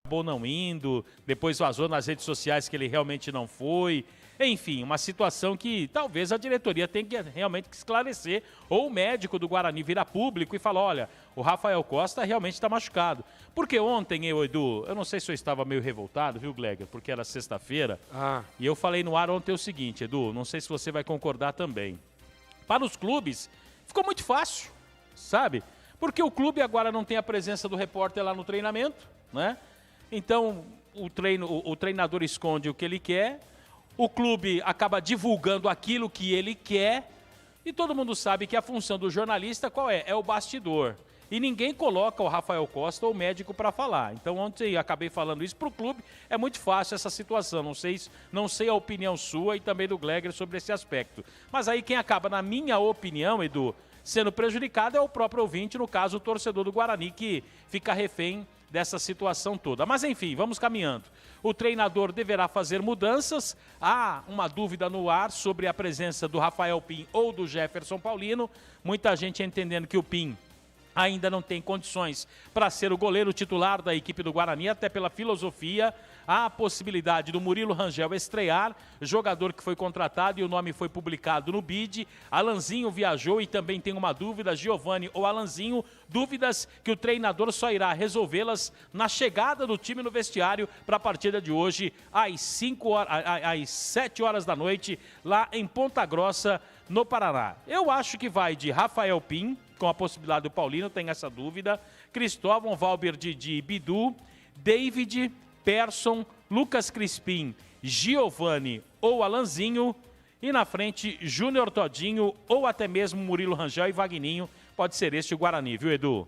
acabou não indo, depois vazou nas redes sociais que ele realmente não foi. Enfim, uma situação que talvez a diretoria tenha que realmente esclarecer, ou o médico do Guarani virar público e falar, olha, o Rafael Costa realmente está machucado. Porque ontem, Edu, eu não sei se eu estava meio revoltado, viu, Gleger, porque era sexta-feira, e eu falei no ar ontem o seguinte, Edu, não sei se você vai concordar também. Para os clubes, ficou muito fácil, sabe? Porque o clube agora não tem a presença do repórter lá no treinamento, né? Então, o treinador esconde o que ele quer, o clube acaba divulgando aquilo que ele quer, e todo mundo sabe que a função do jornalista qual é? É o bastidor. E ninguém coloca o Rafael Costa ou o médico para falar. Então, ontem eu acabei falando isso para o clube, é muito fácil essa situação. Não sei a opinião sua e também do Gleger sobre esse aspecto. Mas aí quem acaba, na minha opinião, Edu, sendo prejudicado é o próprio ouvinte, no caso o torcedor do Guarani, que fica refém dessa situação toda. Mas enfim, vamos caminhando. O treinador deverá fazer mudanças. Há uma dúvida no ar sobre a presença do Rafael Pim ou do Jefferson Paulino. Muita gente entendendo que o Pim ainda não tem condições para ser o goleiro titular da equipe do Guarani, até pela filosofia. Há a possibilidade do Murilo Rangel estrear, jogador que foi contratado e o nome foi publicado no BID. Alanzinho viajou e também tem uma dúvida, Giovani ou Alanzinho, dúvidas que o treinador só irá resolvê-las na chegada do time no vestiário para a partida de hoje, às 7 horas da noite, lá em Ponta Grossa, no Paraná. Eu acho que vai de Rafael Pim, com a possibilidade do Paulino, tem essa dúvida, Cristóvão, Valber, Didi, Bidu, David, Persson, Lucas Crispim, Giovani ou Alanzinho, e na frente Júnior Todinho ou até mesmo Murilo Rangel e Vagninho. Pode ser este o Guarani, viu, Edu?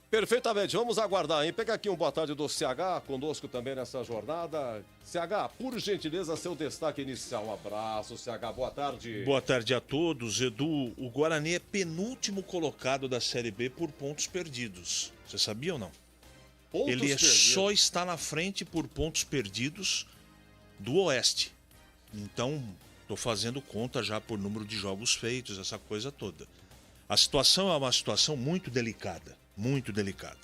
Perfeitamente, vamos aguardar, hein? Pega aqui um boa tarde do CH, conosco também nessa jornada. CH, por gentileza, seu destaque inicial. Um abraço, CH, boa tarde. Boa tarde a todos, Edu. O Guarani é penúltimo colocado da Série B por pontos perdidos. Você sabia ou não? Ele só está na frente por pontos perdidos do Oeste. Então, estou fazendo conta já por número de jogos feitos, essa coisa toda. A situação é uma situação muito delicada, muito delicada.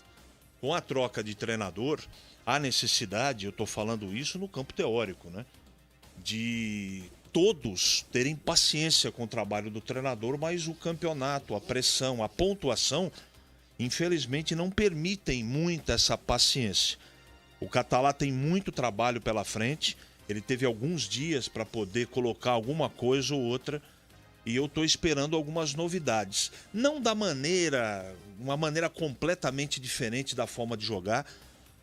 Com a troca de treinador, há necessidade, eu estou falando isso no campo teórico, né? De todos terem paciência com o trabalho do treinador, mas o campeonato, a pressão, a pontuação, infelizmente não permitem muito essa paciência. O Catalá tem muito trabalho pela frente, ele teve alguns dias para poder colocar alguma coisa ou outra, e eu estou esperando algumas novidades. Não uma maneira completamente diferente da forma de jogar,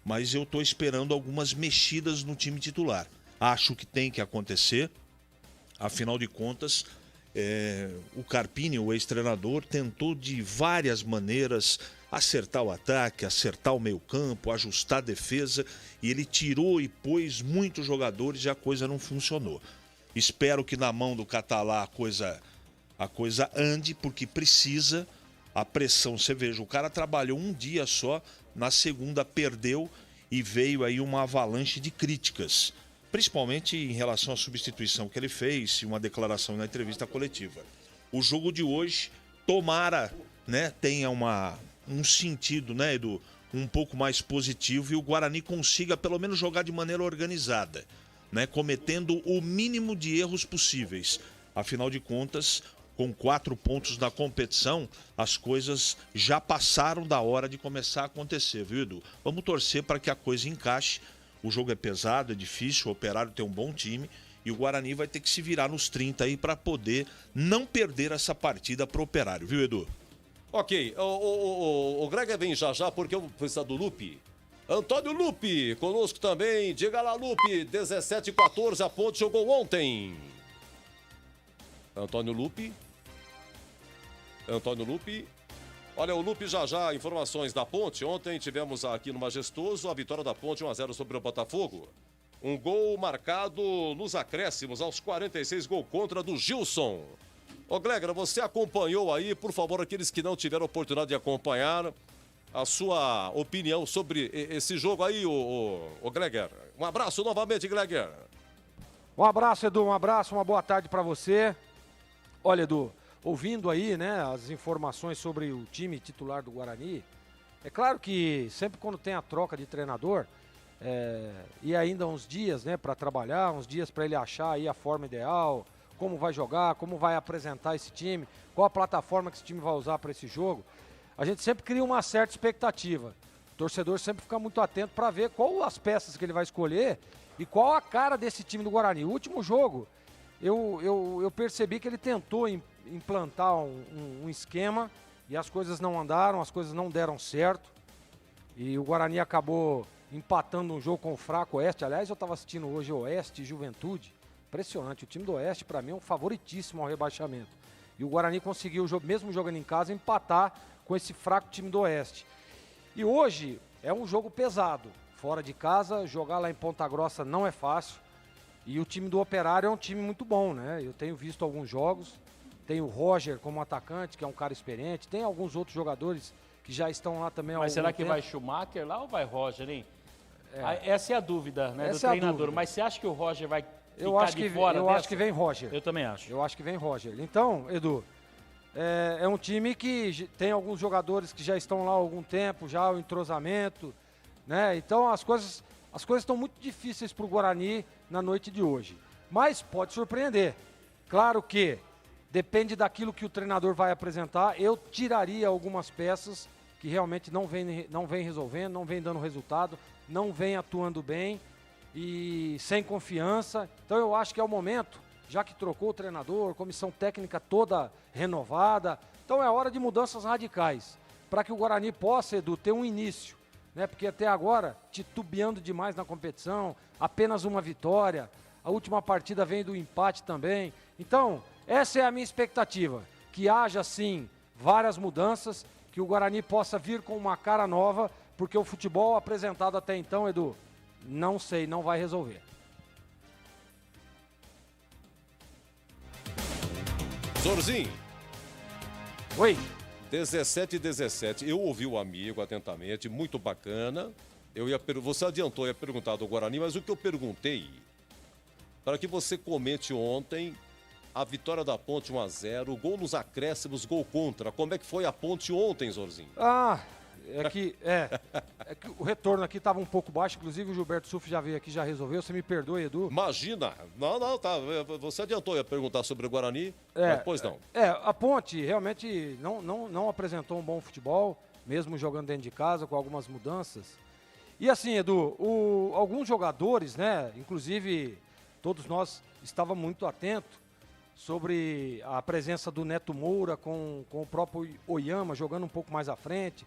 mas eu estou esperando algumas mexidas no time titular. Acho que tem que acontecer, afinal de contas, o Carpini, o ex-treinador, tentou de várias maneiras acertar o ataque, acertar o meio-campo, ajustar a defesa, e ele tirou e pôs muitos jogadores e a coisa não funcionou. Espero que na mão do Catalá a coisa ande, porque precisa. A pressão, você veja, o cara trabalhou um dia só, na segunda perdeu e veio aí uma avalanche de críticas, principalmente em relação à substituição que ele fez e uma declaração na entrevista coletiva. O jogo de hoje, tomara, né, tenha um sentido, né, Edu, um pouco mais positivo, e o Guarani consiga pelo menos jogar de maneira organizada, né, cometendo o mínimo de erros possíveis. Afinal de contas, com 4 pontos na competição, as coisas já passaram da hora de começar a acontecer, viu, Edu? Vamos torcer para que a coisa encaixe. O jogo é pesado, é difícil, o Operário tem um bom time e o Guarani vai ter que se virar nos 30 aí para poder não perder essa partida pro Operário, viu, Edu? Ok, o Greg vem já porque eu preciso do Lupe. Antônio Lupe, conosco também. Diga lá, Lupe, 17-14, a Ponte jogou ontem. Antônio Lupe. Olha, o Lupe já, informações da Ponte. Ontem tivemos aqui no Majestoso a vitória da Ponte 1-0 sobre o Botafogo. Um gol marcado nos acréscimos, aos 46, gol contra do Gilson. Ô Gleger, você acompanhou aí, por favor, aqueles que não tiveram oportunidade de acompanhar, a sua opinião sobre esse jogo aí, o Gleger. Um abraço novamente, Gleger. Um abraço, Edu, uma boa tarde para você. Olha, Edu, ouvindo aí, né, as informações sobre o time titular do Guarani, é claro que sempre quando tem a troca de treinador, e ainda uns dias, né, para trabalhar, uns dias para ele achar aí a forma ideal, como vai jogar, como vai apresentar esse time, qual a plataforma que esse time vai usar para esse jogo. A gente sempre cria uma certa expectativa. O torcedor sempre fica muito atento para ver qual as peças que ele vai escolher e qual a cara desse time do Guarani. O último jogo, eu percebi que ele tentou implantar um esquema e as coisas não andaram, as coisas não deram certo. E o Guarani acabou empatando um jogo com o fraco Oeste. Aliás, eu estava assistindo hoje Oeste e Juventude. Impressionante. O time do Oeste, para mim, é um favoritíssimo ao rebaixamento. E o Guarani conseguiu, mesmo jogando em casa, empatar com esse fraco time do Oeste. E hoje é um jogo pesado. Fora de casa, jogar lá em Ponta Grossa não é fácil. E o time do Operário é um time muito bom, né? Eu tenho visto alguns jogos. Tem o Roger como atacante, que é um cara experiente. Tem alguns outros jogadores que já estão lá também há algum tempo. Mas será que vai Schumacher lá ou vai Roger, hein? Essa é a dúvida, né, do treinador. Mas você acha que o Roger vai ficar de fora? Eu acho que vem Roger. Eu também acho. Eu acho que vem Roger. Então, Edu, é um time que tem alguns jogadores que já estão lá há algum tempo, já o entrosamento, né? Então as coisas estão muito difíceis para o Guarani na noite de hoje. Mas pode surpreender. Claro que depende daquilo que o treinador vai apresentar. Eu tiraria algumas peças que realmente não vem resolvendo, não vem dando resultado, não vem atuando bem e sem confiança. Então eu acho que é o momento, já que trocou o treinador, comissão técnica toda renovada, então é hora de mudanças radicais, para que o Guarani possa, Edu, ter um início, né? Porque até agora, titubeando demais na competição, apenas uma vitória, a última partida vem do empate também. Então, essa é a minha expectativa, que haja sim várias mudanças, que o Guarani possa vir com uma cara nova, porque o futebol apresentado até então, Edu, não sei, não vai resolver. Zorzinho. Oi. 17. Eu ouvi o amigo atentamente, muito bacana. Você adiantou, ia perguntar do Guarani, mas o que eu perguntei, para que você comente ontem, a vitória da Ponte 1-0, gol nos acréscimos, gol contra. Como é que foi a Ponte ontem, Zorzinho? É que o retorno aqui estava um pouco baixo, inclusive o Gilberto Suf já veio aqui, já resolveu, você me perdoe, Edu. Imagina, não, tá, você adiantou, ia perguntar sobre o Guarani, mas pois não. A Ponte realmente não apresentou um bom futebol, mesmo jogando dentro de casa, com algumas mudanças. E assim, Edu, alguns jogadores, né, inclusive todos nós estávamos muito atentos sobre a presença do Neto Moura com o próprio Oyama jogando um pouco mais à frente.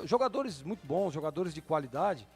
Jogadores muito bons, jogadores de qualidade,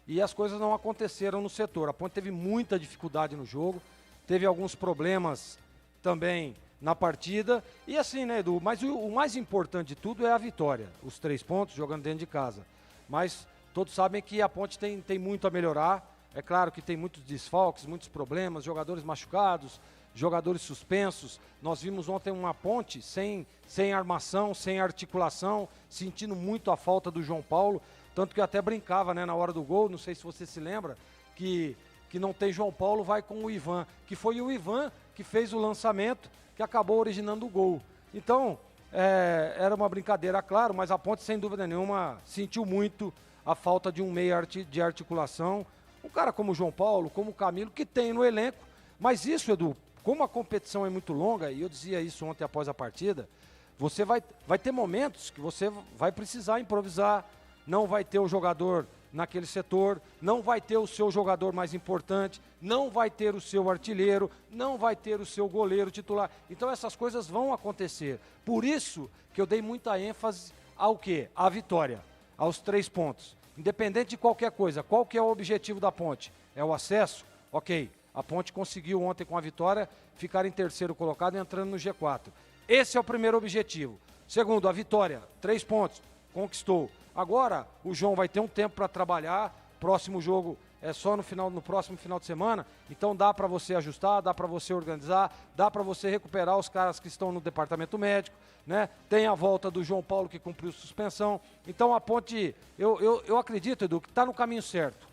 e as coisas não aconteceram no setor. A Ponte teve muita dificuldade no jogo, teve alguns problemas também na partida, e assim, né, Edu, mas o mais importante de tudo é a vitória, os 3 pontos jogando dentro de casa. Mas todos sabem que a Ponte tem muito a melhorar, é claro que tem muitos desfalques, muitos problemas, jogadores machucados, jogadores suspensos. Nós vimos ontem uma Ponte sem armação, sem articulação, sentindo muito a falta do João Paulo, tanto que eu até brincava, né, na hora do gol, não sei se você se lembra, que não tem João Paulo, vai com o Ivan, que foi o Ivan que fez o lançamento, que acabou originando o gol. Então, era uma brincadeira, claro, mas a Ponte, sem dúvida nenhuma, sentiu muito a falta de um meia de articulação. Um cara como o João Paulo, como o Camilo, que tem no elenco, mas isso, Edu, como a competição é muito longa, e eu dizia isso ontem após a partida, você vai ter momentos que você vai precisar improvisar, não vai ter o jogador naquele setor, não vai ter o seu jogador mais importante, não vai ter o seu artilheiro, não vai ter o seu goleiro titular. Então essas coisas vão acontecer. Por isso que eu dei muita ênfase ao quê? À vitória, aos 3 pontos. Independente de qualquer coisa, qual que é o objetivo da Ponte? É o acesso? Ok. A Ponte conseguiu ontem com a vitória ficar em terceiro colocado, entrando no G4. Esse é o primeiro objetivo. Segundo, a vitória, 3 pontos, conquistou. Agora o João vai ter um tempo para trabalhar, próximo jogo é só no próximo final de semana, então dá para você ajustar, dá para você organizar, dá para você recuperar os caras que estão no departamento médico, né? Tem a volta do João Paulo que cumpriu suspensão. Então a Ponte, eu acredito, Edu, que está no caminho certo.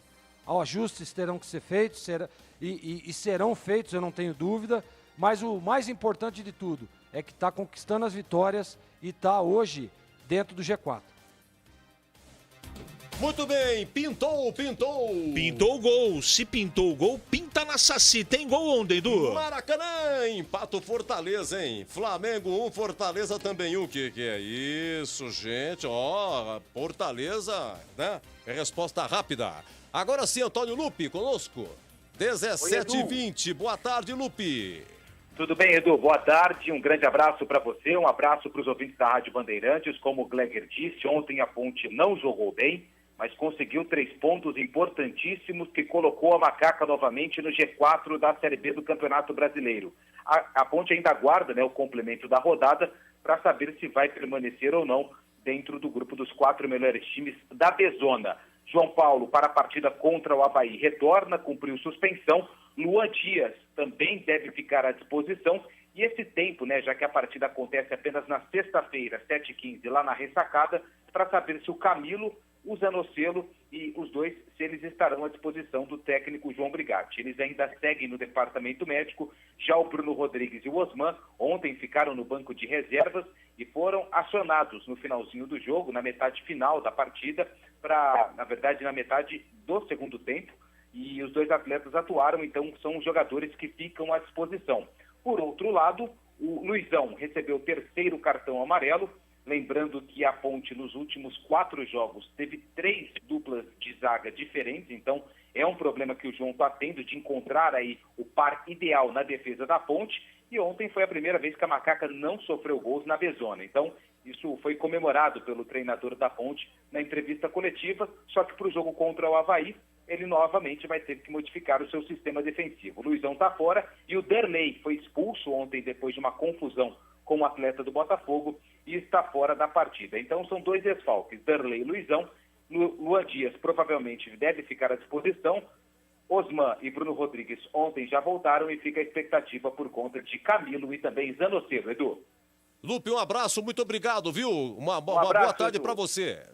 Ajustes terão que ser feitos e serão feitos, eu não tenho dúvida, mas o mais importante de tudo é que está conquistando as vitórias e está hoje dentro do G4. Muito bem, pintou. Pintou o gol. Se pintou o gol, pinta na Saci. Tem gol onde, Edu? Maracanã, empata o Fortaleza, hein? Flamengo 1, Fortaleza também 1. Que é isso, gente? Ó, Fortaleza, né? É resposta rápida. Agora sim, Antônio Lupi, conosco. 17h20. Boa tarde, Lupi. Tudo bem, Edu? Boa tarde, um grande abraço para você, um abraço para os ouvintes da Rádio Bandeirantes. Como o Gleger disse, ontem a Ponte não jogou bem, mas conseguiu 3 pontos importantíssimos que colocou a Macaca novamente no G4 da Série B do Campeonato Brasileiro. A Ponte ainda aguarda, né, o complemento da rodada para saber se vai permanecer ou não dentro do grupo dos 4 melhores times da B-Zona. João Paulo, para a partida contra o Avaí, retorna, cumpriu suspensão. Luan Dias também deve ficar à disposição. E esse tempo, né, já que a partida acontece apenas na sexta-feira, 7h15, lá na Ressacada, para saber se o Camilo, o Zanocelo e os dois, se eles estarão à disposição do técnico João Brigatti. Eles ainda seguem no departamento médico. Já o Bruno Rodrigues e o Osman ontem ficaram no banco de reservas e foram acionados no finalzinho do jogo, na metade final da partida, na verdade, na metade do segundo tempo. E os dois atletas atuaram, então são os jogadores que ficam à disposição. Por outro lado, o Luizão recebeu o 3º cartão amarelo, lembrando que a Ponte nos últimos 4 jogos teve 3 duplas de zaga diferentes, então é um problema que o João está tendo de encontrar aí o par ideal na defesa da Ponte, e ontem foi a primeira vez que a Macaca não sofreu gols na B-Zona. Então, isso foi comemorado pelo treinador da Ponte na entrevista coletiva, só que para o jogo contra o Avaí, ele novamente vai ter que modificar o seu sistema defensivo. O Luizão está fora e o Derlei foi expulso ontem depois de uma confusão com o atleta do Botafogo e está fora da partida. Então são 2 desfalques, Derlei e Luizão. Luan Dias provavelmente deve ficar à disposição. Osman e Bruno Rodrigues ontem já voltaram e fica a expectativa por conta de Camilo e também Zanocelo, Edu. Lupe, um abraço, muito obrigado, viu? Uma abraço, boa tarde Edu. para você.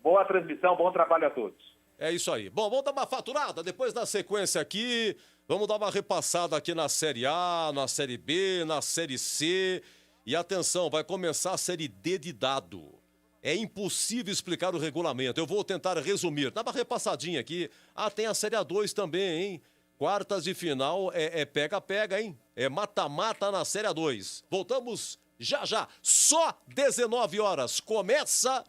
Boa transmissão, bom trabalho a todos. É isso aí. Bom, vamos dar uma faturada depois da sequência aqui. Vamos dar uma repassada aqui na Série A, na Série B, na Série C. E atenção, vai começar a Série D de dado. É impossível explicar o regulamento. Eu vou tentar resumir. Dá uma repassadinha aqui. Ah, tem a Série A2 também, hein? Quartas de final é pega-pega, hein? É mata-mata na Série A2. Voltamos já. Só 19 horas. Começa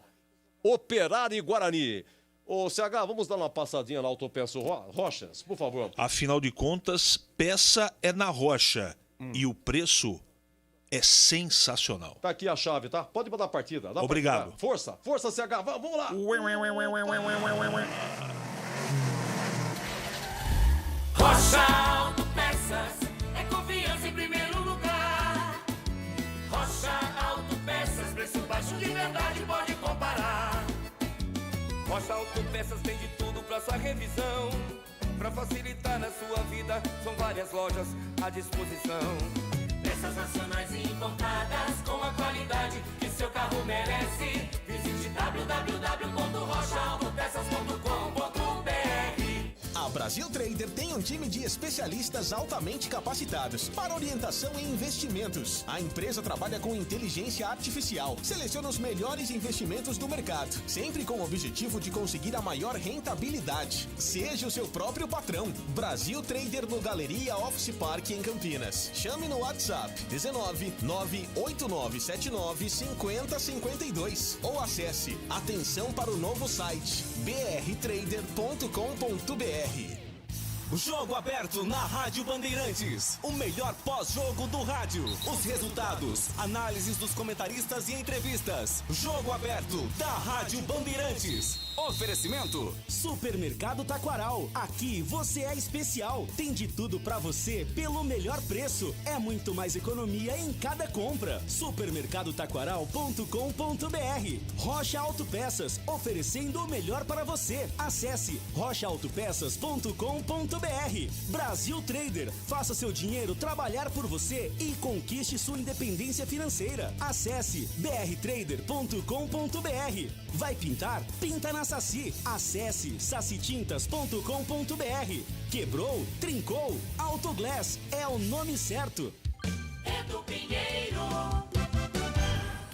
Operário e Guarani. Ô, CH, vamos dar uma passadinha na Autopeças Rochas, por favor. Afinal de contas, peça é na Rocha e o preço é sensacional. Tá aqui a chave, tá? Pode mandar a partida. Obrigado. Força, CH, vamos lá. Rocha Autopeças é confiança em primeiro lugar. Rocha Autopeças, preço baixo de verdade, pode comparar. Rocha Autopeças tem de tudo pra sua revisão. Pra facilitar na sua vida, são várias lojas à disposição. Peças nacionais e importadas com a qualidade que seu carro merece. Visite www.rochaautopeças.com.br. A Brasil Trader tem um time de especialistas altamente capacitados para orientação em investimentos. A empresa trabalha com inteligência artificial, seleciona os melhores investimentos do mercado, sempre com o objetivo de conseguir a maior rentabilidade. Seja o seu próprio patrão. Brasil Trader no Galeria Office Park em Campinas. Chame no WhatsApp 19 98979 5052 ou acesse atenção para o novo site brtrader.com.br. Jogo aberto na Rádio Bandeirantes. O melhor pós-jogo do rádio. Os resultados, análises dos comentaristas e entrevistas. Jogo aberto da Rádio Bandeirantes. Oferecimento Supermercado Taquaral. Aqui você é especial. Tem de tudo pra você pelo melhor preço. É muito mais economia em cada compra. Supermercadotaquaral.com.br. Rocha Autopeças, oferecendo o melhor para você. Acesse rochaautopeças.com.br. Brasil Trader, faça seu dinheiro trabalhar por você e conquiste sua independência financeira. Acesse brtrader.com.br. Vai pintar? Pinta na Saci. Acesse sacitintas.com.br. Quebrou? Trincou? Autoglass é o nome certo. É do Pinheiro.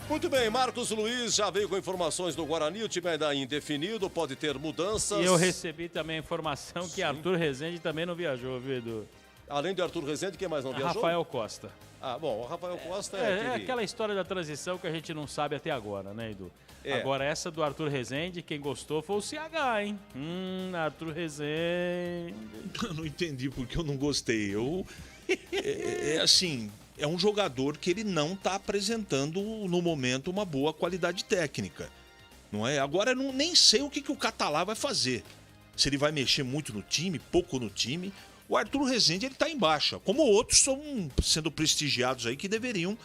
Muito bem, Marcos Luiz já veio com informações do Guarani, o time ainda indefinido, pode ter mudanças. E eu recebi também a informação que Arthur Rezende também não viajou, viu, Edu? Além de Arthur Rezende, quem mais não viajou? Rafael Costa. Ah, bom, o Rafael Costa é aquela história da transição que a gente não sabe até agora, né, Edu? Agora, essa do Arthur Rezende, quem gostou foi o CH, hein? Arthur Rezende. Eu não entendi porque eu não gostei. Assim, é um jogador que ele não está apresentando, no momento, uma boa qualidade técnica. Não é? Agora, eu nem sei o que o Catalá vai fazer. Se ele vai mexer muito no time, pouco no time. O Arthur Rezende, ele está em baixa. Como outros estão sendo prestigiados aí que deveriam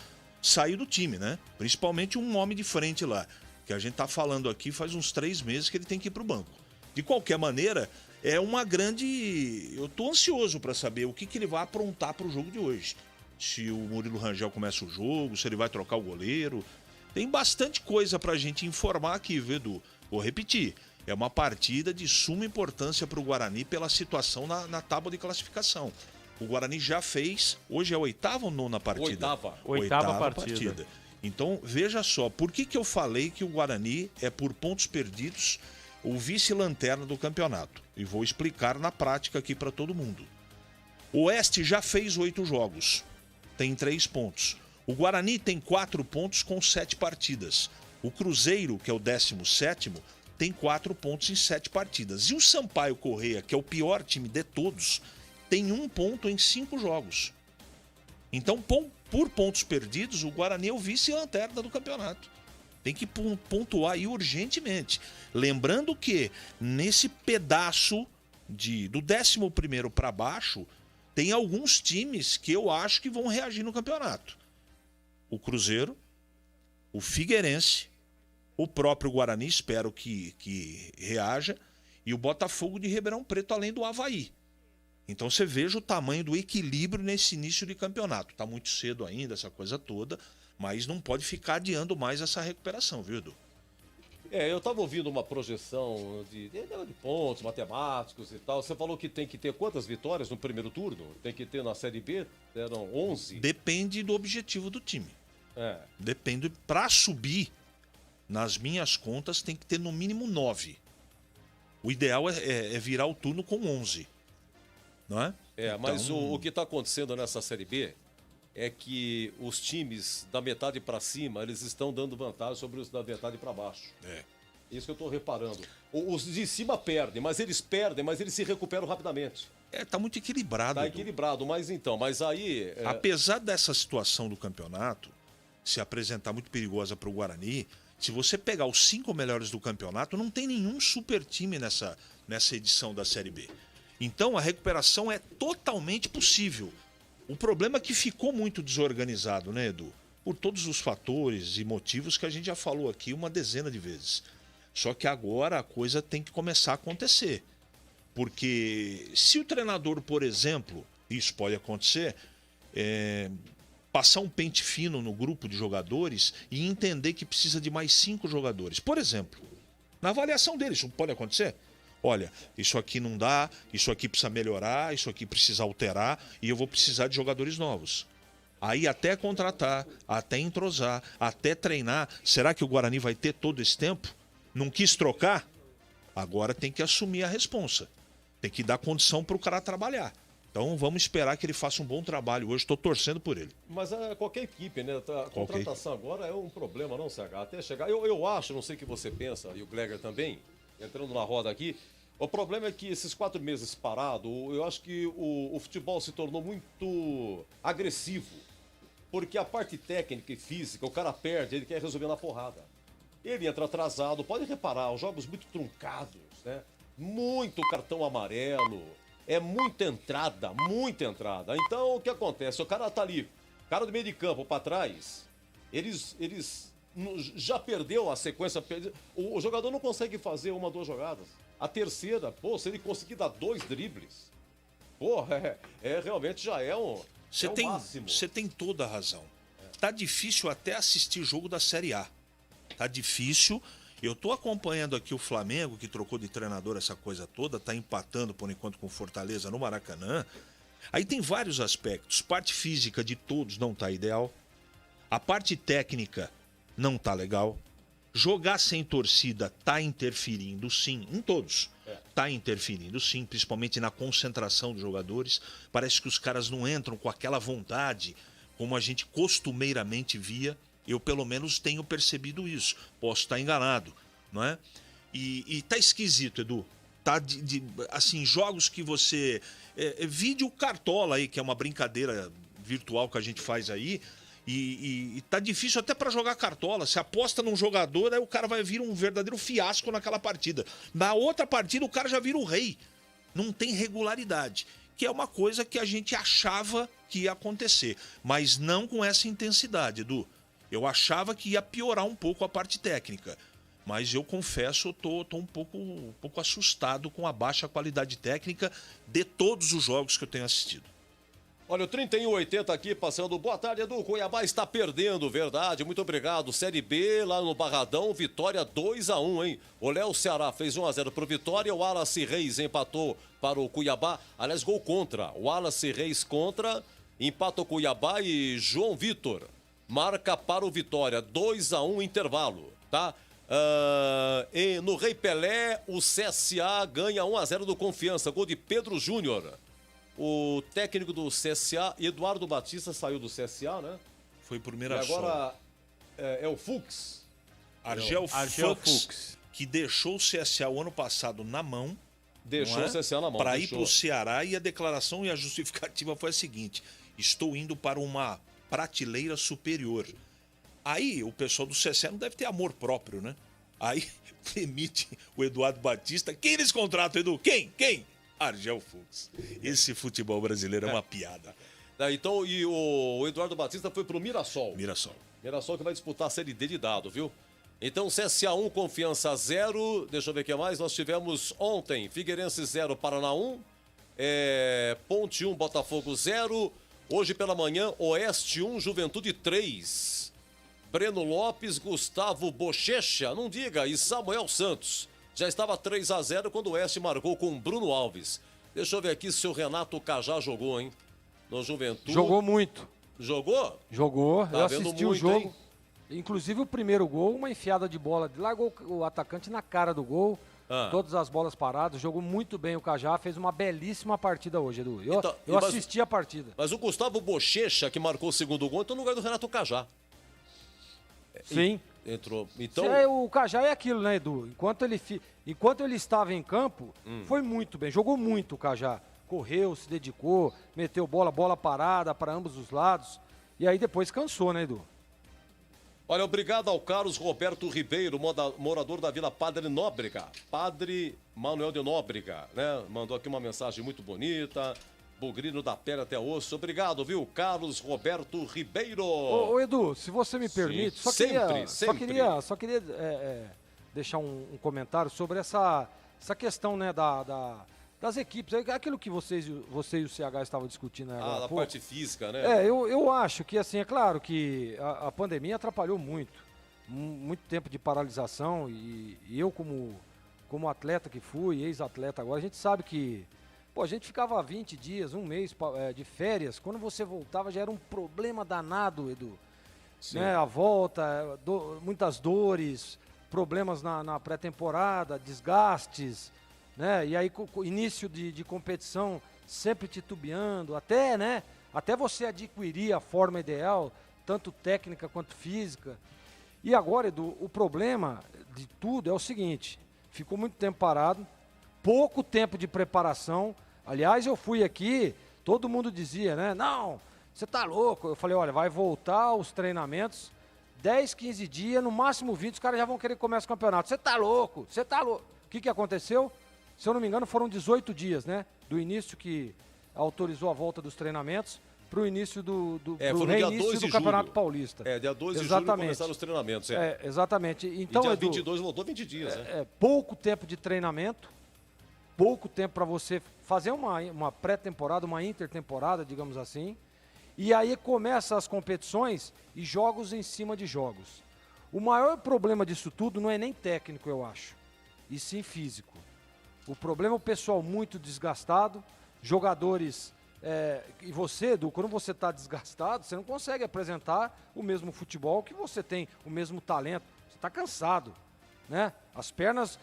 sair do time, né? Principalmente um homem de frente lá. Que a gente está falando aqui faz uns 3 meses que ele tem que ir para o banco. De qualquer maneira, é uma grande... Eu estou ansioso para saber o que ele vai aprontar para o jogo de hoje. Se o Murilo Rangel começa o jogo, se ele vai trocar o goleiro. Tem bastante coisa para a gente informar aqui, viu, Edu? Vou repetir. É uma partida de suma importância para o Guarani pela situação na tábua de classificação. O Guarani já fez... Hoje é a 8ª ou 9ª partida? Oitava partida. Então, veja só, por que eu falei que o Guarani é, por pontos perdidos, o vice-lanterna do campeonato? E vou explicar na prática aqui para todo mundo. O Oeste já fez 8 jogos, tem 3 pontos. O Guarani tem 4 pontos com 7 partidas. O Cruzeiro, que é o 17º, tem 4 pontos em 7 partidas. E o Sampaio Corrêa, que é o pior time de todos, tem 1 ponto em 5 jogos. Então, por pontos perdidos, o Guarani é o vice-lanterna do campeonato. Tem que pontuar aí urgentemente. Lembrando que nesse pedaço do 11º para baixo, tem alguns times que eu acho que vão reagir no campeonato. O Cruzeiro, o Figueirense, o próprio Guarani, espero que reaja, e o Botafogo de Ribeirão Preto, além do Avaí. Então você veja o tamanho do equilíbrio nesse início de campeonato. Está muito cedo ainda, essa coisa toda, mas não pode ficar adiando mais essa recuperação, viu, Edu? Eu estava ouvindo uma projeção de pontos matemáticos e tal. Você falou que tem que ter quantas vitórias no primeiro turno? Tem que ter na Série B? Eram 11? Depende do objetivo do time. Depende. Para subir, nas minhas contas, tem que ter no mínimo 9. O ideal é virar o turno com 11. Não é? Mas então... o que está acontecendo nessa Série B é que os times da metade para cima, eles estão dando vantagem sobre os da metade para baixo. Isso que eu estou reparando. Os de cima perdem, mas eles se recuperam rapidamente. Tá muito equilibrado. Tá equilibrado, mas aí... Apesar dessa situação do campeonato se apresentar muito perigosa para o Guarani, se você pegar os 5 melhores do campeonato, não tem nenhum super time nessa edição da Série B. Então a recuperação é totalmente possível. O problema é que ficou muito desorganizado, né, Edu? Por todos os fatores e motivos que a gente já falou aqui uma dezena de vezes. Só que agora a coisa tem que começar a acontecer. Porque se o treinador, por exemplo, isso pode acontecer, passar um pente fino no grupo de jogadores e entender que precisa de mais 5 jogadores. Por exemplo, na avaliação deles, isso pode acontecer? Olha, isso aqui não dá, isso aqui precisa melhorar, isso aqui precisa alterar e eu vou precisar de jogadores novos. Aí até contratar, até entrosar, até treinar. Será que o Guarani vai ter todo esse tempo? Não quis trocar? Agora tem que assumir a responsa. Tem que dar condição para o cara trabalhar. Então vamos esperar que ele faça um bom trabalho hoje. Estou torcendo por ele. Mas qualquer equipe, né? A contratação agora é um problema, não, CH? Até chegar. Eu acho, não sei o que você pensa, e o Gleger também, entrando na roda aqui. O problema é que esses 4 meses parado, eu acho que o futebol se tornou muito agressivo. Porque a parte técnica e física, o cara perde, ele quer resolver na porrada. Ele entra atrasado, pode reparar, os jogos muito truncados, né? Muito cartão amarelo, muita entrada, muita entrada. Então o que acontece? O cara tá ali, cara do meio de campo para trás, eles já perdeu a sequência, o jogador não consegue fazer 1 ou 2 jogadas. A terceira, se ele conseguir dar 2 dribles, realmente já é um máximo. Você tem toda a razão. Tá difícil até assistir jogo da Série A. Tá difícil. Eu tô acompanhando aqui o Flamengo, que trocou de treinador essa coisa toda, tá empatando por enquanto com o Fortaleza no Maracanã. Aí tem vários aspectos. Parte física de todos não tá ideal. A parte técnica não tá legal. Jogar sem torcida tá interferindo, sim, em todos. Tá interferindo, sim, principalmente na concentração dos jogadores. Parece que os caras não entram com aquela vontade como a gente costumeiramente via. Eu, pelo menos, tenho percebido isso. Posso estar enganado, não é? E tá esquisito, Edu. Tá assim, jogos que você... vídeo Cartola aí, que é uma brincadeira virtual que a gente faz aí, e tá difícil até para jogar Cartola. Se aposta num jogador, aí o cara vai vir um verdadeiro fiasco naquela partida. Na outra partida, o cara já vira o rei. Não tem regularidade, que é uma coisa que a gente achava que ia acontecer, mas não com essa intensidade, Edu. Eu achava que ia piorar um pouco a parte técnica. Mas eu confesso, eu tô um pouco assustado com a baixa qualidade técnica de todos os jogos que eu tenho assistido. Olha, o 3180 aqui passando. Boa tarde, Edu. Cuiabá está perdendo, verdade. Muito obrigado. Série B, lá no Barradão, vitória 2-1, hein? O Léo Ceará fez 1-0 pro Vitória. O Wallace Reis empatou para o Cuiabá. Aliás, gol contra. O Wallace Reis contra, empata o Cuiabá e João Vitor marca para o Vitória. 2-1 intervalo, tá? E no Rei Pelé, o CSA ganha 1-0 do Confiança. Gol de Pedro Júnior. O técnico do CSA, Eduardo Batista, saiu do CSA, né? Foi por Mirassol. E agora é o Fux. Argel Fux, que deixou o CSA o ano passado na mão. Deixou o CSA na mão. Para ir para o Ceará, e a declaração e a justificativa foi a seguinte: estou indo para uma prateleira superior. Aí o pessoal do CSA não deve ter amor próprio, né? Aí demite o Eduardo Batista. Quem eles contratam, Edu? Quem? Argel Fux. Esse futebol brasileiro é uma piada. Então, e o Eduardo Batista foi pro Mirassol. Mirassol que vai disputar a Série D de dado, viu? Então, CSA 1, Confiança 0. Deixa eu ver o que mais. Nós tivemos ontem Figueirense 0, Paraná 1. Ponte 1, Botafogo 0. Hoje pela manhã, Oeste 1, Juventude 3. Breno Lopes, Gustavo Bochecha, não diga, e Samuel Santos. Já estava 3-0 quando o Oeste marcou com Bruno Alves. Deixa eu ver aqui se o Renato Cajá jogou, hein? No Juventude. Jogou muito. Jogou? Jogou, Tá eu assisti muito, o jogo. hein? Inclusive o primeiro gol, uma enfiada de bola. Largou o atacante na cara do gol. Todas as bolas paradas. Jogou muito bem o Cajá. Fez uma belíssima partida hoje, Edu. Eu assisti a partida. Mas o Gustavo Bochecha, que marcou o segundo gol, entrou no lugar do Renato Cajá. Sim. Entrou. Então... o Cajá é aquilo, né, Edu? Enquanto ele estava em campo, foi muito bem. Jogou muito o Cajá. Correu, se dedicou, meteu bola parada para ambos os lados. E aí depois cansou, né, Edu? Olha, obrigado ao Carlos Roberto Ribeiro, morador da Vila Padre Nóbrega. Padre Manuel de Nóbrega, né? Mandou aqui uma mensagem muito bonita. Bugrino da pele até osso. Obrigado, viu? Carlos Roberto Ribeiro. Ô Edu, se você me permite, só queria deixar um comentário sobre essa questão, né, das equipes. Aquilo que você e o CH estavam discutindo agora. Da parte física, né? Eu acho que, assim, é claro que a pandemia atrapalhou muito tempo de paralisação e eu como atleta que fui, ex-atleta agora, a gente sabe que a gente ficava 20 dias, um mês de férias. Quando você voltava já era um problema danado, Edu. Né? A volta, muitas dores, problemas na pré-temporada, desgastes, né? E aí início de competição sempre titubeando, até você adquirir a forma ideal, tanto técnica quanto física. E agora, Edu, o problema de tudo é o seguinte: ficou muito tempo parado, pouco tempo de preparação. Aliás, eu fui aqui, todo mundo dizia, né? Não, você tá louco. Eu falei, olha, vai voltar os treinamentos, 10, 15 dias, no máximo 20, os caras já vão querer começar o campeonato. Você tá louco, você tá louco. O que aconteceu? Se eu não me engano, foram 18 dias, né? Do início que autorizou a volta dos treinamentos para o início do reinício do Campeonato Paulista. Dia 2 de julho começaram os treinamentos. Exatamente. Então, e dia Edu, 22 voltou 20 dias, né? Pouco tempo de treinamento, pouco tempo para você fazer uma pré-temporada, uma intertemporada, digamos assim. E aí começam as competições e jogos em cima de jogos. O maior problema disso tudo não é nem técnico, eu acho, e sim físico. O problema é o pessoal muito desgastado, jogadores E você, Edu, quando você está desgastado, você não consegue apresentar o mesmo futebol que você tem, o mesmo talento. Você está cansado, né? As pernas,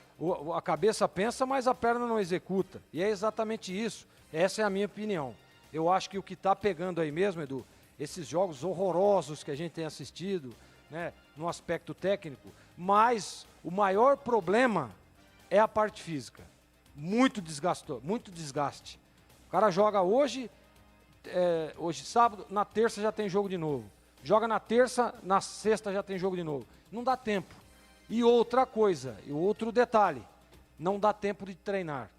a cabeça pensa, mas a perna não executa. E é exatamente isso. Essa é a minha opinião. Eu acho que o que está pegando aí mesmo, Edu, esses jogos horrorosos que a gente tem assistido, né, no aspecto técnico, mas o maior problema é a parte física. Muito desgaste. O cara joga hoje sábado, na terça já tem jogo de novo. Joga na terça, na sexta já tem jogo de novo. Não dá tempo. E outra coisa, e outro detalhe, não dá tempo de treinar.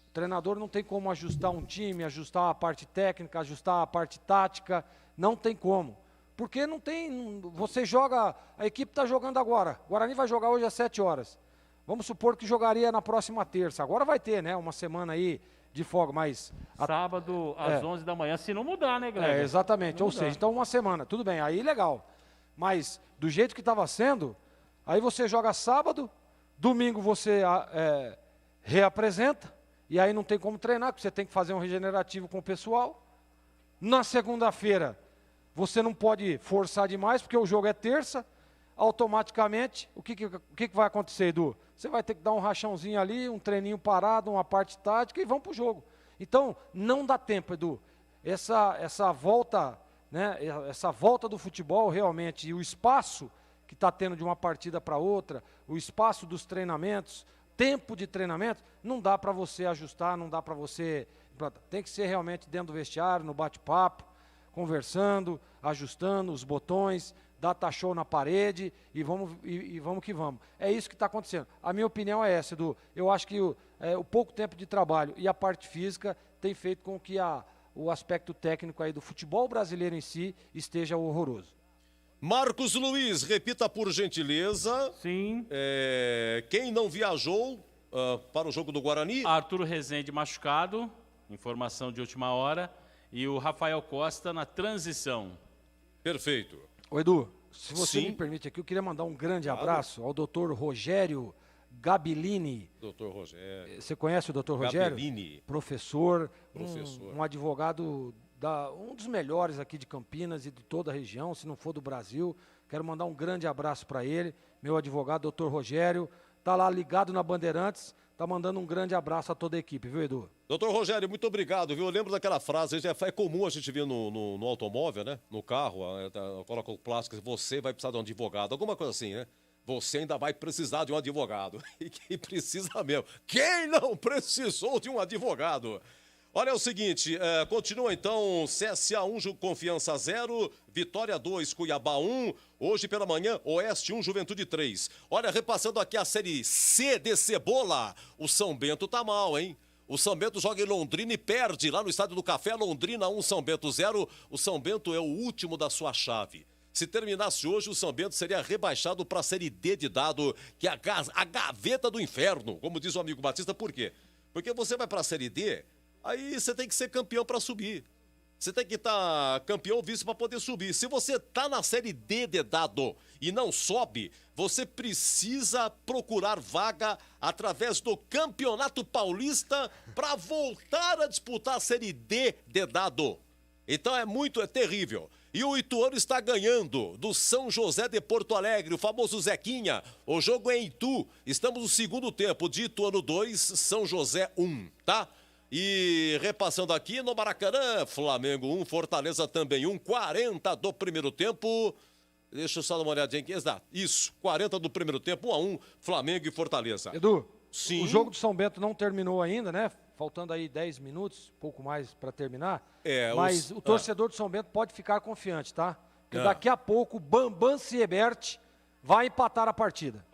O treinador não tem como ajustar um time, ajustar a parte técnica, ajustar a parte tática, não tem como. Porque não tem, você joga, a equipe está jogando agora, o Guarani vai jogar hoje às 7 horas. Vamos supor que jogaria na próxima terça. Agora vai ter, né, uma semana aí de folga, mas... Sábado às 11 da manhã, se não mudar, né, Guilherme? Exatamente, ou seja, então uma semana, tudo bem, aí legal. Mas do jeito que estava sendo, aí você joga sábado, domingo você reapresenta, e aí não tem como treinar, porque você tem que fazer um regenerativo com o pessoal. Na segunda-feira, você não pode forçar demais, porque o jogo é terça, automaticamente, o que vai acontecer, Edu? Você vai ter que dar um rachãozinho ali, um treininho parado, uma parte tática e vão para o jogo. Então, não dá tempo, Edu. Essa volta, né, essa volta do futebol realmente, e o espaço que está tendo de uma partida para outra, o espaço dos treinamentos, tempo de treinamento, não dá para você ajustar, não dá para você... Tem que ser realmente dentro do vestiário, no bate-papo, conversando, ajustando os botões, data show na parede e vamos que vamos. É isso que está acontecendo. A minha opinião é essa, Edu. Eu acho que o pouco tempo de trabalho e a parte física tem feito com que o aspecto técnico aí do futebol brasileiro em si esteja horroroso. Marcos Luiz, repita por gentileza. Sim. Quem não viajou para o jogo do Guarani? Arthur Rezende machucado, informação de última hora, e o Rafael Costa na transição. Perfeito. Ô Edu, se você me permite aqui, eu queria mandar um grande abraço ao doutor Rogério Gabilini. Doutor Rogério. Você conhece o doutor Rogério? Gabilini. Professor. Um advogado, um dos melhores aqui de Campinas e de toda a região, se não for do Brasil. Quero mandar um grande abraço para ele, meu advogado, doutor Rogério. Está lá ligado na Bandeirantes, está mandando um grande abraço a toda a equipe, viu, Edu? Doutor Rogério, muito obrigado, viu? Eu lembro daquela frase, é comum a gente ver no automóvel, né? No carro, coloca o plástico, você vai precisar de um advogado, alguma coisa assim, né? Você ainda vai precisar de um advogado. E quem precisa mesmo? Quem não precisou de um advogado? Olha, é o seguinte, continua então CSA 1, Confiança 0, Vitória 2, Cuiabá 1, hoje pela manhã, Oeste 1, Juventude 3. Olha, repassando aqui a Série C de Cebola, o São Bento tá mal, hein? O São Bento joga em Londrina e perde lá no Estádio do Café, Londrina 1, São Bento 0. O São Bento é o último da sua chave. Se terminasse hoje, o São Bento seria rebaixado para a Série D de dado, que é a gaveta do inferno, como diz o amigo Batista. Por quê? Porque você vai para a Série D, aí você tem que ser campeão para subir. Você tem que estar campeão ou vice para poder subir. Se você está na Série D de dado e não sobe, você precisa procurar vaga através do Campeonato Paulista para voltar a disputar a Série D de dado. Então é terrível. E o Ituano está ganhando do São José de Porto Alegre, o famoso Zequinha. O jogo é em Itu. Estamos no segundo tempo de Ituano 2, São José 1, tá? E repassando aqui no Maracanã, Flamengo 1, Fortaleza também 1, 40 do primeiro tempo. Deixa eu só dar uma olhadinha aqui. Exato, isso, 40 do primeiro tempo, 1-1, Flamengo e Fortaleza. Edu, sim. O jogo do São Bento não terminou ainda, né? Faltando aí 10 minutos, pouco mais para terminar. Mas o torcedor do São Bento pode ficar confiante, tá? Porque daqui a pouco o Bambam Siebert vai empatar a partida.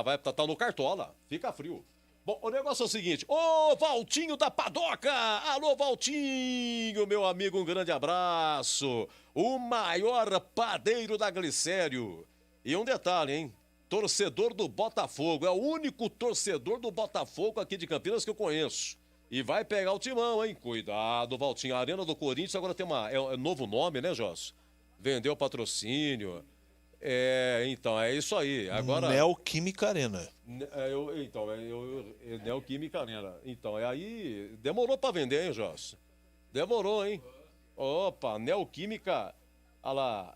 Vai estar no Cartola, fica frio. Bom, o negócio é o seguinte, ô Valtinho da Padoca, alô Valtinho, meu amigo, um grande abraço, o maior padeiro da Glicério. E um detalhe, hein, torcedor do Botafogo, é o único torcedor do Botafogo aqui de Campinas que eu conheço. E vai pegar o timão, hein, cuidado Valtinho, a Arena do Corinthians agora tem é novo nome, né, Joss? Vendeu o patrocínio. Então, é isso aí. Agora... Neoquímica Arena. Neoquímica Arena. Então, aí demorou pra vender, hein, Joss? Demorou, hein? Opa, Neoquímica. Olha lá.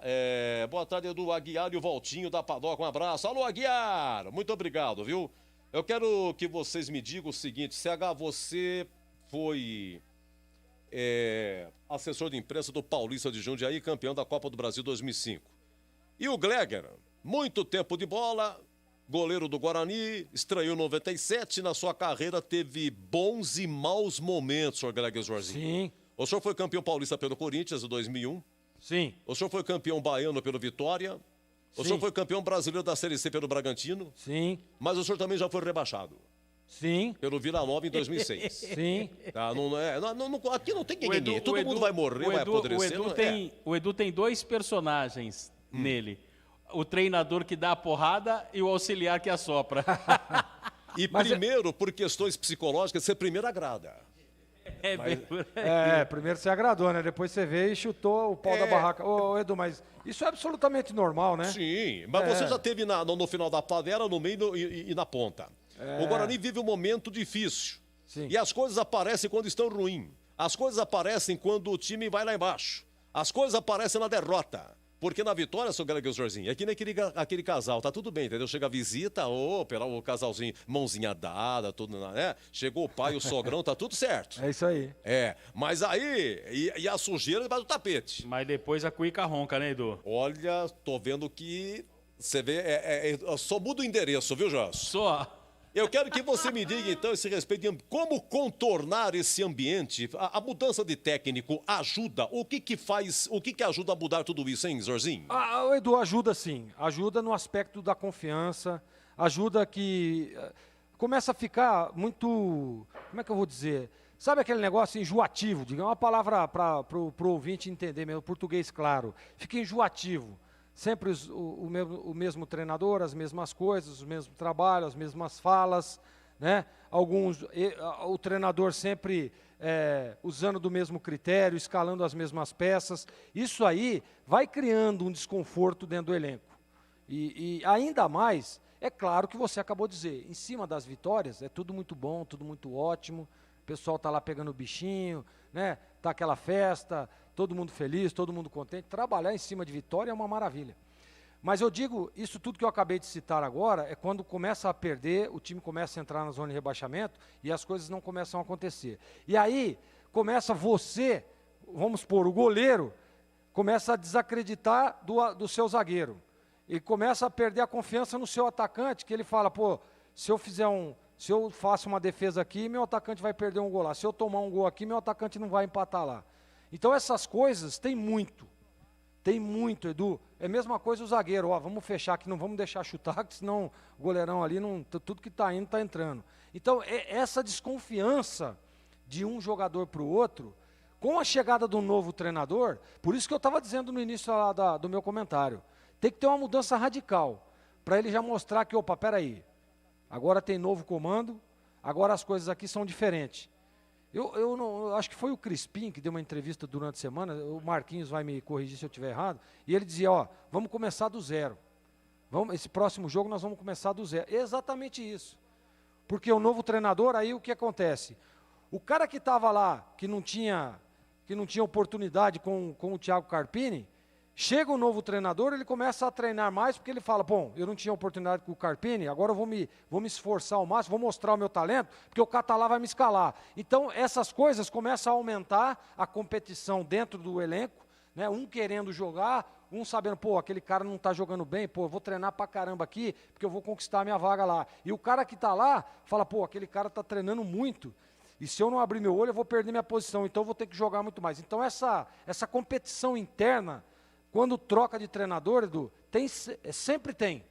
Boa tarde, Edu Aguiar e o Valtinho da Padoca. Um abraço. Alô, Aguiar! Muito obrigado, viu? Eu quero que vocês me digam o seguinte, CH, você foi assessor de imprensa do Paulista de Jundiaí, campeão da Copa do Brasil 2005. E o Gleger, muito tempo de bola, goleiro do Guarani, estreou em 97, na sua carreira teve bons e maus momentos, senhor Gleger Jorginho. Sim. O senhor foi campeão paulista pelo Corinthians em 2001. Sim. O senhor foi campeão baiano pelo Vitória. O senhor foi campeão brasileiro da Série C pelo Bragantino. Sim. Mas o senhor também já foi rebaixado. Sim. Pelo Vila Nova em 2006. Sim. Tá, aqui não tem ninguém. Todo mundo vai morrer, vai apodrecer. O Edu tem dois personagens nele. O treinador que dá a porrada e o auxiliar que assopra. E primeiro, por questões psicológicas, você primeiro agrada. Primeiro você agradou, né? Depois você veio e chutou o pau da barraca. Ô, Edu, mas isso é absolutamente normal, né? Sim, mas você já teve no final da favela, no meio e na ponta. O Guarani vive um momento difícil. Sim. E as coisas aparecem quando estão ruins. As coisas aparecem quando o time vai lá embaixo. As coisas aparecem na derrota. Porque na vitória, seu Gleger Jorginho, é que nem aquele casal, tá tudo bem, entendeu? Chega a visita, o casalzinho, mãozinha dada, tudo, né? Chegou o pai, o sogrão, tá tudo certo. É isso aí. Mas aí, e a sujeira debaixo do tapete. Mas depois a cuica ronca, né, Edu? Olha, tô vendo que você vê, só muda o endereço, viu, Jorge? Só. Eu quero que você me diga, então, esse respeito de como contornar esse ambiente. A mudança de técnico ajuda? O que ajuda a mudar tudo isso, hein, Zorzinho? O Edu ajuda sim. Ajuda no aspecto da confiança. Ajuda que começa a ficar muito... Como é que eu vou dizer? Sabe aquele negócio enjoativo? Diga uma palavra para o ouvinte entender mesmo, português claro. Fica enjoativo. Sempre o mesmo treinador, as mesmas coisas, o mesmo trabalho, as mesmas falas, né? O treinador sempre usando do mesmo critério, escalando as mesmas peças. Isso aí vai criando um desconforto dentro do elenco. E ainda mais, é claro que você acabou de dizer, em cima das vitórias é tudo muito bom, tudo muito ótimo, o pessoal está lá pegando o bichinho, né? Tá aquela festa, todo mundo feliz, todo mundo contente. Trabalhar em cima de vitória é uma maravilha. Mas eu digo, isso tudo que eu acabei de citar agora, é quando começa a perder, o time começa a entrar na zona de rebaixamento e as coisas não começam a acontecer. E aí, começa você, vamos supor, o goleiro, começa a desacreditar do seu zagueiro. E começa a perder a confiança no seu atacante, que ele fala, pô, se eu faço uma defesa aqui, meu atacante vai perder um gol lá. Se eu tomar um gol aqui, meu atacante não vai empatar lá. Então essas coisas tem muito, Edu. É a mesma coisa o zagueiro, vamos fechar aqui, não vamos deixar chutar, que senão o goleirão ali, tudo que está indo, está entrando. Então essa desconfiança de um jogador para o outro, com a chegada do novo treinador, por isso que eu estava dizendo no início lá do meu comentário, tem que ter uma mudança radical, para ele já mostrar que, opa, peraí, agora tem novo comando, agora as coisas aqui são diferentes. Eu acho que foi o Crispim que deu uma entrevista durante a semana, o Marquinhos vai me corrigir se eu estiver errado, e ele dizia, vamos começar do zero. Esse próximo jogo nós vamos começar do zero. Exatamente isso. Porque o novo treinador, aí o que acontece? O cara que estava lá, que não tinha oportunidade com o Thiago Carpini, chega o novo treinador, ele começa a treinar mais, porque ele fala, bom, eu não tinha oportunidade com o Carpini, agora eu vou me esforçar ao máximo, vou mostrar o meu talento, porque o Catalá vai me escalar. Então, essas coisas começam a aumentar a competição dentro do elenco, né? Um querendo jogar, um sabendo, pô, aquele cara não está jogando bem, pô, eu vou treinar pra caramba aqui, porque eu vou conquistar a minha vaga lá. E o cara que está lá, fala, pô, aquele cara está treinando muito, e se eu não abrir meu olho, eu vou perder minha posição, então eu vou ter que jogar muito mais. Então, essa competição interna, quando troca de treinador, Edu, sempre tem.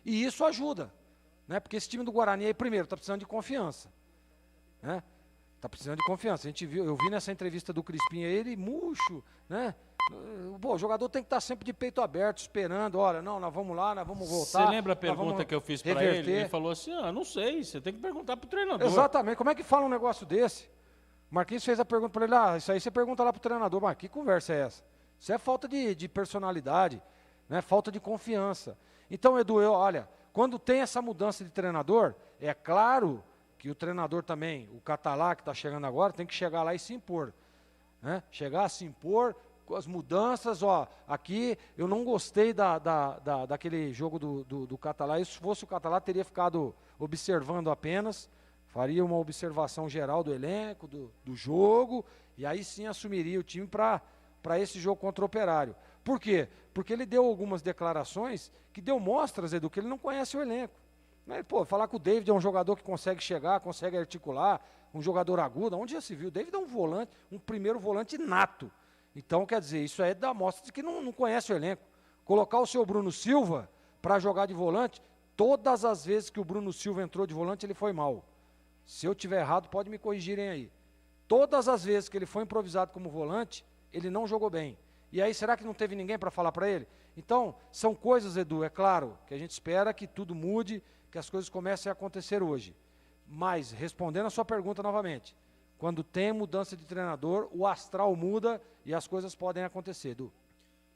E isso ajuda, né? Porque esse time do Guarani aí, primeiro, está precisando de confiança. Né? Está precisando de confiança. Eu vi nessa entrevista do Crispim aí, ele murcho, né? Pô, o jogador tem que estar sempre de peito aberto, esperando, olha, não, nós vamos lá, nós vamos voltar. Você lembra a pergunta que eu fiz para ele? Ele falou assim, não sei, você tem que perguntar para o treinador. Exatamente, como é que fala um negócio desse? Marquinhos fez a pergunta para ele, isso aí você pergunta lá para o treinador, mas que conversa é essa? Isso é falta de personalidade, né? Falta de confiança. Então, Edu, olha, quando tem essa mudança de treinador, é claro que o treinador também, o Catalá que está chegando agora, tem que chegar lá e se impor. né? Chegar a se impor com as mudanças, aqui eu não gostei daquele jogo do Catalá. Se fosse o Catalá, teria ficado observando apenas, faria uma observação geral do elenco, do jogo, e aí sim assumiria o time para esse jogo contra o Operário. Por quê? Porque ele deu algumas declarações que deu mostras, Edu, que ele não conhece o elenco. Né? Pô, falar que o David é um jogador que consegue chegar, consegue articular, um jogador agudo, onde já se viu? O David é um volante, um primeiro volante nato. Então, quer dizer, isso aí dá mostra de que não conhece o elenco. Colocar o seu Bruno Silva para jogar de volante, todas as vezes que o Bruno Silva entrou de volante, ele foi mal. Se eu tiver errado, pode me corrigirem aí. Todas as vezes que ele foi improvisado como volante, ele não jogou bem. E aí, será que não teve ninguém para falar para ele? Então, são coisas, Edu, é claro, que a gente espera que tudo mude, que as coisas comecem a acontecer hoje. Mas, respondendo a sua pergunta novamente, quando tem mudança de treinador, o astral muda e as coisas podem acontecer, Edu.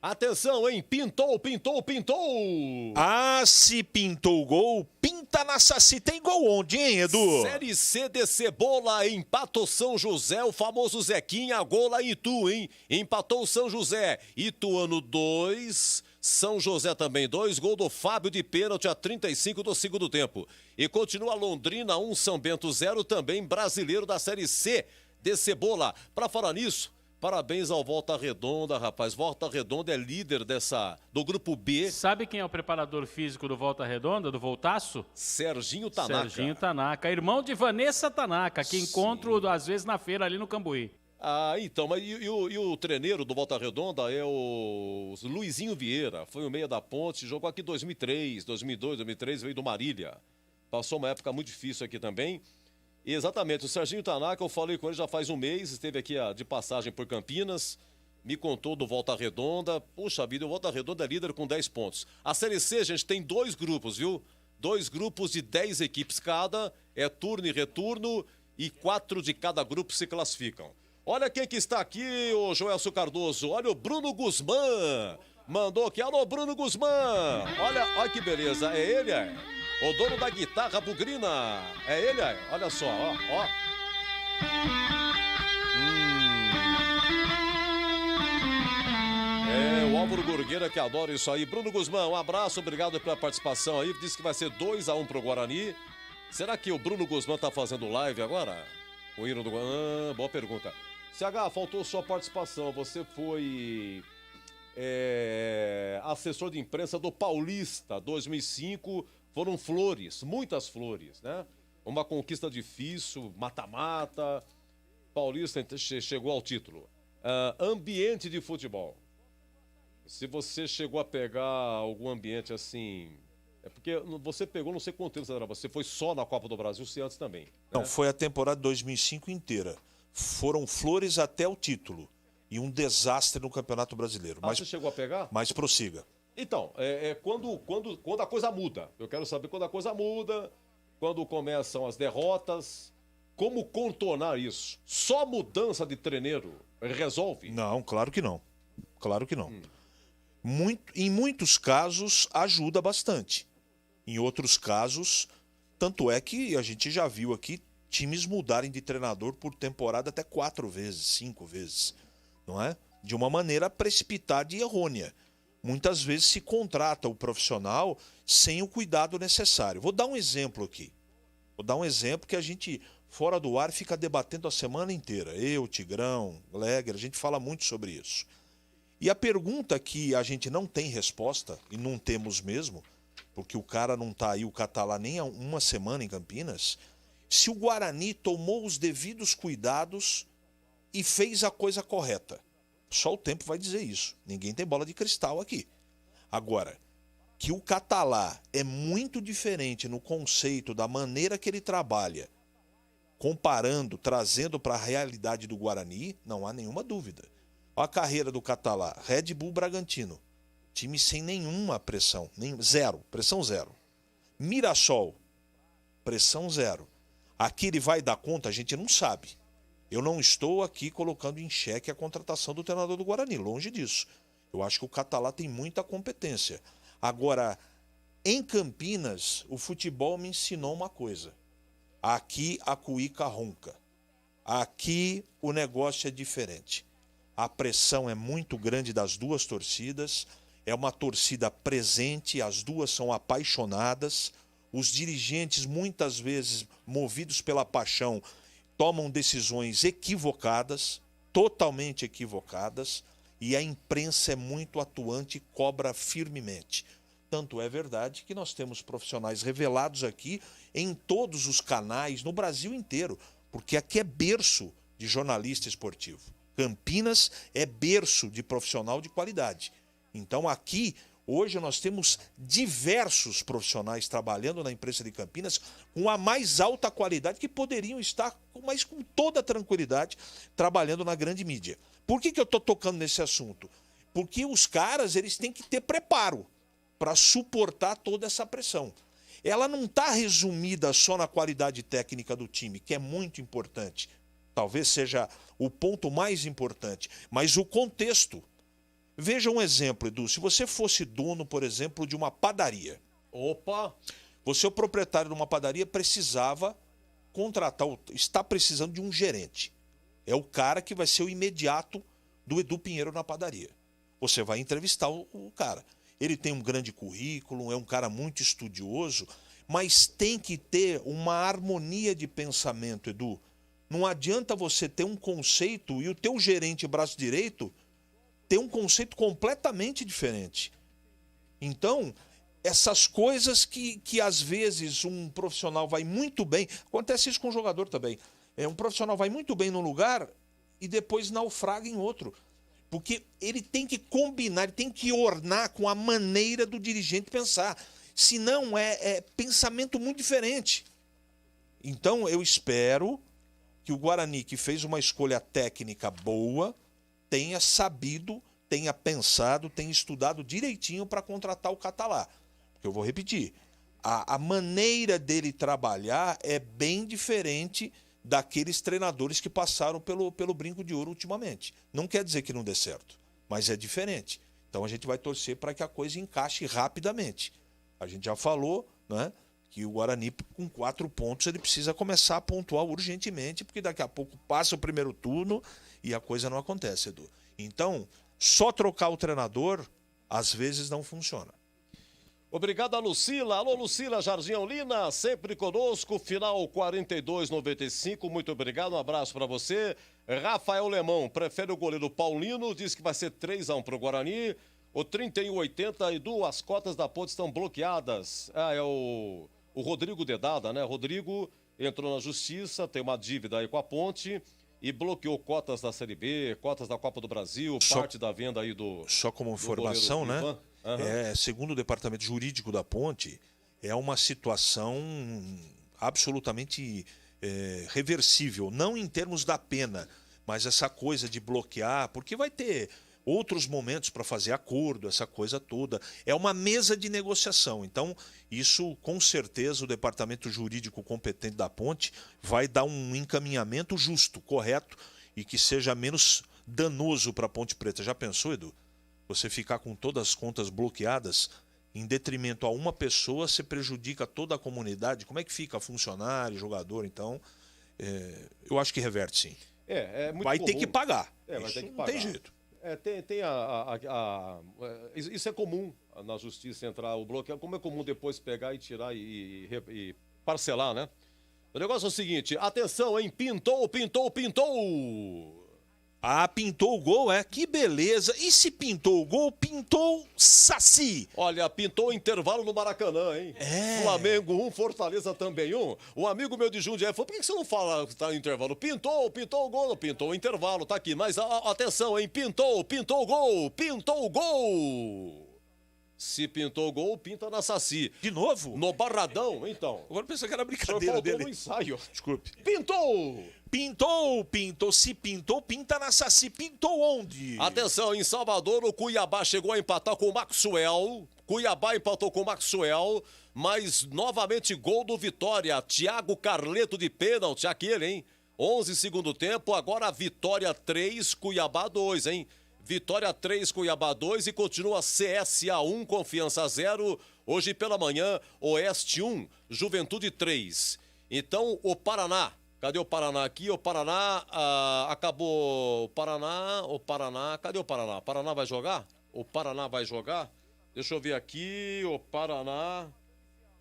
Atenção, hein? Pintou, pintou, pintou! Ah, se pintou o gol, pinta na Saci. Tem gol onde, hein, Edu? Série C de Cebola, empatou São José, o famoso Zequinha, gol lá em Itu, hein? Empatou São José, Ituano 2, São José também 2, gol do Fábio de pênalti a 35 do segundo tempo. E continua Londrina 1, São Bento 0, também brasileiro da Série C de Cebola. Pra falar nisso, parabéns ao Volta Redonda, rapaz. Volta Redonda é líder do grupo B. Sabe quem é o preparador físico do Volta Redonda, do Voltaço? Serginho Tanaka. Serginho Tanaka, irmão de Vanessa Tanaka, que encontro às vezes na feira ali no Cambuí. Ah, então, mas e o treineiro do Volta Redonda é o Luizinho Vieira. Foi o meia da Ponte, jogou aqui em 2003, 2002, 2003, veio do Marília. Passou uma época muito difícil aqui também. E exatamente, o Serginho Tanaka, eu falei com ele já faz um mês, esteve aqui de passagem por Campinas, me contou do Volta Redonda. Puxa vida, o Volta Redonda é líder com 10 pontos. A Série C, gente, tem 2 grupos, viu? 2 grupos de 10 equipes cada, é turno e retorno, e 4 de cada grupo se classificam. Olha quem que está aqui, o Joelso Cardoso, olha o Bruno Guzmán, mandou aqui, alô Bruno Guzmán, olha que beleza, é ele, o dono da guitarra bugrina, é ele, olha só, ó. É o Álvaro Gurgueira que adora isso aí. Bruno Guzmán, um abraço, obrigado pela participação aí. Disse que vai ser 2-1 pro Guarani. Será que o Bruno Guzmán tá fazendo live agora? O hino do Guarani? Boa pergunta. CH, faltou sua participação. Você foi assessor de imprensa do Paulista 2005. Foram flores, muitas flores, né? Uma conquista difícil, mata-mata. Paulista chegou ao título. Ambiente de futebol. Se você chegou a pegar algum ambiente assim... É porque você pegou, não sei quanto tempo você foi só na Copa do Brasil, se antes também. Né? Não, foi a temporada 2005 inteira. Foram flores até o título. E um desastre no Campeonato Brasileiro. Mas você chegou a pegar? Mas prossiga. Então, quando a coisa muda. Eu quero saber quando a coisa muda, quando começam as derrotas, como contornar isso. Só mudança de treneiro resolve? Não, claro que não. Claro que não. Em muitos casos, ajuda bastante. Em outros casos, tanto é que a gente já viu aqui times mudarem de treinador por temporada até 4 vezes, 5 vezes. Não é? De uma maneira precipitada e errônea. Muitas vezes se contrata o profissional sem o cuidado necessário. Vou dar um exemplo aqui. Vou dar um exemplo que a gente, fora do ar, fica debatendo a semana inteira. Eu, Tigrão, Gleger, a gente fala muito sobre isso. E a pergunta que a gente não tem resposta, e não temos mesmo, porque o cara não está aí, o Catalá, nem há uma semana em Campinas, se o Guarani tomou os devidos cuidados e fez a coisa correta. Só o tempo vai dizer isso. Ninguém tem bola de cristal aqui. Agora, que o Catalá é muito diferente no conceito da maneira que ele trabalha, comparando, trazendo para a realidade do Guarani, não há nenhuma dúvida. Olha a carreira do Catalá. Red Bull Bragantino. Time sem nenhuma pressão. Zero. Pressão zero. Mirassol. Pressão zero. Aqui ele vai dar conta? A gente não sabe. Eu não estou aqui colocando em xeque a contratação do treinador do Guarani. Longe disso. Eu acho que o Catalá tem muita competência. Agora, em Campinas, o futebol me ensinou uma coisa. Aqui a cuíca ronca. Aqui o negócio é diferente. A pressão é muito grande das duas torcidas. É uma torcida presente, as duas são apaixonadas. Os dirigentes, muitas vezes, movidos pela paixão, tomam decisões equivocadas, totalmente equivocadas, e a imprensa é muito atuante e cobra firmemente. Tanto é verdade que nós temos profissionais revelados aqui em todos os canais, no Brasil inteiro, porque aqui é berço de jornalista esportivo. Campinas é berço de profissional de qualidade. Então aqui, hoje nós temos diversos profissionais trabalhando na imprensa de Campinas com a mais alta qualidade que poderiam estar, mas com toda tranquilidade, trabalhando na grande mídia. Por que eu estou tocando nesse assunto? Porque os caras eles têm que ter preparo para suportar toda essa pressão. Ela não está resumida só na qualidade técnica do time, que é muito importante. Talvez seja o ponto mais importante, mas o contexto. Veja um exemplo, Edu. Se você fosse dono, por exemplo, de uma padaria. Opa! Você, o proprietário de uma padaria, precisava contratar, está precisando de um gerente. É o cara que vai ser o imediato do Edu Pinheiro na padaria. Você vai entrevistar o cara. Ele tem um grande currículo, é um cara muito estudioso, mas tem que ter uma harmonia de pensamento, Edu. Não adianta você ter um conceito e o teu gerente braço direito ter um conceito completamente diferente. Então, essas coisas que às vezes um profissional vai muito bem, acontece isso com o jogador também, um profissional vai muito bem num lugar e depois naufraga em outro. Porque ele tem que combinar, ele tem que ornar com a maneira do dirigente pensar. Senão é pensamento muito diferente. Então eu espero que o Guarani, que fez uma escolha técnica boa, tenha sabido, tenha pensado, tenha estudado direitinho para contratar o Catalá. Porque eu vou repetir, a maneira dele trabalhar é bem diferente daqueles treinadores que passaram pelo Brinco de Ouro ultimamente. Não quer dizer que não dê certo, mas é diferente. Então a gente vai torcer para que a coisa encaixe rapidamente. A gente já falou, né, que o Guarani, com 4 pontos, ele precisa começar a pontuar urgentemente, porque daqui a pouco passa o primeiro turno e a coisa não acontece, Edu. Então, só trocar o treinador, às vezes não funciona. Obrigado a Lucila. Alô, Lucila, Jardim Aulina, sempre conosco, final 42,95. Muito obrigado, um abraço para você. Rafael Lemão, prefere o goleiro Paulino, diz que vai ser 3-1 para o Guarani. O 31,80, Edu, as cotas da Ponte estão bloqueadas. É o Rodrigo Dedada, né? Rodrigo entrou na justiça, tem uma dívida aí com a Ponte e bloqueou cotas da Série B, cotas da Copa do Brasil, parte da venda aí do... Só como informação, né? Uhum. Segundo o departamento jurídico da Ponte, é uma situação absolutamente reversível, não em termos da pena, mas essa coisa de bloquear, porque vai ter outros momentos para fazer acordo, essa coisa toda. É uma mesa de negociação. Então, isso, com certeza, o departamento jurídico competente da Ponte vai dar um encaminhamento justo, correto, e que seja menos danoso para a Ponte Preta. Já pensou, Edu? Você ficar com todas as contas bloqueadas, em detrimento a uma pessoa, você prejudica toda a comunidade. Como é que fica funcionário, jogador? Então, eu acho que reverte sim. Muito vai comum. ter que pagar. Vai ter que pagar. Não tem jeito. Isso é comum na justiça entrar o bloqueio, como é comum depois pegar e tirar e parcelar, né? O negócio é o seguinte, atenção, hein? Pintou! Ah, pintou o gol, Que beleza! E se pintou o gol, pintou Saci! Olha, pintou o intervalo no Maracanã, hein? Flamengo 1, Fortaleza também 1. Um amigo meu de Jundiaí falou, por que você não fala que tá no intervalo? Pintou o gol, não pintou o intervalo, tá aqui. Mas atenção, hein? Pintou o gol! Se pintou o gol, pinta na Saci. De novo? No Barradão, então. Agora pensei que era brincadeira dele. No ensaio. Desculpe. Pintou! Se pintou, pinta na Saci. Pintou onde? Atenção, em Salvador, o Cuiabá chegou a empatar com o Maxwell. Cuiabá empatou com o Maxwell, mas novamente gol do Vitória. Thiago Carleto de pênalti, aquele, hein? 11 segundo tempo, agora Vitória 3, Cuiabá 2, hein? Vitória 3, Cuiabá 2 e continua CSA 1, Confiança 0. Hoje pela manhã, Oeste 1, Juventude 3. Então, o Paraná, Cadê o Paraná aqui? O Paraná acabou. O Paraná. Cadê o Paraná? O Paraná vai jogar? O Paraná vai jogar? Deixa eu ver aqui. O Paraná.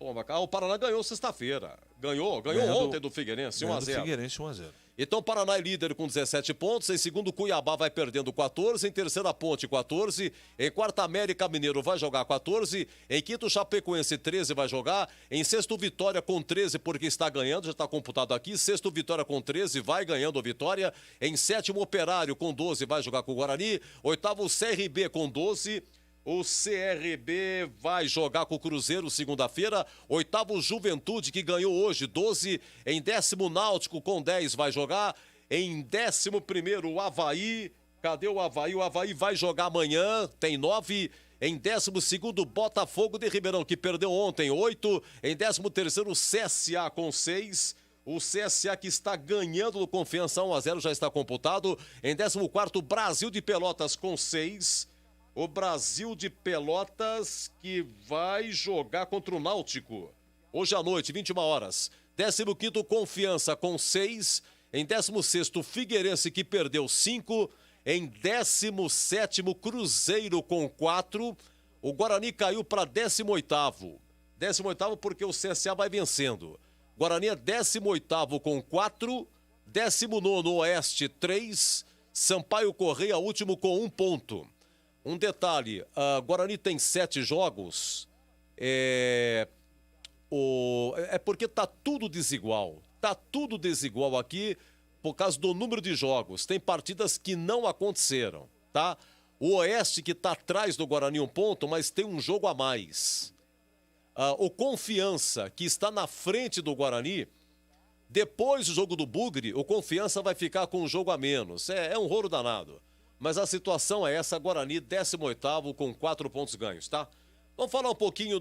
O Paraná ganhou sexta-feira. Ganhou ontem do Figueirense, 1-0. Figueirense 1-0. Então o Paraná é líder com 17 pontos, em segundo Cuiabá vai perdendo 14, em terceira Ponte 14, em quarta América Mineiro vai jogar 14, em quinto Chapecoense 13 vai jogar, em sexto Vitória com 13 porque está ganhando, já está computado aqui, sexto Vitória com 13 vai ganhando Vitória, em sétimo Operário com 12 vai jogar com o Guarani, oitavo CRB com 12, o CRB vai jogar com o Cruzeiro segunda-feira. Oitavo Juventude, que ganhou hoje, 12. Em décimo Náutico, com 10, vai jogar. Em 11º, o Avaí. Cadê o Avaí? O Avaí vai jogar amanhã, tem 9. Em 12º, Botafogo de Ribeirão, que perdeu ontem, 8. Em 13º, o CSA com 6. O CSA que está ganhando no Confiança 1-0, já está computado. Em 14º, Brasil de Pelotas com 6. O Brasil de Pelotas que vai jogar contra o Náutico. Hoje à noite, 21 horas. 15º, Confiança com 6. Em 16º, Figueirense que perdeu 5. Em 17º, Cruzeiro com 4. O Guarani caiu para 18º. 18º porque o CSA vai vencendo. Guarani é 18º com 4. 19º, Oeste 3. Sampaio Correia, último com 1 ponto. Um detalhe, Guarani tem 7 jogos, é porque tá tudo desigual. Tá tudo desigual aqui por causa do número de jogos. Tem partidas que não aconteceram, tá? O Oeste que tá atrás do Guarani 1 ponto, mas tem um jogo a mais. O Confiança, que está na frente do Guarani, depois do jogo do Bugre, o Confiança vai ficar com um jogo a menos. É um rolo danado. Mas a situação é essa, Guarani 18º com 4 pontos ganhos, tá? Vamos falar um pouquinho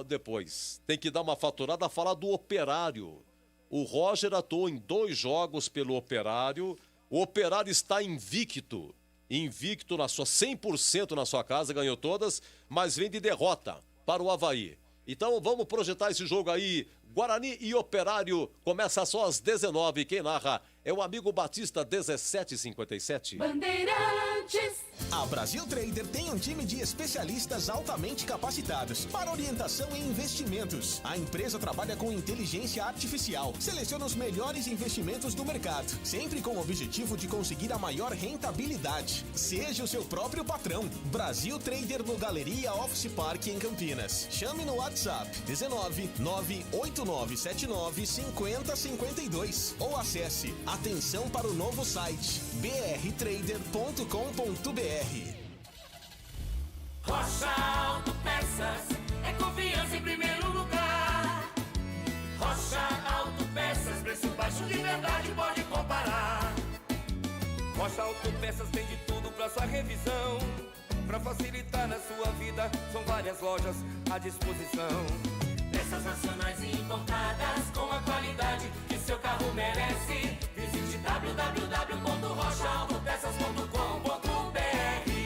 depois. Tem que dar uma faturada, falar do Operário. O Roger atuou em 2 jogos pelo Operário. O Operário está invicto na sua 100% na sua casa, ganhou todas, mas vem de derrota para o Avaí. Então vamos projetar esse jogo aí. Guarani e Operário começa só às 19h. Quem narra é o amigo Batista, 17h57. Bandeirantes. A Brasil Trader tem um time de especialistas altamente capacitados para orientação em investimentos. A empresa trabalha com inteligência artificial, seleciona os melhores investimentos do mercado, sempre com o objetivo de conseguir a maior rentabilidade. Seja o seu próprio patrão. Brasil Trader no Galeria Office Park em Campinas. Chame no WhatsApp 19-989-79-5052 ou acesse atenção para o novo site brtrader.com.br. Rocha Autopeças é confiança em primeiro lugar. Rocha Autopeças, preço baixo, de verdade pode comparar. Rocha Autopeças tem de tudo pra sua revisão. Pra facilitar na sua vida, são várias lojas à disposição. Peças nacionais e importadas com a qualidade que seu carro merece. Visite www.rochaautopeças.com.br.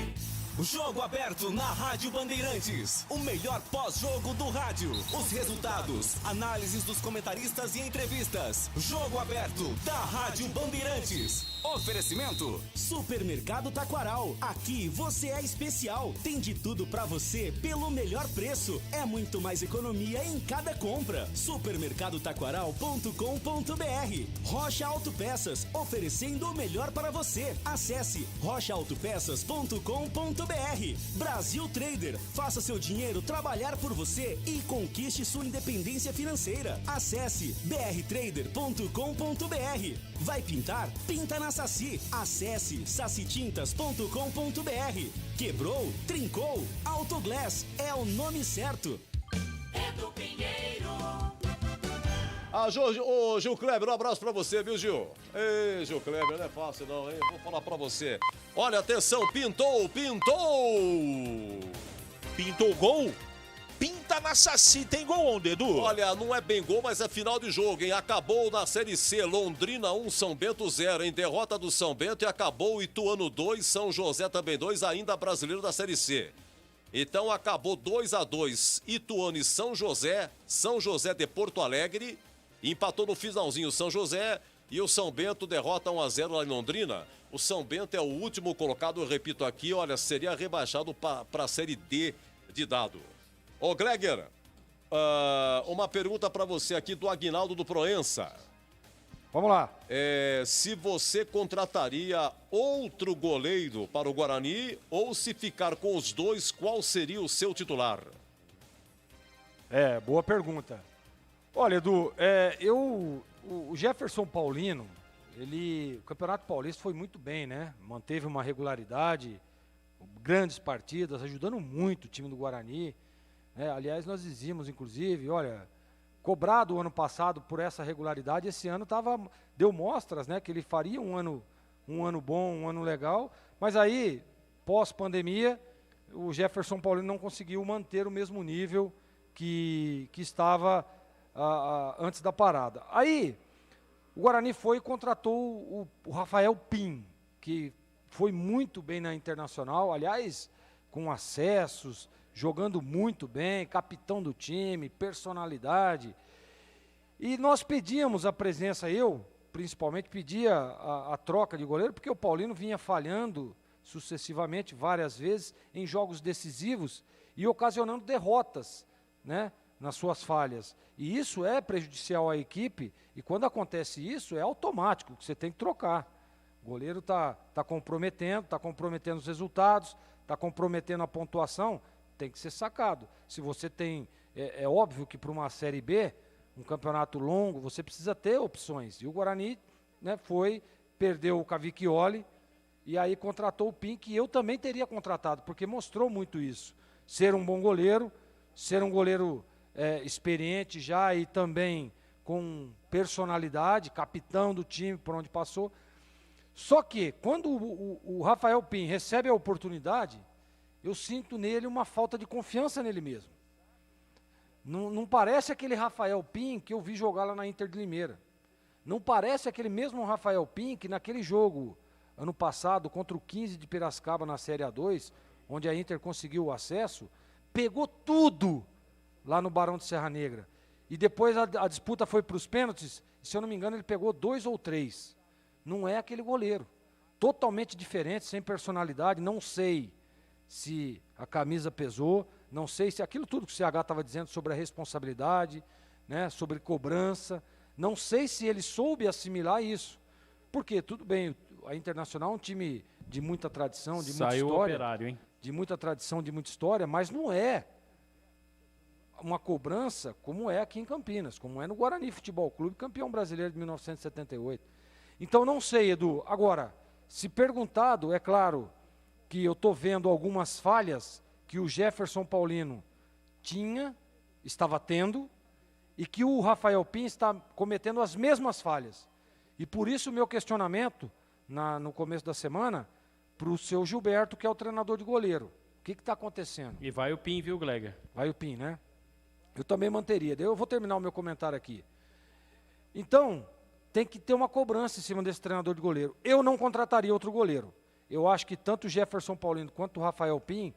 Jogo aberto na Rádio Bandeirantes. O melhor pós-jogo do rádio. Os resultados, análises dos comentaristas e entrevistas. Jogo aberto da Rádio Bandeirantes. Oferecimento Supermercado Taquaral. Aqui você é especial. Tem de tudo pra você pelo melhor preço. É muito mais economia em cada compra. Supermercadotaquaral.com.br. Rocha Autopeças, oferecendo o melhor para você. Acesse rochaautopeças.com.br. Brasil Trader, faça seu dinheiro trabalhar por você e conquiste sua independência financeira. Acesse brtrader.com.br. Vai pintar? Pinta na Saci. Acesse sacitintas.com.br. Quebrou? Trincou? Autoglass é o nome certo. Edu Pinheiro. Ô Gil Kleber, um abraço pra você, viu, Gil? Ei, Gil Kleber, não é fácil não, hein? Vou falar pra você. Olha, atenção, pintou! Pintou o gol? Pinta na Saci, tem gol onde, Edu? Olha, não é bem gol, mas é final de jogo, hein? Acabou na Série C, Londrina 1, São Bento 0, em derrota do São Bento, e acabou Ituano 2, São José também 2, ainda brasileiro da Série C. Então acabou 2-2, Ituano e São José de Porto Alegre, Empatou no finalzinho o São José e o São Bento derrota 1-0 lá em Londrina. O São Bento é o último colocado, eu repito aqui, olha, seria rebaixado para a Série D de dado. Ô Gleger, uma pergunta para você aqui do Aguinaldo do Proença. Vamos lá. Se você contrataria outro goleiro para o Guarani ou se ficar com os dois, qual seria o seu titular? Boa pergunta. Olha, Edu, o Jefferson Paulino, o Campeonato Paulista foi muito bem, né? Manteve uma regularidade, grandes partidas, ajudando muito o time do Guarani. Aliás, nós dizíamos, inclusive, olha, cobrado o ano passado por essa regularidade, esse ano deu mostras, né, que ele faria um ano bom, um ano legal, mas aí, pós-pandemia, o Jefferson Paulino não conseguiu manter o mesmo nível que estava antes da parada. Aí, o Guarani foi e contratou o Rafael Pim, que foi muito bem na Internacional, aliás, com acessos, jogando muito bem, capitão do time, personalidade. E nós pedíamos a presença, eu principalmente pedia a troca de goleiro, porque o Paulino vinha falhando sucessivamente várias vezes em jogos decisivos e ocasionando derrotas, né, nas suas falhas. E isso é prejudicial à equipe, e quando acontece isso, é automático, que você tem que trocar. O goleiro está comprometendo os resultados, está comprometendo a pontuação, tem que ser sacado. Se você tem, é óbvio que para uma Série B, um campeonato longo, você precisa ter opções. E o Guarani, né, perdeu o Cavicchioli e aí contratou o Pim, que eu também teria contratado, porque mostrou muito isso. Ser um bom goleiro, ser um goleiro experiente já e também com personalidade, capitão do time por onde passou. Só que quando o Rafael Pim recebe a oportunidade, eu sinto nele uma falta de confiança nele mesmo. Não parece aquele Rafael Pim que eu vi jogar lá na Inter de Limeira. Não parece aquele mesmo Rafael Pim que naquele jogo, ano passado, contra o 15 de Piracicaba na Série A2, onde a Inter conseguiu o acesso, pegou tudo lá no Barão de Serra Negra. E depois a disputa foi para os pênaltis, e se eu não me engano ele pegou 2 ou 3. Não é aquele goleiro. Totalmente diferente, sem personalidade, não sei se a camisa pesou, não sei se aquilo tudo que o CH estava dizendo sobre a responsabilidade, né, sobre cobrança, não sei se ele soube assimilar isso. Porque, tudo bem, a Internacional é um time de muita tradição, de muita história. Saiu Operário, hein? De muita tradição, de muita história, mas não é uma cobrança como é aqui em Campinas, como é no Guarani Futebol Clube, campeão brasileiro de 1978. Então, não sei, Edu. Agora, se perguntado, é claro que eu estou vendo algumas falhas que o Jefferson Paulino estava tendo, e que o Rafael Pim está cometendo as mesmas falhas. E por isso o meu questionamento, no começo da semana, para o seu Gilberto, que é o treinador de goleiro. O que está acontecendo? E vai o Pim, viu, Gleger? Vai o Pim, né? Eu também manteria. Eu vou terminar o meu comentário aqui. Então, tem que ter uma cobrança em cima desse treinador de goleiro. Eu não contrataria outro goleiro. Eu acho que tanto o Jefferson Paulino quanto o Rafael Pim,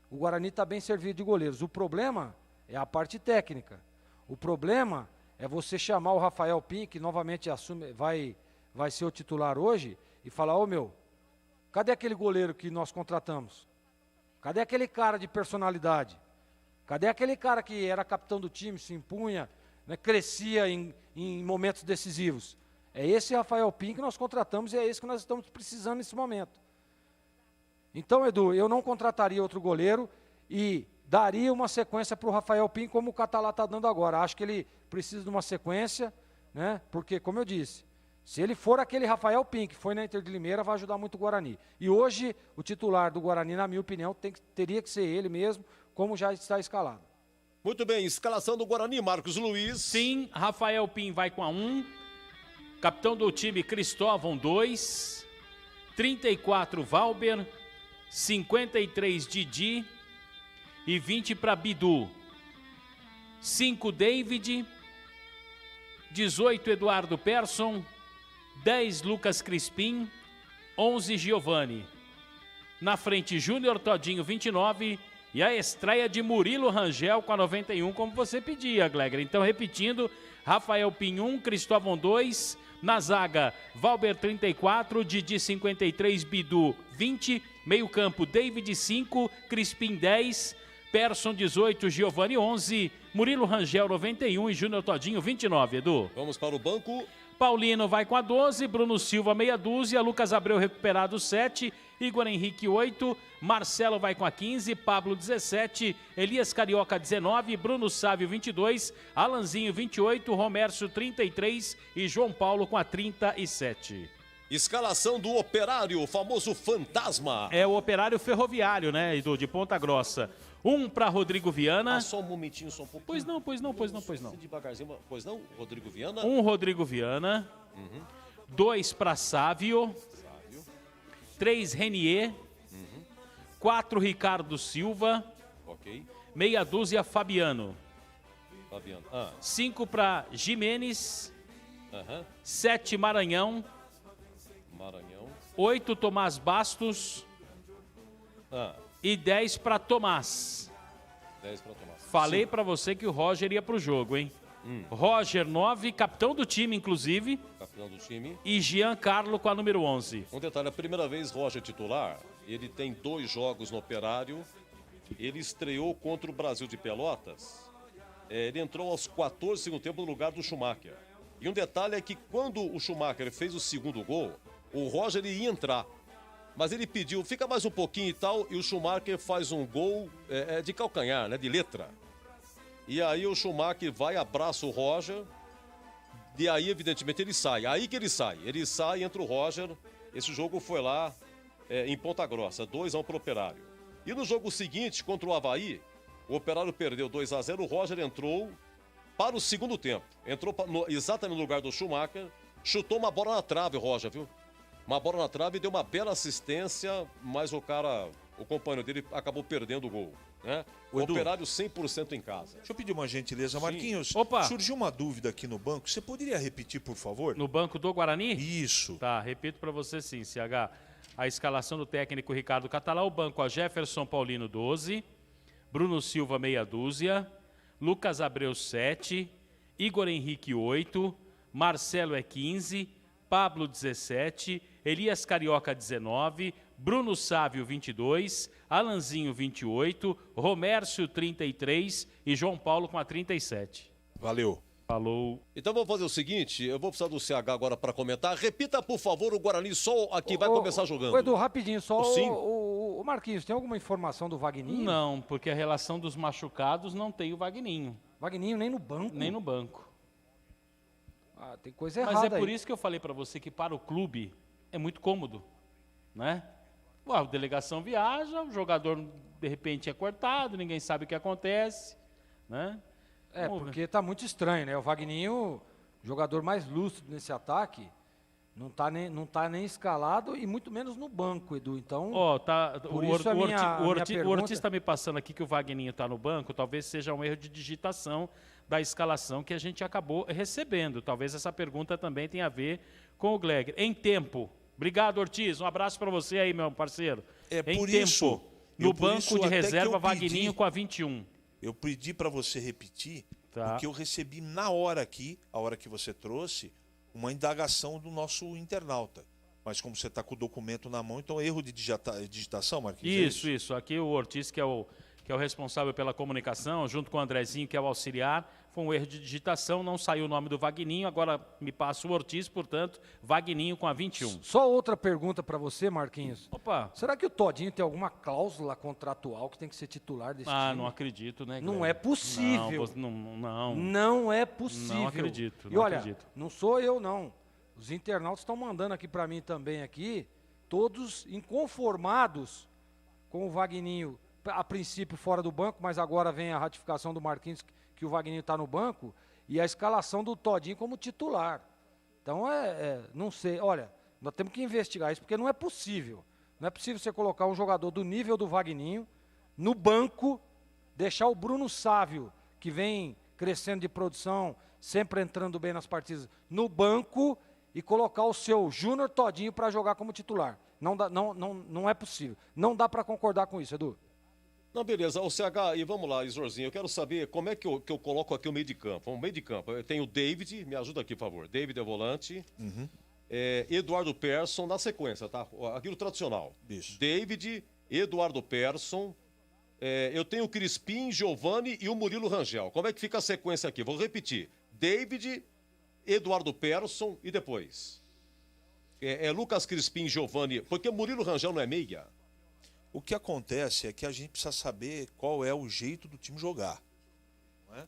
o Guarani está bem servido de goleiros. O problema é a parte técnica. O problema é você chamar o Rafael Pim, que novamente vai ser o titular hoje, e falar, cadê aquele goleiro que nós contratamos? Cadê aquele cara de personalidade? Cadê aquele cara que era capitão do time, se impunha, né, crescia em momentos decisivos? É esse Rafael Pim que nós contratamos e é esse que nós estamos precisando nesse momento. Então, Edu, eu não contrataria outro goleiro e daria uma sequência para o Rafael Pim, como o Catalá está dando agora. Acho que ele precisa de uma sequência, né? Porque, como eu disse, se ele for aquele Rafael Pim, que foi na Inter de Limeira, vai ajudar muito o Guarani. E hoje, o titular do Guarani, na minha opinião, teria que ser ele mesmo, como já está escalado. Muito bem, escalação do Guarani, Marcos Luiz. Sim, Rafael Pim vai com a 1. Capitão do time, Cristóvão, 2. 34, Valber. 53, Didi. E 20 para Bidu. 5, David. 18, Eduardo Persson. 10, Lucas Crispim. 11, Giovani. Na frente, Júnior Todinho, 29. E a estreia de Murilo Rangel com a 91, como você pedia, Gleger. Então, repetindo, Rafael Pinhum, Cristóvão 2, na zaga, Valber 34, Didi 53, Bidu 20, meio campo, David 5, Crispim 10, Persson 18, Giovani 11, Murilo Rangel 91 e Júnior Todinho 29, Edu. Vamos para o banco. Paulino vai com a 12, Bruno Silva meia dúzia, Lucas Abreu recuperado 7, Igor Henrique 8, Marcelo vai com a 15, Pablo 17, Elias Carioca 19, Bruno Sávio 22, Alanzinho 28, Romércio 33 e João Paulo com a 37. Escalação do Operário, o famoso fantasma. É o Operário Ferroviário, né, Edu, de Ponta Grossa. 1 para Rodrigo Viana. Só um momentinho, só um pouquinho. Pois não. Devagarzinho, pois não, Rodrigo Viana. 1 Rodrigo Viana. 2 para Sávio. 3 Renier. 4 Ricardo Silva. Ok. Meia dúzia Fabiano. 5 para Jimenez. 7 Maranhão. 8 Tomás Bastos. E 10 para Tomás. 10 para Tomás. Falei para você que o Roger ia pro jogo, hein? Roger 9, capitão do time, inclusive. Capitão do time. E Giancarlo com a número 11. Um detalhe, a primeira vez Roger titular, ele tem 2 jogos no Operário. Ele estreou contra o Brasil de Pelotas. Ele entrou aos 14 do segundo tempo no lugar do Schumacher. E um detalhe é que quando o Schumacher fez o segundo gol, o Roger ia entrar. Mas ele pediu, fica mais um pouquinho e tal, e o Schumacher faz um gol de calcanhar, né, de letra. E aí o Schumacher vai, abraça o Roger, e aí, evidentemente, ele sai. Aí que ele sai. Ele sai, entra o Roger. Esse jogo foi lá em Ponta Grossa, 2-1 para o Operário. E no jogo seguinte, contra o Avaí, o Operário perdeu 2-0, o Roger entrou para o segundo tempo. Entrou exatamente no lugar do Schumacher, chutou uma bola na trave, o Roger, viu? Uma bola na trave e deu uma bela assistência, mas o companheiro dele acabou perdendo o gol, né? O Operário 100% em casa. Deixa eu pedir uma gentileza, Marquinhos. Opa. Surgiu uma dúvida aqui no banco. Você poderia repetir, por favor? No banco do Guarani? Isso. Tá, repito para você sim, CH. A escalação do técnico Ricardo Catalá, o banco, a Jefferson Paulino 12, Bruno Silva meia dúzia, Lucas Abreu 7, Igor Henrique 8, Marcelo é 15, Pablo 17, Elias Carioca 19, Bruno Sávio 22, Alanzinho 28, Romércio 33 e João Paulo com a 37. Valeu. Falou. Então vamos fazer o seguinte, eu vou precisar do CH agora para comentar. Repita, por favor, o Guarani só aqui vai começar jogando. Edu, rapidinho, só Sim. o Marquinhos, tem alguma informação do Vagninho? Não, porque a relação dos machucados não tem o Vagninho. Vagninho nem no banco? Nem no banco. Ah, tem coisa errada. Mas é por aí. isso que eu falei para você que para o clube é muito cômodo, né? A delegação viaja, o jogador de repente é cortado, ninguém sabe o que acontece, né? Porque tá muito estranho, né? O Vagninho, jogador mais lúcido nesse ataque, não tá nem escalado e muito menos no banco, Edu. Então, o Ortiz está me passando aqui que o Vagninho está no banco, talvez seja um erro de digitação da escalação que a gente acabou recebendo. Talvez essa pergunta também tenha a ver com o Gleger. Em tempo. Obrigado, Ortiz. Um abraço para você aí, meu parceiro. No banco de reserva, Vagninho com a 21. Eu pedi para você repetir, porque eu recebi na hora aqui, a hora que você trouxe, uma indagação do nosso internauta. Mas como você está com o documento na mão, então erro de digitação, Marquinhos? Isso. Aqui o Ortiz, que é o responsável pela comunicação, junto com o Andrezinho, que é o auxiliar, foi um erro de digitação, não saiu o nome do Vagninho, agora me passa o Ortiz, portanto, Vagninho com a 21. Só outra pergunta para você, Marquinhos. Opa. Será que o Todinho tem alguma cláusula contratual que tem que ser titular desse time? Não acredito, né, Não é possível. Não é possível. Não acredito. E olha, não sou eu, não. Os internautas estão mandando aqui para mim também, todos inconformados com o Vagninho, a princípio fora do banco, mas agora vem a ratificação do Marquinhos que o Vagninho está no banco e a escalação do Todinho como titular. Então, não sei. Olha, nós temos que investigar isso, porque não é possível. Não é possível você colocar um jogador do nível do Vagninho no banco, deixar o Bruno Sávio, que vem crescendo de produção, sempre entrando bem nas partidas, no banco e colocar o seu Júnior Todinho para jogar como titular. Não é possível. Não dá para concordar com isso, Edu. Não, beleza. O CH, e vamos lá, Isorzinho, eu quero saber como é que eu coloco aqui o meio de campo. O meio de campo, eu tenho o David, me ajuda aqui, por favor. David é volante. Eduardo Persson, na sequência, tá? Aquilo tradicional. Isso. David, Eduardo Persson, eu tenho o Crispim, Giovani e o Murilo Rangel. Como é que fica a sequência aqui? Vou repetir. David, Eduardo Persson e depois? Lucas Crispim, Giovani, porque o Murilo Rangel não é meia? O que acontece é que a gente precisa saber qual é o jeito do time jogar. Não é?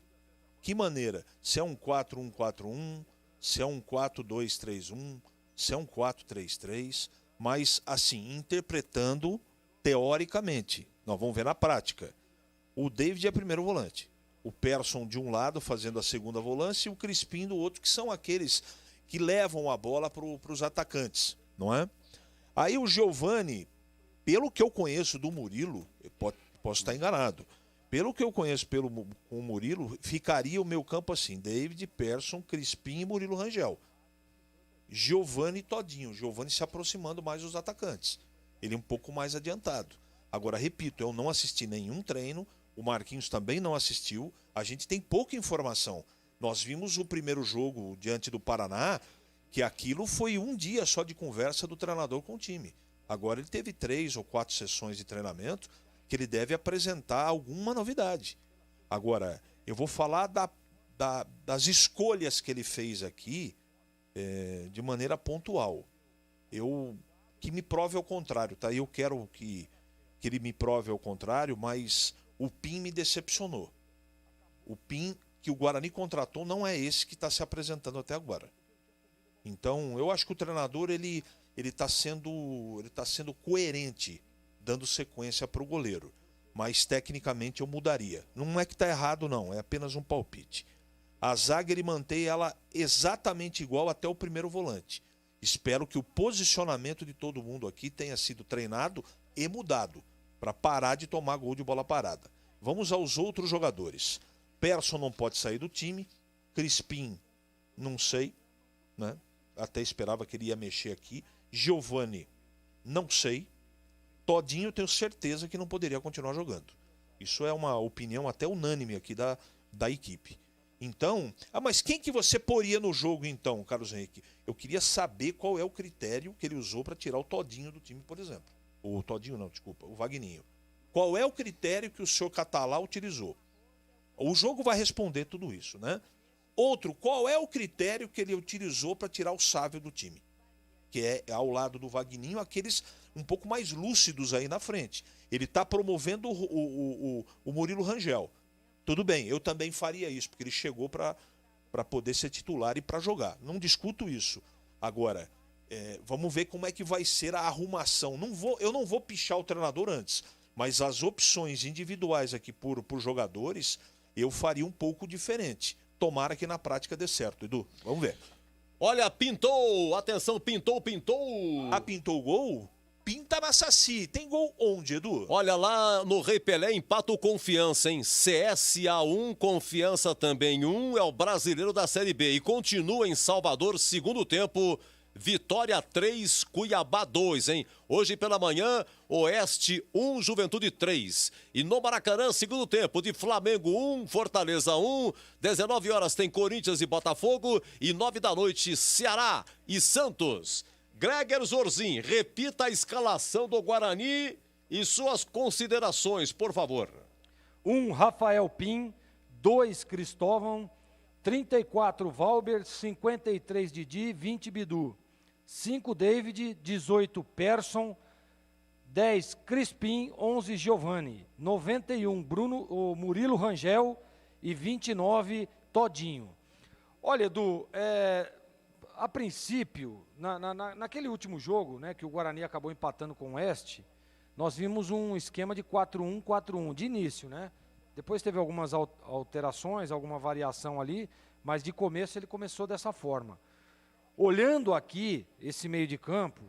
Que maneira? Se é um 4-1-4-1, se é um 4-2-3-1, se é um 4-3-3, mas assim, interpretando teoricamente. Nós vamos ver na prática. O David é primeiro volante. O Persson de um lado fazendo a segunda volância e o Crispim do outro, que são aqueles que levam a bola para os atacantes, não é? Aí o Giovani, pelo que eu conheço do Murilo, posso estar enganado, pelo que eu conheço com o Murilo, ficaria o meu campo assim, David, Persson, Crispim e Murilo Rangel. Giovani e Todinho. Giovani se aproximando mais dos atacantes. Ele um pouco mais adiantado. Agora, repito, eu não assisti nenhum treino, o Marquinhos também não assistiu, a gente tem pouca informação. Nós vimos o primeiro jogo diante do Paraná, que aquilo foi um dia só de conversa do treinador com o time. Agora ele teve 3 ou 4 sessões de treinamento que ele deve apresentar alguma novidade. Agora, eu vou falar das escolhas que ele fez aqui de maneira pontual. Que me prove ao contrário, tá? Eu quero que ele me prove ao contrário, mas o PIN me decepcionou. O PIN que o Guarani contratou não é esse que está se apresentando até agora. Então, eu acho que o treinador ele está sendo coerente, dando sequência para o goleiro. Mas, tecnicamente, eu mudaria. Não é que está errado, não. É apenas um palpite. A zaga, ele mantém ela exatamente igual até o primeiro volante. Espero que o posicionamento de todo mundo aqui tenha sido treinado e mudado, para parar de tomar gol de bola parada. Vamos aos outros jogadores. Persson não pode sair do time. Crispim, não sei, né? Até esperava que ele ia mexer aqui. Giovani, não sei. Todinho, tenho certeza que não poderia continuar jogando. Isso é uma opinião até unânime aqui da equipe. Então, mas quem que você poria no jogo então, Carlos Henrique? Eu queria saber qual é o critério que ele usou para tirar o Todinho do time, por exemplo. O Todinho não, desculpa, o Vagninho. Qual é o critério que o senhor Catalá utilizou? O jogo vai responder tudo isso, né? Outro, qual é o critério que ele utilizou para tirar o Sávio do time? Que é ao lado do Vagninho, aqueles um pouco mais lúcidos aí na frente. Ele está promovendo o Murilo Rangel. Tudo bem, eu também faria isso, porque ele chegou para poder ser titular e para jogar. Não discuto isso. Agora, vamos ver como é que vai ser a arrumação. Eu não vou pichar o treinador antes, mas as opções individuais aqui por jogadores, eu faria um pouco diferente. Tomara que na prática dê certo, Edu. Vamos ver. Olha, pintou! Atenção, pintou! Pintou o gol? Pinta na Saci. Tem gol onde, Edu? Olha, lá no Rei Pelé, empata o Confiança, hein? CSA 1, Confiança também 1, é o brasileiro da Série B. E continua em Salvador, segundo tempo, Vitória 3, Cuiabá 2, hein? Hoje pela manhã, Oeste 1, Juventude 3. E no Maracanã, segundo tempo, de Flamengo 1, Fortaleza 1. 19 horas tem Corinthians e Botafogo. E 9 da noite, Ceará e Santos. Gregor Zorzin, repita a escalação do Guarani e suas considerações, por favor. 1, Rafael Pim. 2, Cristóvão. 34, Valber. 53, Didi. 20, Bidu. 5, David. 18, Persson. 10, Crispim. 11, Giovani. 91, Murilo Rangel. E 29, Todinho. Olha, Edu, a princípio, naquele último jogo, né, que o Guarani acabou empatando com o Oeste, nós vimos um esquema de 4-1-4-1 de início, né? Depois teve algumas alterações, alguma variação ali, mas de começo ele começou dessa forma. Olhando aqui esse meio de campo,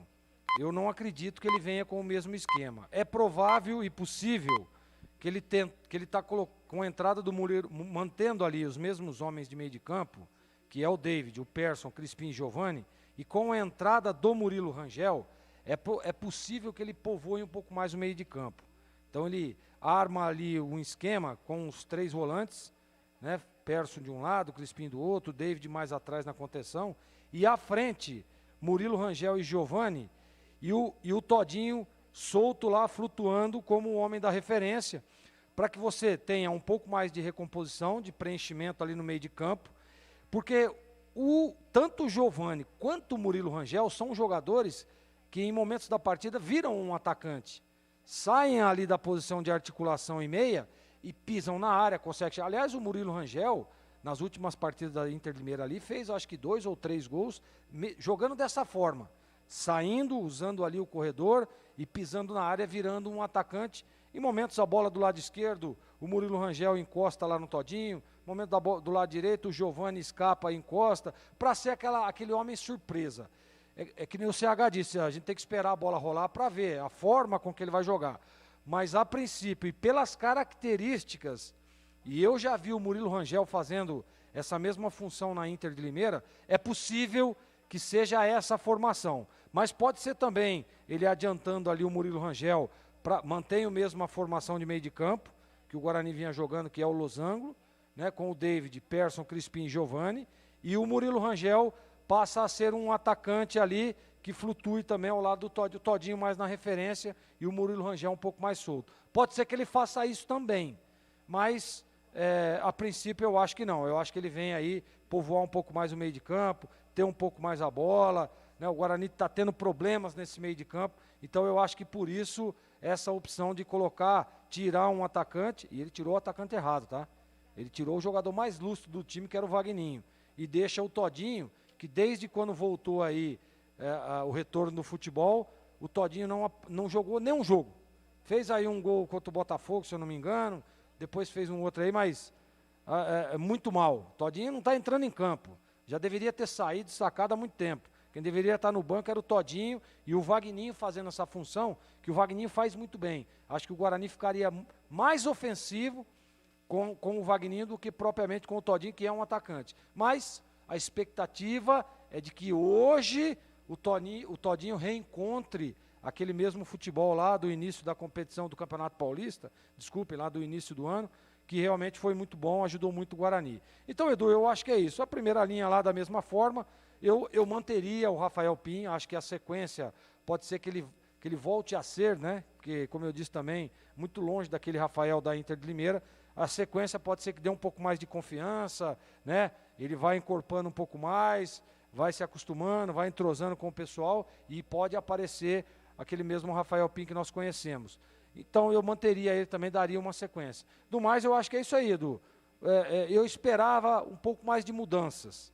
eu não acredito que ele venha com o mesmo esquema. É provável e possível que ele está com a entrada do Murilo, mantendo ali os mesmos homens de meio de campo, que é o David, o Persson, Crispim e Giovani, e com a entrada do Murilo Rangel, é possível que ele povoe um pouco mais o meio de campo. Então ele arma ali um esquema com os 3 volantes, né? Persson de um lado, Crispim do outro, David mais atrás na contenção, e à frente, Murilo Rangel e Giovani, e o Todinho solto lá, flutuando como o homem da referência, para que você tenha um pouco mais de recomposição, de preenchimento ali no meio de campo, porque tanto o Giovani quanto o Murilo Rangel são jogadores que em momentos da partida viram um atacante, saem ali da posição de articulação e meia e pisam na área, conseguem. Aliás, o Murilo Rangel, nas últimas partidas da Inter de Limeira ali, fez acho que 2 ou 3 gols, jogando dessa forma, saindo, usando ali o corredor e pisando na área, virando um atacante. Em momentos a bola do lado esquerdo, o Murilo Rangel encosta lá no Todinho, momento do lado direito, o Giovani escapa e encosta, para ser aquele homem surpresa. É que nem o CH disse, a gente tem que esperar a bola rolar para ver a forma com que ele vai jogar. Mas a princípio, e pelas características, e eu já vi o Murilo Rangel fazendo essa mesma função na Inter de Limeira, é possível que seja essa a formação. Mas pode ser também ele adiantando ali o Murilo Rangel, mantém a mesma formação de meio de campo, que o Guarani vinha jogando, que é o losango, né, com o David, Persson, Crispim e Giovani, e o Murilo Rangel passa a ser um atacante ali que flutue também ao lado do Todinho, o Todinho mais na referência e o Murilo Rangel um pouco mais solto. Pode ser que ele faça isso também, mas a princípio eu acho que não. Eu acho que ele vem aí povoar um pouco mais o meio de campo, ter um pouco mais a bola, né? O Guarani está tendo problemas nesse meio de campo, então eu acho que por isso essa opção de tirar um atacante, e ele tirou o atacante errado, tá? Ele tirou o jogador mais lúcido do time, que era o Vagninho, e deixa o Todinho, que desde quando voltou aí o retorno do futebol, o Todinho não jogou nenhum jogo. Fez aí um gol contra o Botafogo, se eu não me engano, depois fez um outro aí, mas muito mal. O Todinho não está entrando em campo, já deveria ter saído, sacado há muito tempo. Quem deveria estar no banco era o Todinho e o Vagninho fazendo essa função, que o Vagninho faz muito bem. Acho que o Guarani ficaria mais ofensivo com o Vagninho do que propriamente com o Todinho, que é um atacante. Mas a expectativa é de que hoje o Todinho reencontre aquele mesmo futebol lá do início da competição do Campeonato Paulista, lá do início do ano, que realmente foi muito bom, ajudou muito o Guarani. Então, Edu, eu acho que é isso. A primeira linha lá da mesma forma, eu manteria o Rafael Pinho, acho que a sequência pode ser que ele volte a ser, né? Porque, como eu disse também, muito longe daquele Rafael da Inter de Limeira, a sequência pode ser que dê um pouco mais de confiança, né? Ele vai encorpando um pouco mais, vai se acostumando, vai entrosando com o pessoal e pode aparecer aquele mesmo Rafael Pinho que nós conhecemos. Então eu manteria ele também, daria uma sequência. Do mais, eu acho que é isso aí, Edu. Eu esperava um pouco mais de mudanças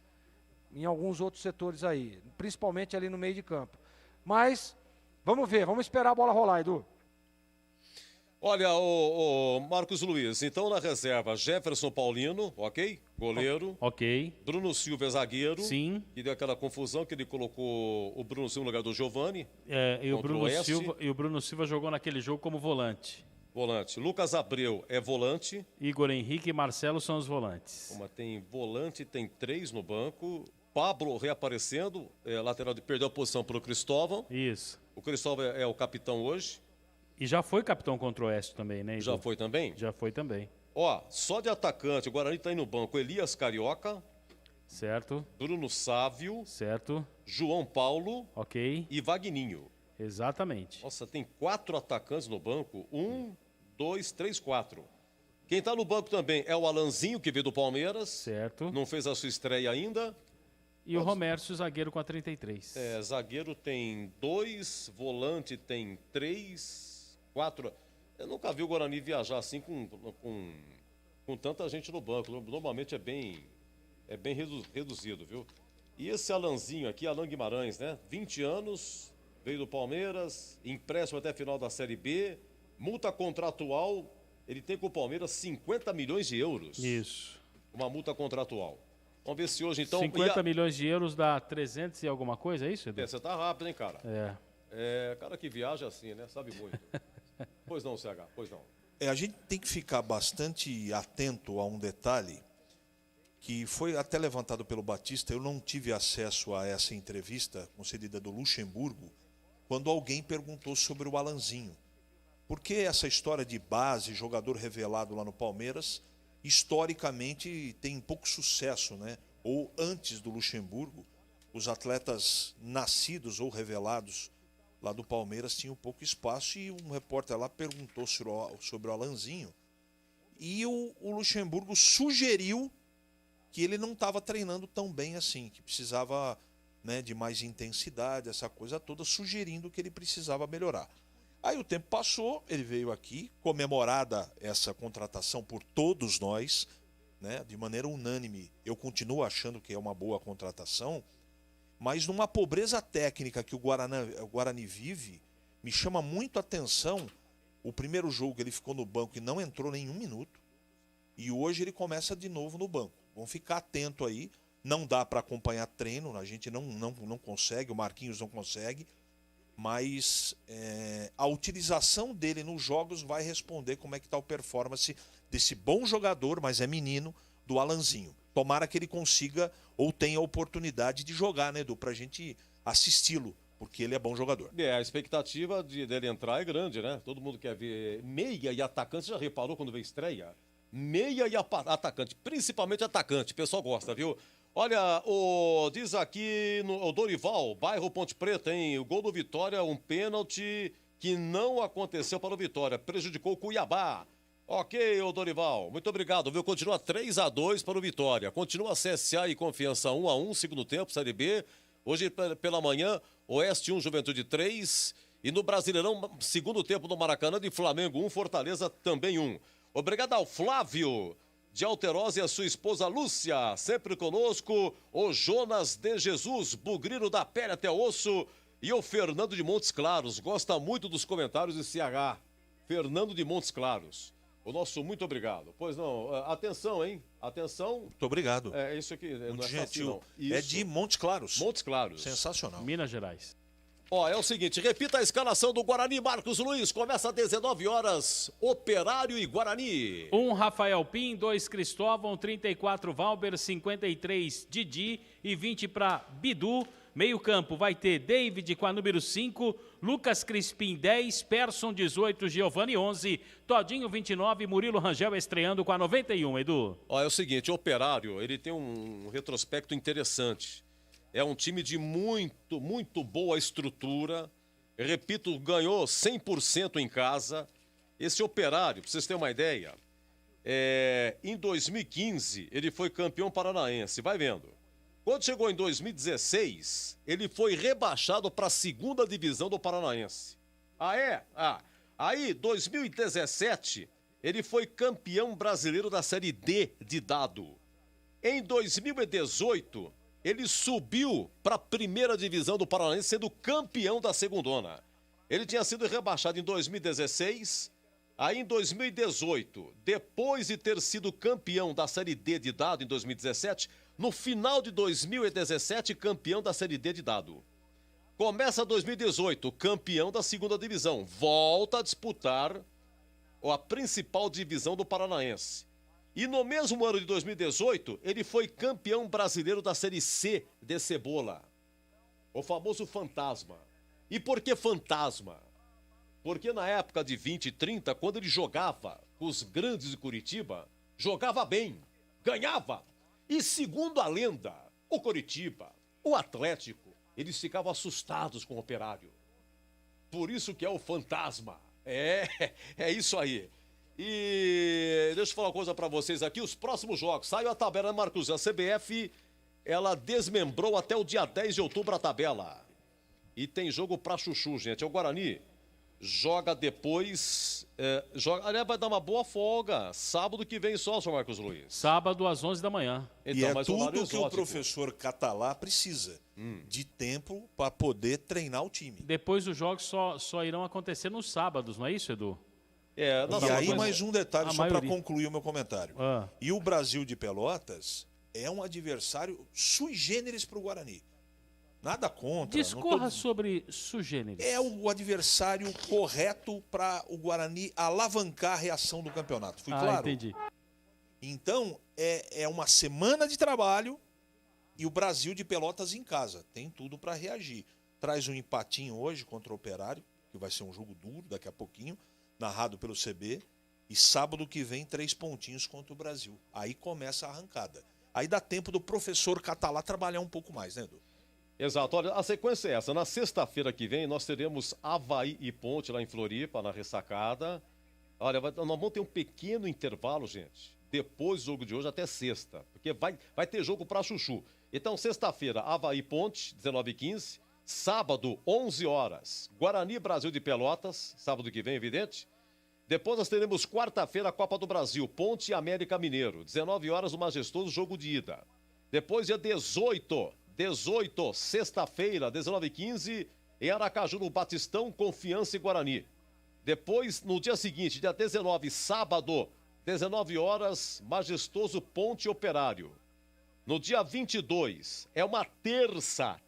em alguns outros setores aí, principalmente ali no meio de campo. Mas, vamos ver, vamos esperar a bola rolar, Edu. Olha, o Marcos Luiz, então na reserva, Jefferson Paulino, ok? Goleiro. Ok. Bruno Silva é zagueiro. Sim. Que deu aquela confusão que ele colocou o Bruno Silva no lugar do Giovani. E o Bruno Silva jogou naquele jogo como volante. Volante. Lucas Abreu é volante. Igor Henrique e Marcelo são os volantes. Tem volante, tem 3 no banco. Pablo reaparecendo, lateral, perdeu a posição para o Cristóvão. Isso. O Cristóvão é o capitão hoje. E já foi capitão contra o Oeste também, né, Igor? Já foi também? Já foi também. Ó, só de atacante, o Guarani tá aí no banco. Elias Carioca. Certo. Bruno Sávio. Certo. João Paulo. Ok. E Vagninho. Exatamente. Nossa, tem 4 atacantes no banco. 1, 2, 3, 4. Quem tá no banco também é o Alanzinho, que veio do Palmeiras. Certo. Não fez a sua estreia ainda. E o Romércio, zagueiro com a 33. Zagueiro tem 2, volante tem 3... 4. Eu nunca vi o Guarani viajar assim com tanta gente no banco. Normalmente é bem reduzido, viu? E esse Alanzinho aqui, Alan Guimarães, né? 20 anos, veio do Palmeiras, empréstimo até final da Série B, multa contratual, ele tem com o Palmeiras 50 milhões de euros. Isso. Uma multa contratual. Vamos ver se hoje então... 50 milhões de euros dá 300 e alguma coisa, é isso, Edu? Você tá rápido, hein, cara? Cara que viaja assim, né? Sabe muito. Pois não, CH, pois não. A gente tem que ficar bastante atento a um detalhe que foi até levantado pelo Batista. Eu não tive acesso a essa entrevista concedida do Luxemburgo, quando alguém perguntou sobre o Alanzinho. Porque essa história de base, jogador revelado lá no Palmeiras, historicamente tem pouco sucesso, né? Ou antes do Luxemburgo, os atletas nascidos ou revelados lá do Palmeiras tinham pouco espaço e um repórter lá perguntou sobre o Alanzinho e o Luxemburgo sugeriu que ele não estava treinando tão bem assim, que precisava, né, de mais intensidade, essa coisa toda, sugerindo que ele precisava melhorar. Aí o tempo passou, ele veio aqui, comemorada essa contratação por todos nós, né, de maneira unânime. Eu continuo achando que é uma boa contratação, mas numa pobreza técnica que o Guarani vive, me chama muito a atenção o primeiro jogo ele ficou no banco e não entrou nem 1 minuto, e hoje ele começa de novo no banco. Vamos ficar atento aí, não dá para acompanhar treino, a gente não consegue, o Marquinhos não consegue, mas a utilização dele nos jogos vai responder como é que está a performance desse bom jogador, mas é menino, do Alanzinho. Tomara que ele consiga ou tenha a oportunidade de jogar, né, Edu, pra gente assisti-lo, porque ele é bom jogador. A expectativa dele entrar é grande, né? Todo mundo quer ver meia e atacante. Você já reparou quando vem estreia? Meia e atacante, principalmente atacante, o pessoal gosta, viu? Olha, diz aqui o Dorival, bairro Ponte Preta, hein? O gol do Vitória, um pênalti que não aconteceu para o Vitória, prejudicou o Cuiabá. Ok, ô Dorival, muito obrigado, viu? Continua 3-2 para o Vitória. Continua CSA e Confiança 1-1, segundo tempo, Série B. Hoje pela manhã, Oeste 1, Juventude 3. E no Brasileirão, segundo tempo no Maracanã, de Flamengo 1, Fortaleza também 1. Obrigado ao Flávio de Alterosa e a sua esposa Lúcia, sempre conosco. O Jonas de Jesus, bugrino da pele até osso. E o Fernando de Montes Claros, gosta muito dos comentários de CH. Fernando de Montes Claros. O nosso muito obrigado. Pois não, atenção, hein? Atenção. Muito obrigado. É isso aqui, muito não é gentil. Fácil, é de Montes Claros. Montes Claros. Sensacional. Minas Gerais. É o seguinte, repita a escalação do Guarani, Marcos Luiz. Começa às 19 horas, Operário e Guarani. 1 Rafael Pim, 2 Cristóvão, 34 Valber, 53 Didi e 20 para Bidu. Meio campo vai ter David com a número 5, Lucas Crispim 10, Persson 18, Giovani 11, Todinho 29, Murilo Rangel estreando com a 91, Edu. É o seguinte, o Operário, ele tem um retrospecto interessante. É um time de muito boa estrutura. Repito, ganhou 100% em casa. Esse Operário, para vocês terem uma ideia, em 2015 ele foi campeão paranaense, vai vendo. Quando chegou em 2016, ele foi rebaixado para a 2ª divisão do Paranaense. Aí, 2017, ele foi campeão brasileiro da Série D de dado. Em 2018, ele subiu para a 1ª divisão do Paranaense, sendo campeão da segundona. Ele tinha sido rebaixado em 2016, aí em 2018, depois de ter sido campeão da Série D de dado em 2017, no final de 2017, campeão da Série D de dado. Começa 2018, campeão da 2ª divisão. Volta a disputar a principal divisão do Paranaense. E no mesmo ano de 2018, ele foi campeão brasileiro da Série C de Cebola. O famoso fantasma. E por que fantasma? Porque na época de 20 e 30, quando ele jogava com os grandes de Curitiba, jogava bem, ganhava. E segundo a lenda, o Coritiba, o Atlético, eles ficavam assustados com o Operário. Por isso que é o fantasma. É isso aí. E deixa eu falar uma coisa pra vocês aqui, os próximos jogos. Saiu a tabela, Marcos, a CBF, ela desmembrou até o dia 10 de outubro a tabela. E tem jogo pra chuchu, gente. É o Guarani. Joga depois, aliás, vai dar uma boa folga. Sábado que vem só, senhor Marcos Luiz. Sábado às 11 da manhã. Então, e tudo que o professor Catalá precisa de tempo para poder treinar o time. Depois os jogos só irão acontecer nos sábados, não é isso, Edu? E aí mais um detalhe só para concluir o meu comentário. E o Brasil de Pelotas é um adversário sui generis para o Guarani. Nada contra. Discorra sobre sui generis. É o adversário correto para o Guarani alavancar a reação do campeonato. Fui claro? Entendi. Então, é uma semana de trabalho e o Brasil de Pelotas em casa. Tem tudo para reagir. Traz um empatinho hoje contra o Operário, que vai ser um jogo duro daqui a pouquinho. narrado pelo CB, e sábado que vem 3 pontinhos contra o Brasil. Aí começa a arrancada. Aí dá tempo do professor Catalá trabalhar um pouco mais, né, Edu? Exato. Olha, a sequência é essa. Na sexta-feira que vem, nós teremos Avaí e Ponte lá em Floripa, na ressacada. Olha, nós vamos ter um pequeno intervalo, gente, depois do jogo de hoje até sexta, porque vai ter jogo pra chuchu. Então, sexta-feira, Avaí Ponte, 19h15. Sábado, 11 horas, Guarani Brasil de Pelotas, sábado que vem, evidente. Depois nós teremos quarta-feira a Copa do Brasil, Ponte e América Mineiro, 19 horas, o majestoso jogo de ida. Depois, dia 18, sexta-feira, 19h15, em Aracaju, no Batistão, Confiança e Guarani. Depois, no dia seguinte, dia 19, sábado, 19 horas, majestoso Ponte e Operário. No dia 22, é uma terça,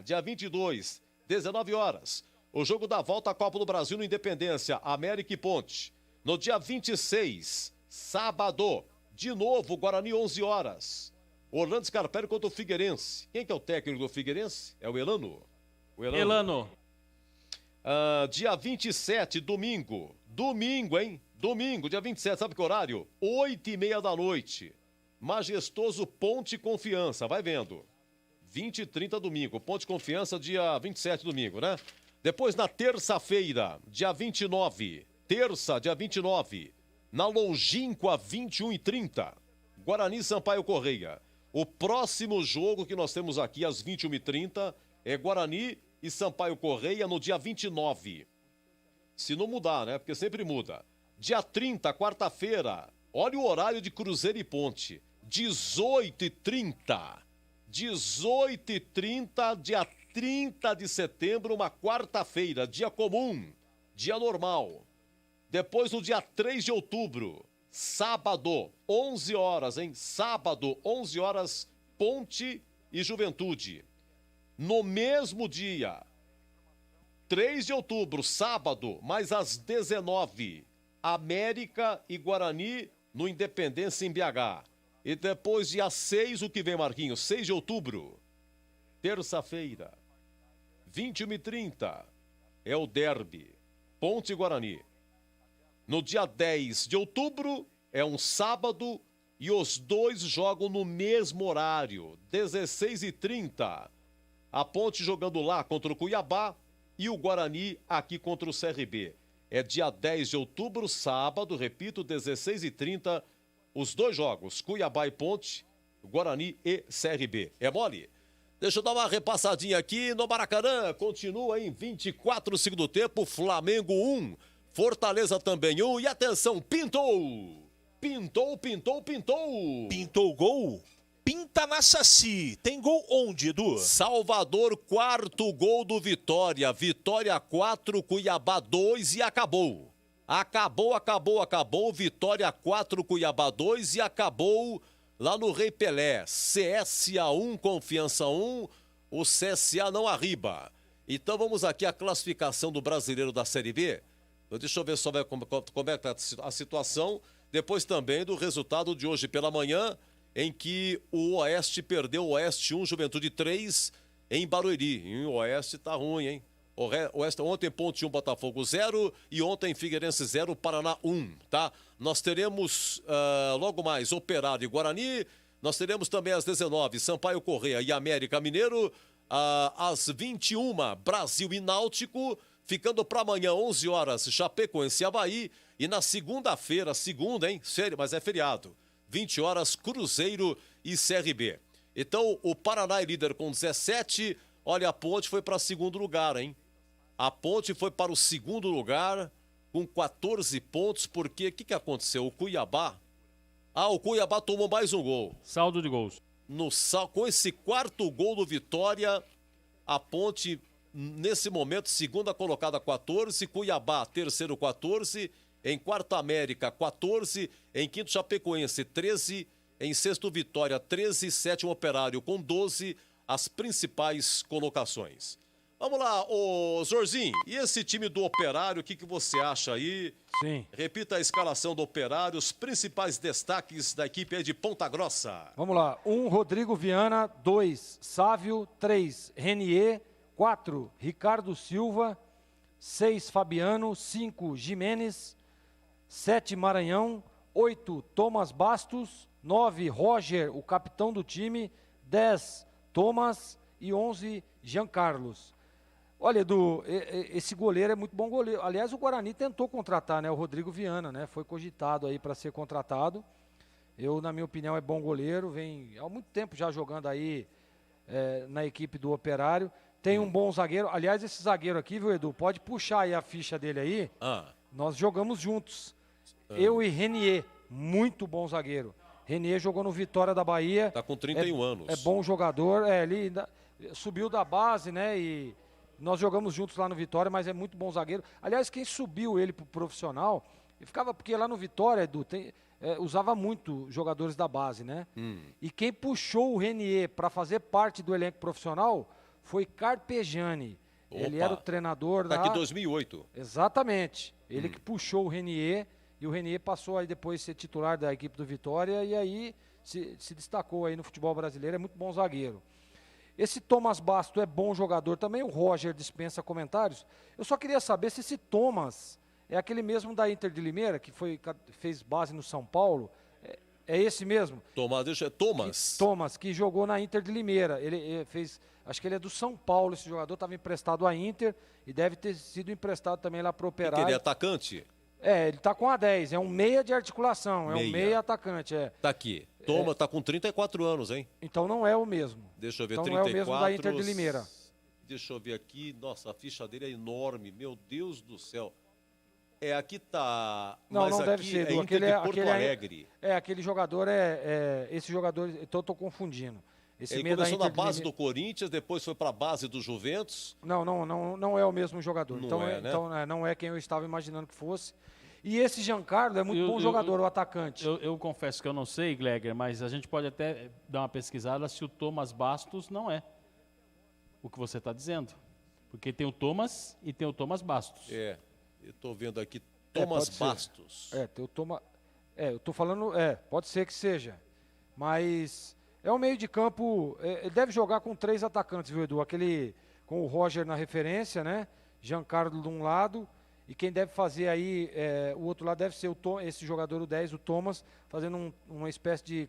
dia 22, 19 horas. O jogo da volta à Copa do Brasil no Independência, América e Ponte. No dia 26, sábado, de novo, Guarani, 11 horas. Orlando Scarpelli contra o Figueirense. Quem que é o técnico do Figueirense? É o Elano? Elano. Dia 27, domingo. Domingo, hein? Domingo, dia 27, sabe que horário? 8h30 da noite. Majestoso Ponte Confiança, vai vendo. 20 e 30 domingo, Ponte Confiança, dia 27 domingo, né? Depois na terça-feira, dia 29, dia 29, na Longínqua, 21h30, Guarani Sampaio Correia. O próximo jogo que nós temos aqui às 21h30 é Guarani e Sampaio Correia no dia 29. Se não mudar, né? Porque sempre muda. Dia 30, quarta-feira, olha o horário de Cruzeiro e Ponte, 18h30. 18h30, dia 30 de setembro, uma quarta-feira, dia comum, dia normal. Depois, no dia 3 de outubro, sábado, 11 horas, hein? Sábado, 11 horas, Ponte e Juventude. No mesmo dia, 3 de outubro, sábado, mais às 19h, América e Guarani no Independência em BH. E depois, dia 6, o que vem, Marquinhos? 6 de outubro, terça-feira, 21h30, é o derby, Ponte e Guarani. No dia 10 de outubro, é um sábado, e os dois jogam no mesmo horário, 16h30. A Ponte jogando lá contra o Cuiabá e o Guarani aqui contra o CRB. É dia 10 de outubro, sábado, repito, 16h30, os dois jogos, Cuiabá e Ponte, Guarani e CRB. É mole? Deixa eu dar uma repassadinha aqui no Maracanã. Continua em 24 segundo tempo, Flamengo 1, Fortaleza também 1. E atenção, pintou! Pintou! Pintou o gol? Pinta na Saci. Tem gol onde, Edu? Salvador, quarto gol do Vitória. Vitória 4, Cuiabá 2 e acabou. Acabou. Vitória 4, Cuiabá 2 e acabou lá no Rei Pelé. CSA 1, Confiança 1, o CSA não arriba. Então vamos aqui à classificação do Brasileiro da Série B. Deixa eu ver só como é que está a situação. Depois também do resultado de hoje pela manhã, em que o Oeste perdeu, o Oeste 1, Juventude 3 em Barueri. E o Oeste tá ruim, hein? O Oeste ontem, Ponte 1, Botafogo 0 e ontem Figueirense 0, Paraná 1, tá? Nós teremos logo mais Operário e Guarani, nós teremos também às 19, Sampaio Corrêa e América Mineiro, às 21, Brasil e Náutico, ficando para amanhã, 11 horas, Chapecoense e Avaí, e na segunda-feira, hein? Sério, mas é feriado, 20 horas, Cruzeiro e CRB. Então, o Paraná é líder com 17, olha, a Ponte foi para segundo lugar, hein? A Ponte foi para o segundo lugar com 14 pontos, porque o que aconteceu? O Cuiabá tomou mais um gol. Saldo de gols. Com esse quarto gol do Vitória, a Ponte, nesse momento, segunda colocada 14, Cuiabá, terceiro 14, em quarto América 14, em quinto Chapecoense 13, em sexto Vitória 13, sétimo Operário com 12, as principais colocações. Vamos lá, ô Zorzinho, e esse time do Operário, o que você acha aí? Sim. Repita a escalação do Operário, os principais destaques da equipe aí de Ponta Grossa. Vamos lá, 1, Rodrigo Viana, 2, Sávio, 3, Renier, 4, Ricardo Silva, 6, Fabiano, 5, Jimenez, 7, Maranhão, 8, Thomas Bastos, 9, Roger, o capitão do time, 10, Thomas e 11, Jean Carlos. Olha, Edu, esse goleiro é muito bom goleiro. Aliás, o Guarani tentou contratar, né, o Rodrigo Viana, né, foi cogitado aí para ser contratado. Eu, na minha opinião, é bom goleiro, vem há muito tempo já jogando aí na equipe do Operário. Tem um bom zagueiro. Aliás, esse zagueiro aqui, viu, Edu? Pode puxar aí a ficha dele aí. Nós jogamos juntos. Eu e Renier, muito bom zagueiro. Renier jogou no Vitória da Bahia. Tá com 31 anos. É bom jogador. Ele subiu da base, né? E nós jogamos juntos lá no Vitória, mas é muito bom zagueiro. Aliás, quem subiu ele pro profissional, porque lá no Vitória, Edu, usava muito jogadores da base, né? E quem puxou o Renier para fazer parte do elenco profissional foi Carpegiani. Opa. Ele era o treinador da... Daqui 2008. Exatamente. Ele que puxou o Renier, e o Renier passou aí depois a ser titular da equipe do Vitória, e aí se destacou aí no futebol brasileiro, é muito bom zagueiro. Esse Thomas Basto é bom jogador também, o Roger dispensa comentários. Eu só queria saber se esse Thomas é aquele mesmo da Inter de Limeira, que fez base no São Paulo. É esse mesmo? Thomas, que jogou na Inter de Limeira. Ele fez, acho que ele é do São Paulo, esse jogador estava emprestado à Inter e deve ter sido emprestado também lá para o Operário. Ele é atacante? Ele tá com a 10, é um meia de articulação, um meia atacante. Tá aqui. Thomas tá com 34 anos, hein? Então não é o mesmo. Deixa eu ver, então 34. Não é o mesmo da Inter de Limeira. Deixa eu ver aqui. Nossa, a ficha dele é enorme. Meu Deus do céu. Aqui tá... Não, mas não aqui deve ser. é Inter de Porto Alegre. Aquele jogador esse jogador, então eu tô confundindo. Ele começou na base do Corinthians, depois foi para a base do Juventus. Não é o mesmo jogador. Não é quem eu estava imaginando que fosse. E esse Giancarlo é muito bom jogador, o atacante. Eu confesso que eu não sei, Gleger, mas a gente pode até dar uma pesquisada se o Thomas Bastos não é o que você está dizendo. Porque tem o Thomas e tem o Thomas Bastos. Eu estou vendo aqui Thomas Bastos. Tem o Thomas... eu estou falando... pode ser que seja. Mas... é um meio de campo, ele deve jogar com 3 atacantes, viu, Edu? Aquele com o Roger na referência, né? Giancarlo de um lado, e quem deve fazer aí, o outro lado deve ser esse jogador, o 10, o Thomas, fazendo uma espécie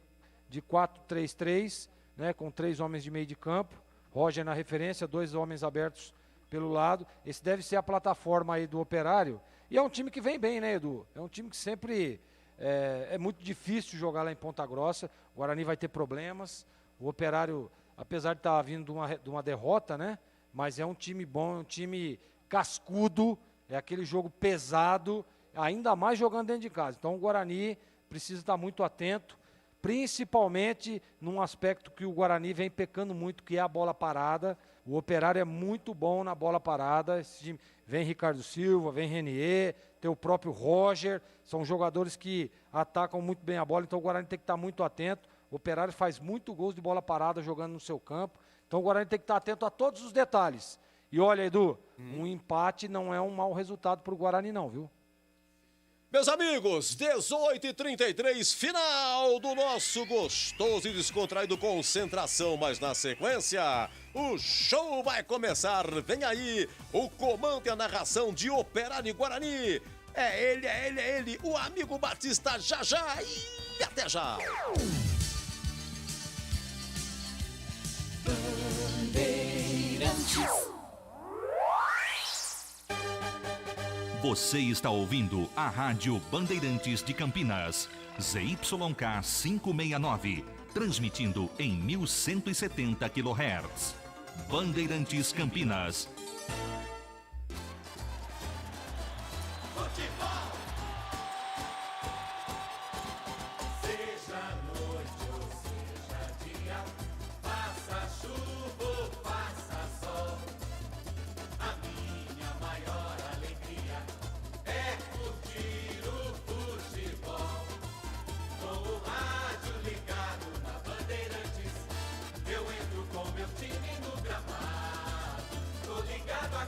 de 4-3-3, né? Com 3 homens de meio de campo, Roger na referência, 2 homens abertos pelo lado. Esse deve ser a plataforma aí do Operário, e é um time que vem bem, né, Edu? É um time que sempre... É muito difícil jogar lá em Ponta Grossa. O Guarani vai ter problemas. O Operário, apesar de estar vindo de uma derrota, né? Mas é um time bom, é um time cascudo. É aquele jogo pesado, ainda mais jogando dentro de casa. Então o Guarani precisa estar muito atento, principalmente num aspecto que o Guarani vem pecando muito, que é a bola parada. O Operário é muito bom na bola parada. Esse time, vem Ricardo Silva, vem Renier, tem o próprio Roger. São jogadores que atacam muito bem a bola, então o Guarani tem que estar muito atento. O Operário faz muito gols de bola parada jogando no seu campo. Então o Guarani tem que estar atento a todos os detalhes. E olha, Edu, um empate não é um mau resultado para o Guarani não, viu? Meus amigos, 18h33, final do nosso gostoso e descontraído Concentração. Mas na sequência, o show vai começar. Vem aí o comando e a narração de Operário e Guarani. É ele, o amigo Batista, já e até já. Você está ouvindo a Rádio Bandeirantes de Campinas, ZYK 569, transmitindo em 1170 kHz. Bandeirantes Campinas. Eu entro com meu time no gramado, tô ligado a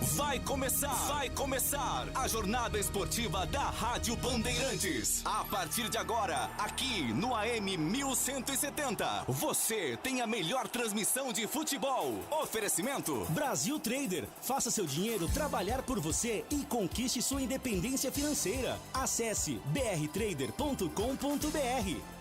Vai começar a jornada esportiva da Rádio Bandeirantes. A partir de agora, aqui no AM 1170, você tem a melhor transmissão de futebol. Oferecimento Brasil Trader. Faça seu dinheiro trabalhar por você e conquiste sua independência financeira. Acesse brtrader.com.br.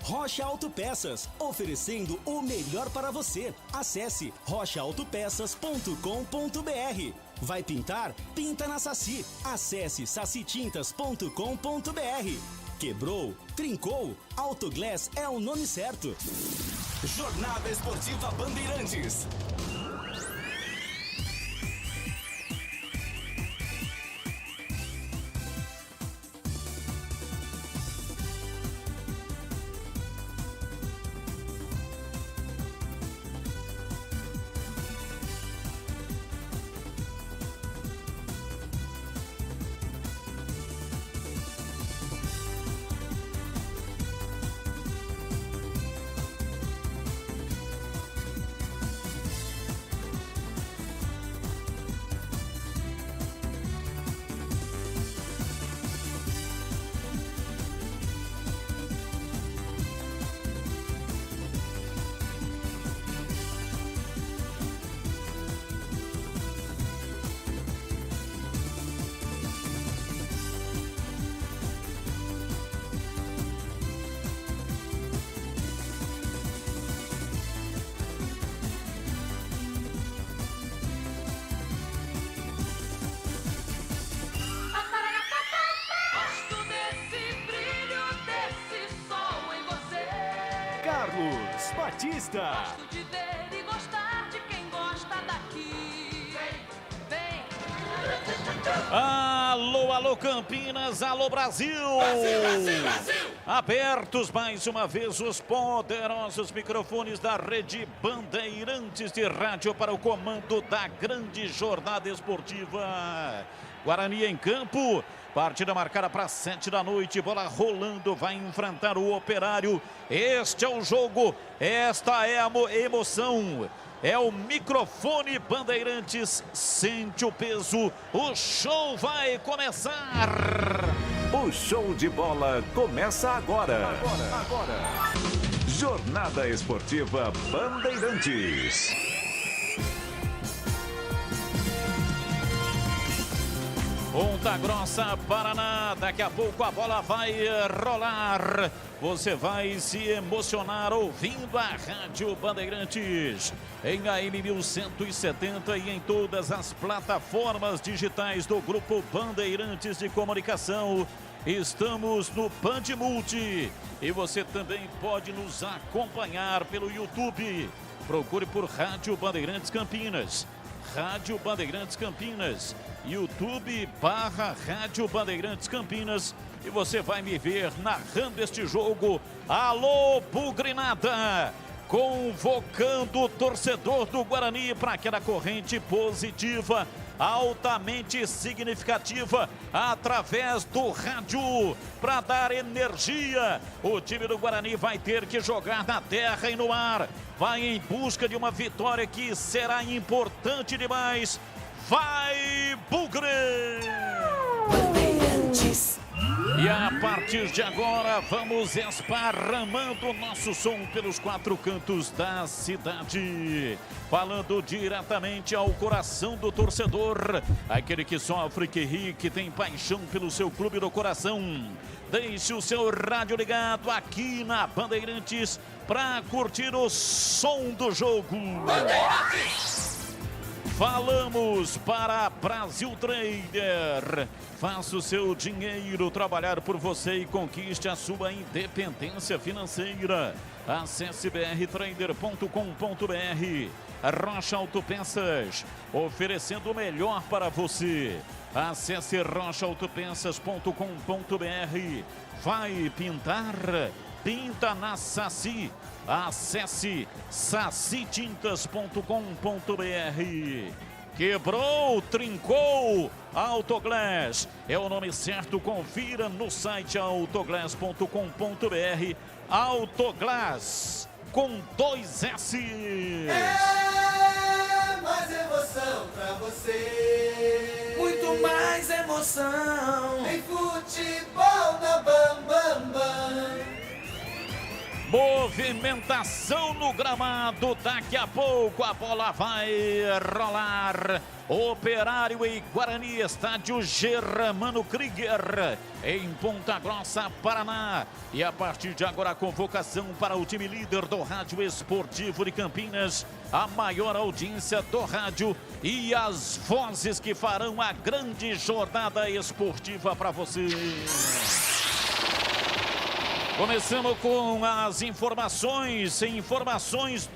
Rocha Autopeças, oferecendo o melhor para você. Acesse rochaautopeças.com.br. Vai pintar? Pinta na Saci. Acesse sacitintas.com.br. Quebrou? Trincou? Autoglass é o nome certo. Jornada Esportiva Bandeirantes. Carlos Batista. Gosto de ver e gostar de quem gosta daqui. Vem. Alô, alô Campinas, alô Brasil. Brasil. Abertos mais uma vez os poderosos microfones da Rede Bandeirantes de Rádio para o comando da grande jornada esportiva. Guarani em campo, partida marcada para 7 da noite, bola rolando, vai enfrentar o Operário. Este é o jogo, esta é a emoção. É o microfone Bandeirantes, sente o peso, o show vai começar. O show de bola começa agora. Jornada Esportiva Bandeirantes. Ponta Grossa, Paraná, daqui a pouco a bola vai rolar. Você vai se emocionar ouvindo a Rádio Bandeirantes em AM 1170 e em todas as plataformas digitais do Grupo Bandeirantes de Comunicação. Estamos no Band Multi e você também pode nos acompanhar pelo YouTube. Procure por Rádio Bandeirantes Campinas. Rádio Bandeirantes Campinas, YouTube/Rádio Bandeirantes Campinas, e você vai me ver narrando este jogo. Alô, Bugrinada, convocando o torcedor do Guarani para aquela corrente positiva, altamente significativa, através do rádio, para dar energia. O time do Guarani vai ter que jogar na terra e no ar, vai em busca de uma vitória que será importante demais. Vai, Bugre! E a partir de agora, vamos esparramando o nosso som pelos 4 cantos da cidade. Falando diretamente ao coração do torcedor, aquele que sofre, que ri, que tem paixão pelo seu clube do coração. Deixe o seu rádio ligado aqui na Bandeirantes para curtir o som do jogo. Bandeirantes! Falamos para Brasil Trader. Faça o seu dinheiro trabalhar por você e conquiste a sua independência financeira. Acesse brtrader.com.br. Rocha Autopeças, oferecendo o melhor para você. Acesse rochaautopeças.com.br. Vai pintar? Pinta na Saci. Acesse sacitintas.com.br. Quebrou, trincou, Autoglass é o nome certo, confira no site autoglass.com.br. Autoglass com 2 S. É mais emoção pra você. emoção. Tem futebol na Bam Bam Bam. Movimentação no gramado, daqui a pouco a bola vai rolar. Operário e Guarani, estádio Germano Krieger, em Ponta Grossa, Paraná. E a partir de agora a convocação para o time líder do Rádio Esportivo de Campinas, a maior audiência do rádio e as vozes que farão a grande jornada esportiva para você. Começando com as informações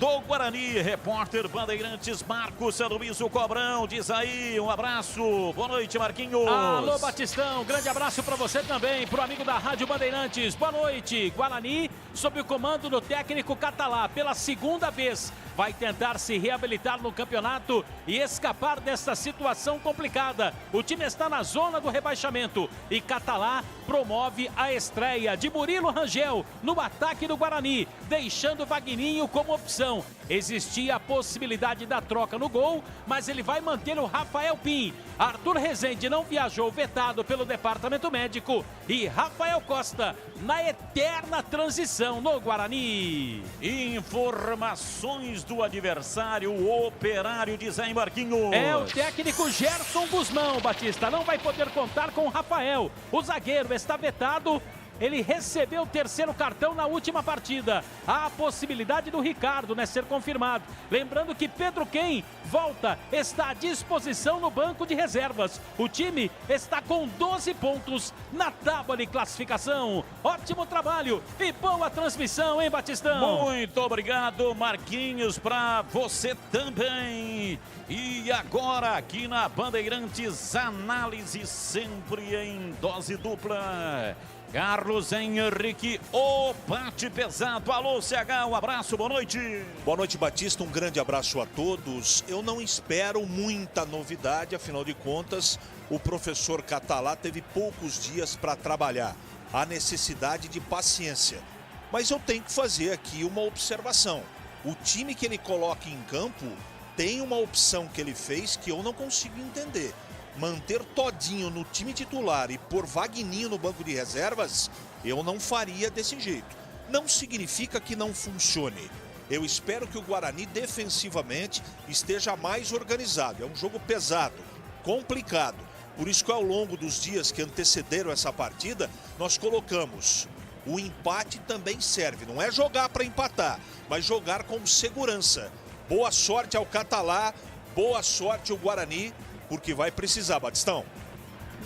do Guarani. Repórter Bandeirantes Marcos Luizo Cobrão, diz aí, um abraço. Boa noite, Marquinhos. Alô, Batistão, grande abraço para você também, pro amigo da Rádio Bandeirantes. Boa noite. Guarani, sob o comando do técnico Catalá, pela segunda vez, vai tentar se reabilitar no campeonato e escapar dessa situação complicada. O time está na zona do rebaixamento e Catalá promove a estreia de Murilo Rangel no ataque do Guarani, deixando Vagninho como opção. Existia a possibilidade da troca no gol, mas ele vai manter o Rafael Pim. Arthur Rezende não viajou, vetado pelo departamento médico, e Rafael Costa na eterna transição no Guarani. Informações do adversário, o Operário, diz aí, Marquinhos. É o técnico Gerson Guzmão, Batista, não vai poder contar com o Rafael. O zagueiro está vetado. Ele recebeu o terceiro cartão na última partida. Há a possibilidade do Ricardo, ser confirmado. Lembrando que Pedro Quem volta, está à disposição no banco de reservas. O time está com 12 pontos na tábua de classificação. Ótimo trabalho e boa transmissão, hein, Batistão? Muito obrigado, Marquinhos, para você também. E agora aqui na Bandeirantes, análise sempre em dose dupla. Carlos Henrique, o bate pesado. Alô, CH, um abraço, boa noite. Boa noite, Batista, um grande abraço a todos. Eu não espero muita novidade, afinal de contas, o professor Catalá teve poucos dias para trabalhar. Há necessidade de paciência. Mas eu tenho que fazer aqui uma observação. O time que ele coloca em campo tem uma opção que ele fez que eu não consigo entender. Manter Todinho no time titular e pôr Vagninho no banco de reservas, eu não faria desse jeito. Não significa que não funcione. Eu espero que o Guarani defensivamente esteja mais organizado. É um jogo pesado, complicado. Por isso que ao longo dos dias que antecederam essa partida, nós colocamos o empate também serve. Não é jogar para empatar, mas jogar com segurança. Boa sorte ao Catalá, boa sorte ao Guarani, porque vai precisar, Batistão.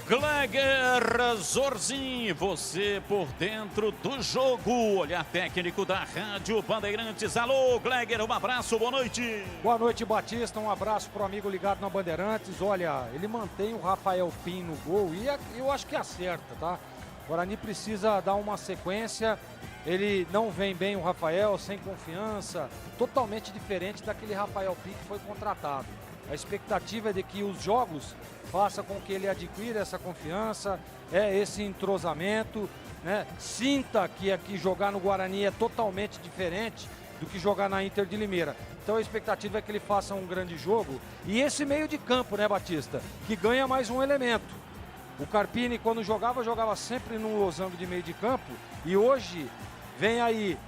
Gleger Zorzin, você por dentro do jogo, olhar técnico da Rádio Bandeirantes. Alô, Gleger, um abraço, boa noite. Boa noite, Batista, um abraço pro amigo ligado na Bandeirantes. Olha, ele mantém o Rafael Pim no gol e eu acho que acerta, tá? O Guarani precisa dar uma sequência, ele não vem bem o Rafael, sem confiança, totalmente diferente daquele Rafael Pim que foi contratado. A expectativa é de que os jogos façam com que ele adquira essa confiança, esse entrosamento, né? Sinta que aqui jogar no Guarani é totalmente diferente do que jogar na Inter de Limeira. Então a expectativa é que ele faça um grande jogo. E esse meio de campo, né, Batista, que ganha mais um elemento. O Carpini, quando jogava sempre num losango de meio de campo. E hoje vem aí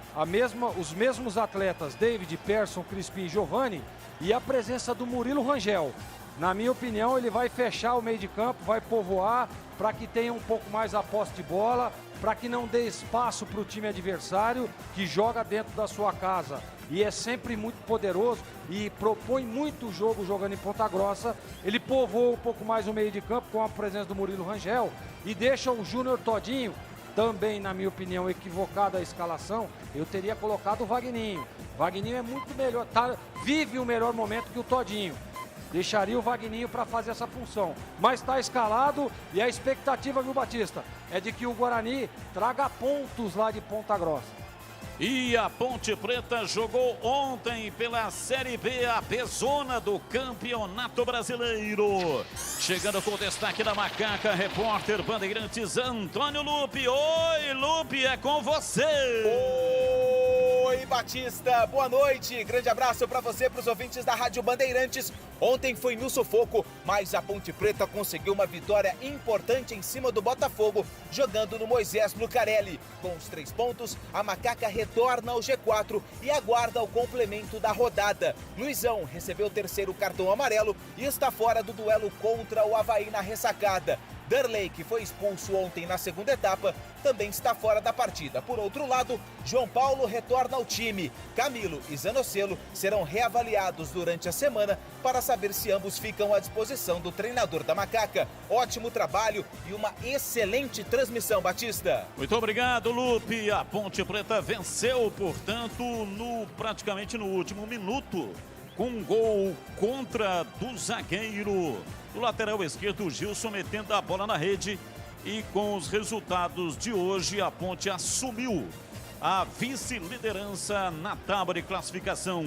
os mesmos atletas, David, Persson, Crispim e Giovani, e a presença do Murilo Rangel. Na minha opinião, ele vai fechar o meio de campo, vai povoar para que tenha um pouco mais a posse de bola, para que não dê espaço para o time adversário que joga dentro da sua casa e é sempre muito poderoso e propõe muito jogo jogando em Ponta Grossa. Ele povoa um pouco mais o meio de campo com a presença do Murilo Rangel e deixa o Júnior Todinho, também na minha opinião equivocada a escalação, eu teria colocado o Vagninho. Vagninho é muito melhor, vive o melhor momento que o Todinho. Deixaria o Vagninho para fazer essa função. Mas está escalado e a expectativa, viu, Batista, é de que o Guarani traga pontos lá de Ponta Grossa. E a Ponte Preta jogou ontem pela Série B, a Bezona do Campeonato Brasileiro. Chegando com o destaque da Macaca, repórter Bandeirantes Antônio Lupe. Oi, Lupe, é com você. Oi, Batista, boa noite. Grande abraço para você, para os ouvintes da Rádio Bandeirantes. Ontem foi no sufoco, mas a Ponte Preta conseguiu uma vitória importante em cima do Botafogo, jogando no Moisés Lucarelli. Com os 3 pontos, a Macaca retorna ao G4 e aguarda o complemento da rodada. Luizão recebeu o 3º cartão amarelo e está fora do duelo contra o Avaí na ressacada. Darley, que foi expulso ontem na segunda etapa, também está fora da partida. Por outro lado, João Paulo retorna ao time. Camilo e Zanocelo serão reavaliados durante a semana para saber se ambos ficam à disposição do treinador da Macaca. Ótimo trabalho e uma excelente transmissão, Batista. Muito obrigado, Lupe. A Ponte Preta venceu, portanto, praticamente no último minuto, com um gol contra do zagueiro. O lateral esquerdo, Gilson, metendo a bola na rede. E com os resultados de hoje, a Ponte assumiu a vice-liderança na tábua de classificação.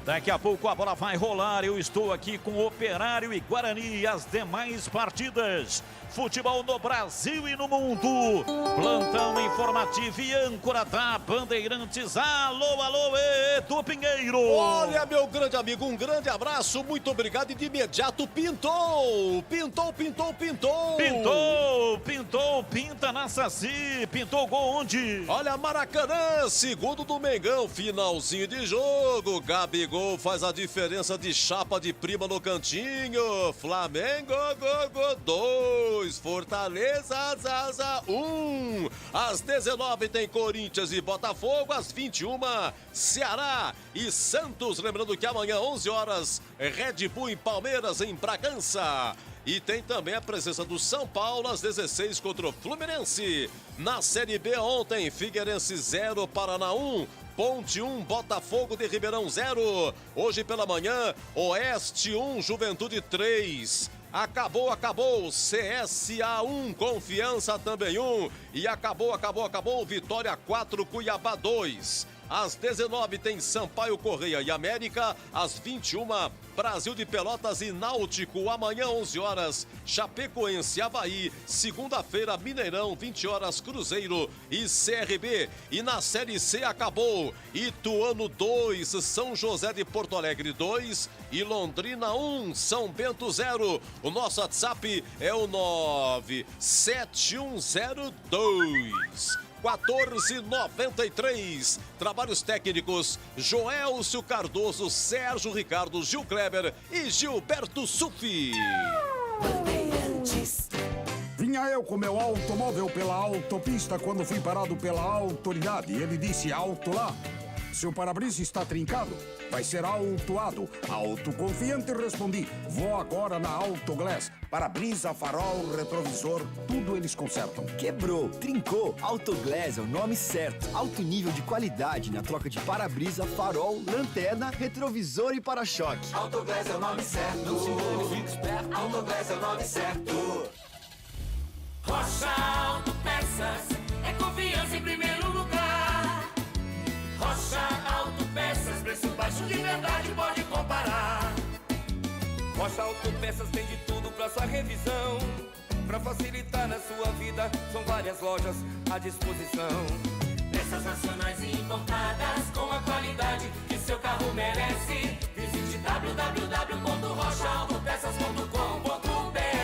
Daqui a pouco a bola vai rolar. Eu estou aqui com Operário e Guarani e as demais partidas. Futebol no Brasil e no mundo. Plantão informativo e âncora da Bandeirantes. Alô, alô, Edu Pinheiro. Olha, meu grande amigo, um grande abraço, muito obrigado. E de imediato pintou, pinta na Saci. Pintou gol onde? Olha, Maracanã, segundo do Mengão, finalzinho de jogo. Gabigol faz a diferença de chapa de prima no cantinho. Flamengo, 2. Fortaleza, Zaza, 1. Às 19 tem Corinthians e Botafogo. Às 21, Ceará e Santos. Lembrando que amanhã, 11 horas, Red Bull em Palmeiras, em Bragança. E tem também a presença do São Paulo às 16 contra o Fluminense. Na Série B ontem, Figueirense 0, Paraná 1. Ponte 1, Botafogo de Ribeirão 0. Hoje pela manhã, Oeste 1, Juventude 3. Acabou, CSA 1, Confiança também 1. E acabou, Vitória 4, Cuiabá 2. Às 19 tem Sampaio Correia e América. Às 21, Brasil de Pelotas e Náutico. Amanhã, 11 horas, Chapecoense, Avaí. Segunda-feira, Mineirão, 20 horas, Cruzeiro e CRB. E na Série C acabou. Ituano 2, São José de Porto Alegre 2 e Londrina 1, São Bento 0. O nosso WhatsApp é o 97102 1493. Trabalhos técnicos Joelcio Cardoso, Sérgio Ricardo, Gil Kleber e Gilberto Sufi. Vinha eu com meu automóvel pela autopista quando fui parado pela autoridade. Ele disse: alto lá. Se o para-brisa está trincado, vai ser autuado. Autoconfiante respondi: vou agora na Autoglass. Para-brisa, farol, retrovisor, tudo eles consertam. Quebrou, trincou, Autoglass é o nome certo. Alto nível de qualidade na troca de para-brisa, farol, lanterna, retrovisor e para-choque. Autoglass é o nome certo. Não se engane, fique esperto. Autoglass é o nome certo. Rocha Autopeças é confiança em primeiro lugar. Rocha Autopeças, preço baixo de verdade, pode comparar. Rocha Autopeças tem de tudo pra sua revisão. Pra facilitar na sua vida, são várias lojas à disposição. Peças nacionais e importadas com a qualidade que seu carro merece. Visite www.rochaautopeças.com.br.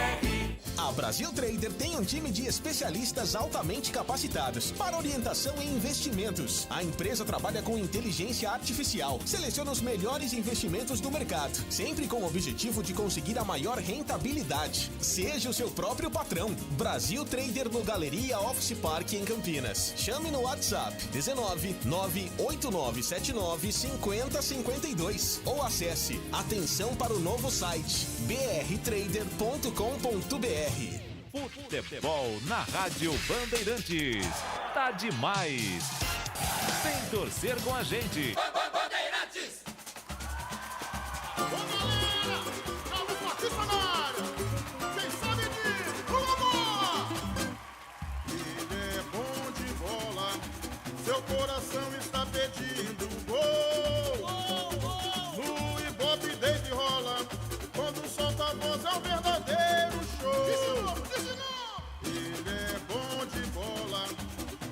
A Brasil Trader tem um time de especialistas altamente capacitados para orientação em investimentos. A empresa trabalha com inteligência artificial, seleciona os melhores investimentos do mercado, sempre com o objetivo de conseguir a maior rentabilidade. Seja o seu próprio patrão. Brasil Trader no Galeria Office Park em Campinas. Chame no WhatsApp 19 98979 5052 ou acesse atenção para o novo site brtrader.com.br. Futebol na Rádio Bandeirantes. Tá demais. Vem torcer com a gente. Bandeirantes! Ele é bom de bola, seu coração está pedindo gol. No Ibope Dave rola, quando solta a voz é um verdadeiro show. Ele é bom de bola,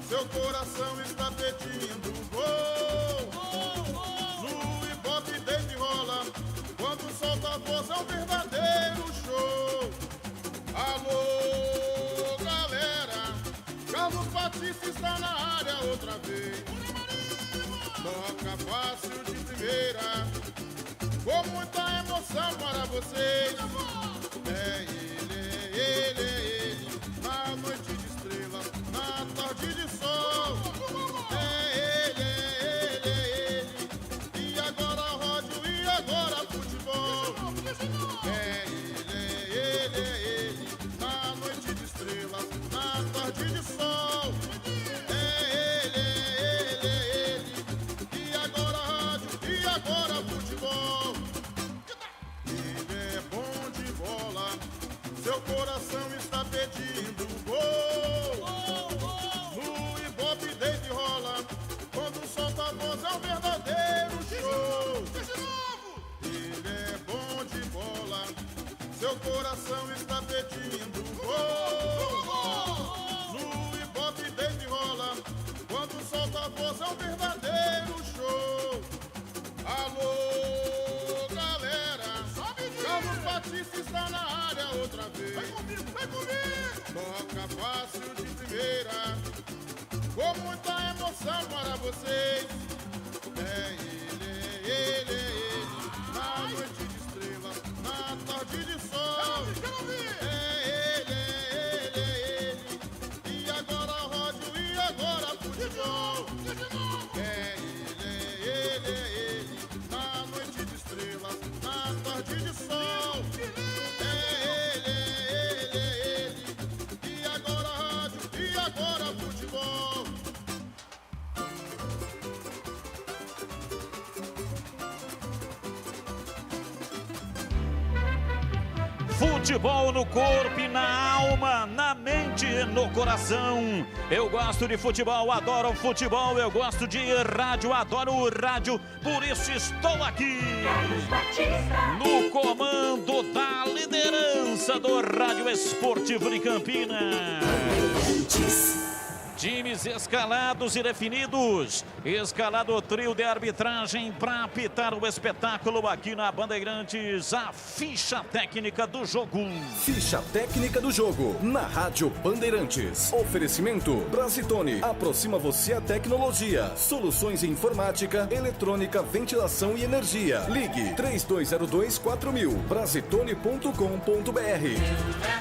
seu coração está pedindo gol. voz é um verdadeiro show. Alô, galera, Carlos Batista está na área outra vez. Toca fácil de primeira, com muita emoção para vocês. É ele, na noite de estrelas, na tarde de sol. É ele, e agora rádio, e agora futebol. É ele, na noite de estrelas, na tarde de sol. É ele, e agora rádio, e agora futebol. Ele é bom de bola, seu coração está pedindo gol. No Ibope Dave rola, quando solta a voz é um verdadeiro show. Ele é bom de bola, seu coração está pedindo gol. No Ibope Dave rola, quando solta a voz é um verdadeiro show. Alô, galera, Carlos Batista está na área outra vez. Vai comigo. Toca fácil de primeira, com muita emoção para vocês. É ele, na noite de estrelas, na tarde de sol. É ele, e agora rádio, e agora futebol. É ele, na noite de estrelas, na tarde de sol. É ele, e agora rádio, e agora futebol. Futebol no corpo e na alma, na mente e no coração. Eu gosto de futebol, adoro futebol. Eu gosto de rádio, adoro o rádio. Por isso estou aqui no comando da liderança do Rádio Esportivo de Campinas. Times escalados e definidos. Escalado o trio de arbitragem para apitar o espetáculo aqui na Bandeirantes. A ficha técnica do jogo. Ficha técnica do jogo na Rádio Bandeirantes. Oferecimento Brasitone. Aproxima você a tecnologia. Soluções em informática, eletrônica, ventilação e energia. Ligue 3202-4000. Brasitone.com.br.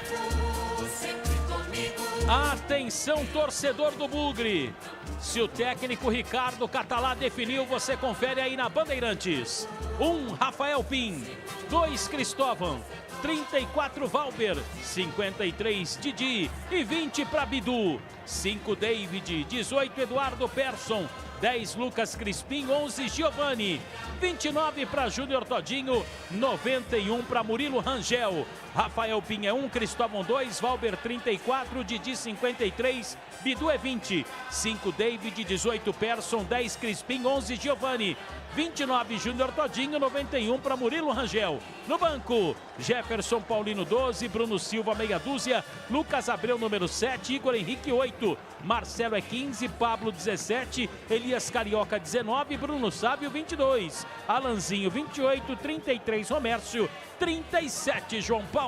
Atenção, torcedor do Bugre. Se o técnico Ricardo Catalá definiu, você confere aí na Bandeirantes. 1, Rafael Pim. 2, Cristóvão. 34, Valber. 53, Didi. E 20 para Bidu. 5, David. 18, Eduardo Persson. 10, Lucas Crispim. 11, Giovani. 29 para Júnior Todinho. 91 para Murilo Rangel. Rafael Pinha 1, Cristóvão 2, Valber 34, Didi 53, Bidu é 20, 5 David, 18 Persson, 10 Crispim, 11 Giovani, 29 Júnior Todinho, 91 para Murilo Rangel. No banco, Jefferson Paulino 12, Bruno Silva meia dúzia, Lucas Abreu número 7, Igor Henrique 8, Marcelo é 15, Pablo 17, Elias Carioca 19, Bruno Sábio 22, Alanzinho 28, 33 Romércio, 37 João Paulo.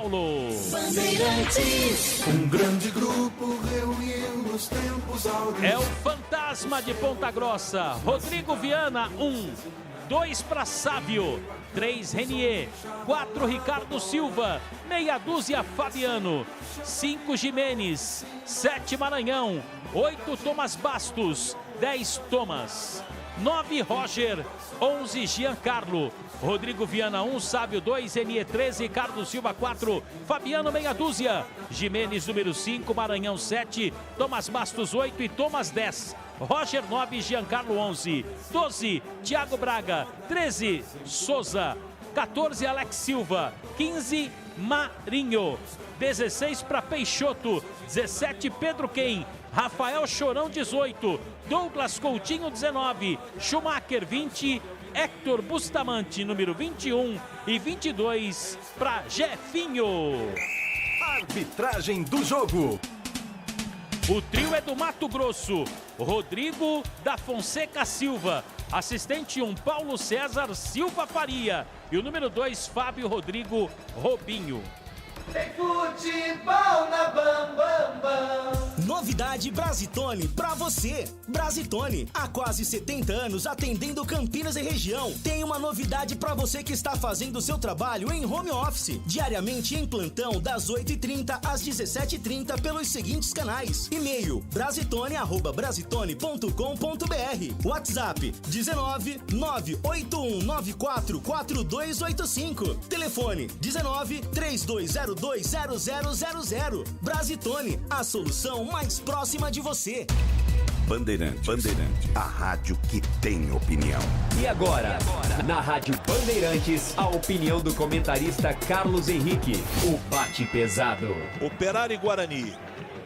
Bandeirantes. Um grande grupo reuniu os tempos áureos. É o fantasma de Ponta Grossa. Rodrigo Viana, 1. 2 para Sávio. 3 Renier. 4 Ricardo Silva. Meia dúzia Fabiano. 5 Jimenez. 7 Maranhão. 8 Thomas Bastos. 10 Thomas. 9 Roger. 11 Giancarlo. Rodrigo Viana 1, Sábio 2, Renier 13, Ricardo Silva 4, Fabiano meia dúzia, Jimenez número 5, Maranhão 7, Thomas Bastos 8 e Thomas 10, Roger 9, Giancarlo 11, 12, Thiago Braga, 13, Souza, 14, Alex Silva, 15, Marinho, 16 para Peixoto, 17, Pedro Quem, Rafael Chorão 18, Douglas Coutinho 19, Schumacher 20, Héctor Bustamante, número 21 e 22 para Jefinho. Arbitragem do jogo. O trio é do Mato Grosso. Rodrigo da Fonseca Silva. Assistente 1, Paulo César Silva Faria. E o número 2, Fábio Rodrigo Robinho. Tem futebol na Bam Bam Bam. Novidade Brasitone pra você. Brasitone, há quase 70 anos atendendo Campinas e região. Tem uma novidade pra você que está fazendo o seu trabalho em home office. Diariamente em plantão das 8h30 às 17h30 pelos seguintes canais. E-mail brasitone@brasitone.com.br. WhatsApp 19 98194 4285. Telefone 19 3202 0000. Brasitone, a solução mais próxima de você. Bandeirante, a rádio que tem opinião. E agora, na Rádio Bandeirantes, a opinião do comentarista Carlos Henrique, o bate pesado. Operário e Guarani.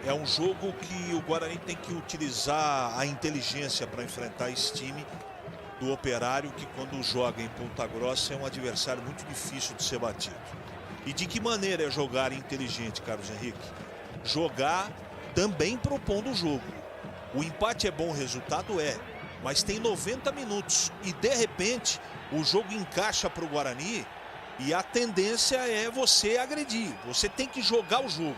É um jogo que o Guarani tem que utilizar a inteligência para enfrentar esse time do Operário, que quando joga em Ponta Grossa é um adversário muito difícil de ser batido. E de que maneira é jogar inteligente, Carlos Henrique? Jogar também propondo o jogo. O empate é bom resultado? É. Mas tem 90 minutos. E de repente o jogo encaixa para o Guarani e a tendência é você agredir. Você tem que jogar o jogo.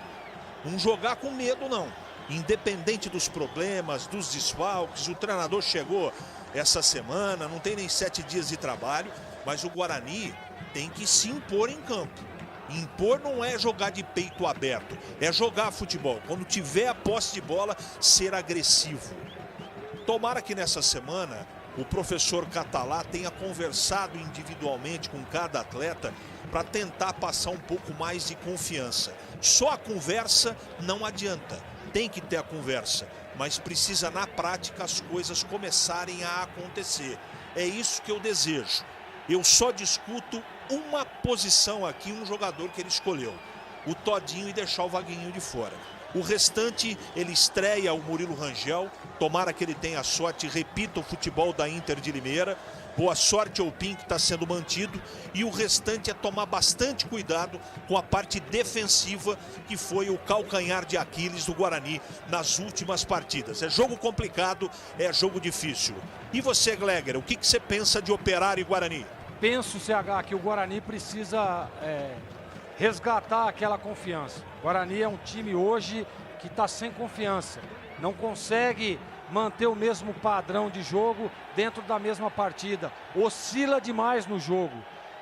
Não jogar com medo, não. Independente dos problemas, dos desfalques. O treinador chegou essa semana, não tem nem 7 dias de trabalho. Mas o Guarani tem que se impor em campo. Impor não é jogar de peito aberto, é jogar futebol. Quando tiver a posse de bola, ser agressivo. Tomara que nessa semana o professor Catalá tenha conversado individualmente com cada atleta para tentar passar um pouco mais de confiança. Só a conversa não adianta, tem que ter a conversa, mas precisa na prática as coisas começarem a acontecer. É isso que eu desejo. Eu só discuto uma posição aqui, um jogador que ele escolheu, o Todinho, e deixar o Vaguinho de fora. O restante, ele estreia o Murilo Rangel, tomara que ele tenha sorte, repita o futebol da Inter de Limeira, boa sorte ao Pim, que está sendo mantido, e o restante é tomar bastante cuidado com a parte defensiva, que foi o calcanhar de Aquiles do Guarani nas últimas partidas. É jogo complicado, é jogo difícil. E você, Gleger, o que você pensa de Operário e Guarani? Penso, CH, que o Guarani precisa resgatar aquela confiança. O Guarani é um time hoje que está sem confiança. Não consegue manter o mesmo padrão de jogo dentro da mesma partida. Oscila demais no jogo.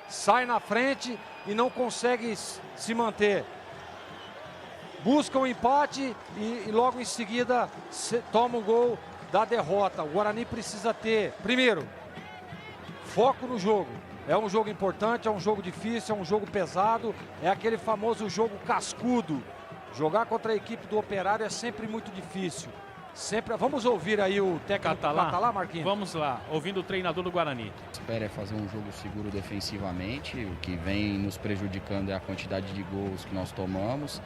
Sai na frente e não consegue se manter. Busca um empate e logo em seguida toma o gol da derrota. O Guarani precisa ter, primeiro, foco no jogo. É um jogo importante, é um jogo difícil, é um jogo pesado, é aquele famoso jogo cascudo. Jogar contra a equipe do Operário é sempre muito difícil. Sempre. Vamos ouvir aí o técnico Catalá, Marquinhos? Vamos lá, ouvindo o treinador do Guarani. Espera fazer um jogo seguro defensivamente, o que vem nos prejudicando é a quantidade de gols que nós tomamos.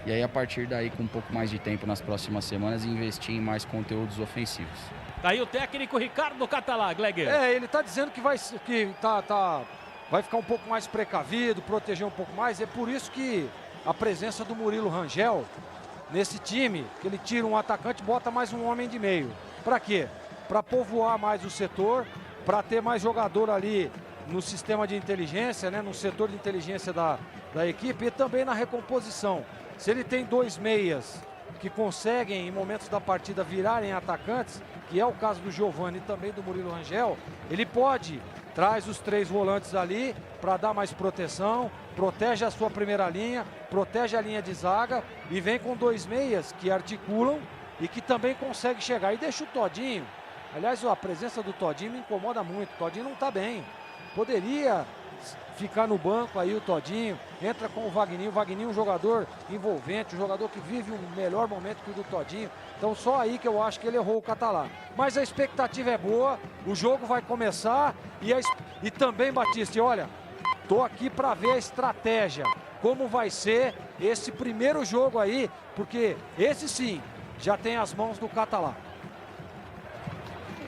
E aí, a partir daí, com um pouco mais de tempo nas próximas semanas, investir em mais conteúdos ofensivos. Tá aí o técnico Ricardo Catalá, Gleger. Ele tá dizendo que vai ficar um pouco mais precavido, proteger um pouco mais. É por isso que a presença do Murilo Rangel nesse time, que ele tira um atacante e bota mais um homem de meio. Para quê? Para povoar mais o setor, para ter mais jogador ali no sistema de inteligência, né, no setor de inteligência da equipe, e também na recomposição. Se ele tem 2 meias que conseguem, em momentos da partida, virarem atacantes, que é o caso do Giovani e também do Murilo Rangel, ele traz os 3 volantes ali para dar mais proteção, protege a sua primeira linha, protege a linha de zaga e vem com 2 meias que articulam e que também consegue chegar. E deixa o Todinho, aliás, a presença do Todinho me incomoda muito, o Todinho não está bem, poderia ficar no banco aí o Todinho, entra com o Vagninho é um jogador envolvente, um jogador que vive um melhor momento que o do Todinho, então só aí que eu acho que ele errou o Catalá. Mas a expectativa é boa, o jogo vai começar e também, Batista, e olha, tô aqui para ver a estratégia, como vai ser esse primeiro jogo aí, porque esse sim, já tem as mãos do Catalá.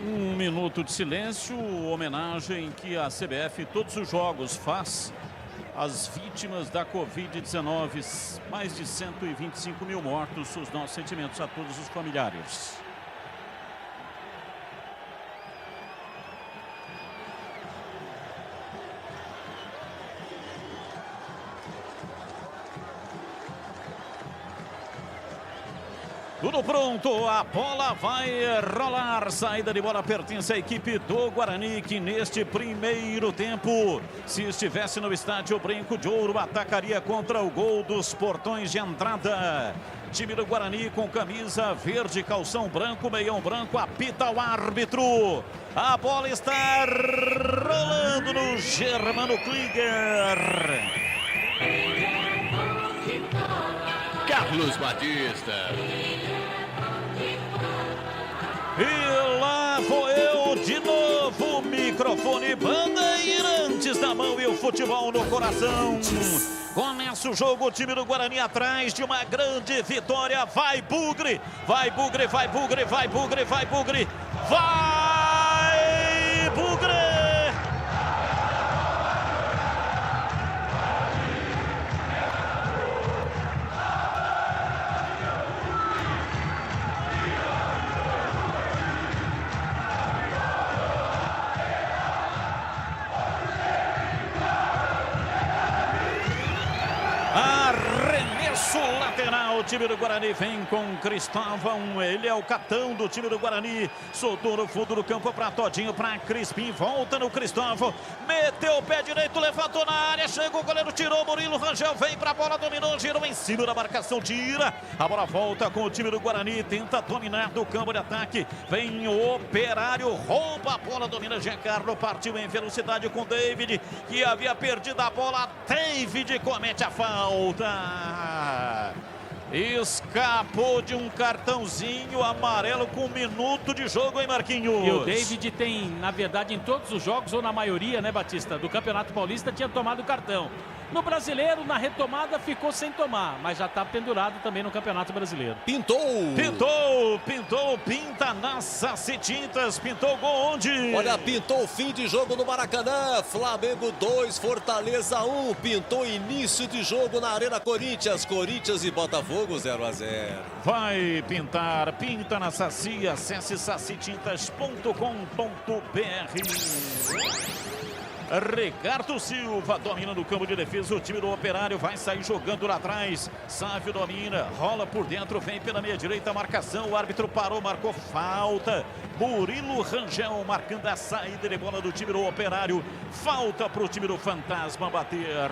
1 minuto de silêncio, homenagem que a CBF todos os jogos faz às vítimas da Covid-19. Mais de 125 mil mortos, os nossos sentimentos a todos os familiares. Tudo pronto, a bola vai rolar. Saída de bola pertence à equipe do Guarani, que neste primeiro tempo, se estivesse no estádio Brinco de Ouro, atacaria contra o gol dos portões de entrada. Time do Guarani com camisa verde, calção branco, meião branco, apita o árbitro. A bola está rolando no Germano Krieger. Carlos Batista. E lá vou eu de novo, microfone Bandeirantes na mão e o futebol no coração. Começa o jogo, o time do Guarani atrás de uma grande vitória. Vai Bugre, vai Bugre, vai Bugre, vai Bugre, vai Bugre, vai Bugre! Arremesso lateral, o time do Guarani vem com Cristóvão, ele é o capitão do time do Guarani, soltou no fundo do campo para Todinho, para Crispim, volta no Cristóvão, meteu o pé direito, levantou na área, chegou o goleiro, tirou, Murilo Rangel vem para a bola, dominou, girou em cima da marcação, tira, a bola volta com o time do Guarani, tenta dominar do campo de ataque, vem o Operário, rouba a bola, domina Giancarlo, partiu em velocidade com David, que havia perdido a bola, David comete a falta. Escapou de um cartãozinho amarelo com 1 minuto de jogo, hein, Marquinhos? E o David tem, na verdade, em todos os jogos, ou na maioria, né, Batista, do Campeonato Paulista, tinha tomado cartão. No Brasileiro, na retomada, ficou sem tomar, mas já está pendurado também no Campeonato Brasileiro. Pintou! Pinta nas Sacitintas, pintou gol onde? Olha, pintou o fim de jogo no Maracanã, Flamengo 2, Fortaleza 1, pintou início de jogo na Arena Corinthians, Corinthians e Botafogo 0-0. Vai pintar, pinta na Saci, acesse sacitintas.com.br. Ricardo Silva domina no campo de defesa, o time do Operário vai sair jogando lá atrás, Sávio domina, rola por dentro, vem pela meia direita, marcação, o árbitro parou, marcou falta, Murilo Rangel marcando a saída de bola do time do Operário, falta para o time do Fantasma bater.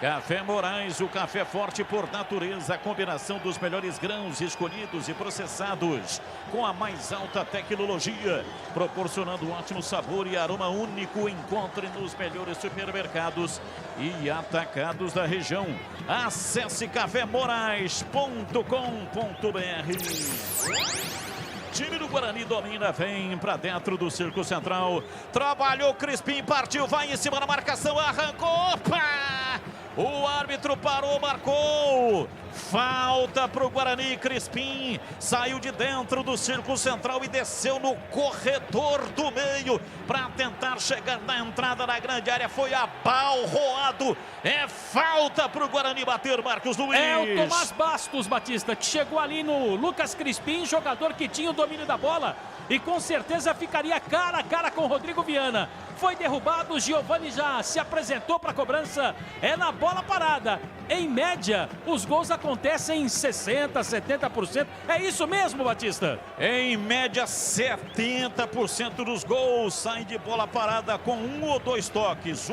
Café Moraes, o café forte por natureza, a combinação dos melhores grãos escolhidos e processados com a mais alta tecnologia, proporcionando um ótimo sabor e aroma único. Encontre nos melhores supermercados e atacados da região. Acesse cafémorais.com.br. Time do Guarani domina, vem pra dentro do círculo central. Trabalhou, Crispim, partiu, vai em cima da marcação, arrancou, opa! O árbitro parou, marcou. Falta para o Guarani, Crispim. Saiu de dentro do círculo central e desceu no corredor do meio para tentar chegar na entrada da grande área. Foi abalroado. É falta para o Guarani bater, Marcos Luiz. É o Tomás Bastos, Batista, que chegou ali no Lucas Crispim, jogador que tinha o domínio da bola e com certeza ficaria cara a cara com o Rodrigo Viana. Foi derrubado, o Giovani já se apresentou para a cobrança, é na bola parada. Em média, os gols acontecem em 60%, 70%. É isso mesmo, Batista? Em média, 70% dos gols saem de bola parada com 1 ou 2 toques.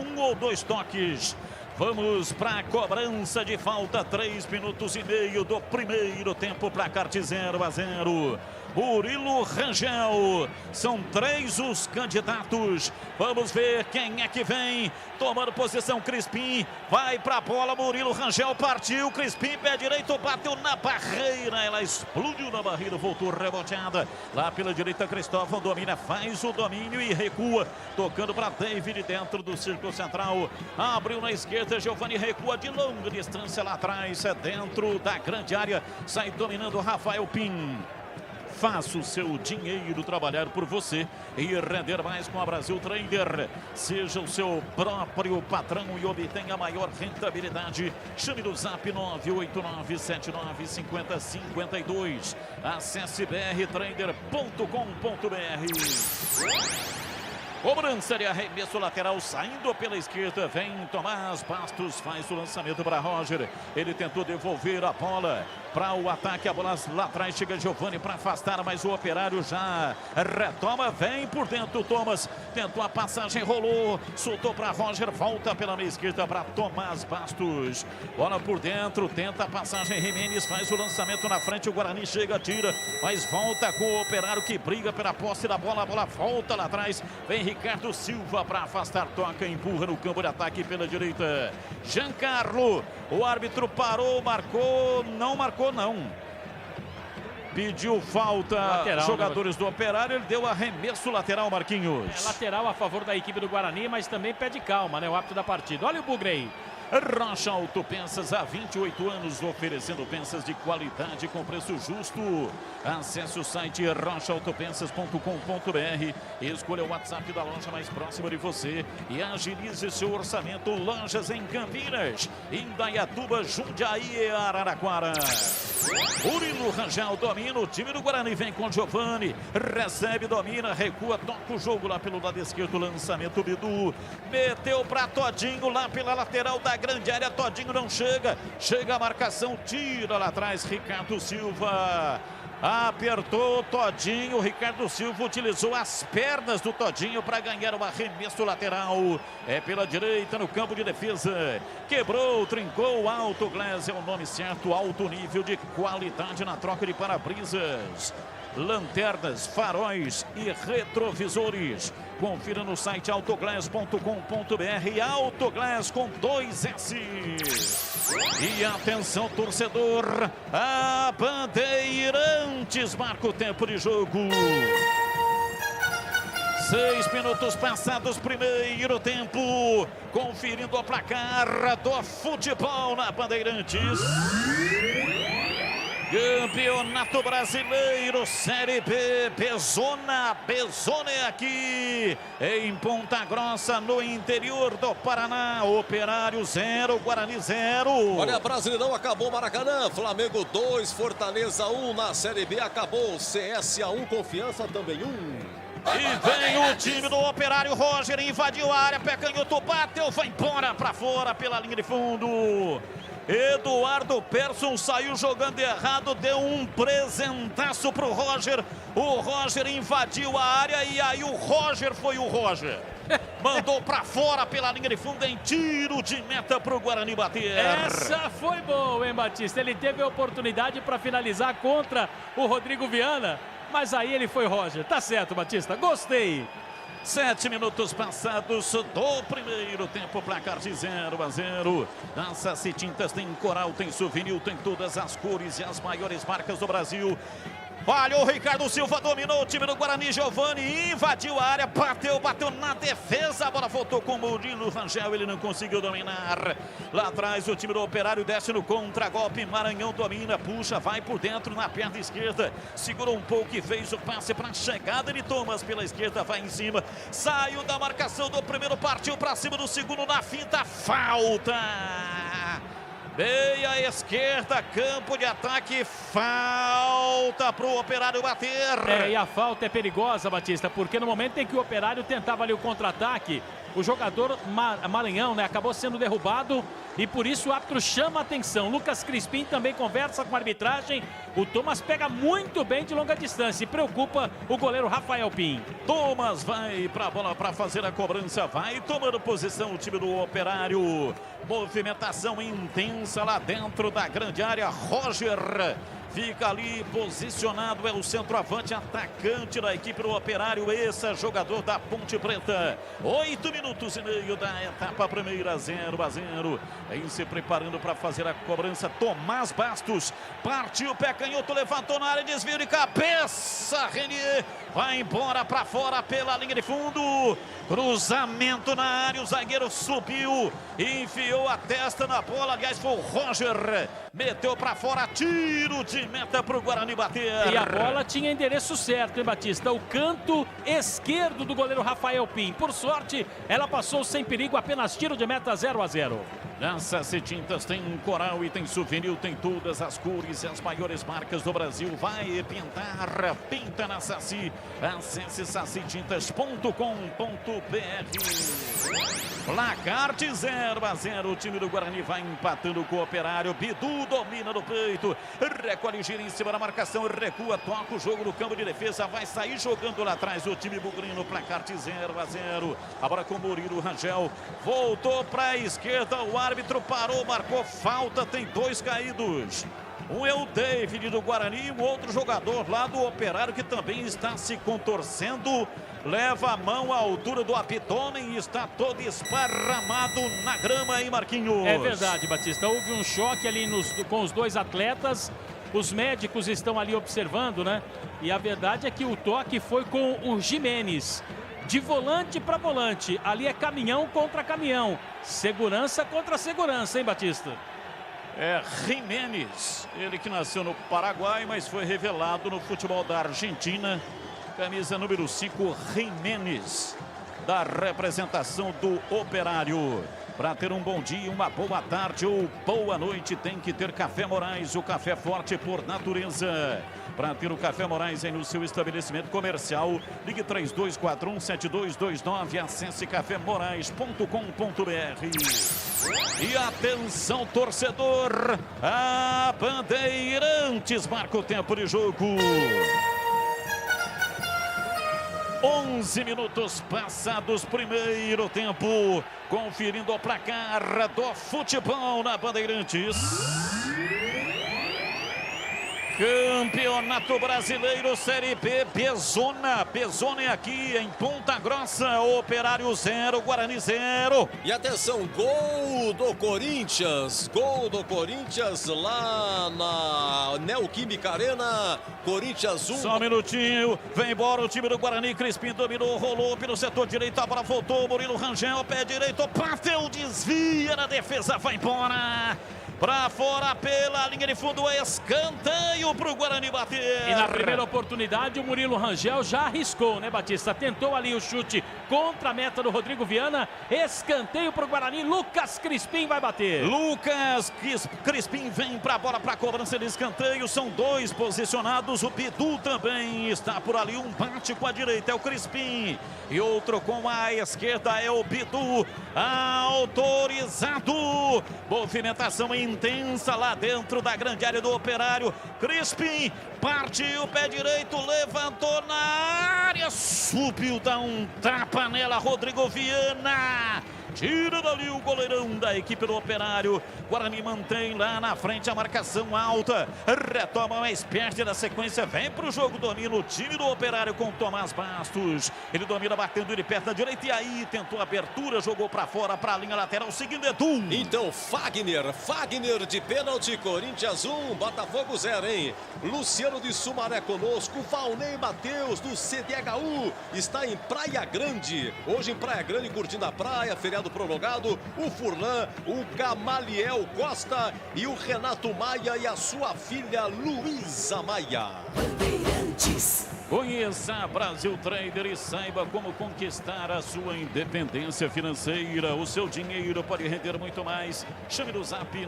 Vamos para a cobrança de falta, 3 minutos e meio do primeiro tempo, placar de 0-0. Murilo Rangel, são 3 os candidatos, vamos ver quem é que vem, tomando posição Crispim, vai para a bola, Murilo Rangel partiu, Crispim, pé direito, bateu na barreira, ela explodiu na barreira, voltou reboteada, lá pela direita Cristóvão domina, faz o domínio e recua, tocando para David dentro do círculo central, abriu na esquerda, Giovani recua de longa distância lá atrás, dentro da grande área, sai dominando Rafael Pim. Faça o seu dinheiro trabalhar por você e render mais com a Brasil Trader. Seja o seu próprio patrão e obtenha maior rentabilidade. Chame no Zap 989795052. Acesse brtrader.com.br. Cobrança de arremesso lateral, saindo pela esquerda, vem Tomás Bastos, faz o lançamento para Roger, ele tentou devolver a bola, para o ataque, a bola lá atrás, chega Giovani para afastar, mas o Operário já retoma, vem por dentro, Thomas tentou a passagem, rolou, soltou para Roger, volta pela meia esquerda para Tomás Bastos, bola por dentro, tenta a passagem, Jimenez faz o lançamento na frente, o Guarani chega, tira, mas volta com o Operário que briga pela posse da bola, a bola volta lá atrás, vem Ricardo Silva para afastar, toca, empurra no campo de ataque pela direita, Giancarlo, o árbitro parou, marcou, não. Pediu falta, lateral, jogadores do Operário, ele deu arremesso lateral, Marquinhos. Lateral a favor da equipe do Guarani, mas também pede calma, né? O árbitro da partida. Olha o Bugre aí. Rocha Autopeças, há 28 anos, oferecendo peças de qualidade com preço justo. Acesse o site rochaautopensas.com.br, escolha o WhatsApp da loja mais próxima de você e agilize seu orçamento. Lojas em Campinas, Indaiatuba, Jundiaí e Araraquara. Murilo Rangel domina, o time do Guarani vem com Giovani, recebe, domina, recua, toca o jogo lá pelo lado esquerdo, lançamento Bidu, meteu para Todinho lá pela lateral da grande área, Todinho não chega, chega a marcação, tira lá atrás, Ricardo Silva, apertou Todinho, Ricardo Silva utilizou as pernas do Todinho para ganhar o arremesso lateral, é pela direita no campo de defesa, quebrou, trincou, Autoglass é o nome certo, alto nível de qualidade na troca de para-brisas, lanternas, faróis e retrovisores. Confira no site autoglass.com.br, Autoglass com 2S. E atenção, torcedor, a Bandeirantes marca o tempo de jogo. 6 minutos passados, primeiro tempo, conferindo o placar do futebol na Bandeirantes. Campeonato Brasileiro, Série B, Bezona é aqui em Ponta Grossa, no interior do Paraná. Operário 0, Guarani 0. Olha, Brasileirão, acabou Maracanã, Flamengo 2, Fortaleza 1, na Série B acabou, CSA 1, Confiança também 1. E vem o time do Operário, Roger invadiu a área, pé canhoto, bateu, vai embora para fora pela linha de fundo. Eduardo Persson saiu jogando errado, deu um presentaço pro Roger. O Roger invadiu a área e aí o Roger foi o Roger. Mandou pra fora pela linha de fundo em tiro de meta pro Guarani bater. Essa foi boa, hein, Batista? Ele teve a oportunidade para finalizar contra o Rodrigo Viana, mas aí ele foi Roger. Tá certo, Batista, gostei. 7 minutos passados do primeiro tempo, placar de 0-0. A Saci Tintas tem coral, tem souvenir, tem todas as cores e as maiores marcas do Brasil. Olha, o Ricardo Silva dominou o time do Guarani, Giovani invadiu a área, bateu na defesa, a bola voltou com o Murilo Rangel, ele não conseguiu dominar. Lá atrás o time do Operário desce no contragolpe, Maranhão domina, puxa, vai por dentro na perna esquerda, segurou um pouco e fez o passe para a chegada de Thomas pela esquerda, vai em cima, saiu da marcação do primeiro, partiu para cima do segundo na finta, falta! Meia esquerda, campo de ataque, falta para o Operário bater. E a falta é perigosa, Batista, porque no momento em que o Operário tentava ali o contra-ataque, o jogador Maranhão, né, acabou sendo derrubado e por isso o árbitro chama a atenção. Lucas Crispim também conversa com a arbitragem. O Thomas pega muito bem de longa distância e preocupa o goleiro Rafael Pim. Thomas vai para a bola para fazer a cobrança, vai tomando posição o time do Operário. Movimentação intensa lá dentro da grande área. Roger fica ali posicionado, é o centroavante atacante da equipe do Operário, esse é jogador da Ponte Preta. 8 minutos e meio da etapa primeira, 0-0. Vem se preparando para fazer a cobrança Tomás Bastos, partiu, pé canhoto, levantou na área, desvio de cabeça, Renier vai embora para fora pela linha de fundo, cruzamento na área, o zagueiro subiu, enfiou a testa na bola, aliás foi o Roger, meteu para fora, tiro de meta para o Guarani bater. E a bola tinha endereço certo, hein, Batista? O canto esquerdo do goleiro Rafael Pim. Por sorte, ela passou sem perigo, apenas tiro de meta, 0-0. Na Saci Tintas tem coral e tem souvenir, tem todas as cores e as maiores marcas do Brasil. Vai pintar, pinta na Saci. Acesse sacitintas.com.br. Placar de 0-0. O time do Guarani vai empatando com o Operário. Bidu domina no peito. Recolhe, gira em cima da marcação. Recua, toca o jogo no campo de defesa. Vai sair jogando lá atrás o time bugrino. Placar de 0-0. Agora com o Murilo Rangel. Voltou para a esquerda. O árbitro parou, marcou falta. Tem 2 caídos. Um é o David do Guarani e um outro jogador lá do Operário que também está se contorcendo. Leva a mão à altura do abdômen e está todo esparramado na grama, hein, Marquinhos? É verdade, Batista. Houve um choque ali com os 2 atletas. Os médicos estão ali observando, né? E a verdade é que o toque foi com o Jimenez. De volante para volante. Ali é caminhão contra caminhão. Segurança contra segurança, hein, Batista? É Jimenez, ele que nasceu no Paraguai, mas foi revelado no futebol da Argentina. Camisa número 5, Jimenez, da representação do Operário. Para ter um bom dia, uma boa tarde ou boa noite, tem que ter Café Moraes, o café forte por natureza. Para ter o Café Moraes aí no seu estabelecimento comercial, ligue 3241-7229, acesse cafemorais.com.br. E atenção, torcedor, a Bandeirantes marca o tempo de jogo. 11 minutos passados, primeiro tempo, conferindo o placar do futebol na Bandeirantes. Campeonato Brasileiro Série B, Pezona é aqui em Ponta Grossa, Operário 0, Guarani 0. E atenção, gol do Corinthians lá na Neoquímica Arena, Corinthians 1. Só um minutinho, vem embora o time do Guarani, Crispim dominou, rolou pelo setor direito, a bola voltou, Murilo Rangel, pé direito, bateu, desvia na defesa, vai embora. Pra fora pela linha de fundo, escanteio pro Guarani bater. E na primeira oportunidade o Murilo Rangel já arriscou, né, Batista? Tentou ali o chute contra a meta do Rodrigo Viana. Escanteio pro Guarani, Lucas Crispim vai bater. Lucas Crispim vem pra bola, pra cobrança de escanteio. São 2 posicionados, o Bidu também está por ali. Um bate com a direita, é o Crispim. E outro com a esquerda, é o Bidu. Autorizado. Movimentação intensa lá dentro da grande área do Operário. Crispim partiu, pé direito, levantou na área, subiu, dá um tapa nela, Rodrigo Viana. Tira dali o goleirão da equipe do Operário. Guarani mantém lá na frente a marcação alta. Retoma, mais perde da sequência. Vem pro jogo, domina o time do Operário com Tomás Bastos. Ele domina batendo de perto da direita e aí tentou a abertura, jogou pra fora, pra linha lateral, seguindo Edu. Então Fagner de pênalti, Corinthians 1, Botafogo 0, hein? Luciano de Sumaré conosco, Valnei Matheus do CDHU está em Praia Grande. Hoje em Praia Grande, curtindo a praia, feriado prolongado, o Furlan, o Gamaliel Costa e o Renato Maia e a sua filha Luísa Maia. Bandeirantes. Conheça a Brasil Trader e saiba como conquistar a sua independência financeira. O seu dinheiro pode render muito mais. Chame no zap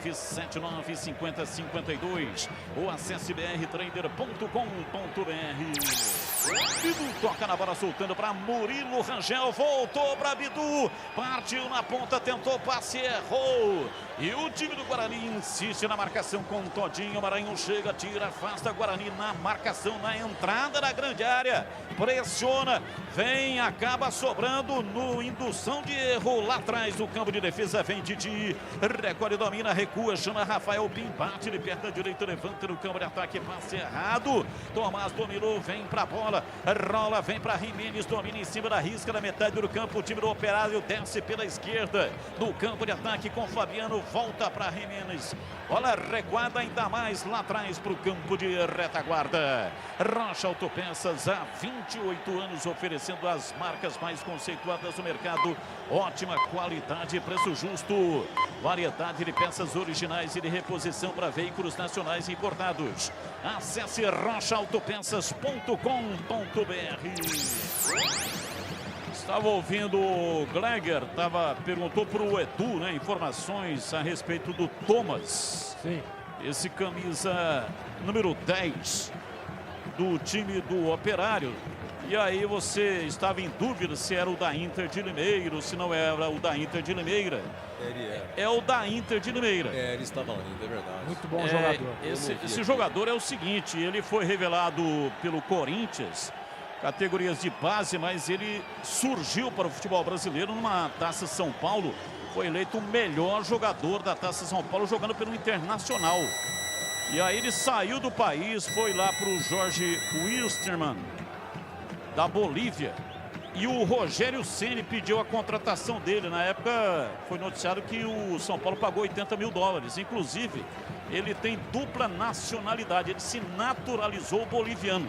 989-795052 ou acesse brtrader.com.br. Bidu toca na bola, soltando para Murilo Rangel, voltou para Bidu, partiu na ponta, tentou passe, errou. E o time do Guarani insiste na marcação com Todinho. Maranhão chega, tira, afasta Guarani na marcação, na entrada da grande área. Pressiona, vem, acaba sobrando no indução de erro. Lá atrás do campo de defesa vem Didi. Recolhe, domina, recua, chama Rafael Pim, bate de perto da direita, levanta no campo de ataque, passe errado. Tomás dominou, vem pra bola, rola, vem pra Jimenez, domina em cima da risca da metade do campo. O time do Operário desce pela esquerda no campo de ataque com Fabiano, volta pra Jimenez. Bola recuada ainda mais lá atrás pro campo de retaguarda. Rocha Autopeças, há 28 anos oferecendo as marcas mais conceituadas do mercado. Ótima qualidade e preço justo. Variedade de peças originais e de reposição para veículos nacionais importados. Acesse rochaautopeças.com.br. Estava ouvindo o Gleger, perguntou para o Edu, né, informações a respeito do Thomas. Sim. Esse camisa número 10 do time do Operário. E aí você estava em dúvida se era o da Inter de Limeira ou se não era o da Inter de Limeira. Ele é o da Inter de Limeira. Ele estava lindo, é verdade. Muito bom jogador. Esse jogador é o seguinte, ele foi revelado pelo Corinthians, categorias de base, mas ele surgiu para o futebol brasileiro numa Taça São Paulo. Foi eleito o melhor jogador da Taça São Paulo jogando pelo Internacional. E aí ele saiu do país, foi lá para o Jorge Wilstermann, da Bolívia. E o Rogério Ceni pediu a contratação dele. Na época foi noticiado que o São Paulo pagou 80 mil dólares. Inclusive, ele tem dupla nacionalidade. Ele se naturalizou boliviano.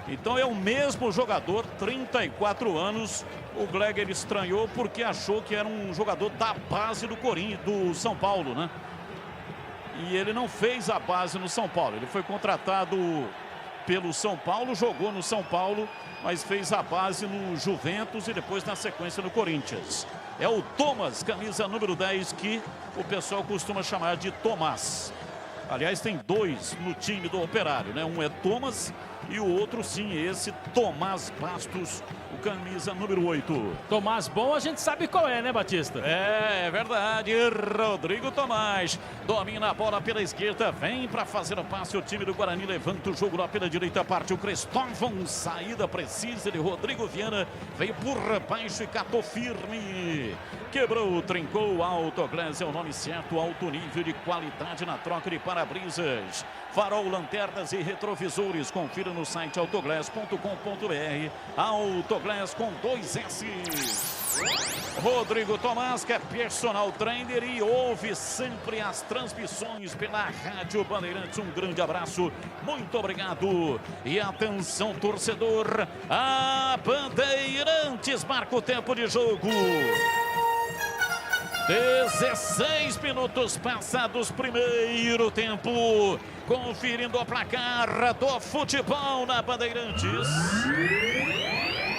Então é o mesmo jogador, 34 anos. O Gleger estranhou porque achou que era um jogador da base do Corinthians, do São Paulo, né? E ele não fez a base no São Paulo. Ele foi contratado pelo São Paulo, jogou no São Paulo, mas fez a base no Juventus e depois na sequência no Corinthians. É o Thomas, camisa número 10, que o pessoal costuma chamar de Tomás. Aliás, tem dois no time do Operário, né? Um é Thomas e o outro, sim, esse Tomás Bastos, o camisa número 8. Tomás bom, a gente sabe qual é, né, Batista? É verdade, Rodrigo Tomás domina a bola pela esquerda, vem para fazer o passe, o time do Guarani levanta o jogo lá pela direita, parte o Cristóvão, saída precisa de Rodrigo Viana, veio por baixo e catou firme, quebrou, trincou, Autoglass é o nome certo, alto nível de qualidade na troca de para-brisas, farol, lanternas e retrovisores, confira no site autoglass.com.br, Autoglass com 2 S. Rodrigo Tomás, que é personal trainer e ouve sempre as transmissões pela Rádio Bandeirantes. Um grande abraço, muito obrigado. E atenção, torcedor, a Bandeirantes marca o tempo de jogo. 16 minutos passados, primeiro tempo. Conferindo o placar do futebol na Bandeirantes.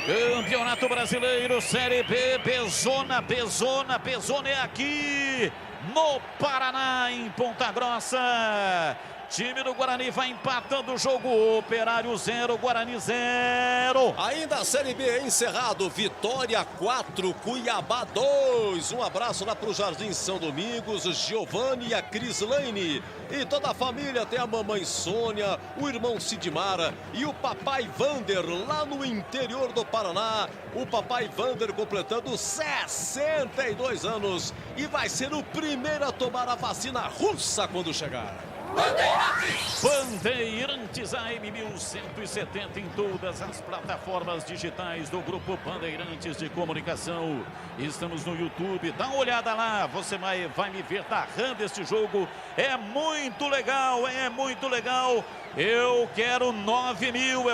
Campeonato Brasileiro, Série B, Bezona é aqui no Paraná, em Ponta Grossa. Time do Guarani vai empatando o jogo. Operário 0, Guarani 0. Ainda a Série B encerrado. Vitória 4, Cuiabá 2. Um abraço lá para o Jardim São Domingos, Giovanni e a Crislane. E toda a família, tem a mamãe Sônia, o irmão Sidmara e o papai Vander lá no interior do Paraná. O papai Vander completando 62 anos e vai ser o primeiro a tomar a vacina russa quando chegar. Bandeirantes AM 1170 em todas as plataformas digitais do Grupo Bandeirantes de Comunicação. Estamos no YouTube, dá uma olhada lá, você vai me ver narrando este jogo. É muito legal, é muito legal. Eu quero 9 mil,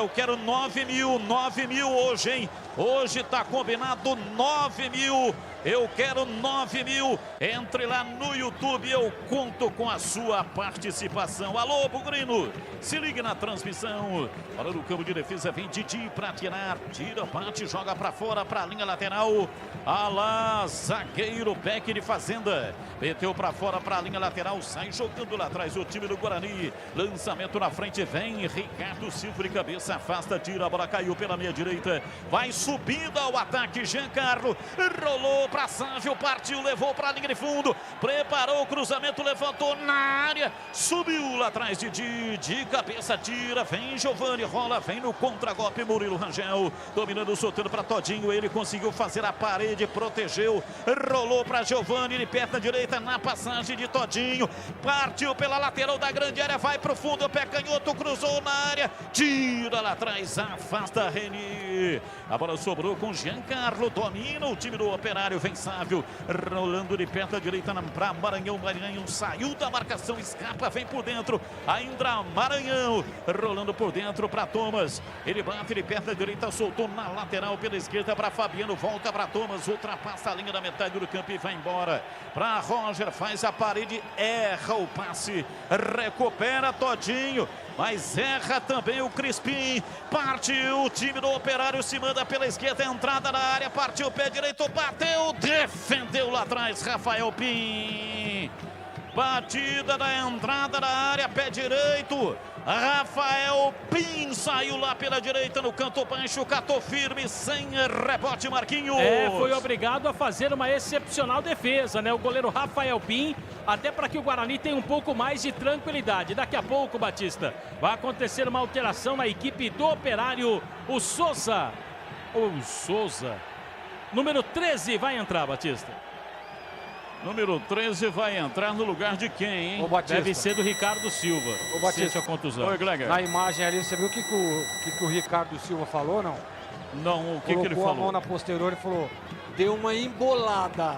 9 mil hoje, hein? Hoje tá combinado 9 mil. Eu quero 9 mil. Entre lá no YouTube, eu conto com a sua participação. Alô, Bugrino, se ligue na transmissão. Para no campo de defesa, vem Didi para tirar. Tira, bate, joga para fora, para a linha lateral. Alá, zagueiro, Beck de Fazenda. Meteu para fora, para a linha lateral. Sai jogando lá atrás o time do Guarani. Lançamento na frente, vem Ricardo Silva de cabeça. Afasta, tira, a bola caiu pela meia direita. Vai subindo ao ataque, Giancarlo. Rolou para Sávio, partiu, levou para a linha de fundo, preparou o cruzamento, levantou na área, subiu lá atrás de cabeça, tira, vem Giovanni, rola, vem no contra-golpe, Murilo Rangel, dominando, soltando para Todinho, ele conseguiu fazer a parede, protegeu, rolou para Giovanni, de perna direita na passagem de Todinho, partiu pela lateral da grande área, vai para o fundo, pé canhoto, cruzou na área, tira lá atrás, afasta Reni, a bola sobrou com Giancarlo, domina o time do Operário, vem Sávio, rolando de perna direita para Maranhão, Maranhão saiu da marcação, escapa, vem por dentro, ainda Maranhão, rolando por dentro para Thomas, ele bate de perna direita, soltou na lateral pela esquerda para Fabiano, volta para Thomas, ultrapassa a linha da metade do campo e vai embora, para Roger, faz a parede, erra o passe, recupera Todinho, mas erra também o Crispim, parte o time do Operário, se manda pela pela esquerda, entrada na área, partiu o pé direito, bateu, defendeu lá atrás, Rafael Pim. Batida da entrada da área, pé direito. Rafael Pim saiu lá pela direita no canto baixo, catou firme, sem rebote, Marquinhos. Foi obrigado a fazer uma excepcional defesa, né? O goleiro Rafael Pim, até para que o Guarani tenha um pouco mais de tranquilidade. Daqui a pouco, Batista, vai acontecer uma alteração na equipe do Operário. O Souza, número 13, vai entrar, Batista. Número 13 vai entrar no lugar de quem, hein? Deve ser do Ricardo Silva. Ô, Batista, sente a contusão. Oi, Gleger. Na imagem ali, você viu o que o Ricardo Silva falou, não? Não, o que ele falou? Colocou a mão na posterior e falou, deu uma embolada.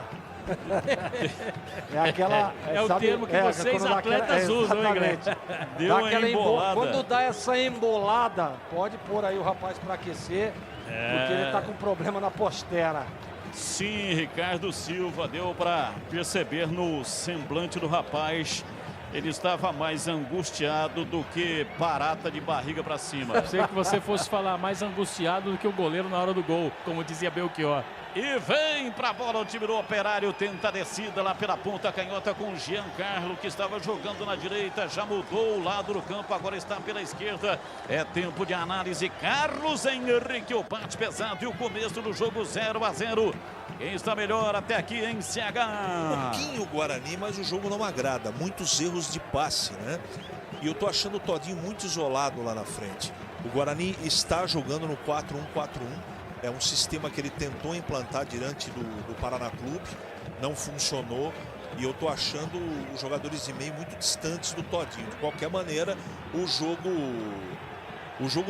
É aquela... o termo que vocês atletas usam, hein, Gleger? Deu uma embolada. Quando dá essa embolada, pode pôr aí o rapaz para aquecer, porque ele tá com problema na postera. Sim, Ricardo Silva, deu para perceber no semblante do rapaz. Ele estava mais angustiado do que parata de barriga para cima. Sei que você fosse falar mais angustiado do que o goleiro na hora do gol, como dizia Belchior. E vem para a bola o time do Operário, tenta a descida lá pela ponta canhota com Giancarlo, que estava jogando na direita, já mudou o lado do campo, agora está pela esquerda. É tempo de análise. Carlos Henrique, o bate pesado e o começo do jogo 0-0. Quem está melhor até aqui em CH? Um pouquinho o Guarani, mas o jogo não agrada. Muitos erros de passe, né? E eu tô achando o Todinho muito isolado lá na frente. O Guarani está jogando no 4-1-4-1. É um sistema que ele tentou implantar diante do Paraná Clube. Não funcionou. E eu tô achando os jogadores de meio muito distantes do Todinho. De qualquer maneira, o jogo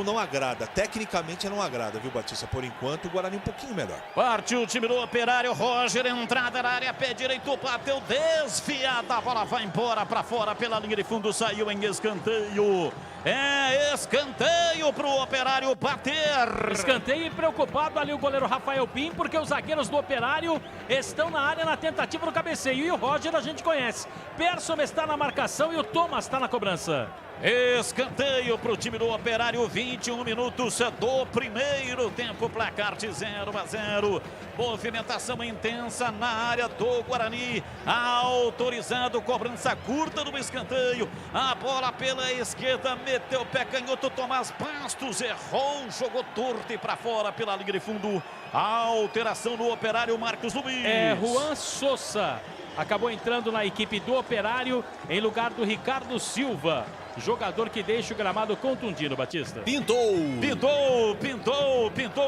não agrada. Tecnicamente não agrada, viu, Batista? Por enquanto, o Guarani um pouquinho melhor. Partiu o time do Operário. Roger, entrada na área, pé direito, bateu, desfiada. A bola vai embora para fora pela linha de fundo, saiu em escanteio. É escanteio para o Operário bater. Escanteio e preocupado ali o goleiro Rafael Pim, porque os zagueiros do Operário estão na área na tentativa do cabeceio. E o Roger a gente conhece. Persson está na marcação e o Thomas está na cobrança. Escanteio para o time do Operário, 21 minutos do primeiro tempo, placar de 0-0. Movimentação intensa na área do Guarani, autorizado, cobrança curta do escanteio. A bola pela esquerda, meteu o pé canhoto, Tomás Bastos errou, jogou torto e para fora pela linha de fundo. A alteração no Operário, Marcos Luiz. Juan Souza acabou entrando na equipe do Operário em lugar do Ricardo Silva. Jogador que deixa o gramado contundido, Batista. Pintou o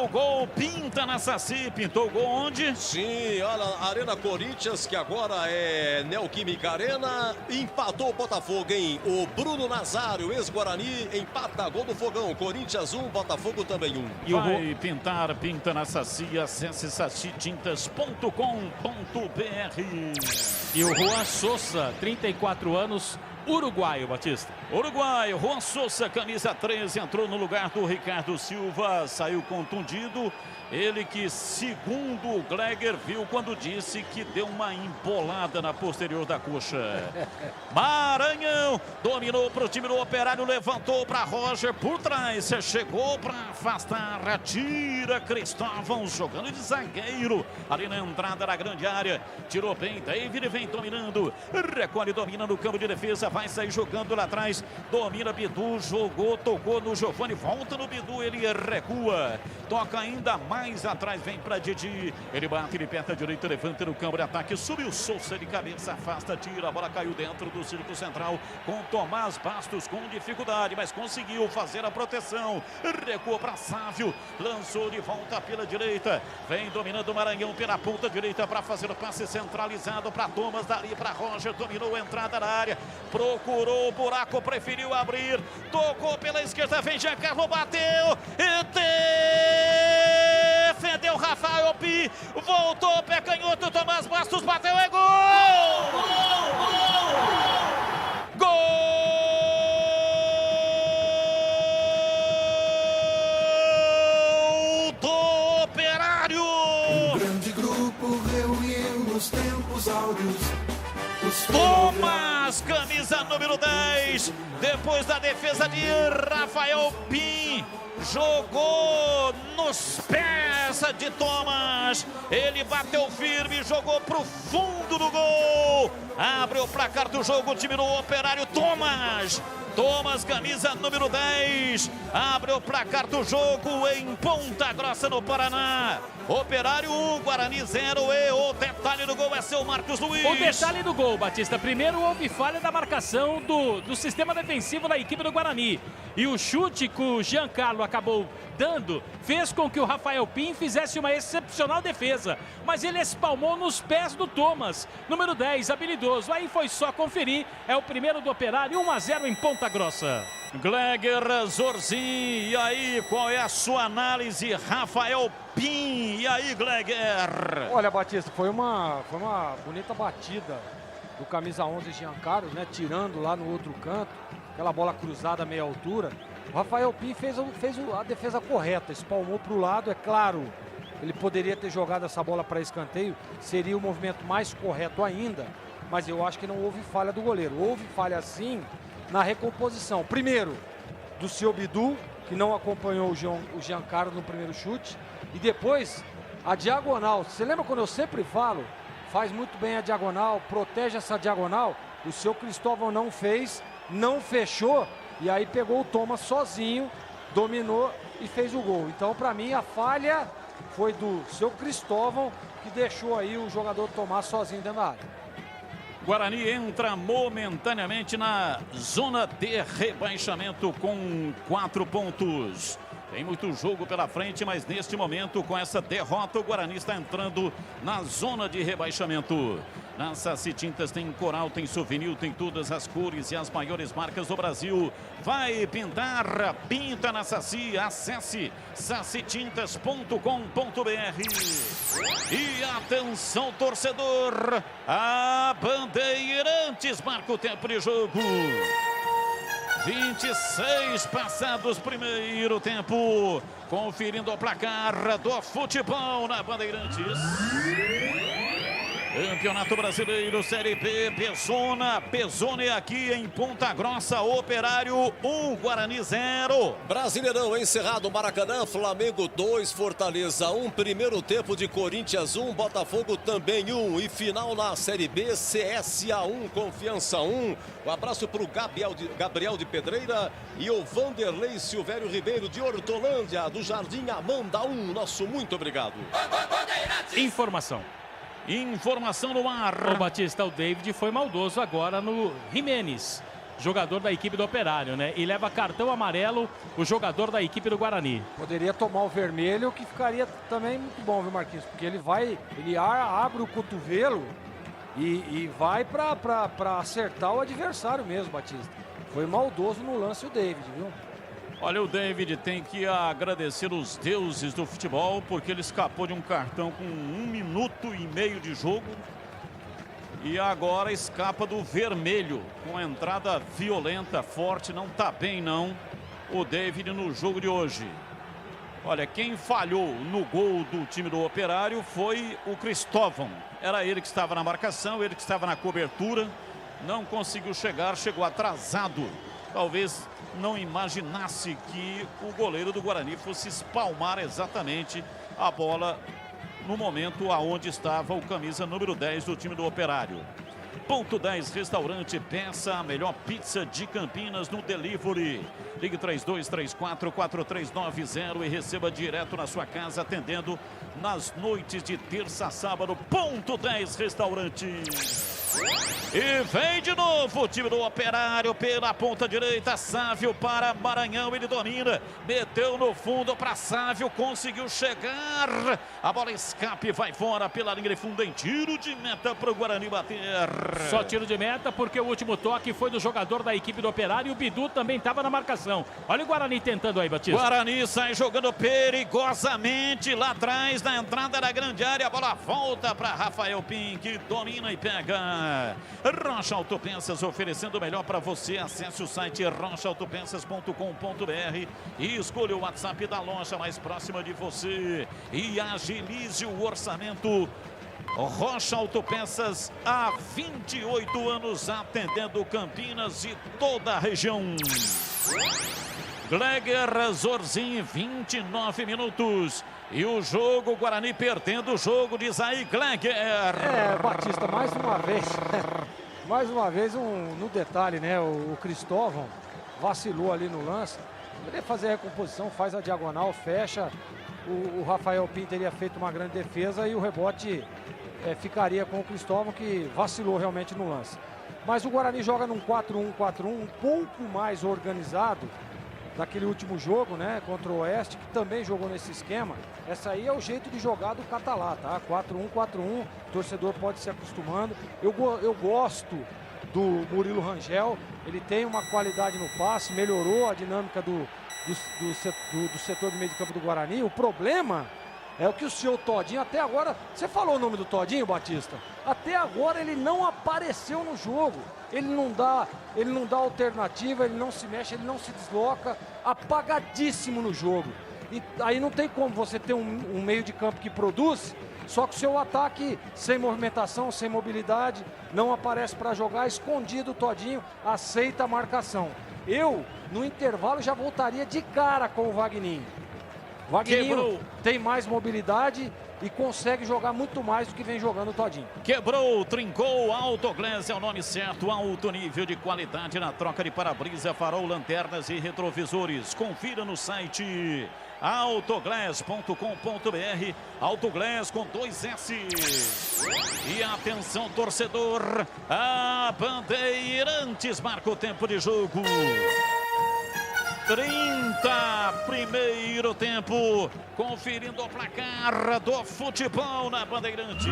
gol, pinta na Saci, pintou o gol onde? Sim, olha, Arena Corinthians, que agora é Neoquímica Arena, empatou o Botafogo, hein? O Bruno Nazário, ex-Guarani, empata, gol do Fogão, Corinthians 1, Botafogo também 1. E vai pintar, pinta na Saci, acesse sacitintas.com.br. E o Juan Souza, 34 anos, uruguaio, Batista. Uruguaio, Juan Souza, camisa 13, entrou no lugar do Ricardo Silva, saiu contundido. Ele que, segundo o Gleger, viu quando disse que deu uma embolada na posterior da coxa. Maranhão dominou para o time do Operário, levantou para Roger por trás, chegou para afastar, atira Cristóvão, jogando de zagueiro, ali na entrada da grande área, tirou bem, David vem dominando, recolhe, domina no campo de defesa, vai sair jogando lá atrás, domina Bidu, jogou, tocou no Giovani, volta no Bidu, ele recua, toca ainda mais atrás, vem para Didi, ele bate, ele perna direita, levanta no campo de ataque, subiu Souza de cabeça, afasta, tira, a bola caiu dentro do círculo central, com Tomás Bastos com dificuldade, mas conseguiu fazer a proteção, recuou para Sávio, lançou de volta pela direita, vem dominando o Maranhão pela ponta direita para fazer o passe centralizado para Thomas, dali para Roger, dominou a entrada na área, procurou o buraco, preferiu abrir, tocou pela esquerda, vem Giancarlo, bateu e defendeu Rafael Pi, voltou, pé canhoto, Tomás Bastos bateu, é gol! Gol do Operário! Um grande grupo reuniu nos tempos áureos. Thomas, camisa número número 10. Depois da defesa de Rafael Pim. Jogou nos pés de Thomas. Ele bateu firme, jogou pro fundo do gol. Abre o placar do jogo, o time do Operário. Thomas, camisa número 10. Abre o placar do jogo em Ponta Grossa, no Paraná. Operário 1, Guarani 0. E o detalhe do gol é seu Marcos Luiz. O detalhe do gol, Batista. Primeiro houve falha da marcação do sistema defensivo da equipe do Guarani. E o chute que o Giancarlo acabou dando fez com que o Rafael Pim fizesse uma excepcional defesa. Mas ele espalmou nos pés do Thomas. Número 10, habilidoso. Aí foi só conferir. É o primeiro do Operário, 1-0 em Ponta Grossa. Gleger Zorzin, e aí, qual é a sua análise? Rafael Pim, e aí, Gleger? Olha, Batista, foi uma bonita batida do camisa 11 Giancarlo, né? Tirando lá no outro canto, aquela bola cruzada a meia altura. O Rafael Pim fez a defesa correta, espalmou para o lado, é claro. Ele poderia ter jogado essa bola para escanteio, seria o movimento mais correto ainda, mas eu acho que não houve falha do goleiro. Houve falha sim na recomposição. Primeiro, do seu Bidu, que não acompanhou o Giancarlo no primeiro chute. E depois, a diagonal. Você lembra quando eu sempre falo? Faz muito bem a diagonal, protege essa diagonal. O seu Cristóvão não fez, não fechou. E aí pegou o Thomas sozinho, dominou e fez o gol. Então, para mim, a falha foi do seu Cristóvão, que deixou aí o jogador Tomás sozinho dentro da área. Guarani entra momentaneamente na zona de rebaixamento com 4 pontos. Tem muito jogo pela frente, mas neste momento, com essa derrota, o Guarani está entrando na zona de rebaixamento. Na Saci Tintas tem coral, tem souvenir, tem todas as cores e as maiores marcas do Brasil. Vai pintar, pinta na Saci. Acesse sacitintas.com.br. E atenção, torcedor, a Bandeirantes marca o tempo de jogo. 26 passados, primeiro tempo. Conferindo o placar do futebol na Bandeirantes. Campeonato Brasileiro, Série B, Pesone aqui em Ponta Grossa, Operário 1, Guarani 0. Brasileirão encerrado, Maracanã, Flamengo 2, Fortaleza 1, primeiro tempo de Corinthians 1, Botafogo também 1 e final na Série B, CSA 1, Confiança 1. Um abraço para o Gabriel de Pedreira e o Vanderlei Silvério Ribeiro de Hortolândia, do Jardim Amanda 1, nosso muito obrigado. Informação no ar. O Batista, o David foi maldoso agora no Jimenez, jogador da equipe do Operário, né? E leva cartão amarelo o jogador da equipe do Guarani. Poderia tomar o vermelho, que ficaria também muito bom, viu, Marquinhos? Porque ele abre o cotovelo e vai para acertar o adversário mesmo, Batista. Foi maldoso no lance o David, viu? Olha, o David tem que agradecer os deuses do futebol, porque ele escapou de um cartão com 1 minuto e meio de jogo. E agora escapa do vermelho, com a entrada violenta, forte. Não tá bem, não, o David no jogo de hoje. Olha, quem falhou no gol do time do Operário foi o Cristóvão. Era ele que estava na marcação, ele que estava na cobertura. Não conseguiu chegar, chegou atrasado. Talvez não imaginasse que o goleiro do Guarani fosse espalmar exatamente a bola no momento aonde estava o camisa número 10 do time do Operário. Ponto 10 Restaurante, peça a melhor pizza de Campinas no delivery. Ligue 3234-4390 e receba direto na sua casa, atendendo nas noites de terça a sábado. Ponto 10 Restaurante. E vem de novo o time do Operário pela ponta direita. Sávio para Maranhão, ele domina, meteu no fundo para Sávio, conseguiu chegar, a bola escape, vai fora pela linha de fundo em tiro de meta para o Guarani bater. Só tiro de meta porque o último toque foi do jogador da equipe do Operário. O Bidu também estava na marcação. Olha o Guarani tentando aí, Batista. Guarani sai jogando perigosamente lá atrás na entrada da grande área. A bola volta para Rafael Pim, que domina e pega. Rocha Autopeças, oferecendo o melhor para você. Acesse o site rochaautopeças.com.br e escolha o WhatsApp da loja mais próxima de você e agilize o orçamento Rocha Autopeças, há 28 anos atendendo Campinas e toda a região. Gleger Zorzin, 29 minutos. E o jogo, o Guarani perdendo o jogo, diz aí Gleger. Batista, mais uma vez no detalhe, né? O Cristóvão vacilou ali no lance. Poderia fazer a recomposição, faz a diagonal, fecha. O Rafael Pinto teria feito uma grande defesa e o rebote ficaria com o Cristóvão, que vacilou realmente no lance. Mas o Guarani joga num 4-1-4-1 um pouco mais organizado daquele último jogo, né, contra o Oeste, que também jogou nesse esquema. Essa aí é o jeito de jogar do Catalá, tá? 4-1-4-1, o torcedor pode se acostumando. Eu gosto do Murilo Rangel, ele tem uma qualidade no passe, melhorou a dinâmica do setor de meio de campo do Guarani. O problema é o que o seu Todinho, até agora, você falou o nome do Todinho, Batista? Até agora ele não apareceu no jogo. Ele não dá alternativa, ele não se mexe, ele não se desloca, apagadíssimo no jogo. E aí não tem como você ter um meio de campo que produz, só que o seu ataque sem movimentação, sem mobilidade, não aparece para jogar, escondido o Todinho, aceita a marcação. Eu, no intervalo, já voltaria de cara com o Wagninho. Wagninho tem mais mobilidade e consegue jogar muito mais do que vem jogando o Todinho. Quebrou, trincou, Autoglass é o nome certo, alto nível de qualidade na troca de para-brisa, farol, lanternas e retrovisores. Confira no site autoglass.com.br, Autoglass com 2 S. E atenção, torcedor, a Bandeirantes marca o tempo de jogo. 30, primeiro tempo, conferindo o placar do futebol na Bandeirantes.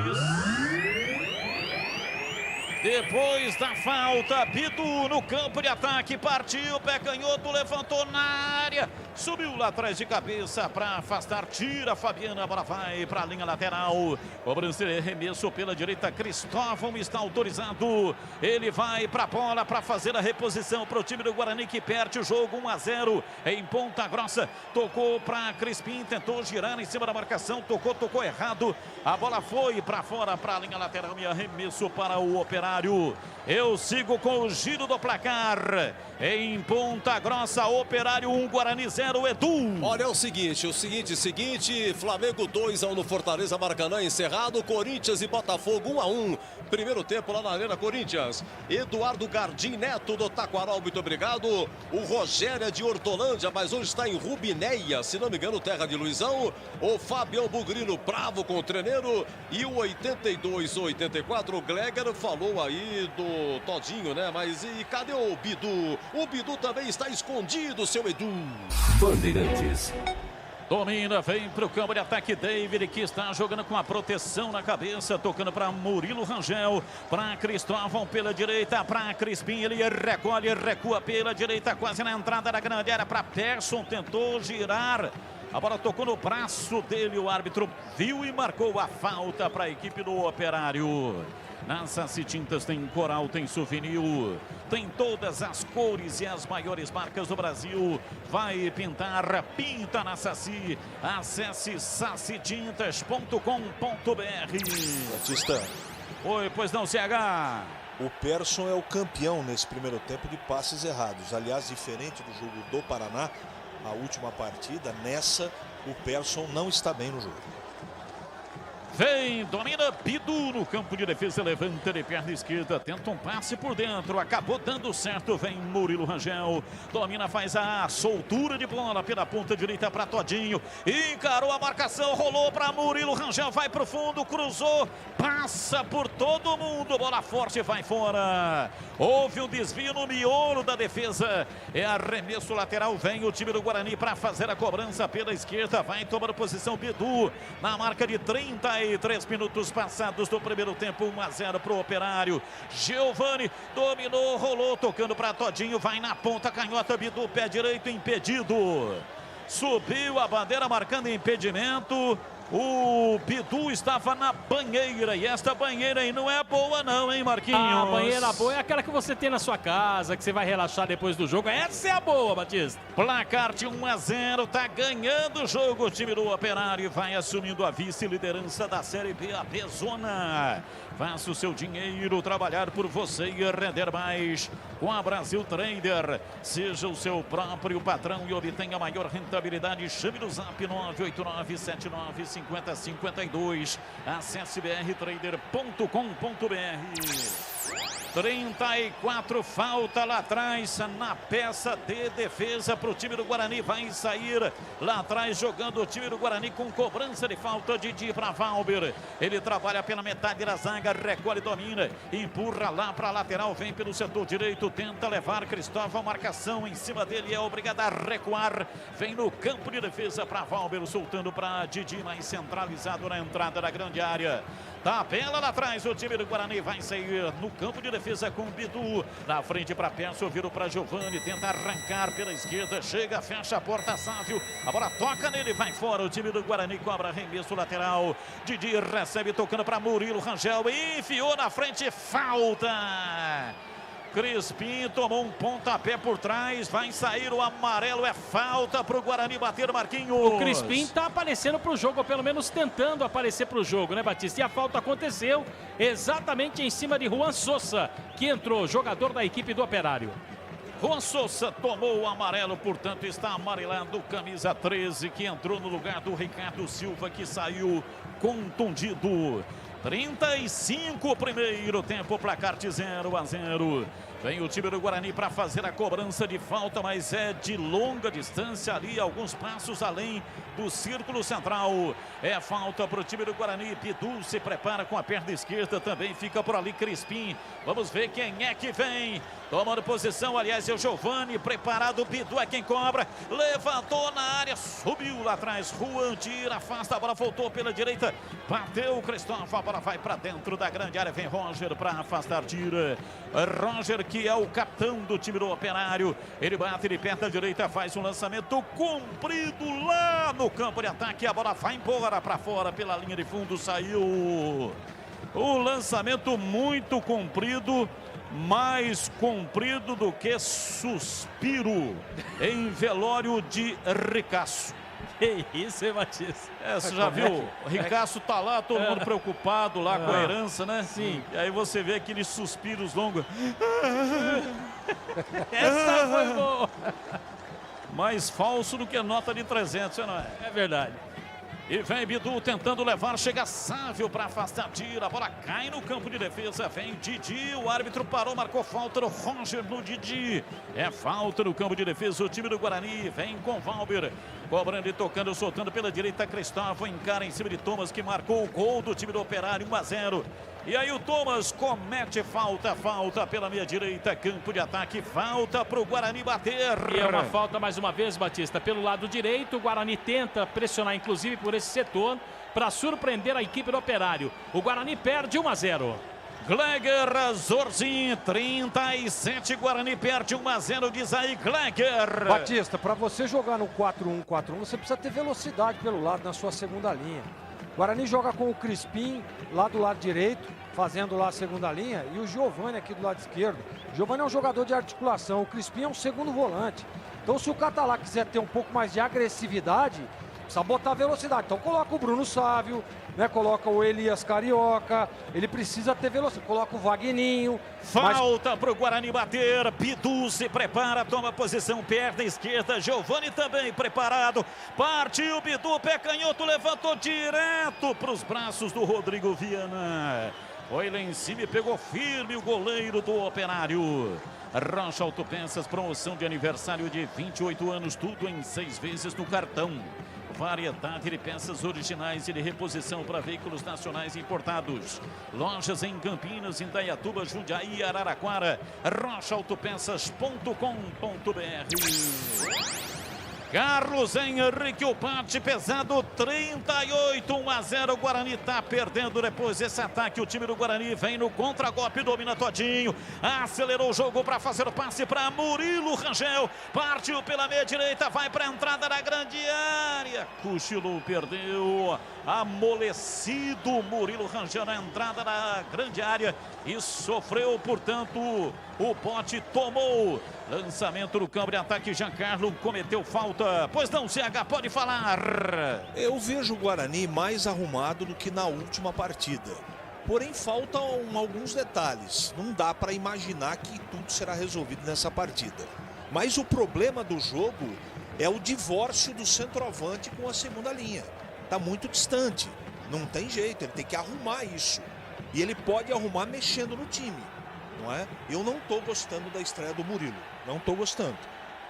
Depois da falta, Bidu no campo de ataque, partiu, pé canhoto, levantou na área, subiu lá atrás de cabeça para afastar, tira Fabiana, a bola vai para a linha lateral. Cobrança de arremesso pela direita, Cristóvão está autorizado, ele vai para a bola para fazer a reposição para o time do Guarani que perde o jogo 1-0 em Ponta Grossa. Tocou para Crispim, tentou girar em cima da marcação, tocou errado, a bola foi para fora, para a linha lateral e arremesso para o Operário. Eu sigo com o giro do placar. Em Ponta Grossa, Operário 1, Guarani 0, Edu. Olha, é o seguinte, Flamengo 2-1 no Fortaleza, Maracanã encerrado, Corinthians e Botafogo 1-1. Primeiro tempo lá na Arena Corinthians. Eduardo Gardim Neto do Taquaral, muito obrigado. O Rogério é de Hortolândia, mas hoje está em Rubinéia, se não me engano, terra de Luizão. O Fabião Bugrino bravo com o treneiro. E o 82-84, o Gleger falou aí do Todinho, né? Mas e cadê o Bidu? O Bidu também está escondido, seu Edu. Bandeirantes. Domina, vem para o campo de ataque David, que está jogando com a proteção na cabeça, tocando para Murilo Rangel, para Cristóvão pela direita, para Crispim, ele recolhe, recua pela direita, quase na entrada da grande área para Persson, tentou girar, a bola tocou no braço dele, o árbitro viu e marcou a falta para a equipe do Operário. Na Saci Tintas tem coral, tem souvenir, tem todas as cores e as maiores marcas do Brasil. Vai pintar, pinta na Saci. Acesse sacitintas.com.br. Batista. Oi, pois não, CH. O Persson é o campeão nesse primeiro tempo de passes errados. Aliás, diferente do jogo do Paraná, a última partida, nessa, o Persson não está bem no jogo. Vem, domina Bidu no campo de defesa, levanta de perna esquerda, tenta um passe por dentro, acabou dando certo, vem Murilo Rangel, domina, faz a soltura de bola pela ponta direita para Todinho, encarou a marcação, rolou para Murilo Rangel, vai para o fundo, cruzou, passa por todo mundo, bola forte, vai fora, houve um desvio no miolo da defesa, é arremesso lateral, vem o time do Guarani para fazer a cobrança pela esquerda, vai tomando posição Bidu, na marca de 33 minutos passados do primeiro tempo, 1-0 para o Operário. Giovani dominou, rolou, tocando para Todinho, vai na ponta, canhota, Bidu, pé direito, impedido. Subiu a bandeira marcando impedimento. O Bidu estava na banheira e esta banheira aí não é boa não, hein, Marquinhos? A banheira boa é aquela que você tem na sua casa, que você vai relaxar depois do jogo. Essa é a boa, Batista. Placar de 1-0, tá ganhando o jogo. O time do Operário vai assumindo a vice-liderança da Série B, a B-Zona. Faça o seu dinheiro trabalhar por você e render mais com a Brasil Trader. Seja o seu próprio patrão e obtenha maior rentabilidade. Chame no zap 989795052. Acesse brtrader.com.br. 34, falta lá atrás na peça de defesa para o time do Guarani. Vai sair lá atrás jogando o time do Guarani com cobrança de falta. Didi para Valber. Ele trabalha pela metade da zaga, recolhe, domina, empurra lá para a lateral, vem pelo setor direito, tenta levar Cristóvão, marcação em cima dele, é obrigado a recuar. Vem no campo de defesa para Valber, soltando para Didi, mais centralizado na entrada da grande área. Tabela lá atrás, o time do Guarani vai sair no campo de defesa com o Bidu. Na frente para Peço, virou para Giovani, tenta arrancar pela esquerda, chega, fecha a porta, Sávio. A bola toca nele, vai fora. O time do Guarani cobra arremesso lateral. Didi recebe, tocando para Murilo Rangel, enfiou na frente, falta. Crispim tomou um pontapé por trás, vai sair o amarelo, é falta para o Guarani bater, Marquinhos. O Crispim está aparecendo para o jogo, ou pelo menos tentando aparecer para o jogo, né, Batista? E a falta aconteceu exatamente em cima de Juan Sousa, que entrou, jogador da equipe do Operário. Juan Sousa tomou o amarelo, portanto está amarelado, camisa 13, que entrou no lugar do Ricardo Silva, que saiu contundido. 35 primeiro tempo, placar de 0-0. Vem o time do Guarani para fazer a cobrança de falta, mas é de longa distância ali, alguns passos além do círculo central. É falta para o time do Guarani. Bidu se prepara com a perna esquerda, também fica por ali Crispim. Vamos ver quem é que vem. Tomando posição, aliás, é o Giovani, preparado, Bidu é quem cobra. Levantou na área, subiu lá atrás. Juan tira, afasta, a bola voltou pela direita. Bateu o Cristóvão, a bola vai para dentro da grande área. Vem Roger para afastar, tira. Roger, que é o capitão do time do Operário. Ele bate de perna direita, faz um lançamento comprido lá no campo de ataque. A bola vai embora para fora pela linha de fundo, saiu. O lançamento muito comprido, mais comprido do que suspiro em velório de Ricaço. Que isso, hein, Batista? Você já viu? O Ricaço tá lá, todo mundo preocupado lá com a herança, né? Sim. E aí você vê aqueles suspiros longos. Essa foi boa. Mais falso do que nota de 300, não é? É verdade. E vem Bidu tentando levar, chega Sávio para afastar, tira, a bola cai no campo de defesa, vem Didi, o árbitro parou, marcou falta no Roger, no Didi. É falta no campo de defesa, o time do Guarani vem com Valber, cobrando e tocando, soltando pela direita, Cristóvão encara em cima de Thomas, que marcou o gol do time do Operário, 1-0. E aí o Thomas comete falta pela meia direita, campo de ataque, falta para o Guarani bater. E é uma falta mais uma vez, Batista, pelo lado direito. O Guarani tenta pressionar, inclusive, por esse setor, para surpreender a equipe do Operário. O Guarani perde 1-0. Gleger, Zorzin, 37, Guarani perde 1-0, diz aí Gleger. Batista, para você jogar no 4-1-4-1, você precisa ter velocidade pelo lado, na sua segunda linha. Guarani joga com o Crispim lá do lado direito, fazendo lá a segunda linha, e o Giovani aqui do lado esquerdo. O Giovani é um jogador de articulação, o Crispim é um segundo volante. Então, se o Catalá quiser ter um pouco mais de agressividade, precisa botar velocidade. Então, coloca o Bruno Sávio, né? Coloca o Elias Carioca, ele precisa ter velocidade. Coloca o Vagninho. Falta para o Guarani bater. Bidu se prepara, toma posição, perna esquerda. Giovani também preparado. Partiu Bidu, pé canhoto, levantou direto para os braços do Rodrigo Viana. Foi lá em cima e pegou firme o goleiro do Operário. Rocha Autopeças, promoção de aniversário de 28 anos, tudo em 6 vezes no cartão. Variedade de peças originais e de reposição para veículos nacionais importados. Lojas em Campinas, Indaiatuba, Jundiaí e Araraquara. rochaautopeças.com.br. Carlos Henrique, o bate pesado, 38, 1-0. O Guarani tá perdendo depois desse ataque. O time do Guarani vem no contra-golpe, domina todinho. Acelerou o jogo para fazer o passe para Murilo Rangel. Partiu pela meia direita, vai para a entrada da grande área. Cochilou, perdeu. Amolecido Murilo Rangel na entrada da grande área e sofreu, portanto, o bote tomou. Lançamento no campo de ataque, Giancarlo cometeu falta. Pois não, CH, pode falar. Eu vejo o Guarani mais arrumado do que na última partida. Porém, faltam alguns detalhes. Não dá para imaginar que tudo será resolvido nessa partida. Mas o problema do jogo é o divórcio do centroavante com a segunda linha. Está muito distante. Não tem jeito, ele tem que arrumar isso. E ele pode arrumar mexendo no time, não é? Eu não estou gostando da estreia do Murilo. Não estou gostando.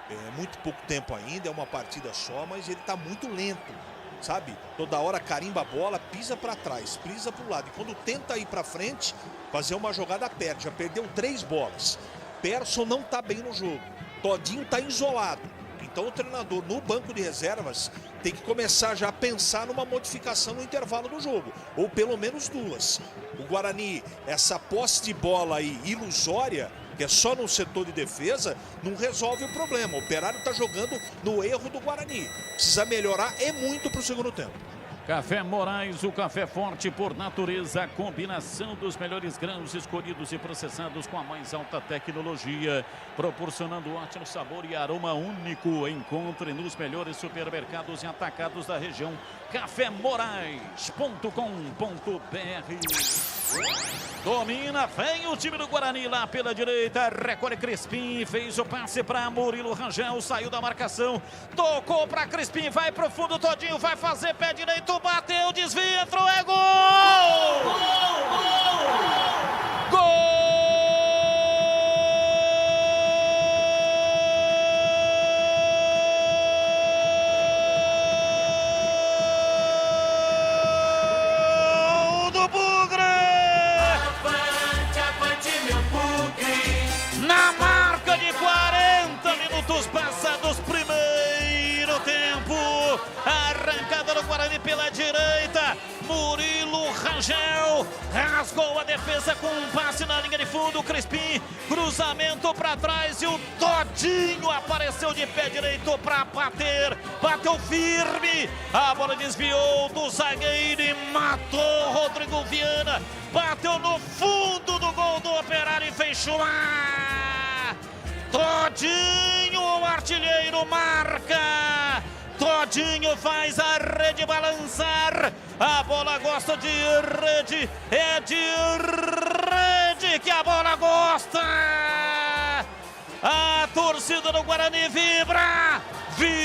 É muito pouco tempo ainda, é uma partida só, mas ele está muito lento, sabe? Toda hora carimba a bola, pisa para trás, pisa para o lado. E quando tenta ir para frente, fazer uma jogada perde. Já perdeu 3 bolas. Persson não está bem no jogo. Todinho está isolado. Então o treinador no banco de reservas tem que começar já a pensar numa modificação no intervalo do jogo. Ou pelo menos 2. O Guarani, essa posse de bola aí ilusória, que é só no setor de defesa, não resolve o problema. O Operário está jogando no erro do Guarani. Precisa melhorar muito para o segundo tempo. Café Moraes, o café forte por natureza, a combinação dos melhores grãos escolhidos e processados com a mais alta tecnologia, proporcionando ótimo sabor e aroma único. Encontre nos melhores supermercados e atacados da região. cafémorais.com.br. Domina, vem o time do Guarani lá pela direita, recolhe Crispim, fez o passe para Murilo Rangel, saiu da marcação, tocou para Crispim, vai pro fundo todinho, vai fazer pé direito, bateu, desvia, entrou, é gol! Gol! Na marca de 40 minutos passados, primeiro tempo, arrancada do Guarani pela direita, Murilo Rangel rasgou a defesa com um passe na linha de fundo, Crispim, cruzamento para trás e o Todinho apareceu de pé direito para bater, bateu firme, a bola desviou do zagueiro e matou Rodrigo Viana, bateu no fundo do gol do Operário e fez chular. Todinho, o artilheiro, marca. Todinho faz a rede balançar. A bola gosta de rede. É de rede que a bola gosta. A torcida do Guarani vibra. Vibra.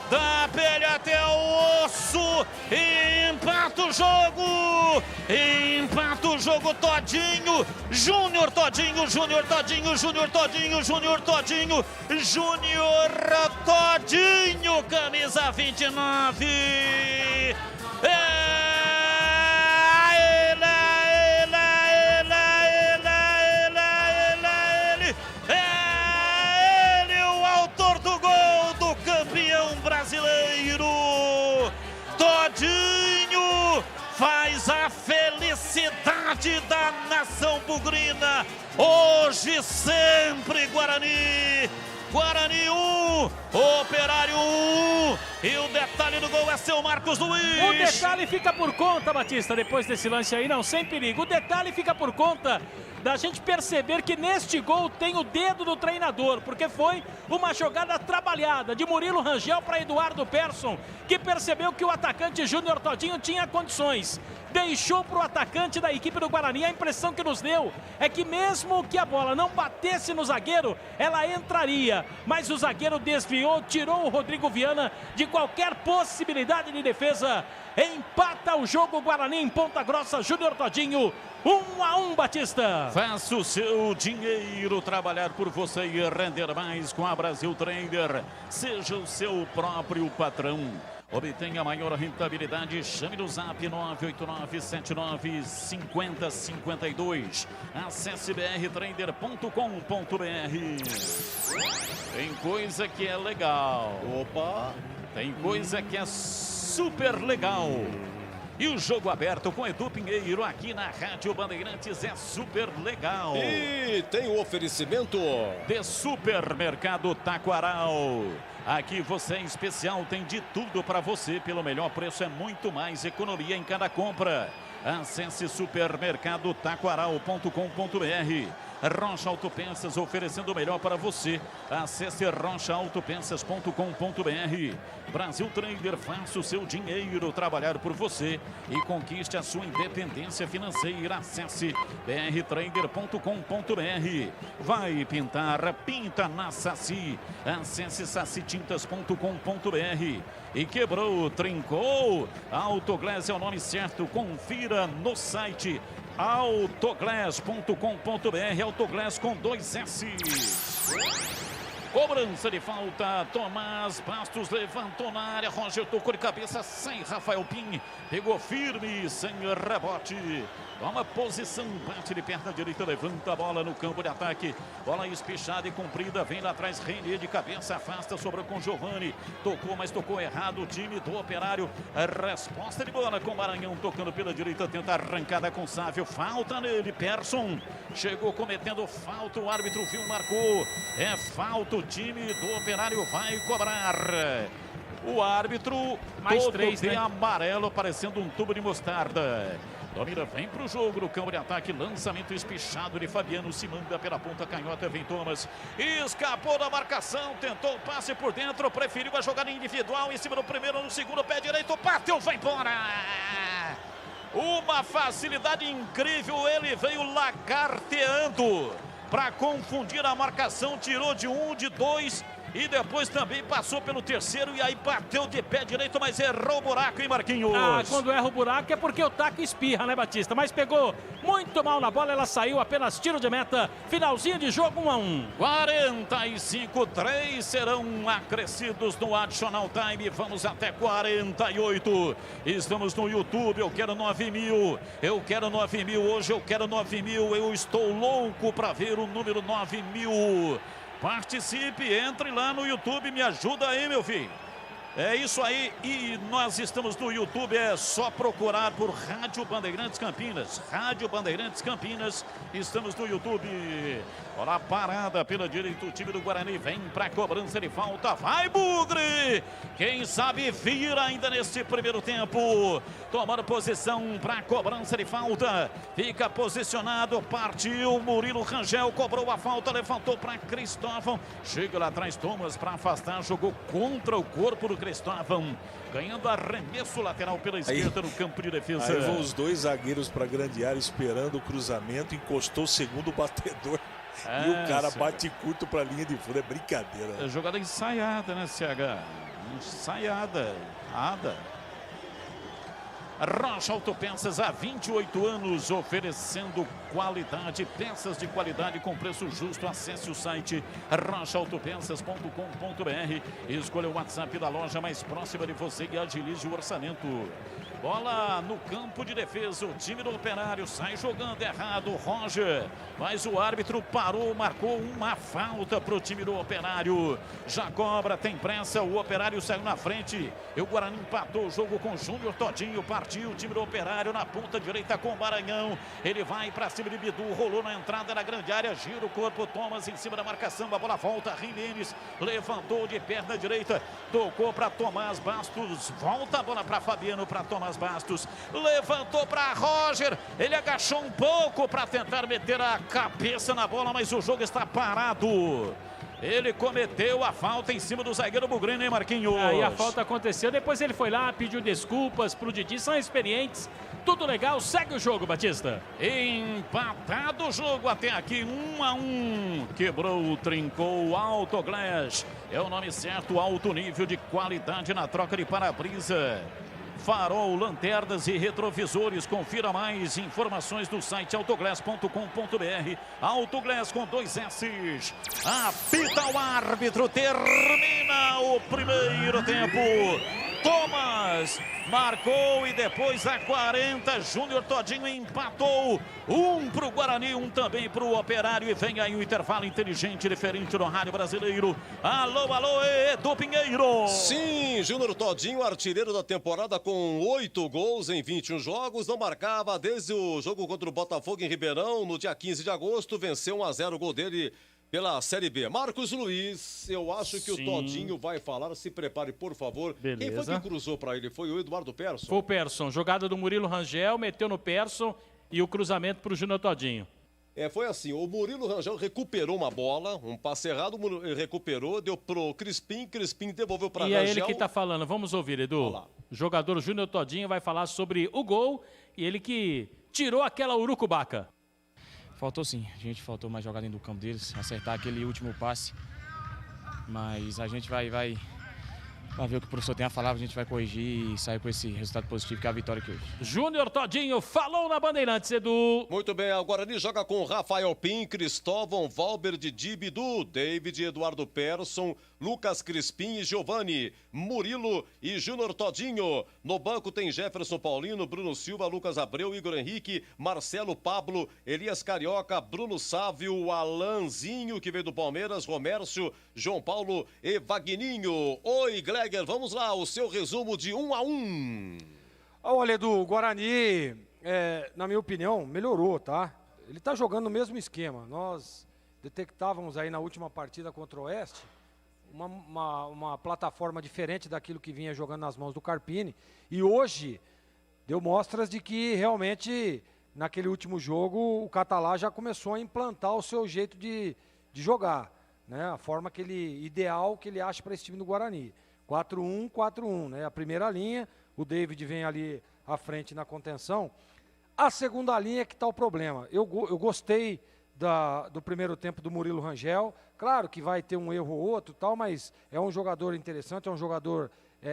Da pele até o osso. Empata o jogo. Empata o jogo, Todinho. Júnior Todinho, Júnior Todinho, Júnior Todinho, Júnior Todinho, Júnior Todinho, camisa 29. Ele, o autor do gol do campeão brasileiro. Todinho faz a felicidade da nação bugrina. Hoje, sempre, Guarani. Guarani 1, Operário 1. E o detalhe do gol é seu Marcos Luiz. O detalhe fica por conta, Batista, depois desse lance aí, não, sem perigo. O detalhe fica por conta da gente perceber que neste gol tem o dedo do treinador, porque foi uma jogada trabalhada de Murilo Rangel para Eduardo Persson, que percebeu que o atacante Júnior Todinho tinha condições. Deixou para o atacante da equipe do Guarani. A impressão que nos deu é que mesmo que a bola não batesse no zagueiro, ela entraria. Mas o zagueiro desviou, tirou o Rodrigo Viana de qualquer possibilidade de defesa. Empata o jogo, Guarani em Ponta Grossa, Júnior Todinho. 1-1, Batista. Faça o seu dinheiro trabalhar por você e render mais com a Brasil Trader. Seja o seu próprio patrão. Obtenha maior rentabilidade, chame no zap 989795052. Acesse brtrader.com.br. Tem coisa que é legal. Opa! Tem coisa que é super legal. E o jogo aberto com Edu Pinheiro aqui na Rádio Bandeirantes é super legal. E tem o oferecimento de Supermercado Taquaral. Aqui você em especial tem de tudo para você. Pelo melhor preço é muito mais economia em cada compra. Acesse supermercadotaquaral.com.br. Rocha Autopeças oferecendo o melhor para você. Acesse rochaautopensas.com.br. Brasil Trader, faça o seu dinheiro trabalhar por você e conquiste a sua independência financeira. Acesse brtrader.com.br. Vai pintar, pinta na Saci. Acesse sacitintas.com.br. E quebrou, trincou. Autoglass é o nome certo. Confira no site autoglass.com.br. Autoglass com 2 S. Cobrança de falta, Tomás Bastos levantou na área, Roger tocou de cabeça sem Rafael Pim, pegou firme, sem rebote, toma posição, bate de perna direita, levanta a bola no campo de ataque, bola espichada e comprida, vem lá atrás, Renê de cabeça, afasta, sobrou com Giovani, tocou, mas tocou errado, o time do Operário, a resposta de bola com Maranhão, tocando pela direita, tenta arrancada com Sávio, falta nele, Persson, chegou cometendo falta, o árbitro viu, marcou, é falta, o time do Operário vai cobrar. O árbitro mais todo 3, de né? amarelo, parecendo um tubo de mostarda. Domira, vem pro jogo no campo de ataque, lançamento espichado de Fabiano, se manda pela ponta canhota, vem Thomas, escapou da marcação, tentou o passe por dentro, preferiu a jogada individual em cima do primeiro, no segundo, pé direito, bateu, vai embora! Uma facilidade incrível, ele veio lagarteando para confundir a marcação, tirou de um, de dois e depois também passou pelo terceiro e aí bateu de pé direito, mas errou o buraco, hein, Marquinhos? Ah, quando erra o buraco é porque o taco espirra, né, Batista? Mas pegou muito mal na bola, ela saiu apenas tiro de meta, finalzinho de jogo 1-1. 45-3 serão acrescidos no Additional Time, vamos até 48. Estamos no YouTube, eu quero 9 mil, hoje eu quero 9 mil, eu estou louco para ver o número 9 mil. Participe, entre lá no YouTube, me ajuda aí, meu filho. É isso aí, e nós estamos no YouTube, é só procurar por Rádio Bandeirantes Campinas. Rádio Bandeirantes Campinas, estamos no YouTube. Olha a parada pela direita, o time do Guarani vem para cobrança de falta. Vai, Bugre! Quem sabe vira ainda nesse primeiro tempo. Tomando posição para cobrança de falta. Fica posicionado, partiu. Murilo Rangel cobrou a falta, levantou para Cristóvão. Chega lá atrás, Thomas para afastar, jogou contra o corpo do Cristóvão. Ganhando arremesso lateral pela esquerda no campo de defesa. Aí vão os dois zagueiros para a grande área esperando o cruzamento, encostou o segundo batedor. E o cara bate curto para a linha de fundo, é brincadeira. É jogada ensaiada, né, CH? Ensaiada, nada. Rocha Autopeças há 28 anos, oferecendo qualidade, peças de qualidade com preço justo. Acesse o site rochaautopensas.com.br e escolha o WhatsApp da loja mais próxima de você e agilize o orçamento. Bola no campo de defesa, o time do Operário sai jogando errado, Roger, mas o árbitro parou, marcou uma falta para o time do Operário. Já cobra, tem pressa, o Operário saiu na frente e o Guarani empatou o jogo com Júnior Todinho. Partiu o time do Operário na ponta direita com o Maranhão, ele vai para cima de Bidu, rolou na entrada na grande área, gira o corpo, Thomas em cima da marcação, a bola volta, Jimenez levantou de perna direita, tocou para Tomás Bastos, volta a bola para Fabiano, para Tomás Bastos, levantou para Roger, ele agachou um pouco para tentar meter a cabeça na bola, mas o jogo está parado. Ele cometeu a falta em cima do zagueiro Bugrino, hein, Marquinhos? Aí a falta aconteceu, depois ele foi lá, pediu desculpas pro Didi, são experientes, tudo legal, segue o jogo, Batista. Empatado o jogo até aqui, 1-1, quebrou, trincou, Autoglass, é o nome certo, alto nível de qualidade na troca de para-brisa. Farol, lanternas e retrovisores. Confira mais informações no site autoglass.com.br. Autoglass com 2 S's. Apita o árbitro. Termina o primeiro tempo. Thomas marcou e depois a 40, Júnior Todinho empatou. 1 para o Guarani, 1 também para o Operário. E vem aí o intervalo inteligente, diferente no rádio brasileiro. Alô, alô, Edu Pinheiro. Sim, Júnior Todinho, artilheiro da temporada com 8 gols em 21 jogos. Não marcava desde o jogo contra o Botafogo em Ribeirão, no dia 15 de agosto. Venceu 1-0 o gol dele pela Série B. Marcos Luiz, eu acho que o Todinho vai falar. Se prepare, por favor. Beleza. Quem foi que cruzou para ele? Foi o Eduardo Persson? Foi o Persson. Jogada do Murilo Rangel, meteu no Persson e o cruzamento para o Júnior Todinho. Foi assim, o Murilo Rangel recuperou uma bola, um passe errado, recuperou, deu pro Crispim devolveu para Rangel. E é ele que tá falando, vamos ouvir, Edu. O jogador Júnior Todinho vai falar sobre o gol e ele que tirou aquela urucubaca. Faltou sim, a gente faltou mais jogar dentro do campo deles, acertar aquele último passe, mas a gente vai ver o que o professor tem a falar, a gente vai corrigir e sair com esse resultado positivo que é a vitória aqui hoje. Júnior Todinho falou na Bandeirantes, Edu. Muito bem, o Guarani joga com Rafael Pim, Cristóvão, Valber, Didi, Bidu, David, Eduardo Persson, Lucas Crispim e Giovani, Murilo e Júnior Todinho. No banco tem Jefferson Paulino, Bruno Silva, Lucas Abreu, Igor Henrique, Marcelo Pablo, Elias Carioca, Bruno Sávio, Alanzinho, que veio do Palmeiras, Romércio, João Paulo e Vagninho. Oi, Gleger, vamos lá, o seu resumo de 1-1. Olha, Edu, o Guarani, na minha opinião, melhorou, tá? Ele tá jogando no mesmo esquema. Nós detectávamos aí na última partida contra o Oeste uma plataforma diferente daquilo que vinha jogando nas mãos do Carpini. E hoje deu mostras de que realmente, naquele último jogo, o Catalá já começou a implantar o seu jeito de jogar, né? A forma ideal que ele acha para esse time do Guarani. 4-1, 4-1, né? A primeira linha, o David vem ali à frente na contenção. A segunda linha é que está o problema. Eu gostei do primeiro tempo do Murilo Rangel. Claro que vai ter um erro ou outro, tal, mas é um jogador interessante, é um jogador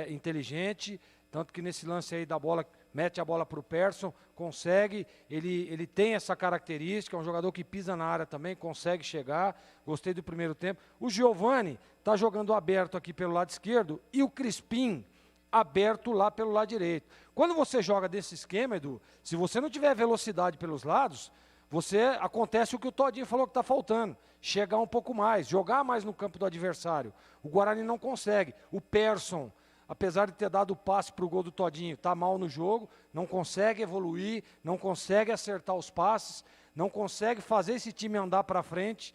inteligente. Tanto que nesse lance aí da bola, mete a bola para o Persson, consegue. Ele tem essa característica, é um jogador que pisa na área também, consegue chegar. Gostei do primeiro tempo. O Giovani está jogando aberto aqui pelo lado esquerdo e o Crispim aberto lá pelo lado direito. Quando você joga desse esquema, Edu, se você não tiver velocidade pelos lados, acontece o que o Todinho falou que está faltando, chegar um pouco mais, jogar mais no campo do adversário. O Guarani não consegue. O Persson, apesar de ter dado o passe para o gol do Todinho, está mal no jogo, não consegue evoluir, não consegue acertar os passes, não consegue fazer esse time andar para frente.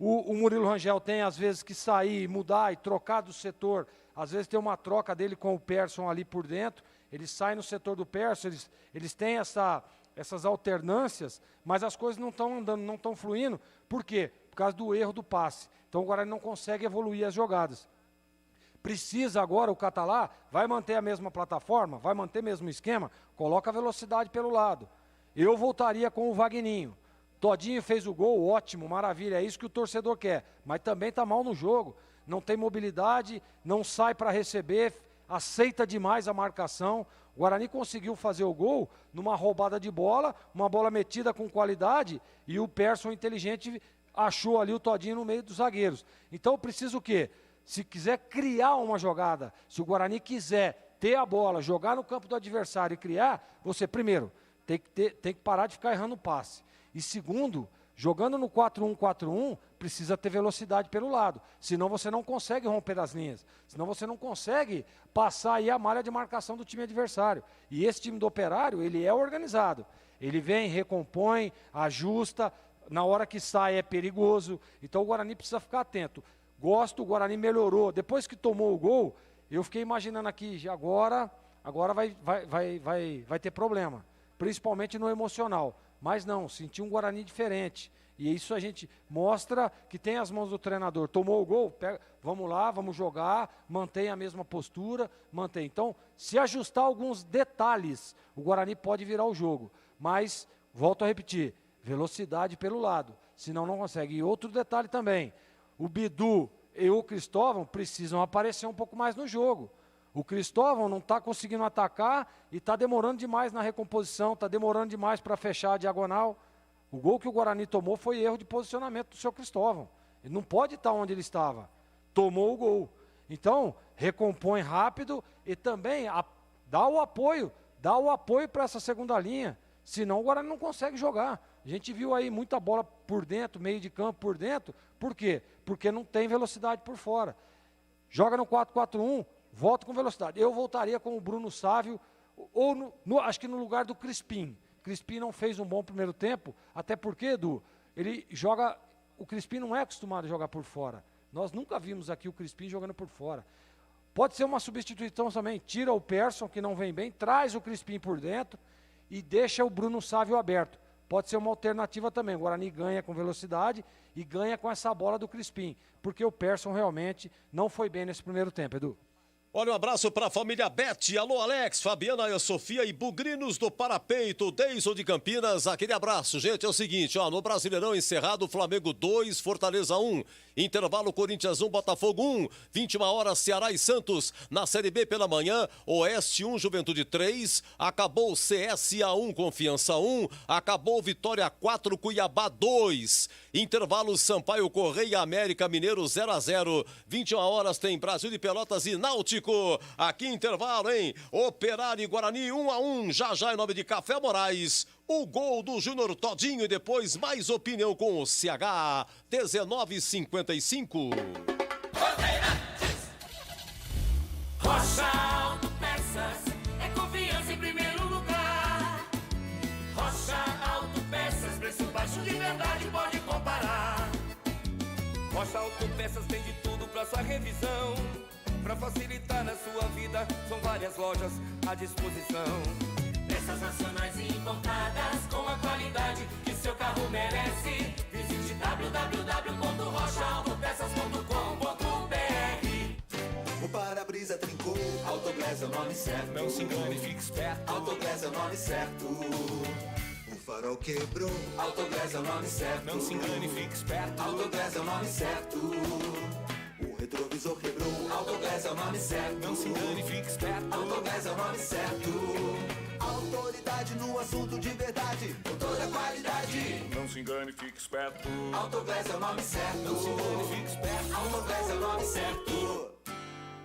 O Murilo Rangel tem, às vezes, que sair, mudar e trocar do setor. Às vezes tem uma troca dele com o Persson ali por dentro. Ele sai no setor do Persson, eles têm essas alternâncias, mas as coisas não estão andando, não estão fluindo. Por quê? Por causa do erro do passe. Então o Guarani não consegue evoluir as jogadas. Precisa agora, o Catalá vai manter a mesma plataforma, vai manter o mesmo esquema, coloca a velocidade pelo lado. Eu voltaria com o Vagninho. Todinho fez o gol, ótimo, maravilha, é isso que o torcedor quer, mas também está mal no jogo, não tem mobilidade, não sai para receber, aceita demais a marcação. O Guarani conseguiu fazer o gol numa roubada de bola, uma bola metida com qualidade, e o Persson inteligente achou ali o Todinho no meio dos zagueiros. Então precisa o quê? Se quiser criar uma jogada, se o Guarani quiser ter a bola, jogar no campo do adversário e criar, você primeiro tem que parar de ficar errando o passe. E segundo, jogando no 4-1-4-1, precisa ter velocidade pelo lado. Senão você não consegue romper as linhas. Senão você não consegue passar aí a malha de marcação do time adversário. E esse time do Operário, ele é organizado. Ele vem, recompõe, ajusta. Na hora que sai é perigoso. Então o Guarani precisa ficar atento. O Guarani melhorou. Depois que tomou o gol, eu fiquei imaginando aqui, agora vai ter problema. Principalmente no emocional. Mas não, senti um Guarani diferente. E isso a gente mostra que tem as mãos do treinador. Tomou o gol, vamos lá, vamos jogar, mantém a mesma postura, mantém. Então, se ajustar alguns detalhes, o Guarani pode virar o jogo. Mas, volto a repetir, velocidade pelo lado, senão não consegue. E outro detalhe também, o Bidu e o Cristóvão precisam aparecer um pouco mais no jogo. O Cristóvão não está conseguindo atacar e está demorando demais na recomposição, está demorando demais para fechar a diagonal. O gol que o Guarani tomou foi erro de posicionamento do seu Cristóvão. Ele não pode estar onde ele estava. Tomou o gol. Então, recompõe rápido e também dá o apoio para essa segunda linha, senão o Guarani não consegue jogar. A gente viu aí muita bola por dentro, meio de campo por dentro, por quê? Porque não tem velocidade por fora. Joga no 4-4-1, volta com velocidade. Eu voltaria com o Bruno Sávio, ou acho que no lugar do Crispim. Crispim não fez um bom primeiro tempo, até porque, Edu, o Crispim não é acostumado a jogar por fora. Nós nunca vimos aqui o Crispim jogando por fora. Pode ser uma substituição também, tira o Persson, que não vem bem, traz o Crispim por dentro e deixa o Bruno Sávio aberto. Pode ser uma alternativa também. O Guarani ganha com velocidade e ganha com essa bola do Crispim, porque o Persson realmente não foi bem nesse primeiro tempo, Edu. Olha, um abraço para a família Beth. Alô, Alex, Fabiana e Sofia e Bugrinos do Parapeito, Deison de Campinas. Aquele abraço, gente. É o seguinte, no Brasileirão encerrado, Flamengo 2, Fortaleza 1. Intervalo, Corinthians 1, Botafogo 1. 21 horas, Ceará e Santos. Na Série B pela manhã, Oeste 1, Juventude 3. Acabou CSA 1, Confiança 1. Acabou Vitória 4, Cuiabá 2. Intervalo, Sampaio Correia, América Mineiro 0-0. 21 horas tem Brasil de Pelotas e Náutico. Aqui intervalo, hein? Operário e Guarani 1-1. Já em nome de Café Moraes. O gol do Júnior Todinho e depois mais opinião com o CH. 19:55. Rocha Autopeças é confiança em primeiro lugar. Rocha Autopeças, preço baixo de verdade, pode comparar. Rocha Autopeças tem de tudo pra sua revisão. Pra facilitar na sua vida, são várias lojas à disposição. Peças nacionais e importadas com a qualidade que seu carro merece. Visite www.rochaautopeças.com.br. O para-brisa trincou, Autoglass é o nome certo. Não se engane, fique esperto. Autoglass é o nome certo. O farol quebrou, Autoglass é o nome certo. Não se engane, fique esperto. Autoglass é o nome certo. O retrovisor quebrou, Autoglass é o nome certo. Não se engane, fique esperto. Autoglass é o nome certo. Autoridade no assunto de verdade, com toda a qualidade. Não se engane, fique esperto. Autoglass é o nome certo. Não se engane, fique esperto. Autoglass é o nome certo.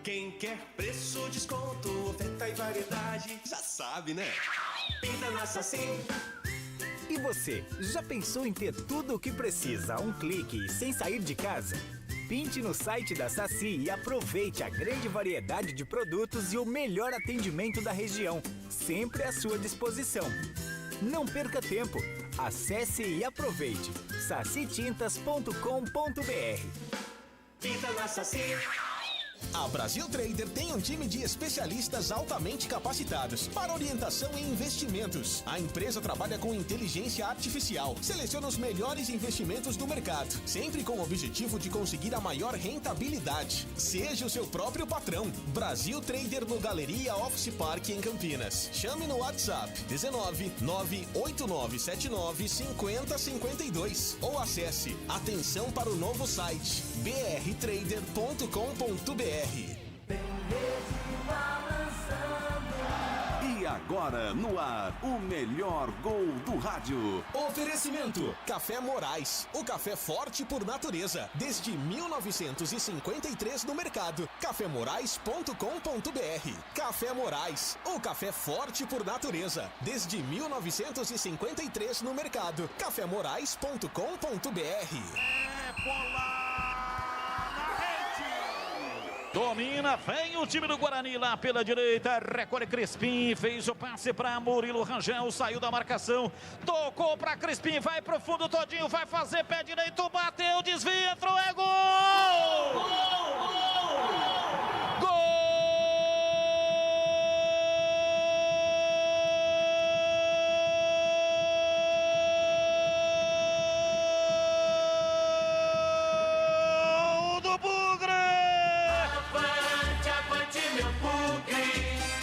Quem quer preço, desconto, oferta e variedade, já sabe, né? Pinta na Saci. E você, já pensou em ter tudo o que precisa a um clique sem sair de casa? Pinte no site da Saci e aproveite a grande variedade de produtos e o melhor atendimento da região, sempre à sua disposição. Não perca tempo, acesse e aproveite sacitintas.com.br. Pinta na Saci. A Brasil Trader tem um time de especialistas altamente capacitados para orientação em investimentos. A empresa trabalha com inteligência artificial, seleciona os melhores investimentos do mercado, sempre com o objetivo de conseguir a maior rentabilidade. Seja o seu próprio patrão. Brasil Trader no Galeria Office Park em Campinas. Chame no WhatsApp 19 98979 5052 ou acesse atenção para o novo site brtrader.com.br. E agora, no ar, o melhor gol do rádio. Oferecimento: Café Moraes, o café forte por natureza. Desde 1953 no mercado. cafemorais.com.br. Café Moraes, o café forte por natureza. Desde 1953 no mercado. cafemorais.com.br. Domina, vem o time do Guarani lá pela direita, recolhe Crispim, fez o passe para Murilo Rangel, saiu da marcação, tocou para Crispim, vai pro fundo todinho, vai fazer pé direito, bateu, desvia, entrou, é gol! Gol!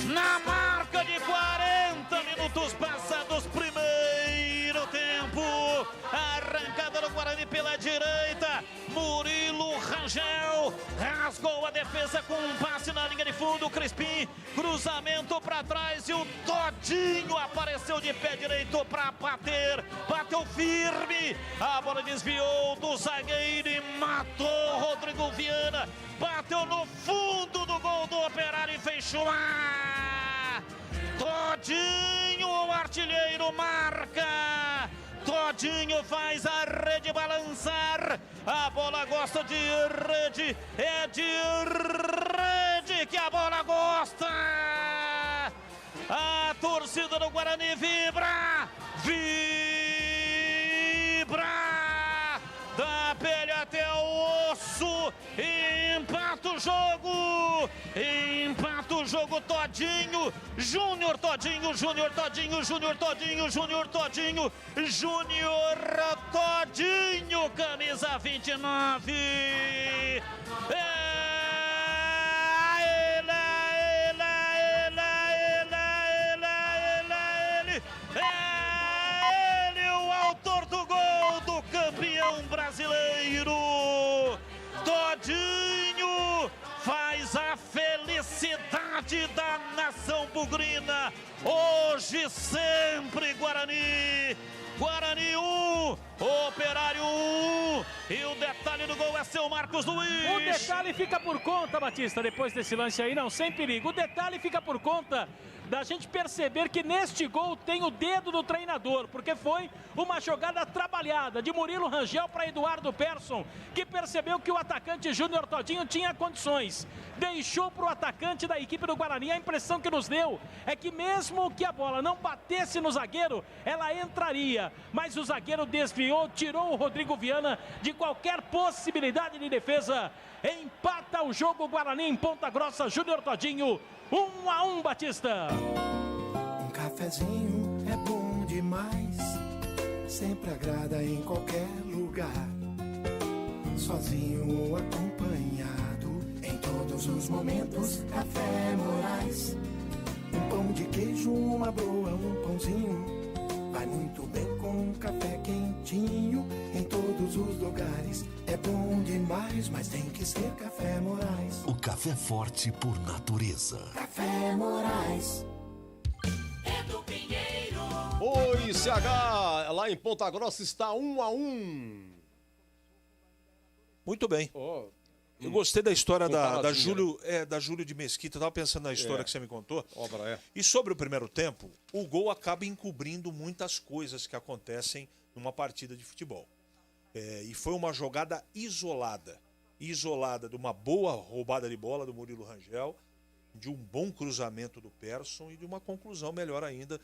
Na marca de 40 minutos passados, primeiro tempo, arrancada do Guarani pela direita, Murilo Rangel rasgou a defesa com um passe na linha de fundo, Crispim, cruzamento para trás e o Todinho apareceu de pé direito para bater, bateu firme, a bola desviou do zagueiro e matou Rodrigo Viana, bateu no fundo do gol Joshua! Todinho, o artilheiro, marca! Todinho faz a rede balançar. A bola gosta de rede. É de rede que a bola gosta. A torcida do Guarani vibra. Vibra. Da pele até o osso. Empata o jogo. Empata o jogo. Todinho. Júnior Todinho. Júnior Todinho. Júnior Todinho. Júnior Todinho. Júnior Todinho. Camisa 29. Ele, o autor do gol do campeão brasileiro. Todinho faz a felicidade da nação bugrina. Hoje, sempre, Guarani. Guarani 1, Operário 1. E o detalhe do gol é seu Marcos Luiz. O detalhe fica por conta, Batista, depois desse lance aí, não, sem perigo. O detalhe fica por conta da gente perceber que neste gol tem o dedo do treinador, porque foi uma jogada trabalhada de Murilo Rangel para Eduardo Persson, que percebeu que o atacante Júnior Todinho tinha condições. Deixou para o atacante da equipe do Guarani. A impressão que nos deu é que mesmo que a bola não batesse no zagueiro, ela entraria. Mas o zagueiro desviou, tirou o Rodrigo Viana de qualquer possibilidade de defesa. Empata o jogo, Guarani em Ponta Grossa, Júnior Todinho, 1-1, Batista. Um cafezinho é bom demais, sempre agrada em qualquer lugar. Sozinho ou acompanhado, em todos os momentos, Café Moraes. Um pão de queijo, uma broa, um pãozinho, vai muito bem com um café quentinho. Em todos os lugares é bom demais, mas tem que ser Café Moraes. O café forte por natureza. Café Moraes. Edu Pinheiro. O ICH lá em Ponta Grossa está 1-1. Muito bem. Eu gostei da história da Júlio de Mesquita. Eu estava pensando na história que você me contou. E sobre o primeiro tempo, o gol acaba encobrindo muitas coisas que acontecem numa partida de futebol. E foi uma jogada isolada de uma boa roubada de bola do Murilo Rangel, de um bom cruzamento do Persson e de uma conclusão melhor ainda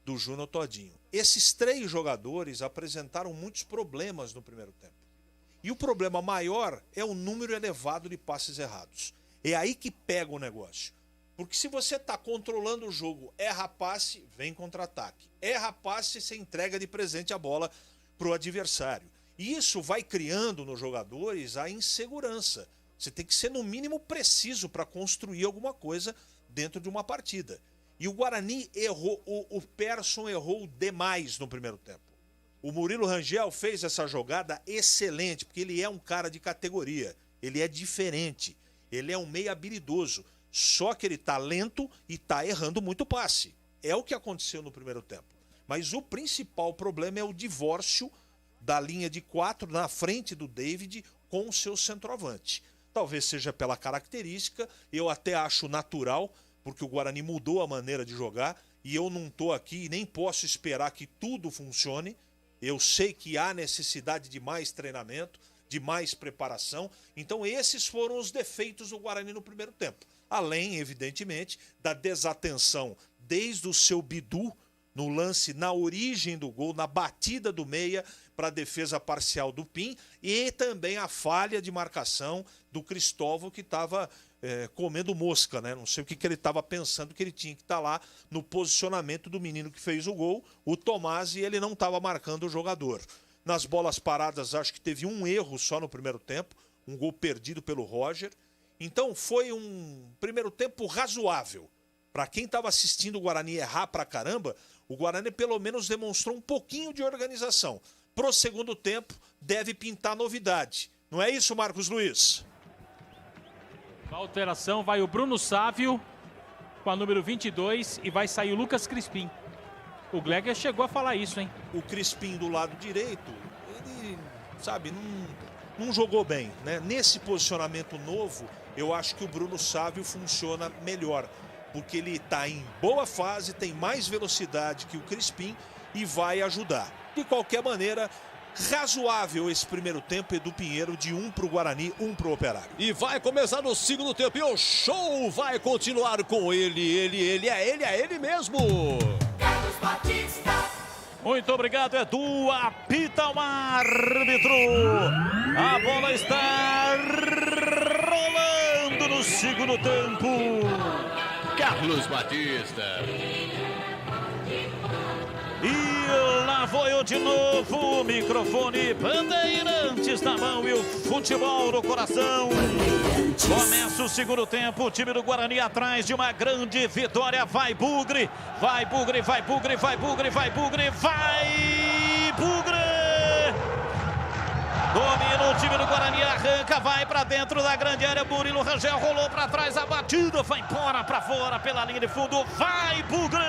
do Júnior Todinho. Esses três jogadores apresentaram muitos problemas no primeiro tempo. E o problema maior é o número elevado de passes errados. É aí que pega o negócio. Porque se você está controlando o jogo, erra passe, vem contra-ataque. Erra passe, você entrega de presente a bola para o adversário. E isso vai criando nos jogadores a insegurança. Você tem que ser, no mínimo, preciso para construir alguma coisa dentro de uma partida. E o Guarani errou, o Persson errou demais no primeiro tempo. O Murilo Rangel fez essa jogada excelente, porque ele é um cara de categoria. Ele é diferente. Ele é um meio habilidoso. Só que ele tá lento e tá errando muito passe. É o que aconteceu no primeiro tempo. Mas o principal problema é o divórcio da linha de 4 na frente do David com o seu centroavante. Talvez seja pela característica, eu até acho natural, porque o Guarani mudou a maneira de jogar e eu não tô aqui e nem posso esperar que tudo funcione. Eu sei que há necessidade de mais treinamento, de mais preparação. Então esses foram os defeitos do Guarani no primeiro tempo. Além, evidentemente, da desatenção desde o seu Bidu, no lance, na origem do gol, na batida do meia para a defesa parcial do Pim, e também a falha de marcação do Cristóvão, que estava comendo mosca, né? Não sei o que ele estava pensando, que ele tinha que estar lá no posicionamento do menino que fez o gol, o Tomás, e ele não estava marcando o jogador. Nas bolas paradas, acho que teve um erro só no primeiro tempo, um gol perdido pelo Roger. Então foi um primeiro tempo razoável. Para quem estava assistindo o Guarani errar pra caramba, o Guarani pelo menos demonstrou um pouquinho de organização. Pro segundo tempo, deve pintar novidade. Não é isso, Marcos Luiz? A alteração vai o Bruno Sávio com a número 22 e vai sair o Lucas Crispim. O Gleger chegou a falar isso, hein? O Crispim do lado direito, ele, sabe, não jogou bem, né? Nesse posicionamento novo, eu acho que o Bruno Sávio funciona melhor. porque ele está em boa fase, tem mais velocidade que o Crispim e vai ajudar. De qualquer maneira, razoável esse primeiro tempo, Edu Pinheiro, de 1 para o Guarani, 1 para o Operário. E vai começar no segundo tempo e o show vai continuar com ele é ele mesmo. Carlos Batista. Muito obrigado, Edu. Apita o árbitro. A bola está rolando no segundo tempo. Carlos Batista. E lá vou eu de novo, o microfone Bandeirantes na mão e o futebol no coração. Começa o segundo tempo, o time do Guarani atrás de uma grande vitória. Vai Bugre, vai Bugre, vai Bugre, vai Bugre, vai Bugre, vai Bugre! Domina o time do Guarani, arranca, vai pra dentro da grande área. Murilo Rangel rolou pra trás, a batida vai embora pra fora pela linha de fundo. Vai Bugre!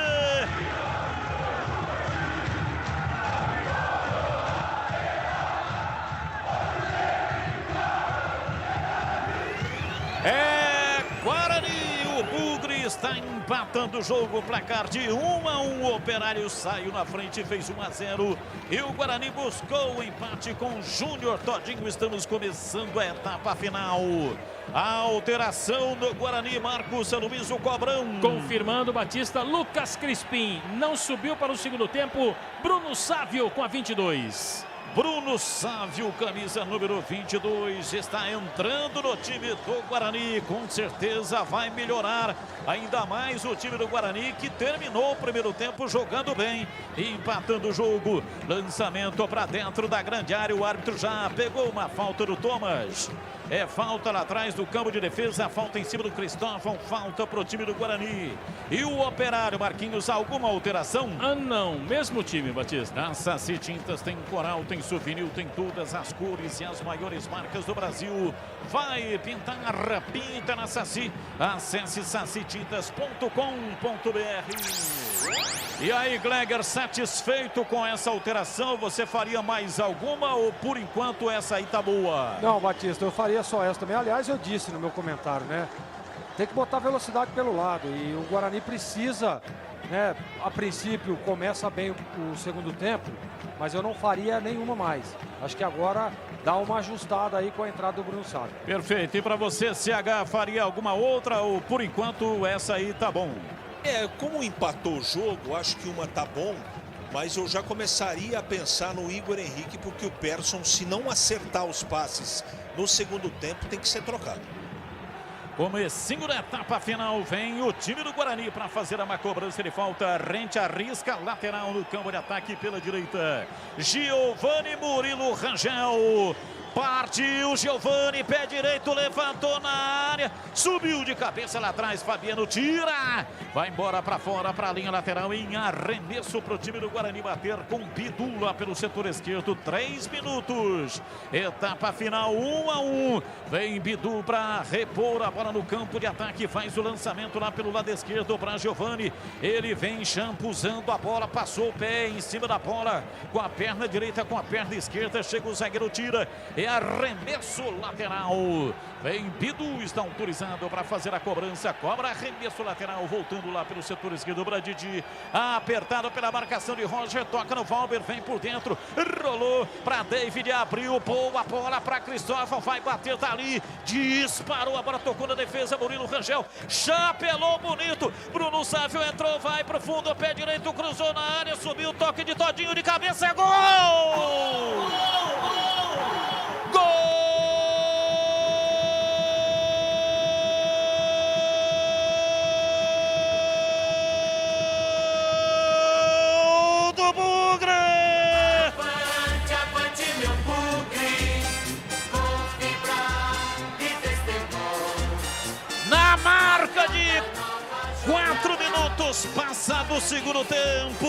É Guarani, o Bugre está empatando o jogo, placar de 1-1, o Operário saiu na frente, fez 1-0 e o Guarani buscou o empate com Júnior Todinho. Estamos começando a etapa final. A alteração do Guarani, Marcos Aloysio Cobrão. Confirmando, Batista, Lucas Crispim não subiu para o segundo tempo, Bruno Sávio com a 22. Bruno Sávio, camisa número 22, está entrando no time do Guarani. Com certeza vai melhorar ainda mais o time do Guarani, que terminou o primeiro tempo jogando bem, empatando o jogo. Lançamento para dentro da grande área. O árbitro já pegou uma falta do Thomas. É falta lá atrás do campo de defesa, falta em cima do Cristóvão, falta para o time do Guarani. E o Operário, Marquinhos, alguma alteração? Ah, não, mesmo time, Batista. Na Saci Tintas tem coral, tem souvenir, tem todas as cores e as maiores marcas do Brasil. Vai pintar, pinta na Saci. Acesse sacitintas.com.br. E aí, Gleger, satisfeito com essa alteração? Você faria mais alguma ou por enquanto essa aí tá boa? Não, Batista, eu faria só essa também. Aliás, eu disse no meu comentário, né? Tem que botar velocidade pelo lado e o Guarani precisa, né? A princípio começa bem o segundo tempo, mas eu não faria nenhuma mais. Acho que agora dá uma ajustada aí com a entrada do Bruno Sávio. Perfeito. E para você, CH, faria alguma outra ou por enquanto essa aí tá bom? Como empatou o jogo, acho que uma tá bom, mas eu já começaria a pensar no Igor Henrique, porque o Persson, se não acertar os passes no segundo tempo, tem que ser trocado. Comecinho da etapa final, vem o time do Guarani para fazer uma cobrança de falta. Rente arrisca, lateral no campo de ataque pela direita. Giovani Murilo Rangel. Partiu Giovani, pé direito, levantou na área, subiu de cabeça lá atrás, Fabiano tira, vai embora para fora, para a linha lateral, em arremesso para o time do Guarani bater com Bidu lá pelo setor esquerdo. 3 minutos, etapa final, 1-1, vem Bidu para repor a bola no campo de ataque, faz o lançamento lá pelo lado esquerdo para Giovani, ele vem champuzando a bola, passou o pé em cima da bola, com a perna direita, com a perna esquerda, chega o zagueiro, tira, é arremesso lateral. Vem Bidu, está autorizado para fazer a cobrança. Cobra arremesso lateral, voltando lá pelo setor esquerdo para Didi. Apertado pela marcação de Roger, toca no Valber, vem por dentro, rolou para David, abriu, boa bola para Cristóvão, vai bater, tá ali, disparou, a bola tocou na defesa, Murilo Rangel, chapelou bonito, Bruno Sávio entrou, vai pro fundo, pé direito, cruzou na área, subiu, toque de Todinho de cabeça, é gol! Do Bugre! Avante, avante, meu Bugre, com fibra e festejou. Na marca de 4 minutos, passado o segundo tempo,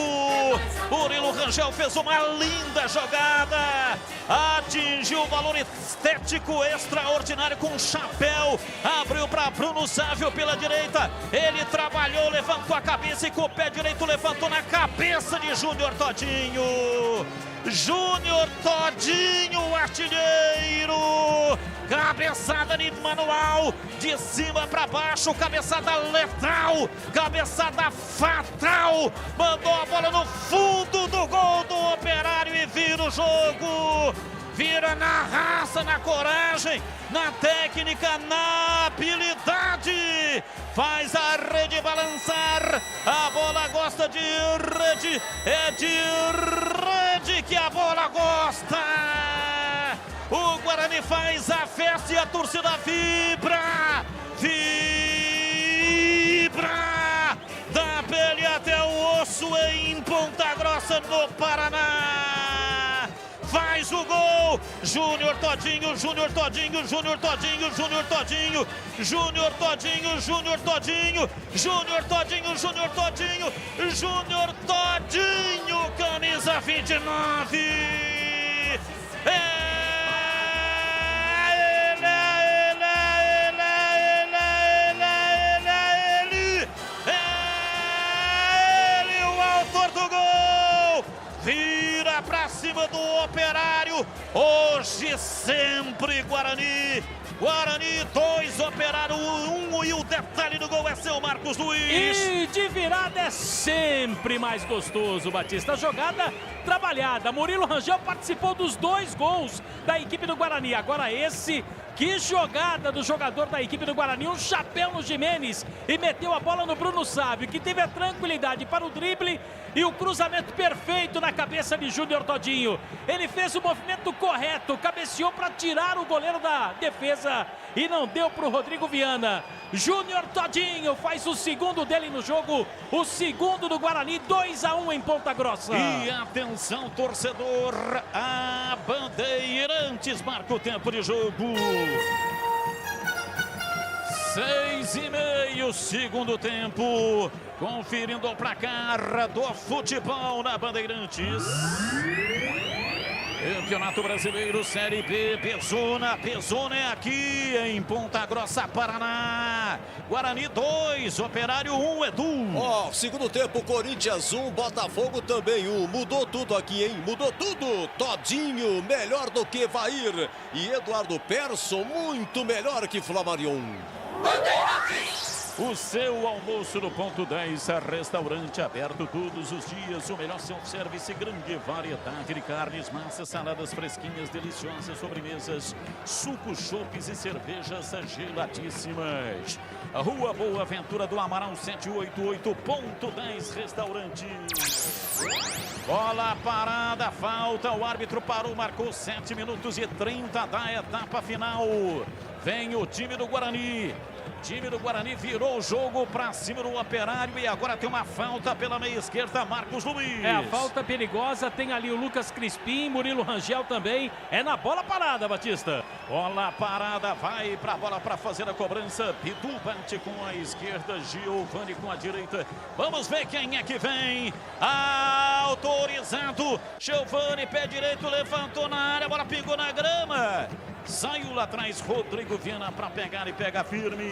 Murilo Rangel fez uma linda jogada, atingiu o valor estético extraordinário com um chapéu, abriu para Bruno Sávio pela direita, ele trabalhou, levantou a cabeça e com o pé direito levantou na cabeça de Júnior Todinho. Júnior Todinho, artilheiro, cabeçada de manual, de cima para baixo, cabeçada letal, cabeçada fatal, mandou a bola no fundo do gol do Operário e vira o jogo. Vira na raça, na coragem, na técnica, na habilidade. Faz a rede balançar. A bola gosta de rede. É de rede que a bola gosta. O Guarani faz a festa e a torcida vibra. Vibra. Da pele até o osso em Ponta Grossa, no Paraná. Faz o gol, Júnior Todinho, Júnior Todinho, Júnior Todinho, Júnior Todinho, Júnior Todinho, Júnior Todinho, Júnior Todinho, Júnior Todinho, Júnior Todinho, camisa 29. Ele, o autor do gol, vira pra cima do Operário, hoje sempre Guarani. Guarani 2, Operário 1 e o detalhe do gol é seu Marcos Luiz. E de virada é sempre mais gostoso, Batista. Jogada trabalhada. Murilo Rangel participou dos 2 gols da equipe do Guarani. Agora esse, que jogada do jogador da equipe do Guarani. Um chapéu no Gimenez e meteu a bola no Bruno Sávio, que teve a tranquilidade para o drible e o cruzamento perfeito na cabeça de Júnior Todinho. Ele fez o movimento correto, cabeceou para tirar o goleiro da defesa e não deu para o Rodrigo Viana. Júnior Todinho faz o segundo dele no jogo, o segundo do Guarani, 2-1 em Ponta Grossa. E atenção, torcedor, a Bandeirantes marca o tempo de jogo. 6:30, segundo tempo. Conferindo o placar do futebol na Bandeirantes. Campeonato Brasileiro, Série B, Pezona. Pezona é aqui em Ponta Grossa, Paraná. Guarani 2, Operário 1, Edu. Segundo tempo, Corinthians 1, Botafogo também 1. Mudou tudo aqui, hein? Mudou tudo. Todinho, melhor do que Vair. E Eduardo Persson, muito melhor que Flamarion. O seu almoço no Ponto 10, restaurante aberto todos os dias, o melhor self-service, grande variedade de carnes, massas, saladas fresquinhas, deliciosas, sobremesas, sucos, chopes e cervejas geladíssimas. A Rua Boa Ventura do Amaral 788, Ponto 10 Restaurante. Bola parada, falta, o árbitro parou, marcou 7 minutos e 30 da etapa final. Vem o time do Guarani. O time do Guarani virou o jogo para cima do Operário e agora tem uma falta pela meia esquerda, Marcos Luiz. É a falta perigosa, tem ali o Lucas Crispim, Murilo Rangel também. É na bola parada, Batista. Bola parada, vai para a bola para fazer a cobrança. Pitu bate com a esquerda, Giovani com a direita. Vamos ver quem é que vem. Autorizado, Giovani, pé direito, levantou na área, a bola pingou na grama. Saiu lá atrás, Rodrigo Viana para pegar e pega firme.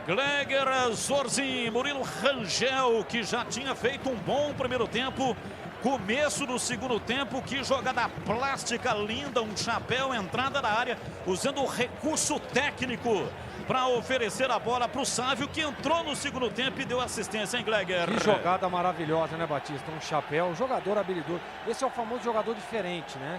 Gleger Zorzin, Murilo Rangel, que já tinha feito um bom primeiro tempo. Começo do segundo tempo, que jogada plástica linda, um chapéu, entrada na área, usando o recurso técnico para oferecer a bola para o Sávio, que entrou no segundo tempo e deu assistência, hein, Gleger? Que jogada maravilhosa, né, Batista? Um chapéu, um jogador habilidoso. Esse é o famoso jogador diferente, né?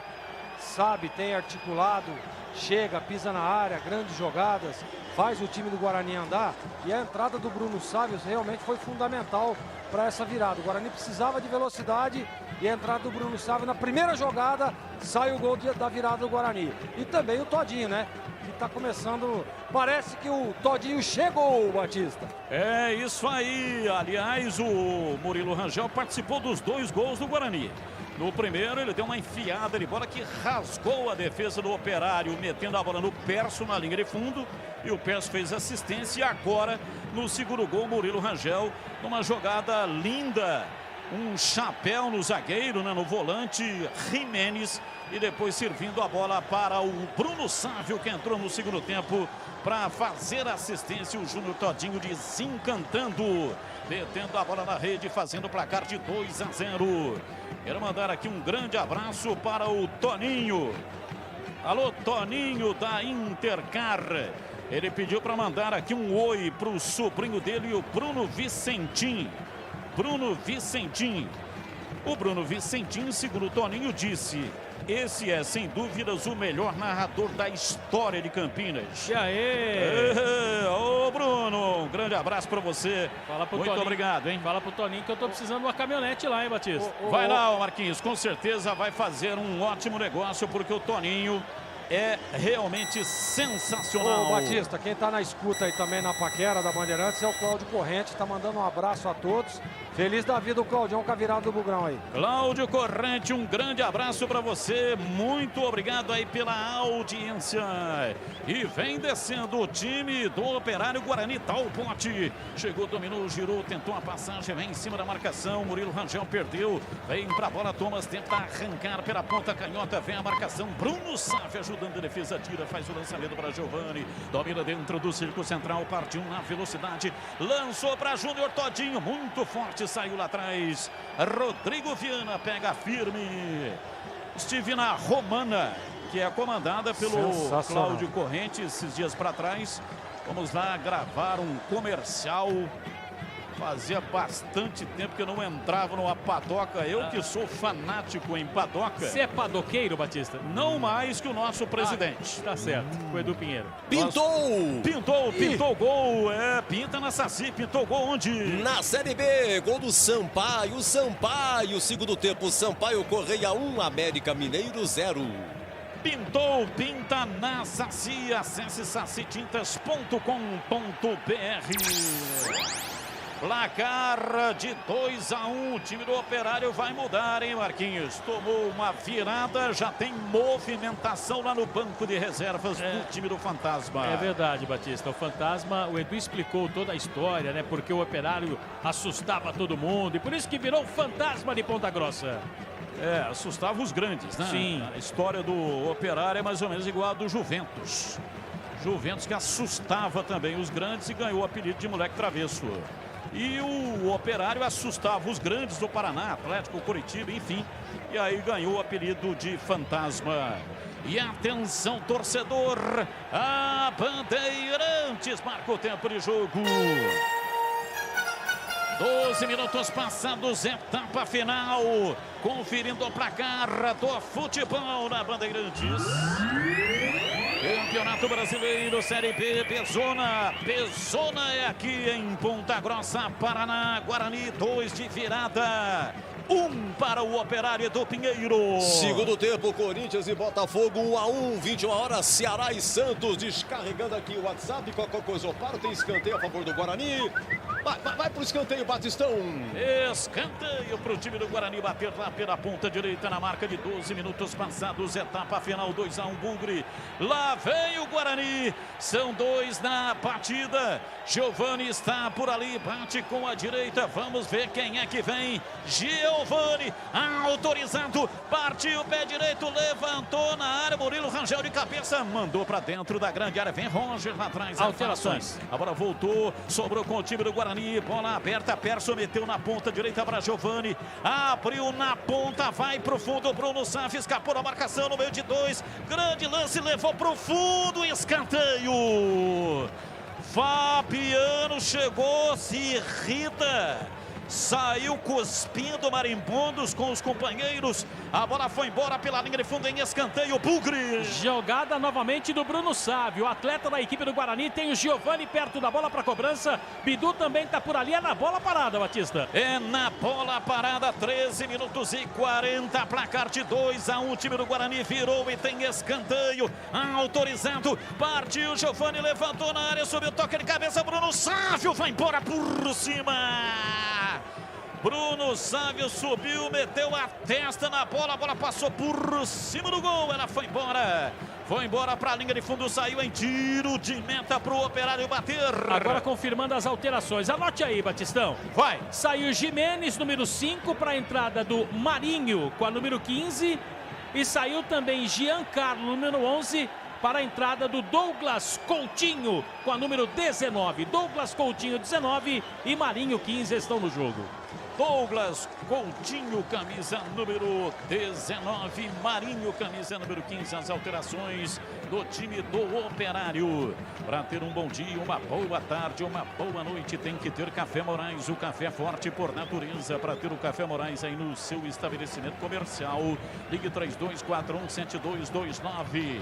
Sabe, tem articulado, chega, pisa na área, grandes jogadas, faz o time do Guarani andar. E a entrada do Bruno Sávio realmente foi fundamental para essa virada. O Guarani precisava de velocidade e a entrada do Bruno Sávio na primeira jogada, sai o gol da virada do Guarani. E também o Todinho, né? Que está começando, parece que o Todinho chegou, Batista. É isso aí, aliás, o Murilo Rangel participou dos 2 gols do Guarani. No primeiro, ele deu uma enfiada de bola que rasgou a defesa do Operário, metendo a bola no Persson na linha de fundo. E o Persson fez assistência. E agora, no segundo gol, Murilo Rangel, numa jogada linda. Um chapéu no zagueiro, né, no volante, Gimenez. E depois servindo a bola para o Bruno Sávio, que entrou no segundo tempo para fazer assistência. O Júnior Todinho desencantando, metendo a bola na rede, fazendo o placar de 2-0. Quero mandar aqui um grande abraço para o Toninho. Alô, Toninho da Intercar. Ele pediu para mandar aqui um oi para o sobrinho dele, o Bruno Vicentim. Bruno Vicentim. O Bruno Vicentim, segundo o Toninho, disse: esse é, sem dúvidas, o melhor narrador da história de Campinas. E aí? Ô, Bruno, um grande abraço para você. Fala pro Muito Toninho. obrigado, hein? Fala pro Toninho que eu tô precisando de uma caminhonete lá, hein, Batista? Vai lá, Marquinhos, com certeza vai fazer um ótimo negócio, porque o Toninho é realmente sensacional. Ô, Batista, quem tá na escuta aí também na paquera da Bandeirantes é o Cláudio Corrente, tá mandando um abraço a todos. Feliz da vida o Claudião com a virada do Bugrão aí. Cláudio Corrente, um grande abraço para você. Muito obrigado aí pela audiência. E vem descendo o time do Operário Guarani. Talpote chegou, dominou, girou, tentou a passagem, vem em cima da marcação. Murilo Rangel perdeu. Vem pra bola, Thomas tenta arrancar pela ponta canhota. Vem a marcação. Bruno Saffi ajudando a defesa, tira, faz o lançamento para Giovani. Domina dentro do círculo central, partiu na velocidade. Lançou para Júnior Todinho, muito forte. Saiu lá atrás, Rodrigo Viana pega firme. Estive na Romana, que é comandada pelo Cláudio Corrente esses dias para trás. Vamos lá gravar um comercial. Fazia bastante tempo que eu não entrava numa padoca. Eu que sou fanático em padoca. Você é padoqueiro, Batista? Não mais que o nosso presidente. Tá certo, o Edu Pinheiro. Pintou o gol. Pinta na Saci, pintou o gol onde? Na Série B, gol do Sampaio. Segundo tempo, Sampaio Correia 1, América Mineiro 0. Pinta na Saci. Acesse sacitintas.com.br. Placar de 2-1, o time do Operário vai mudar, hein, Marquinhos? Tomou uma virada, já tem movimentação lá no banco de reservas do time do Fantasma. É verdade, Batista. O Fantasma, o Edu explicou toda a história, né? Porque o Operário assustava todo mundo e por isso que virou o Fantasma de Ponta Grossa. Assustava os grandes, né? Sim. A história do Operário é mais ou menos igual a do Juventus. Juventus que assustava também os grandes e ganhou o apelido de moleque travesso. E o Operário assustava os grandes do Paraná, Atlético, Curitiba, enfim. E aí ganhou o apelido de Fantasma. E atenção, torcedor, a Bandeirantes marca o tempo de jogo. 12 minutos passados, etapa final. Conferindo o placar do futebol na Bandeirantes. Campeonato Brasileiro, Série B, Pezona é aqui em Ponta Grossa, Paraná. Guarani, 2 de virada. 1 para o Operário do Pinheiro. Segundo tempo, Corinthians e Botafogo 1-1, 21 horas, Ceará e Santos. Descarregando aqui o WhatsApp, qualquer coisa eu paro, tem escanteio a favor do Guarani. Vai pro escanteio, Batistão. Escanteio pro time do Guarani bater lá pela ponta direita na marca de 12 minutos passados. Etapa final, 2-1, Bugre. Lá vem o Guarani. São 2 na batida. Giovani está por ali, bate com a direita. Vamos ver quem é que vem. Giovani, autorizado. Partiu o pé direito, levantou na área. Murilo Rangel de cabeça, mandou para dentro da grande área. Vem Roger lá atrás. Alterações. A bola voltou, sobrou com o time do Guarani. Bola aberta, Perso meteu na ponta direita para Giovani. Abriu na ponta, vai pro fundo. Bruno Saffi escapou da marcação no meio de 2. Grande lance, levou pro fundo. Escanteio. Fabiano chegou, se irrita. Saiu cuspindo marimbondos com os companheiros. A bola foi embora pela linha de fundo em escanteio. Bugre. Jogada novamente do Bruno Saffi. O atleta da equipe do Guarani tem o Giovani perto da bola para cobrança. Bidu também está por ali. É na bola parada, Batista. É na bola parada. 13 minutos e 40. Placar de 2-1. O time do Guarani virou e tem escanteio. Autorizado. Partiu. Giovani levantou na área. Subiu, toque de cabeça. Bruno Saffi vai embora por cima. Bruno Sávio subiu, meteu a testa na bola, a bola passou por cima do gol, ela foi embora. Foi embora para a linha de fundo, saiu em tiro de meta para o Operário bater. Agora confirmando as alterações. Anote aí, Batistão. Vai. Saiu Jimenez, número 5, para a entrada do Marinho, com a número 15. E saiu também Giancarlo, número 11, para a entrada do Douglas Coutinho, com a número 19. Douglas Coutinho, 19 e Marinho, 15 estão no jogo. Douglas Coutinho, camisa número 19, Marinho, camisa número 15, as alterações do time do Operário. Para ter um bom dia, uma boa tarde, uma boa noite, tem que ter Café Moraes, o café forte por natureza. Para ter o Café Moraes aí no seu estabelecimento comercial, ligue 3241-7229.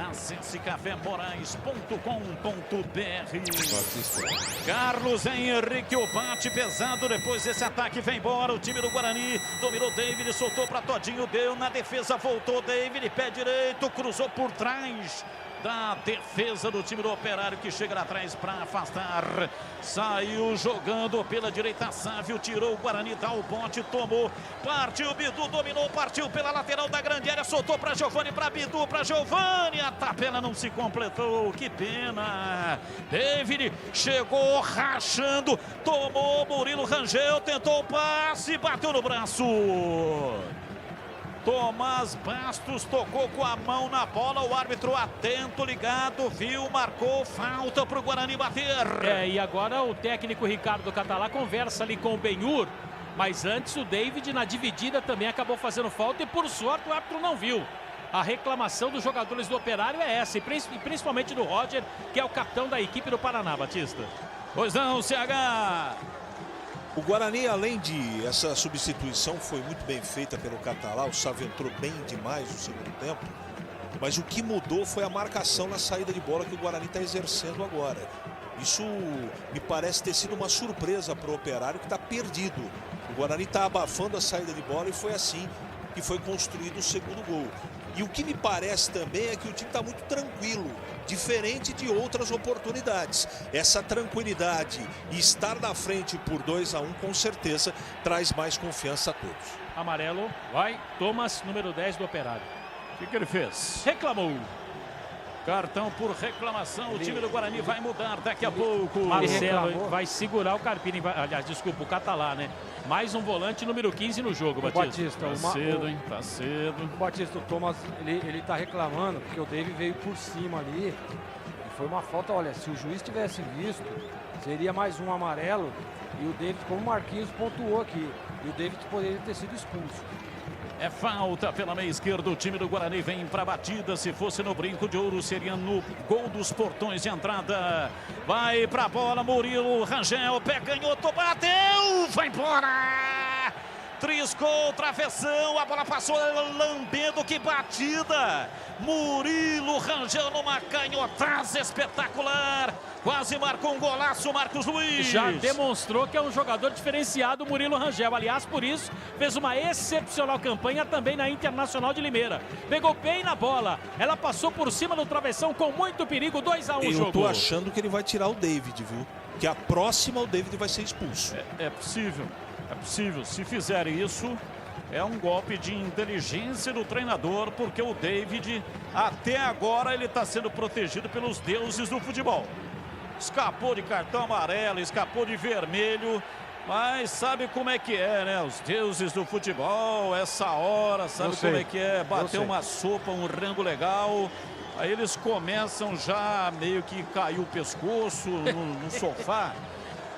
Acesse cafémorais.com.br. Carlos Henrique, o bate pesado, depois desse ataque vem embora, o time do Guarani dominou David, soltou para Todinho, deu na defesa, voltou David, pé direito, cruzou por trás da defesa do time do Operário, que chega lá atrás para afastar, saiu jogando pela direita, Sávio tirou o Guarani, dá o bote, tomou, partiu, Bidu dominou, partiu pela lateral da grande área, soltou para Giovani, para Bidu, para Giovani, a tabela não se completou, que pena. David chegou rachando, tomou, Murilo Rangel, tentou o passe, bateu no braço. Tomás Bastos tocou com a mão na bola, o árbitro atento, ligado, viu, marcou, falta para o Guarani bater. E agora o técnico Ricardo Catalá conversa ali com o Benhur, mas antes o David na dividida também acabou fazendo falta e por sorte o árbitro não viu. A reclamação dos jogadores do Operário é essa, e principalmente do Roger, que é o capitão da equipe do Paraná, Batista. Pois não, CH! O Guarani, além de essa substituição, foi muito bem feita pelo Catalá. O Sávio entrou bem demais no segundo tempo. Mas o que mudou foi a marcação na saída de bola que o Guarani está exercendo agora. Isso me parece ter sido uma surpresa para o Operário, que está perdido. O Guarani está abafando a saída de bola e foi assim que foi construído o segundo gol. E o que me parece também é que o time está muito tranquilo, diferente de outras oportunidades. Essa tranquilidade e estar na frente por 2-1 com certeza traz mais confiança a todos. Amarelo, vai, Thomas, número 10 do Operário. O que ele fez? Reclamou. Cartão por reclamação, o time do Guarani vai mudar daqui a pouco. Marcelo vai segurar o Carpini, aliás, desculpa, o Catalá, né? Mais um volante número 15 no jogo, Batista. Tá cedo, hein? Tá cedo. O Batista, o Thomas, ele tá reclamando porque o David veio por cima ali. E foi uma falta, olha, se o juiz tivesse visto, seria mais um amarelo. E o David, como o Marquinhos pontuou aqui, e o David poderia ter sido expulso. É falta pela meia esquerda, o time do Guarani vem para a batida. Se fosse no brinco de ouro, seria no gol dos portões de entrada. Vai para a bola, Murilo Rangel, pé canhoto, bateu, vai embora! Triscou, travessão, a bola passou lambendo, que batida! Murilo Rangel numa canhotaça espetacular. Quase marcou um golaço, Marcos Luiz. Já demonstrou que é um jogador diferenciado, Murilo Rangel. Aliás, por isso, fez uma excepcional campanha também na Internacional de Limeira. Pegou bem na bola. Ela passou por cima do travessão com muito perigo. 2-1 o jogo. Eu tô achando que ele vai tirar o David, viu? Que a próxima o David vai ser expulso. É possível. É possível. Se fizerem isso, é um golpe de inteligência do treinador, porque o David, até agora, ele está sendo protegido pelos deuses do futebol. Escapou de cartão amarelo, escapou de vermelho, mas sabe como é que é, né? Os deuses do futebol, essa hora, sabe como é que é? Bater uma sopa, um rango legal, aí eles começam já meio que cair o pescoço no sofá.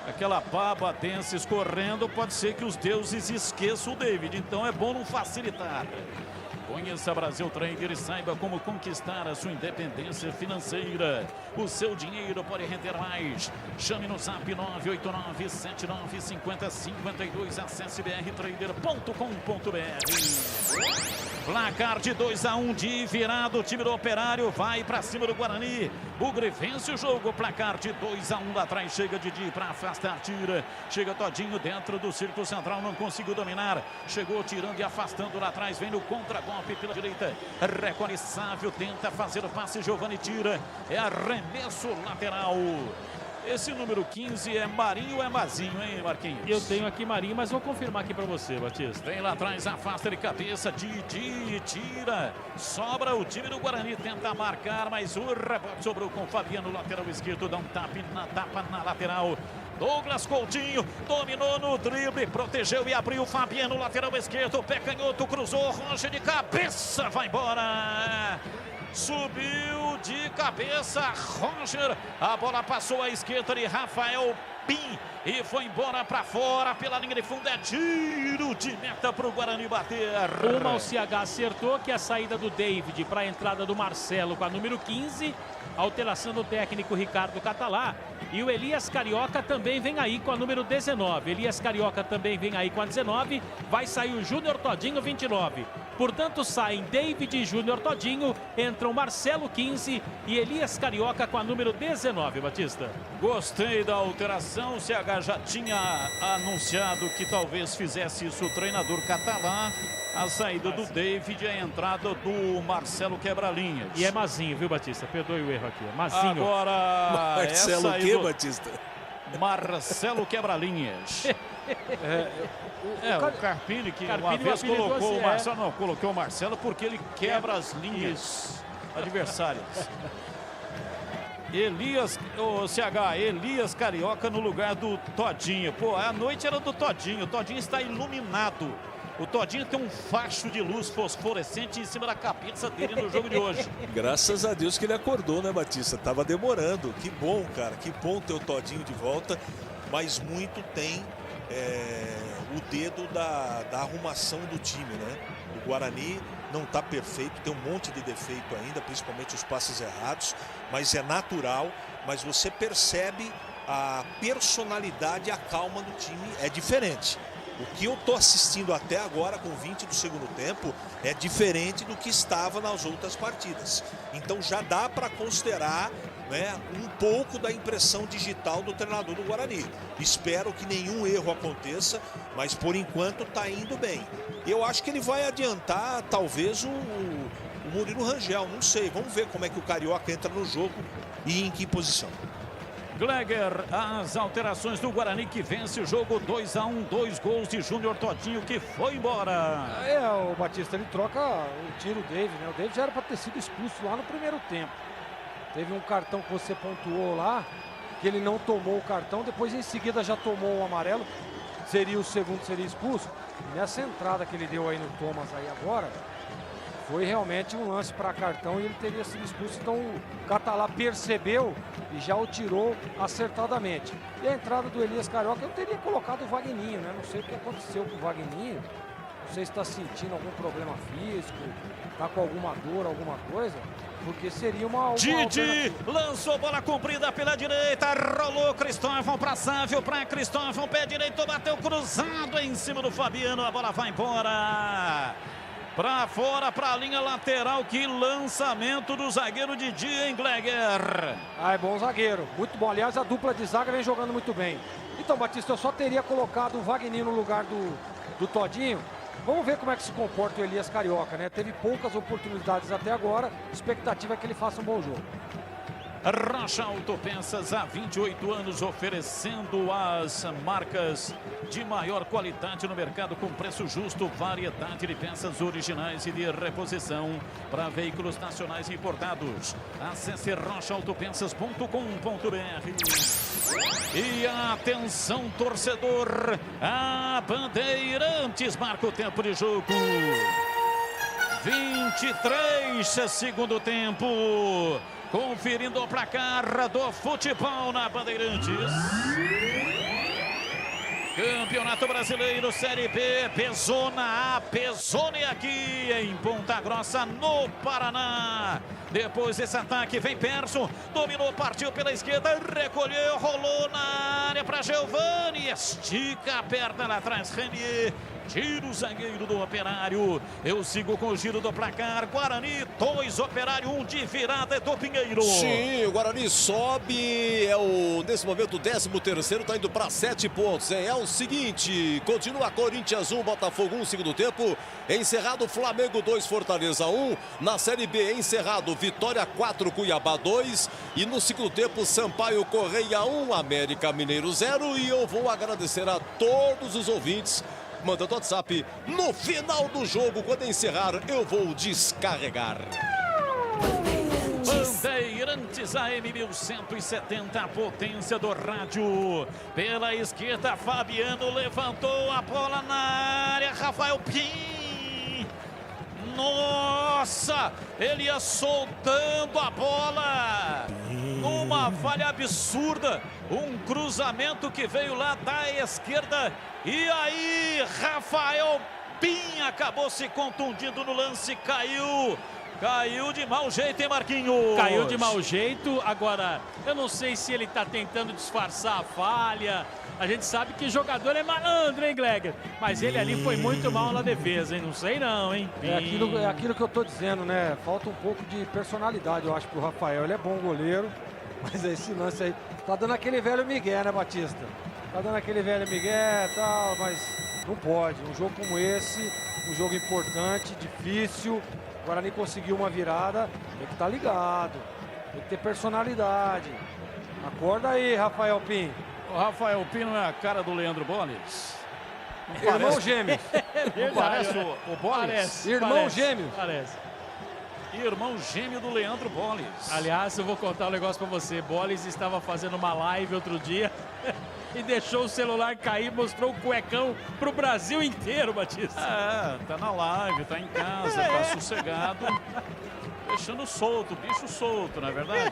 Aquela baba densa escorrendo, pode ser que os deuses esqueçam o David, então é bom não facilitar. Conheça Brasil Trader e saiba como conquistar a sua independência financeira. O seu dinheiro pode render mais. Chame no zap 989-7950-52. Acesse brtrader.com.br. Placar de 2-1 de virada. O time do Operário vai para cima do Guarani. Bugre vence o jogo. Placar de 2-1 lá atrás. Chega Didi para afastar, tira. Chega Todinho dentro do círculo central. Não conseguiu dominar. Chegou tirando e afastando lá atrás. Vem no contra-golpe pela direita. Recolhe Sávio. Tenta fazer o passe. Giovani tira. É arremesso lateral. Esse número 15 é Marinho ou é Mazinho, hein, Marquinhos? Eu tenho aqui Marinho, mas vou confirmar aqui para você, Batista. Vem lá atrás, afasta de cabeça, Didi, tira. Sobra o time do Guarani, tenta marcar, mas o rebote sobrou com o Fabiano, lateral esquerdo, dá um tapa na lateral. Douglas Coutinho dominou no drible, protegeu e abriu. Fabiano, lateral esquerdo, pé canhoto, cruzou, Roger de cabeça, vai embora. Subiu de cabeça, Roger. A bola passou à esquerda de Rafael Pim! E foi embora para fora pela linha de fundo. É tiro de meta para o Guarani bater. O Malciagá acertou, que é a saída do David para a entrada do Marcelo com a número 15. Alteração do técnico Ricardo Catalá. E o Elias Carioca também vem aí com a número 19. Elias Carioca também vem aí com a 19. Vai sair o Júnior Todinho, 29. Portanto, saem David e Júnior Todinho. Entram Marcelo, 15. E Elias Carioca com a número 19, Batista. Gostei da alteração. O CH já tinha anunciado que talvez fizesse isso o treinador Catalá. A saída do David e a entrada do Marcelo Quebra-Linhas. E é Mazinho, viu, Batista? Perdoe o erro aqui. É Mazinho. Agora, Marcelo o quê, Batista? Marcelo Quebra-Linhas. O Carpini, que uma vez colocou o Marcelo. Não, colocou o Marcelo porque ele quebra as linhas adversárias. Elias Carioca no lugar do Todinho. Pô, a noite era do Todinho. O Todinho está iluminado. O Todinho tem um facho de luz fosforescente em cima da cabeça dele no jogo de hoje. Graças a Deus que ele acordou, né, Batista? Tava demorando. Que bom, cara. Que bom ter o Todinho de volta. Mas muito tem o dedo da arrumação do time, né? O Guarani não está perfeito, tem um monte de defeito ainda, principalmente os passes errados. Mas é natural. Mas você percebe a personalidade e a calma do time. É diferente. O que eu estou assistindo até agora, com 20 do segundo tempo, é diferente do que estava nas outras partidas. Então já dá para considerar, né, um pouco da impressão digital do treinador do Guarani. Espero que nenhum erro aconteça, mas por enquanto está indo bem. Eu acho que ele vai adiantar, talvez, o Murilo Rangel, não sei. Vamos ver como é que o Carioca entra no jogo e em que posição. Gleger, as alterações do Guarani que vence o jogo 2-1, 2 gols de Júnior Todinho que foi embora. O Batista, ele troca o tiro David, né? O David já era para ter sido expulso lá no primeiro tempo. Teve um cartão que você pontuou lá, que ele não tomou o cartão, depois em seguida já tomou o amarelo, seria o segundo, seria expulso. E nessa entrada que ele deu aí no Thomas aí agora, foi realmente um lance para cartão e ele teria sido expulso. Então o Catalá percebeu e já o tirou acertadamente. E a entrada do Elias Carioca, eu teria colocado o Vagninho, né? Não sei o que aconteceu com o Vagninho. Não sei se está sentindo algum problema físico, está com alguma dor, alguma coisa. Porque seria uma Didi lançou bola comprida pela direita, rolou Cristóvão para Sávio, para Cristóvão, pé direito, bateu cruzado em cima do Fabiano, a bola vai embora. Para fora, para a linha lateral. Que lançamento do zagueiro Didi, hein, Gleger? É bom zagueiro, muito bom. Aliás, a dupla de zaga vem jogando muito bem. Então, Batista, eu só teria colocado o Vagninho no lugar do Todinho. Vamos ver como é que se comporta o Elias Carioca, né? Teve poucas oportunidades até agora. A expectativa é que ele faça um bom jogo. Rocha Autopeças, há 28 anos, oferecendo as marcas de maior qualidade no mercado com preço justo, variedade de peças originais e de reposição para veículos nacionais e importados. Acesse rochaautopeças.com.br. E atenção, torcedor, a Bandeirantes marca o tempo de jogo. 23 segundo tempo. Conferindo o placar do futebol na Bandeirantes. Campeonato Brasileiro Série B, Pezona A, Pezone aqui em Ponta Grossa, no Paraná. Depois desse ataque vem Perso, dominou, partiu pela esquerda, recolheu, rolou na área para Giovani, estica a perna lá atrás, Renier. Tira o zagueiro do Operário. Eu sigo com o giro do placar. Guarani 2, Operário 1 de virada do Pinheiro. Sim, o Guarani sobe. Nesse momento, o 13º, está indo para 7 pontos. É o seguinte, continua Corinthians 1, Botafogo 1, segundo tempo. Encerrado Flamengo 2, Fortaleza 1. Na Série B, encerrado Vitória 4, Cuiabá 2. E no segundo tempo, Sampaio Correia 1, América Mineiro 0. E eu vou agradecer a todos os ouvintes mandando WhatsApp. No final do jogo, quando encerrar, eu vou descarregar. Bandeirantes AM 1170, a potência do rádio. Pela esquerda, Fabiano levantou a bola na área. Rafael Pim. Nossa, ele ia soltando a bola numa uma falha absurda. Um cruzamento que veio lá da esquerda. E aí, Rafael Pim acabou se contundindo no lance, caiu de mau jeito, hein, Marquinhos? Caiu de mau jeito. Agora, eu não sei se ele tá tentando disfarçar a falha. A gente sabe que jogador é malandro, hein, Gleger? Mas ele ali foi muito mal na defesa, hein? Não sei não, hein? É aquilo que eu tô dizendo, né? Falta um pouco de personalidade, eu acho, pro Rafael. Ele é bom goleiro, mas esse lance aí tá dando aquele velho migué, né, Batista? Tá dando aquele velho migué e tal, mas não pode. Um jogo como esse, um jogo importante, difícil. O Guarani conseguiu uma virada, tem que estar ligado, tem que ter personalidade. Acorda aí, Rafael Pim. O Rafael Pim não é a cara do Leandro Boles? Irmão gêmeos. Não parece o Boles? Irmão gêmeos. Parece. Irmão gêmeo do Leandro Boles. Aliás, eu vou contar um negócio pra você. Boles estava fazendo uma live outro dia e deixou o celular cair, mostrou o cuecão pro Brasil inteiro, Batista. Tá na live, tá em casa, tá sossegado. Deixando solto, bicho solto, não é verdade?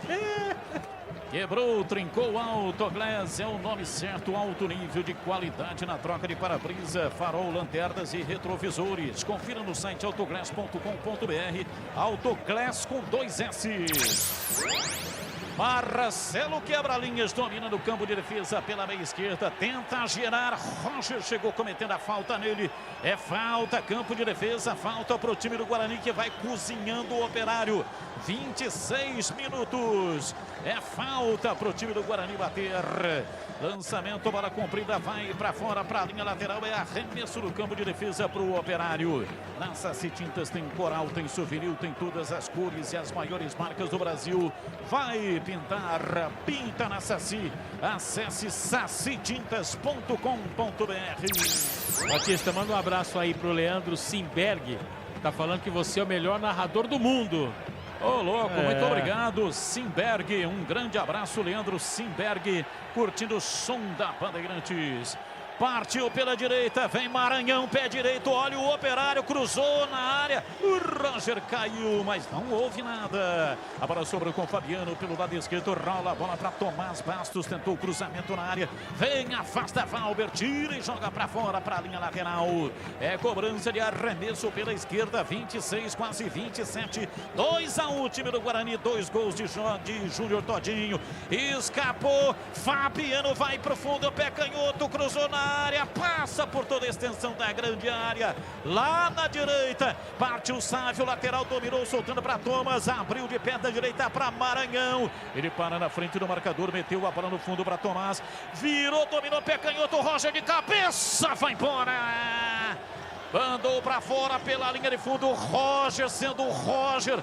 Quebrou, trincou, Autoglass é o nome certo, alto nível de qualidade na troca de para-brisa, farol, lanternas e retrovisores. Confira no site autoglass.com.br. Autoglass com 2 S. Marcelo quebra-linhas, domina no campo de defesa pela meia esquerda, tenta girar, Roger chegou cometendo a falta nele, é falta, campo de defesa, falta para o time do Guarani que vai cozinhando o Operário, 26 minutos, é falta para o time do Guarani bater, lançamento, bola comprida, vai para fora, para a linha lateral, é arremesso do campo de defesa para o Operário. Na Saci Tintas tem coral, tem souvenir, tem todas as cores e as maiores marcas do Brasil, vai pintar, pinta na Saci. Acesse sacitintas.com.br. Batista, manda um abraço aí pro Leandro Simberg. Tá falando que você é o melhor narrador do mundo. Ô, louco, muito obrigado, Simberg. Um grande abraço, Leandro Simberg, curtindo o som da Bandeirantes. Partiu pela direita, vem Maranhão, pé direito, olha o Operário, cruzou na área, o Roger caiu, mas não houve nada. A bola sobrou com o Fabiano pelo lado esquerdo, rola a bola para Tomás Bastos, tentou o cruzamento na área, vem, afasta Valber, tira e joga para fora, para a linha lateral. É cobrança de arremesso pela esquerda, 26, quase 27, 2-1 o time do Guarani, 2 gols de Júnior Todinho, escapou, Fabiano vai pro fundo, pé canhoto, cruzou na área, passa por toda a extensão da grande área, lá na direita, parte o Sávio, lateral dominou, soltando para Thomas, abriu de pé da direita para Maranhão, ele para na frente do marcador, meteu a bola no fundo para Tomás, virou, dominou, pé canhoto, Roger de cabeça, vai embora, mandou para fora pela linha de fundo, Roger sendo o Roger,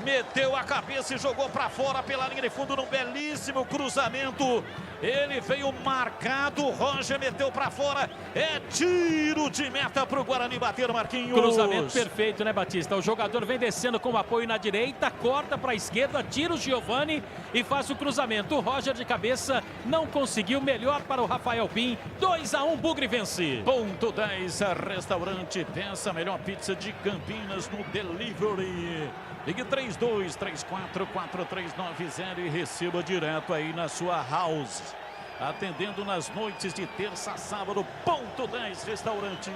meteu a cabeça e jogou para fora pela linha de fundo num belíssimo cruzamento. Ele veio marcado, Roger meteu para fora. É tiro de meta para o Guarani bater, Marquinhos. Cruzamento perfeito, né, Batista? O jogador vem descendo com o apoio na direita, corta para a esquerda, tira o Giovani e faz o cruzamento. O Roger de cabeça não conseguiu, melhor para o Rafael Pim. 2-1, Bugre vence. Ponto 10, restaurante, peça melhor pizza de Campinas no delivery. Ligue 32344390 e receba direto aí na sua house. Atendendo nas noites de terça a sábado, ponto 10 restaurante.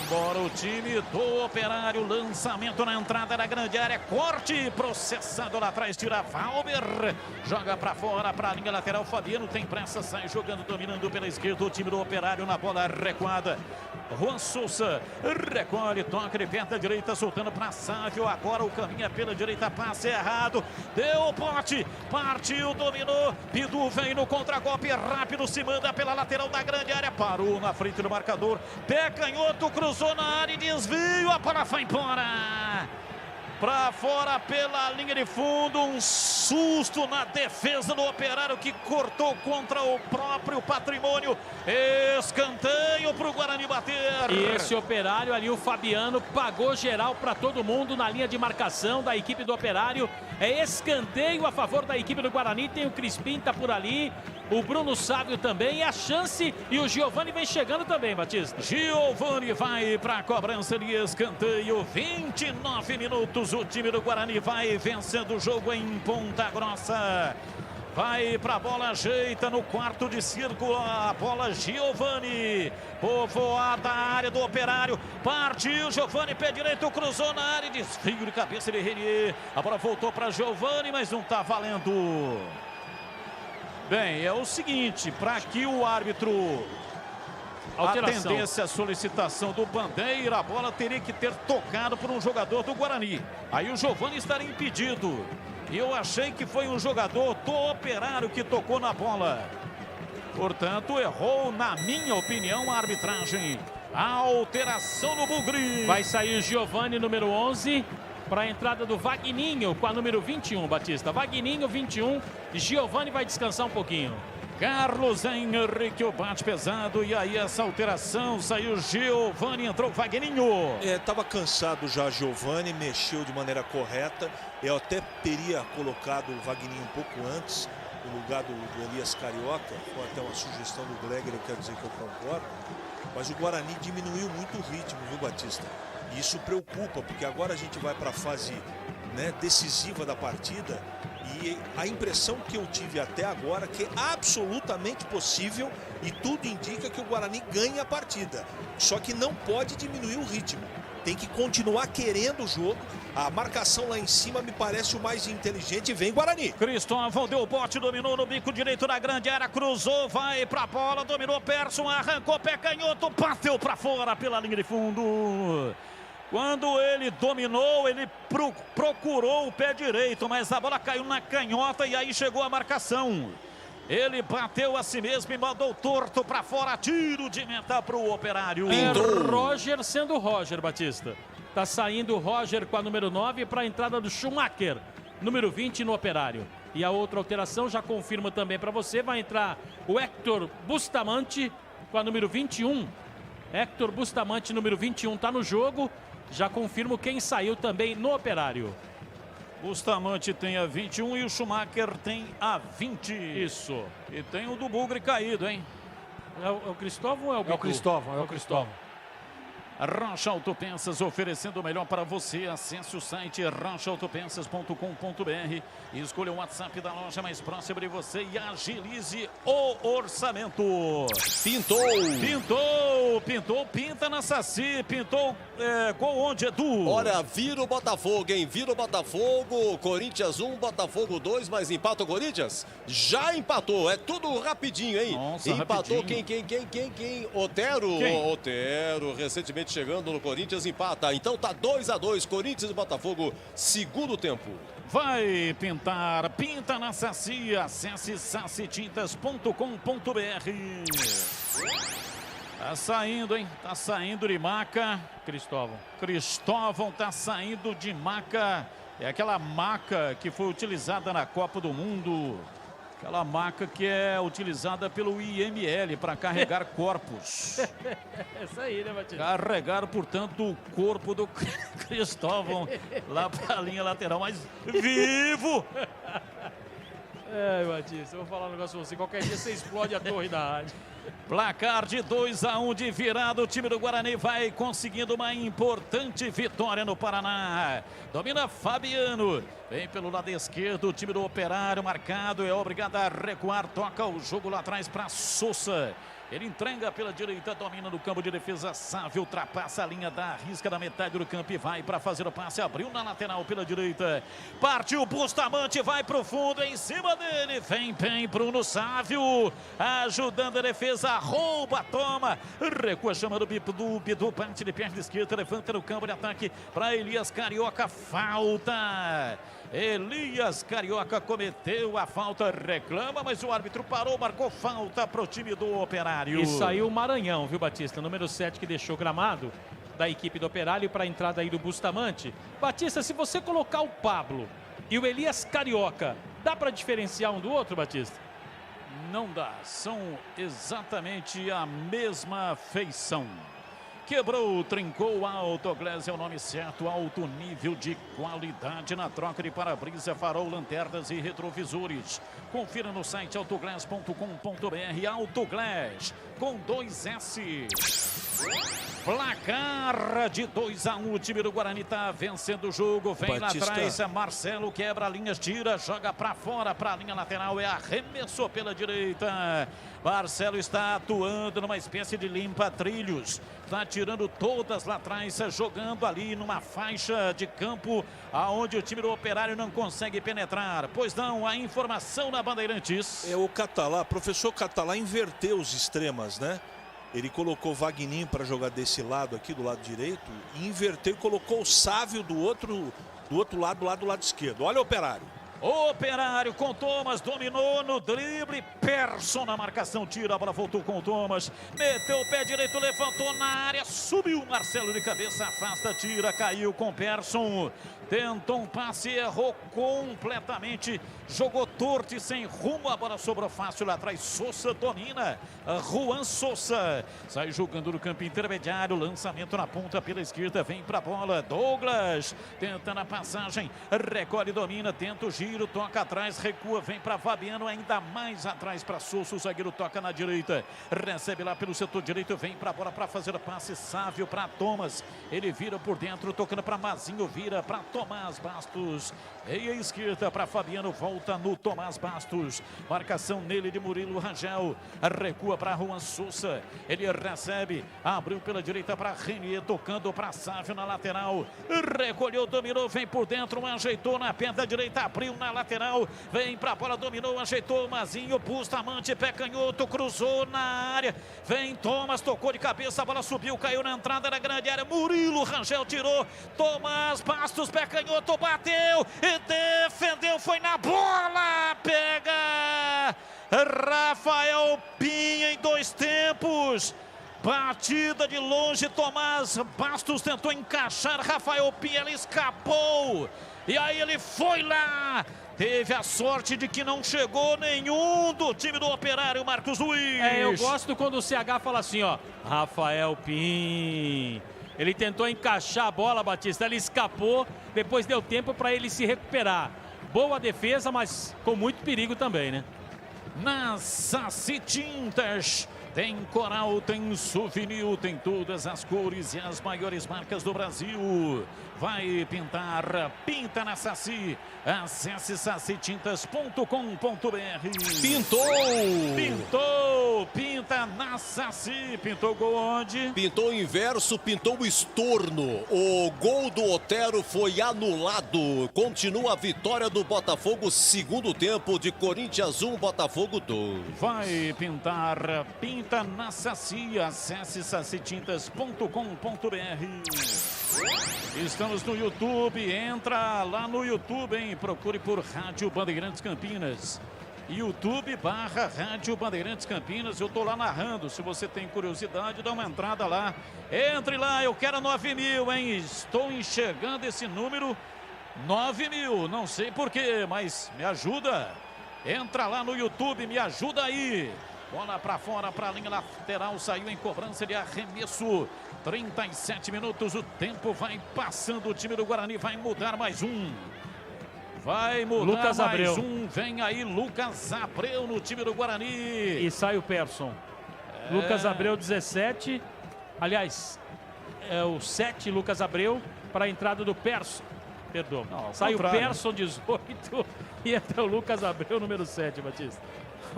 Embora o time do Operário, lançamento na entrada da grande área, corte, processado lá atrás, tira Valber, joga para fora, para a linha lateral, Fabiano tem pressa, sai jogando, dominando pela esquerda, o time do Operário na bola recuada. Juan Sousa recolhe, toca de perto da direita, soltando para Sávio, agora o caminho é pela direita, passe errado, deu o bote, partiu, dominou, Pidu vem no contragolpe, rápido, se manda pela lateral da grande área, parou na frente do marcador, pé canhoto, cruzou na área e desvio, a bola foi embora. Para fora pela linha de fundo, um susto na defesa do Operário que cortou contra o próprio patrimônio, escanteio para o Guarani bater. E esse Operário ali, o Fabiano pagou geral para todo mundo na linha de marcação da equipe do Operário, é escanteio a favor da equipe do Guarani, tem o Crispim, tá por ali, o Bruno Sávio também, e a chance, e o Giovani vem chegando também, Batista. Giovani vai para a cobrança de escanteio, 29 minutos, o time do Guarani vai vencendo o jogo em Ponta Grossa. Vai pra bola, ajeita no quarto de círculo. A bola, Giovani. Povoada a área do Operário. Partiu, Giovani, pé direito, cruzou na área. Desvio de cabeça de Renier. A bola voltou para Giovani, mas não tá valendo. Bem, é o seguinte, para que o árbitro atendesse a solicitação do Bandeira, a bola teria que ter tocado por um jogador do Guarani. Aí o Giovani estaria impedido. E eu achei que foi um jogador do Operário que tocou na bola. Portanto, errou, na minha opinião, a arbitragem. A alteração no Bugre. Vai sair o Giovani, número 11, para a entrada do Vagninho com a número 21, Batista. Vagninho, 21. Giovani vai descansar um pouquinho. Carlos Henrique, o bate pesado. E aí essa alteração, saiu Giovani, entrou Vagninho. Estava cansado já Giovani, mexeu de maneira correta. Eu até teria colocado o Vagninho um pouco antes, no lugar do Elias Carioca. Foi até uma sugestão do Gregor, eu quero dizer que eu concordo. Mas o Guarani diminuiu muito o ritmo, viu, Batista? E isso preocupa, porque agora a gente vai para a fase, né, decisiva da partida. E a impressão que eu tive até agora que é absolutamente possível e tudo indica que o Guarani ganha a partida. Só que não pode diminuir o ritmo. Tem que continuar querendo o jogo. A marcação lá em cima me parece o mais inteligente. Vem Guarani. Cristóvão deu o bote, dominou no bico direito da grande área, cruzou, vai pra bola, dominou Persson, arrancou pé canhoto, bateu pra fora pela linha de fundo. Quando ele dominou, ele procurou o pé direito, mas a bola caiu na canhota e aí chegou a marcação. Ele bateu a si mesmo e mandou torto para fora, tiro de meta para o Operário. Roger sendo Roger, Batista. Tá saindo o Roger com a número 9 para a entrada do Schumacher, número 20 no Operário. E a outra alteração, já confirmo também para você, vai entrar o Héctor Bustamante com a número 21. Héctor Bustamante, número 21, tá no jogo. Já confirmo quem saiu também no Operário. Bustamante tem a 21 e o Schumacher tem a 20. Isso. E tem o do Bugre caído, hein? É o Cristóvão ou é o Bicu? É o Cristóvão, é o Cristóvão. Rocha Autopeças, oferecendo o melhor para você. Acesse o site rochaautopensas.com.br e escolha o WhatsApp da loja mais próxima de você e agilize o orçamento. Pintou, pinta na Saci, pintou gol onde, Edu? Olha, vira o Botafogo, hein? Vira o Botafogo, Corinthians 1, Botafogo 2, mas empata o Corinthians? Já empatou, é tudo rapidinho, hein? Nossa, empatou rapidinho. Quem? Otero? Quem? Otero, recentemente chegando no Corinthians, empata. Então tá 2-2, Corinthians e Botafogo, segundo tempo. Vai pintar, pinta na Saci, acesse sacitintas.com.br. Tá saindo, hein? Tá saindo de maca. Cristóvão tá saindo de maca. É aquela maca que foi utilizada na Copa do Mundo. Aquela maca que é utilizada pelo IML para carregar corpos. Essa aí, né, Batista? Carregar, portanto, o corpo do Cristóvão lá para a linha lateral, mas vivo! Batista, eu vou falar um negócio pra você. Qualquer dia você explode a torre da rádio. Placar de 2-1 de virada. O time do Guarani vai conseguindo uma importante vitória no Paraná. Domina Fabiano. Vem pelo lado esquerdo. O time do Operário marcado. É obrigado a recuar. Toca o jogo lá atrás para Sousa. Ele entrega pela direita, domina no campo de defesa. Sávio ultrapassa a linha da risca da metade do campo e vai para fazer o passe. Abriu na lateral pela direita. Partiu Bustamante, vai para o fundo. Em cima dele, vem bem Bruno Sávio. Ajudando a defesa, rouba, toma. Recua, chama do Bidu, parte de perna esquerda. Levanta no campo de ataque para Elias Carioca. Falta. Elias Carioca cometeu a falta, reclama, mas o árbitro parou, marcou falta para o time do Operário. E saiu o Maranhão, viu, Batista? Número 7 que deixou gramado da equipe do Operário para a entrada aí do Bustamante. Batista, se você colocar o Pablo e o Elias Carioca, dá para diferenciar um do outro, Batista? Não dá, são exatamente a mesma feição. Quebrou, trincou, Autoglass é o nome certo, alto nível de qualidade na troca de para-brisa, farol, lanternas e retrovisores. Confira no site autoglass.com.br, Autoglass com 2 S. Placar de 2-1, o time do Guarani está vencendo o jogo, vem Batista. lá atrás, Marcelo quebra linhas, tira, joga para fora, para a linha lateral, arremessou pela direita. Marcelo está atuando numa espécie de limpa-trilhos, está tirando todas lá atrás, jogando ali numa faixa de campo, aonde o time do Operário não consegue penetrar. Pois não, a informação na Bandeirantes. O Catalá, professor Catalá inverteu os extremas, né? Ele colocou o Vagninho para jogar desse lado aqui, do lado direito, e inverteu e colocou o Sávio do outro lado, lá do lado esquerdo. Olha o Operário. Operário com Thomas, dominou no drible, Persson na marcação, tira, a bola voltou com o Thomas, meteu o pé direito, levantou na área, subiu, Marcelo de cabeça, afasta, tira, caiu com Persson, tentou um passe, errou completamente, jogou torto e sem rumo, a bola sobrou fácil lá atrás, Sousa domina, Juan Sousa, sai jogando no campo intermediário, lançamento na ponta pela esquerda, vem pra bola, Douglas, tenta na passagem, recolhe, domina, tenta o giro, toca atrás, recua, vem para Fabiano, ainda mais atrás para Sousa, o zagueiro toca na direita, recebe lá pelo setor direito, vem para a bola para fazer o passe, Sávio para Thomas, ele vira por dentro, tocando para Mazinho, vira para Tomás Bastos, meia esquerda para Fabiano, volta no Tomás Bastos, marcação nele de Murilo Rangel, recua para Juan Sousa, ele recebe, abriu pela direita para Renier, tocando para Sávio na lateral, recolheu, dominou, vem por dentro, ajeitou na perna direita, abriu na lateral, vem pra bola, dominou, ajeitou, Mazinho, Bustamante, pé canhoto, cruzou na área, vem Thomas, tocou de cabeça, a bola subiu, caiu na entrada da grande área, Murilo Rangel tirou, Tomás Bastos, pé canhoto, bateu e defendeu, foi na bola, pega Rafael Pinha em 2 tempos. Batida de longe, Tomás Bastos tentou encaixar, Rafael Pinha, ele escapou. E aí ele foi lá, teve a sorte de que não chegou nenhum do time do Operário, Marcos Luiz. Eu gosto quando o CH fala assim, ó, Rafael Pinha. Ele tentou encaixar a bola, Batista, ele escapou, depois deu tempo para ele se recuperar. Boa defesa, mas com muito perigo também, né? Na Saci Tintas, tem coral, tem souvenir, tem todas as cores e as maiores marcas do Brasil. Vai pintar, pinta na Saci. Acesse sacitintas.com.br. Pintou, pinta na Saci. Pintou gol onde? Pintou o inverso, pintou o estorno. O gol do Otero foi anulado. Continua a vitória do Botafogo, segundo tempo de Corinthians 1, Botafogo 2. Vai pintar, pinta na Saci. Acesse sacitintas.com.br. Estamos no YouTube, entra lá no YouTube, hein? Procure por Rádio Bandeirantes Campinas. YouTube/Rádio Bandeirantes Campinas, eu tô lá narrando, se você tem curiosidade, dá uma entrada lá. Entre lá, eu quero 9.000, hein? Estou enxergando esse número, 9.000, não sei porquê, mas me ajuda. Entra lá no YouTube, me ajuda aí. Bola para fora, para a linha lateral, saiu em cobrança de arremesso. 37 minutos, o tempo vai passando, o time do Guarani vai mudar mais um. Vai mudar Lucas mais Abreu. um, vem aí Lucas Abreu no time do Guarani. E sai o Persson. Lucas Abreu 17, aliás, é o 7 Lucas Abreu para a entrada do Persson. Perdão, sai o Persson 18 e entra o Lucas Abreu número 7, Batista.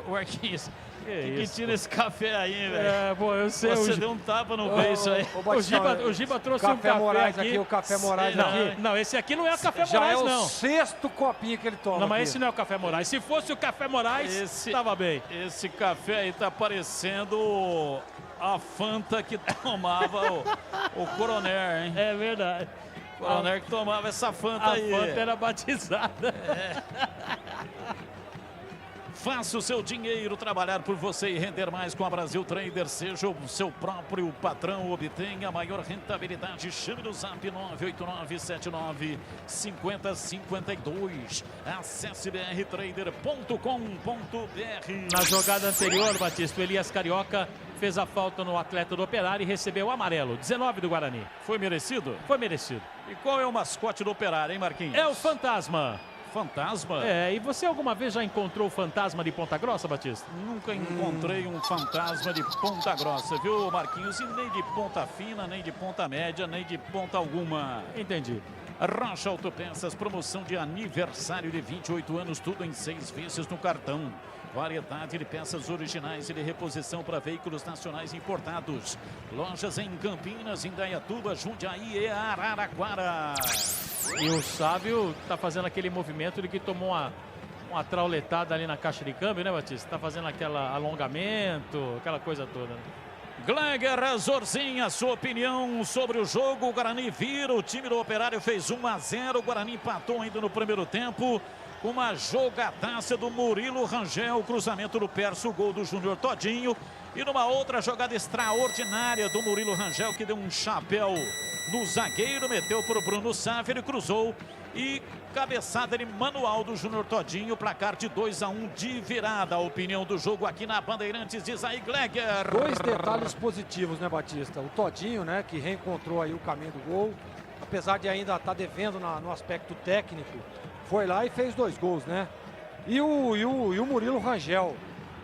O Arquinhos, que tira esse café aí, velho? Pô, eu sei. Você deu um tapa no beijo aí. O Giba trouxe um café Moraes aqui. O café Moraes não, aqui. Não, esse aqui não é o café Já Moraes, é o não. 6º copinho que ele toma. Não, mas aqui. esse não é o café Moraes. Se fosse o café Moraes, tava bem. Esse café aí tá parecendo a Fanta que tomava o Coronel, hein? É verdade. O Coronel que tomava essa Fanta aí. A Fanta era batizada. Faça o seu dinheiro trabalhar por você e render mais com a Brasil Trader. Seja o seu próprio patrão, obtenha a maior rentabilidade. Chame no zap 989795052. Acesse brtrader.com.br. Na jogada anterior, Batista, o Elias Carioca fez a falta no atleta do Operário e recebeu o amarelo. 19 do Guarani. Foi merecido? Foi merecido. E qual é o mascote do Operário, hein, Marquinhos? É o Fantasma. fantasma. E você alguma vez já encontrou o fantasma de Ponta Grossa, Batista? Nunca encontrei um fantasma de Ponta Grossa, viu, Marquinhos? E nem de ponta fina, nem de ponta média, nem de ponta alguma. Entendi. Rocha Autopeças, promoção de aniversário de 28 anos, tudo em 6 vezes no cartão. Variedade de peças originais e de reposição para veículos nacionais importados. Lojas em Campinas, Indaiatuba, Jundiaí e Araraquara. E o Sávio tá fazendo aquele movimento de que tomou uma trauletada ali na caixa de câmbio, né, Batista? Tá fazendo aquele alongamento, aquela coisa toda, né? Gleger Zorzinha, sua opinião sobre o jogo. O Guarani vira, o time do Operário fez 1-0. O Guarani empatou ainda no primeiro tempo. Uma jogadaça do Murilo Rangel, cruzamento do Perso, gol do Júnior Todinho. E numa outra jogada extraordinária do Murilo Rangel, que deu um chapéu no zagueiro, meteu para o Bruno Sávio, ele cruzou. E cabeçada de manual do Júnior Todinho, placar de 2-1 de virada. A opinião do jogo aqui na Bandeirantes, diz aí Gleger. 2 detalhes positivos, né, Batista? O Todinho, né, que reencontrou aí o caminho do gol, apesar de ainda estar devendo no aspecto técnico, foi lá e fez 2 gols, né? E o Murilo Rangel.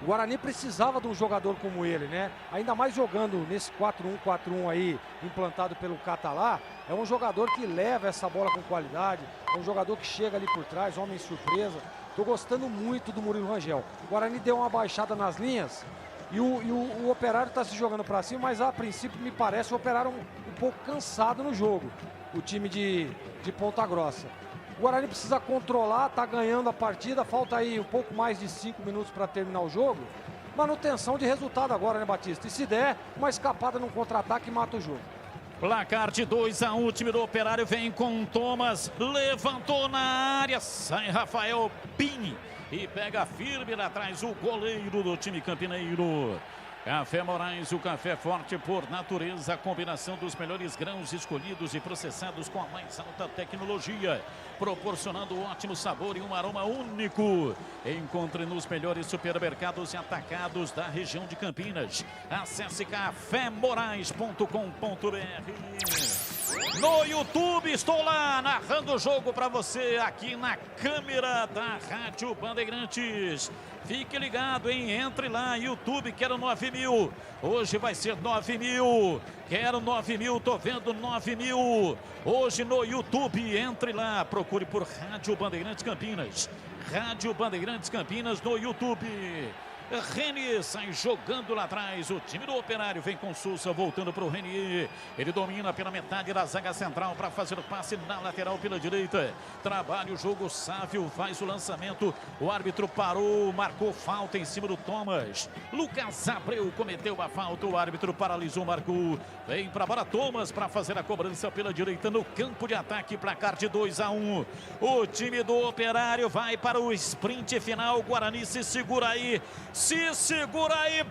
O Guarani precisava de um jogador como ele, né? Ainda mais jogando nesse 4-1-4-1 aí, implantado pelo Catalá. É um jogador que leva essa bola com qualidade, é um jogador que chega ali por trás, homem surpresa. Tô gostando muito do Murilo Rangel. O Guarani deu uma baixada nas linhas e o Operário tá se jogando para cima, mas a princípio me parece o Operário um pouco cansado no jogo, o time de Ponta Grossa. O Guarani precisa controlar, tá ganhando a partida, falta aí um pouco mais de 5 minutos para terminar o jogo. Manutenção de resultado agora, né, Batista? E se der, uma escapada num contra-ataque mata o jogo. Placar de 2-1, o time do Operário vem com Thomas, levantou na área, sai Rafael Pini e pega firme lá atrás o goleiro do time campineiro. Café Moraes, o café forte por natureza, a combinação dos melhores grãos escolhidos e processados com a mais alta tecnologia, proporcionando ótimo sabor e um aroma único. Encontre nos melhores supermercados e atacados da região de Campinas. Acesse cafémorais.com.br. No YouTube, estou lá narrando o jogo para você aqui na câmera da Rádio Bandeirantes. Fique ligado, hein? Entre lá, YouTube, quero 9.000. Hoje vai ser 9.000. Quero 9.000, tô vendo 9.000. Hoje no YouTube, entre lá, procure por Rádio Bandeirantes Campinas. Rádio Bandeirantes Campinas no YouTube. Renier sai jogando lá atrás, o time do Operário vem com Souza, voltando para o Renier, ele domina pela metade da zaga central para fazer o passe na lateral pela direita, trabalha o jogo, Sávio faz o lançamento, o árbitro parou, marcou falta em cima do Thomas, Lucas Abreu cometeu a falta, o árbitro paralisou, marcou, vem para a bola Thomas para fazer a cobrança pela direita no campo de ataque, placar de 2-1, o time do Operário vai para o sprint final, Guarani se segura aí,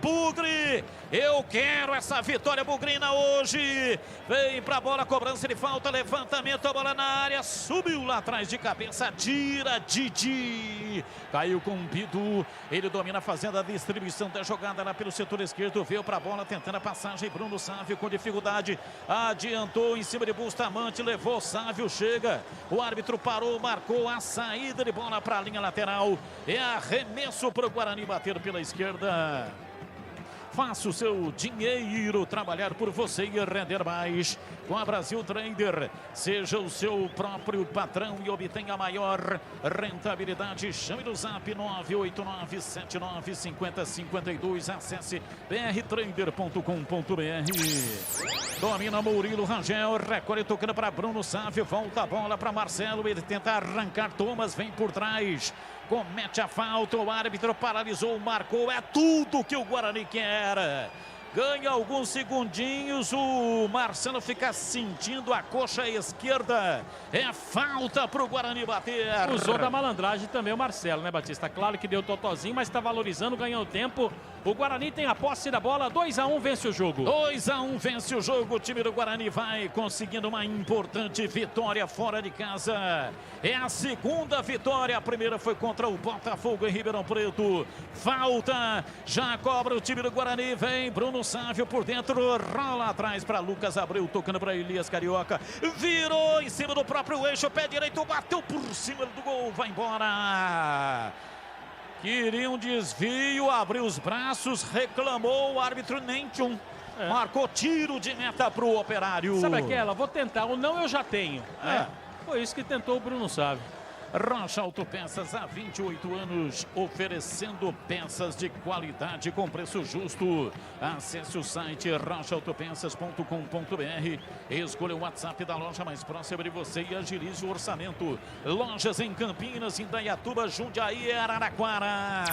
Bugre! Eu quero essa vitória bugrina hoje! Vem pra bola, cobrança de falta, levantamento, a bola na área, subiu lá atrás de cabeça, tira Didi! Caiu com o Bidu, ele domina fazendo a distribuição da jogada lá pelo setor esquerdo, veio pra bola, tentando a passagem, Bruno Sávio com dificuldade, adiantou em cima de Bustamante, levou, Sávio chega, o árbitro parou, marcou a saída de bola pra linha lateral, é arremesso pro Guarani bater pela esquerda. Faça o seu dinheiro trabalhar por você e render mais. Com a Brasil Trader, seja o seu próprio patrão e obtenha a maior rentabilidade. Chame no zap 989795052. Acesse brtrader.com.br. Domina Murilo Rangel, recolhe tocando para Bruno Sávio, volta a bola para Marcelo, ele tenta arrancar, Thomas vem por trás. Comete a falta, o árbitro paralisou, marcou, é tudo que o Guarani quer. Ganha alguns segundinhos, o Marcelo fica sentindo a coxa esquerda. É falta para o Guarani bater. Usou da malandragem também o Marcelo, né, Batista? Claro que deu totozinho, mas está valorizando, ganhando tempo. O Guarani tem a posse da bola, 2-1, vence o jogo. 2-1, vence o jogo. O time do Guarani vai conseguindo uma importante vitória fora de casa. É a segunda vitória. A primeira foi contra o Botafogo em Ribeirão Preto. Falta, já cobra o time do Guarani. Vem Bruno Bruno Sávio por dentro, rola atrás para Lucas Abreu, tocando para Elias Carioca, virou em cima do próprio eixo, pé direito, bateu por cima do gol, vai embora. Queria um desvio, abriu os braços, reclamou, o árbitro nem tchum. Marcou tiro de meta para o Operário. Sabe aquela? Vou tentar, ou não eu já tenho. Foi isso que tentou o Bruno Sávio. Rocha Autopeças, há 28 anos, oferecendo peças de qualidade com preço justo. Acesse o site rochaautopeças.com.br, escolha o WhatsApp da loja mais próxima de você e agilize o orçamento. Lojas em Campinas, Indaiatuba, Jundiaí e Araraquara.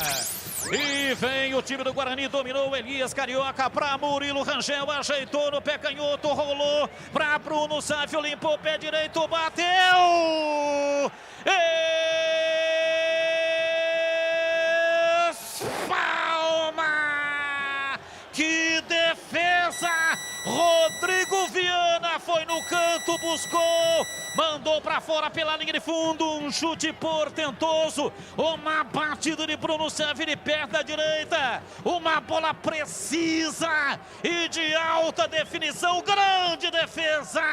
E vem o time do Guarani, dominou Elias Carioca para Murilo Rangel, ajeitou no pé canhoto, rolou para Bruno Sávio, limpou o pé direito, bateu! Palma! Que defesa! Rodrigo Viana foi no canto, buscou, mandou para fora pela linha de fundo, um chute portentoso, uma batida de Bruno Sávio de perto da direita, uma bola precisa e de alta definição, grande defesa!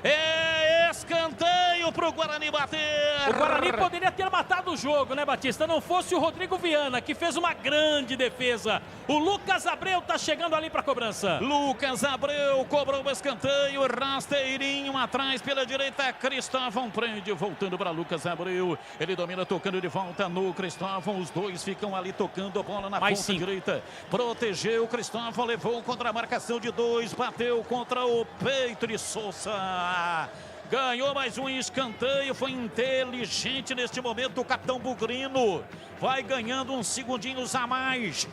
É escanteio para o Guarani bater. O Guarani poderia ter matado o jogo, né, Batista? Não fosse o Rodrigo Viana, que fez uma grande defesa. O Lucas Abreu está chegando ali para a cobrança. Lucas Abreu cobrou o escanteio, rasteirinho atrás pela direita. Cristóvão prende, voltando para Lucas Abreu. Ele domina, tocando de volta no Cristóvão. Os dois ficam ali tocando a bola na ponta direita. Protegeu, Cristóvão levou contra a marcação de dois, bateu contra o peito de Sousa. Ganhou mais um escanteio, foi inteligente neste momento o capitão Bugrino. Vai ganhando uns segundinhos a mais.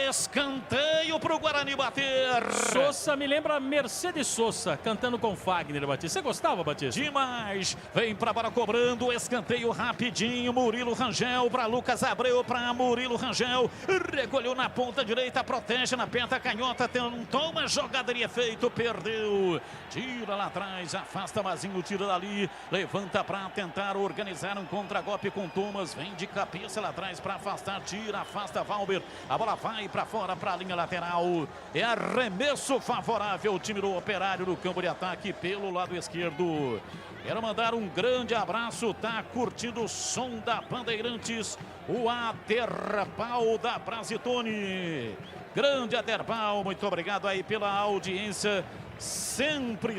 Escanteio para o Guarani bater. Sousa me lembra Mercedes Sousa cantando com Fagner, Batista. Você gostava, Batista? Demais. Vem para a bola cobrando. Escanteio rapidinho. Murilo Rangel para Lucas Abreu, para Murilo Rangel. Recolheu na ponta direita, protege na perna canhota. Tentou uma jogada de efeito, perdeu. Tira lá atrás, afasta Mazinho, tira dali. Levanta para tentar organizar um contra-golpe com Thomas. Vem de cabeça lá atrás para afastar, tira, afasta Valber, a bola vai para fora, para a linha lateral, é arremesso favorável ao time do Operário no campo de ataque pelo lado esquerdo. Quero mandar um grande abraço, tá curtindo o som da Bandeirantes, o Aderbal da Brasitone. Grande Aderbal, muito obrigado aí pela audiência. Sempre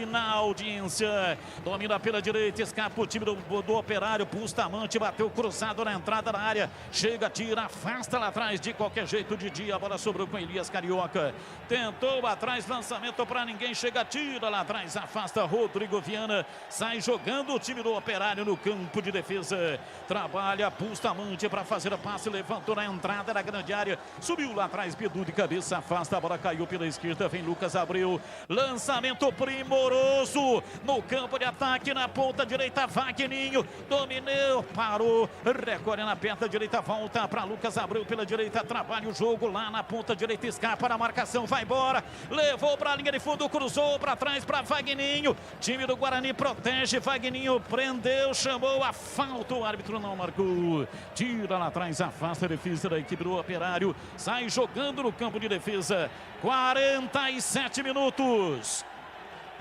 na audiência. Domina pela direita, escapa o time do Operário. Bustamante bateu cruzado na entrada da área. Chega, tira, afasta lá atrás. De qualquer jeito, de dia, a bola sobrou com Elias Carioca. Tentou atrás, lançamento para ninguém. Chega, tira lá atrás, afasta Rodrigo Viana. Sai jogando o time do Operário no campo de defesa. Trabalha Bustamante para fazer a passe. Levantou na entrada da grande área. Subiu lá atrás, Bidu de cabeça, afasta. A bola caiu pela esquerda. Vem Lucas Abreu. Lançamento primoroso no campo de ataque, na ponta direita, Wagninho dominou, parou, recolhe na perna direita, volta para Lucas Abreu pela direita, trabalha o jogo lá na ponta direita, escapa na marcação, vai embora, levou para a linha de fundo, cruzou para trás para Wagninho, time do Guarani protege, Wagninho prendeu, chamou a falta, o árbitro não marcou, tira lá atrás, afasta a defesa da equipe do Operário, sai jogando no campo de defesa. 47 minutos.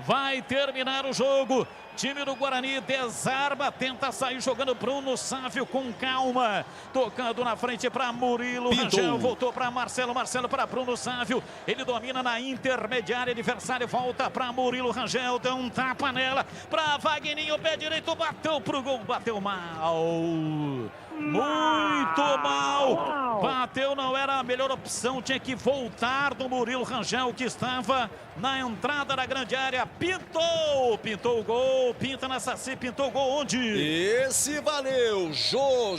Vai terminar o jogo. Time do Guarani desarma, tenta sair jogando Bruno Sávio com calma. Tocando na frente para Murilo Rangel, voltou para Marcelo para Bruno Sávio. Ele domina na intermediária, adversário volta para Murilo Rangel, deu um tapa nela para Wagninho, pé direito, bateu pro gol, bateu mal. Muito mal. Bateu, não era a melhor opção, tinha que voltar do Murilo Rangel, que estava na entrada da grande área. Pintou o gol, pinta na Saci, pintou o gol onde? Esse valeu, Jô,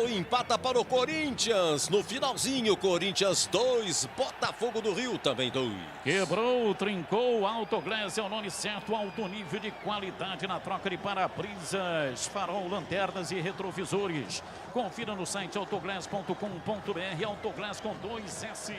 empata para o Corinthians, no finalzinho, Corinthians 2, Botafogo do Rio também 2. Quebrou, trincou, Autoglass é o nome certo, alto nível de qualidade na troca de para-brisas, farol, lanternas e retrovisores. Confira no site autoglass.com.br. Autoglass com 2S.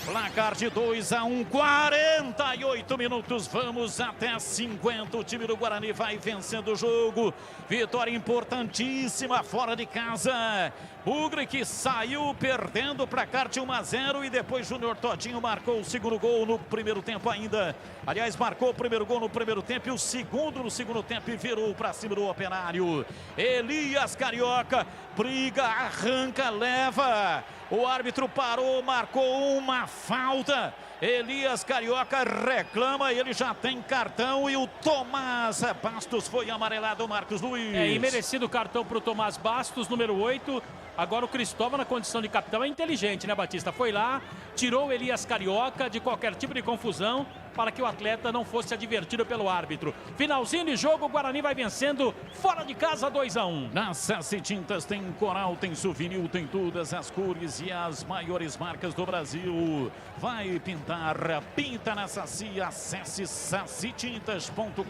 Placar de 2-1, 48 minutos. Vamos até 50. O time do Guarani vai vencendo o jogo. Vitória importantíssima fora de casa. Bugre que saiu perdendo para Kart 1-0 e depois Júnior Todinho marcou o segundo gol no primeiro tempo ainda. Aliás, marcou o primeiro gol no primeiro tempo e o segundo no segundo tempo e virou para cima do Operário. Elias Carioca briga, arranca, leva. O árbitro parou, marcou uma falta. Elias Carioca reclama, ele já tem cartão e o Tomás Bastos foi amarelado, Marcos Luiz. É, e merecido cartão para o Tomás Bastos, número 8. Agora o Cristóvão, na condição de capitão, é inteligente, né, Batista? Foi lá, tirou o Elias Carioca de qualquer tipo de confusão para que o atleta não fosse advertido pelo árbitro. Finalzinho de jogo, o Guarani vai vencendo fora de casa 2-1. Na Saci Tintas tem coral, tem souvenir, tem todas as cores e as maiores marcas do Brasil. Vai pintar, pinta na Saci, acesse sacitintas.com.br.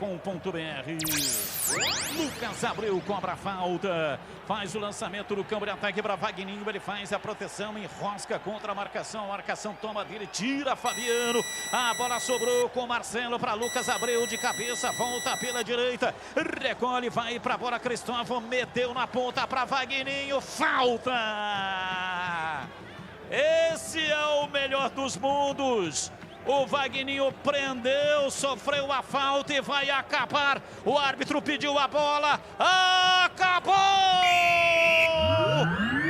Lucas Abreu cobra a falta, faz o lançamento do campo de ataque para Vagninho, ele faz a proteção, enrosca contra a marcação toma dele, tira Fabiano, a bola sobrou com Marcelo para Lucas Abreu de cabeça, volta pela direita, recolhe, vai para a bola, Cristóvão meteu na ponta para Vagninho, falta! Esse é o melhor dos mundos. O Vagninho prendeu, sofreu a falta e vai acabar. O árbitro pediu a bola. Acabou!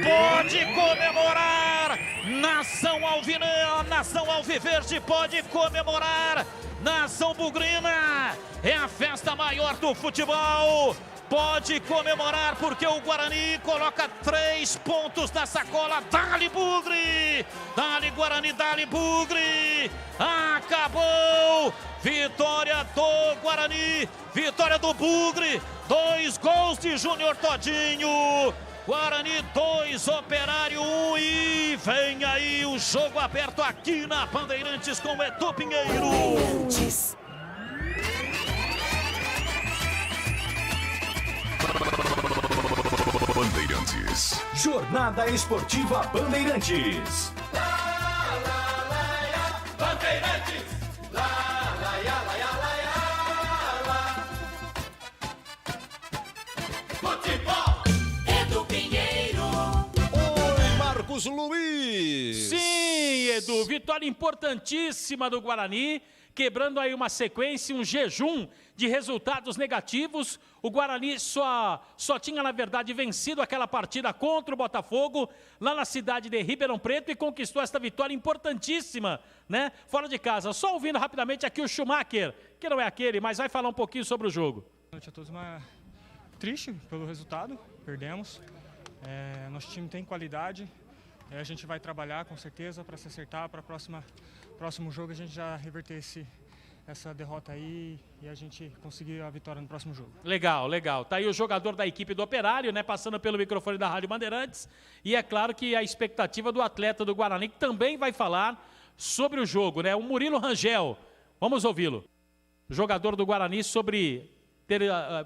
Pode comemorar. Nação Alvinegro, Nação Alviverde pode comemorar. Nação Bugrina, é a festa maior do futebol. Pode comemorar porque o Guarani coloca 3 pontos na sacola. Dali Bugre! Dali Guarani, dali Bugre! Acabou! Vitória do Guarani, vitória do Bugre, 2 gols de Júnior Todinho. Guarani 2, Operário 1 e vem aí o jogo aberto aqui na Bandeirantes com o Edu Pinheiro. Bandeirantes. Jornada Esportiva Bandeirantes. Bandeirantes. Futebol. Edu Pinheiro. Oi, Marcos Luiz. Sim, Edu, vitória importantíssima do Guarani, quebrando aí uma sequência, um jejum de resultados negativos. O Guarani só tinha, na verdade, vencido aquela partida contra o Botafogo, lá na cidade de Ribeirão Preto, e conquistou esta vitória importantíssima, né? Fora de casa. Só ouvindo rapidamente aqui o Schumacher, que não é aquele, mas vai falar um pouquinho sobre o jogo. Boa noite a todos. Triste pelo resultado, perdemos. Nosso time tem qualidade, a gente vai trabalhar com certeza para se acertar, para o próximo jogo a gente já reverter essa derrota aí e a gente conseguir a vitória no próximo jogo. Legal, legal. Tá aí o jogador da equipe do Operário, né, passando pelo microfone da Rádio Bandeirantes, e é claro que a expectativa do atleta do Guarani, que também vai falar sobre o jogo, né, o Murilo Rangel. Vamos ouvi-lo. Jogador do Guarani, sobre ter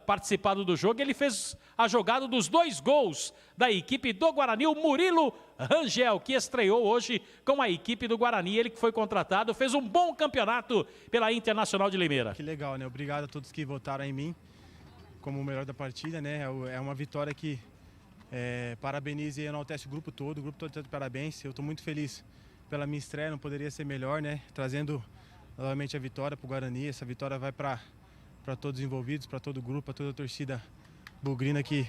participado do jogo, ele fez a jogada dos 2 gols da equipe do Guarani, o Murilo Rangel, que estreou hoje com a equipe do Guarani, ele que foi contratado, fez um bom campeonato pela Internacional de Limeira. Que legal, né? Obrigado a todos que votaram em mim como o melhor da partida, né? É uma vitória que parabeniza e enaltece o grupo todo está de parabéns. Eu estou muito feliz pela minha estreia, não poderia ser melhor, né? Trazendo novamente a vitória para o Guarani. Essa vitória vai para todos os envolvidos, para todo o grupo, para toda a torcida bugrina que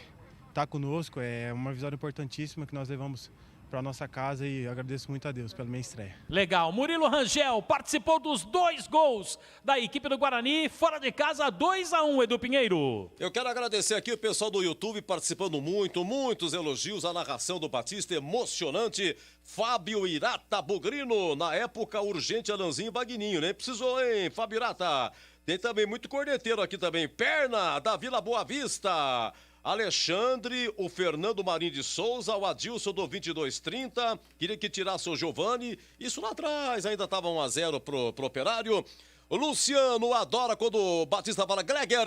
está conosco. É uma vitória importantíssima que nós levamos para nossa casa e agradeço muito a Deus pela minha estreia. Legal, Murilo Rangel participou dos 2 gols da equipe do Guarani, fora de casa 2-1, Edu Pinheiro. Eu quero agradecer aqui o pessoal do YouTube participando muitos elogios, a narração do Batista emocionante, Fábio Irata Bugrino, na época urgente Alanzinho e Vagninho, nem precisou, hein, Fábio Irata. Tem também muito corneteiro aqui também, Perna da Vila Boa Vista, Alexandre, o Fernando Marim de Souza, o Adilson do 2230, queria que tirasse o Giovani, isso lá atrás, ainda estava 1-0 pro Operário. O Luciano adora quando o Batista fala Gregor.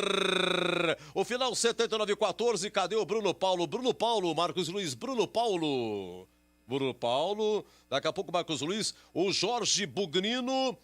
O final 79-14, cadê o Bruno Paulo? Bruno Paulo, Marcos Luiz, Bruno Paulo. Bruno Paulo, daqui a pouco Marcos Luiz, o Jorge Bugnino,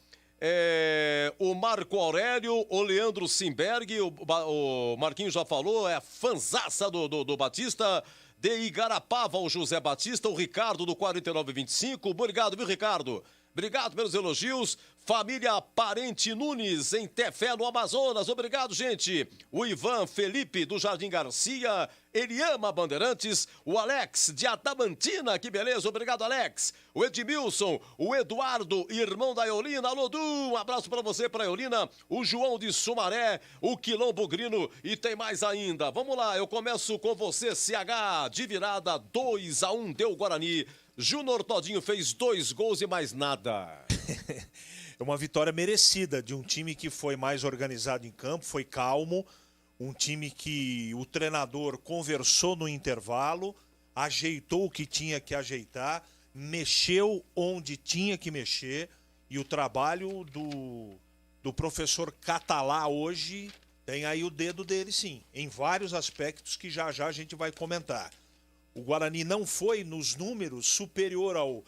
o Marco Aurélio, o Leandro Simberg, o Marquinhos já falou, é a fanzaça do Batista. De Igarapava, o José Batista, o Ricardo do 4925. Obrigado, viu, Ricardo? Obrigado pelos elogios. Família Parente Nunes, em Tefé, no Amazonas. Obrigado, gente. O Ivan Felipe, do Jardim Garcia. Ele ama Bandeirantes. O Alex, de Adamantina. Que beleza. Obrigado, Alex. O Edmilson, o Eduardo, irmão da Eolina. Alô, Du, um abraço pra você, pra Eolina. O João de Sumaré, o Quilão Bugrino. E tem mais ainda. Vamos lá, eu começo com você, CH. De virada, 2-1, deu o Guarani. Júnior Todinho fez 2 gols e mais nada. É uma vitória merecida de um time que foi mais organizado em campo, foi calmo, um time que o treinador conversou no intervalo, ajeitou o que tinha que ajeitar, mexeu onde tinha que mexer, e o trabalho do professor Catalá hoje tem aí o dedo dele, sim, em vários aspectos que já a gente vai comentar. O Guarani não foi, nos números, superior ao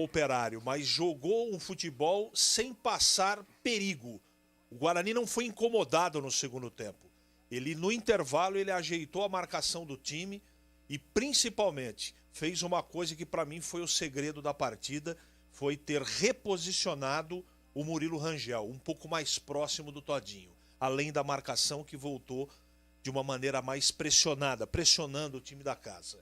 Operário, mas jogou um futebol sem passar perigo. O Guarani não foi incomodado no segundo tempo. No intervalo, ele ajeitou a marcação do time e, principalmente, fez uma coisa que, para mim, foi o segredo da partida, foi ter reposicionado o Murilo Rangel, um pouco mais próximo do Todinho, além da marcação que voltou de uma maneira mais pressionando o time da casa.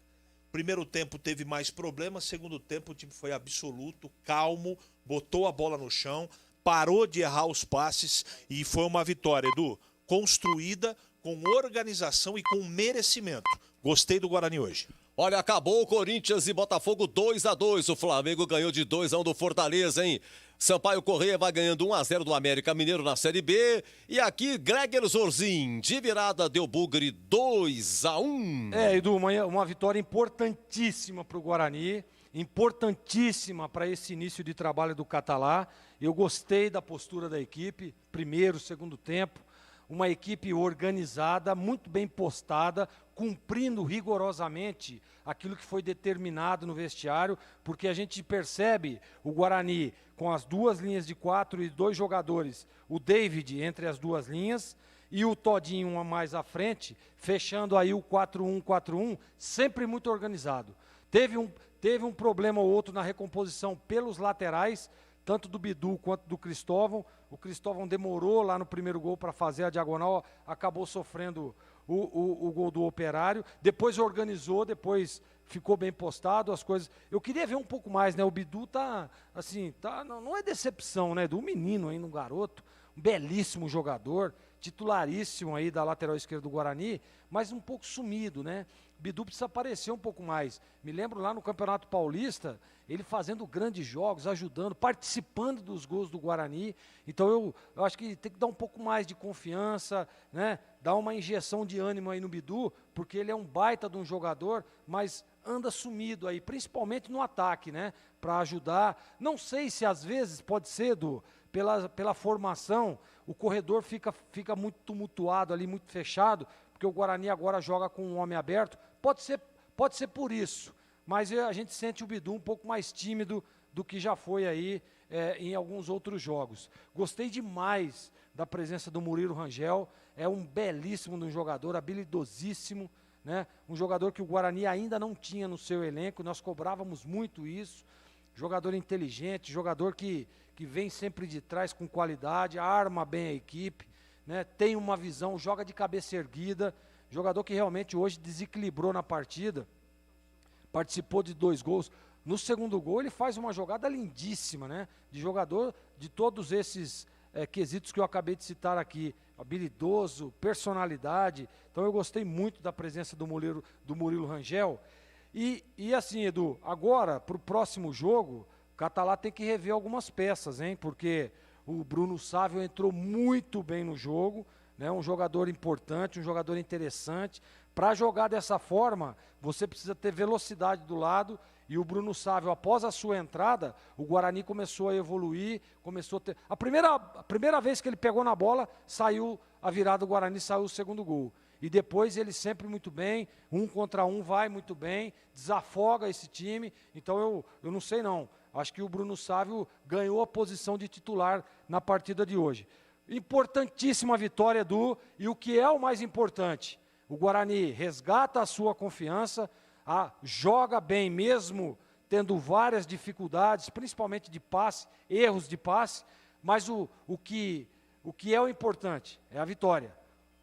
Primeiro tempo teve mais problemas, segundo tempo o time foi absoluto, calmo, botou a bola no chão, parou de errar os passes e foi uma vitória, Edu, construída com organização e com merecimento. Gostei do Guarani hoje. Olha, acabou o Corinthians e Botafogo 2-2. O Flamengo ganhou de 2-1 do Fortaleza, hein? Sampaio Corrêa vai ganhando 1-0 do América Mineiro na Série B. E aqui, Gregor Zorzin, de virada, deu Bugre 2-1. Edu, uma vitória importantíssima para o Guarani, importantíssima para esse início de trabalho do Catalá. Eu gostei da postura da equipe, primeiro, segundo tempo. Uma equipe organizada, muito bem postada, cumprindo rigorosamente aquilo que foi determinado no vestiário, porque a gente percebe o Guarani com as 2 linhas de 4 e 2 jogadores, o David entre as 2 linhas e o Todinho uma mais à frente, fechando aí o 4-1-4-1, sempre muito organizado. Teve um problema ou outro na recomposição pelos laterais, tanto do Bidu quanto do Cristóvão. O Cristóvão demorou lá no primeiro gol para fazer a diagonal, acabou sofrendo o gol do Operário. Depois organizou, depois ficou bem postado as coisas. Eu queria ver um pouco mais, né? O Bidu não é decepção, né? Do menino ainda, um garoto, um belíssimo jogador, titularíssimo aí da lateral esquerda do Guarani, mas um pouco sumido, né? O Bidu precisa aparecer um pouco mais. Me lembro lá no Campeonato Paulista, ele fazendo grandes jogos, ajudando, participando dos gols do Guarani. Então eu acho que tem que dar um pouco mais de confiança, né? Dar uma injeção de ânimo aí no Bidu, porque ele é um baita de um jogador, mas anda sumido aí, principalmente no ataque, né? Para ajudar. Não sei se às vezes pode ser, pela formação, o corredor fica muito tumultuado ali, muito fechado, porque o Guarani agora joga com um homem aberto. Pode ser por isso, mas a gente sente o Bidu um pouco mais tímido do que já foi aí em alguns outros jogos. Gostei demais da presença do Murilo Rangel, é um belíssimo de um jogador, habilidosíssimo, né? Um jogador que o Guarani ainda não tinha no seu elenco, nós cobrávamos muito isso. Jogador inteligente, jogador que vem sempre de trás com qualidade, arma bem a equipe, né? Tem uma visão, joga de cabeça erguida, jogador que realmente hoje desequilibrou na partida, participou de 2 gols. No segundo gol ele faz uma jogada lindíssima, né? De jogador de todos esses quesitos que eu acabei de citar aqui, habilidoso, personalidade. Então eu gostei muito da presença do Murilo Rangel. E assim, Edu, agora, para o próximo jogo, o Catalá tem que rever algumas peças, hein? Porque o Bruno Sávio entrou muito bem no jogo, né? Um jogador importante, um jogador interessante. Para jogar dessa forma, você precisa ter velocidade do lado E o Bruno Sávio, após a sua entrada, o Guarani começou a evoluir, começou a ter... A primeira vez que ele pegou na bola, saiu a virada do Guarani, saiu o segundo gol. E depois ele sempre muito bem, 1 contra 1 vai muito bem, desafoga esse time. Então eu não sei não, acho que o Bruno Sávio ganhou a posição de titular na partida de hoje. Importantíssima vitória, Edu, e o que é o mais importante, o Guarani resgata a sua confiança, joga bem mesmo, tendo várias dificuldades, principalmente de passe, erros de passe, mas o que é o importante é a vitória.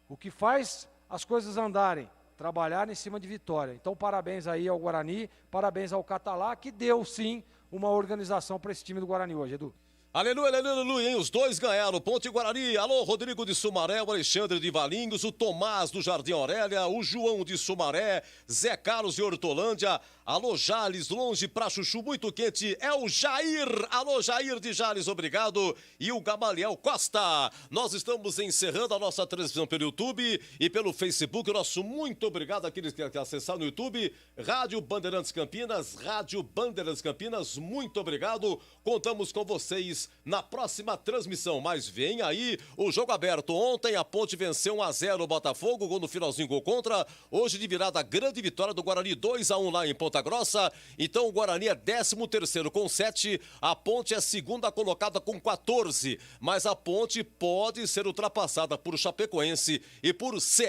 O que faz as coisas andarem, trabalhar em cima de vitória. Então, parabéns aí ao Guarani, parabéns ao Catalá, que deu sim uma organização para esse time do Guarani hoje, Edu. Aleluia, aleluia, aleluia, hein? Os dois ganharam, Ponte Guarani. Alô, Rodrigo de Sumaré, o Alexandre de Valinhos, o Tomás do Jardim Aurélia, o João de Sumaré, Zé Carlos de Hortolândia. Alô, Jales, longe pra Chuchu, muito quente, é o Jair. Alô, Jair de Jales, obrigado. E o Gamaliel Costa. Nós estamos encerrando a nossa transmissão pelo YouTube e pelo Facebook. Nosso muito obrigado àqueles que acessaram no YouTube. Rádio Bandeirantes Campinas, muito obrigado. Contamos com vocês na próxima transmissão, mas vem aí o jogo aberto. Ontem a Ponte venceu 1-0 o Botafogo, gol no finalzinho, gol contra. Hoje de virada, grande vitória do Guarani, 2-1 lá em Ponta Grossa. Então o Guarani é 13º com 7, a Ponte é 2ª colocada com 14, mas a Ponte pode ser ultrapassada por Chapecoense e por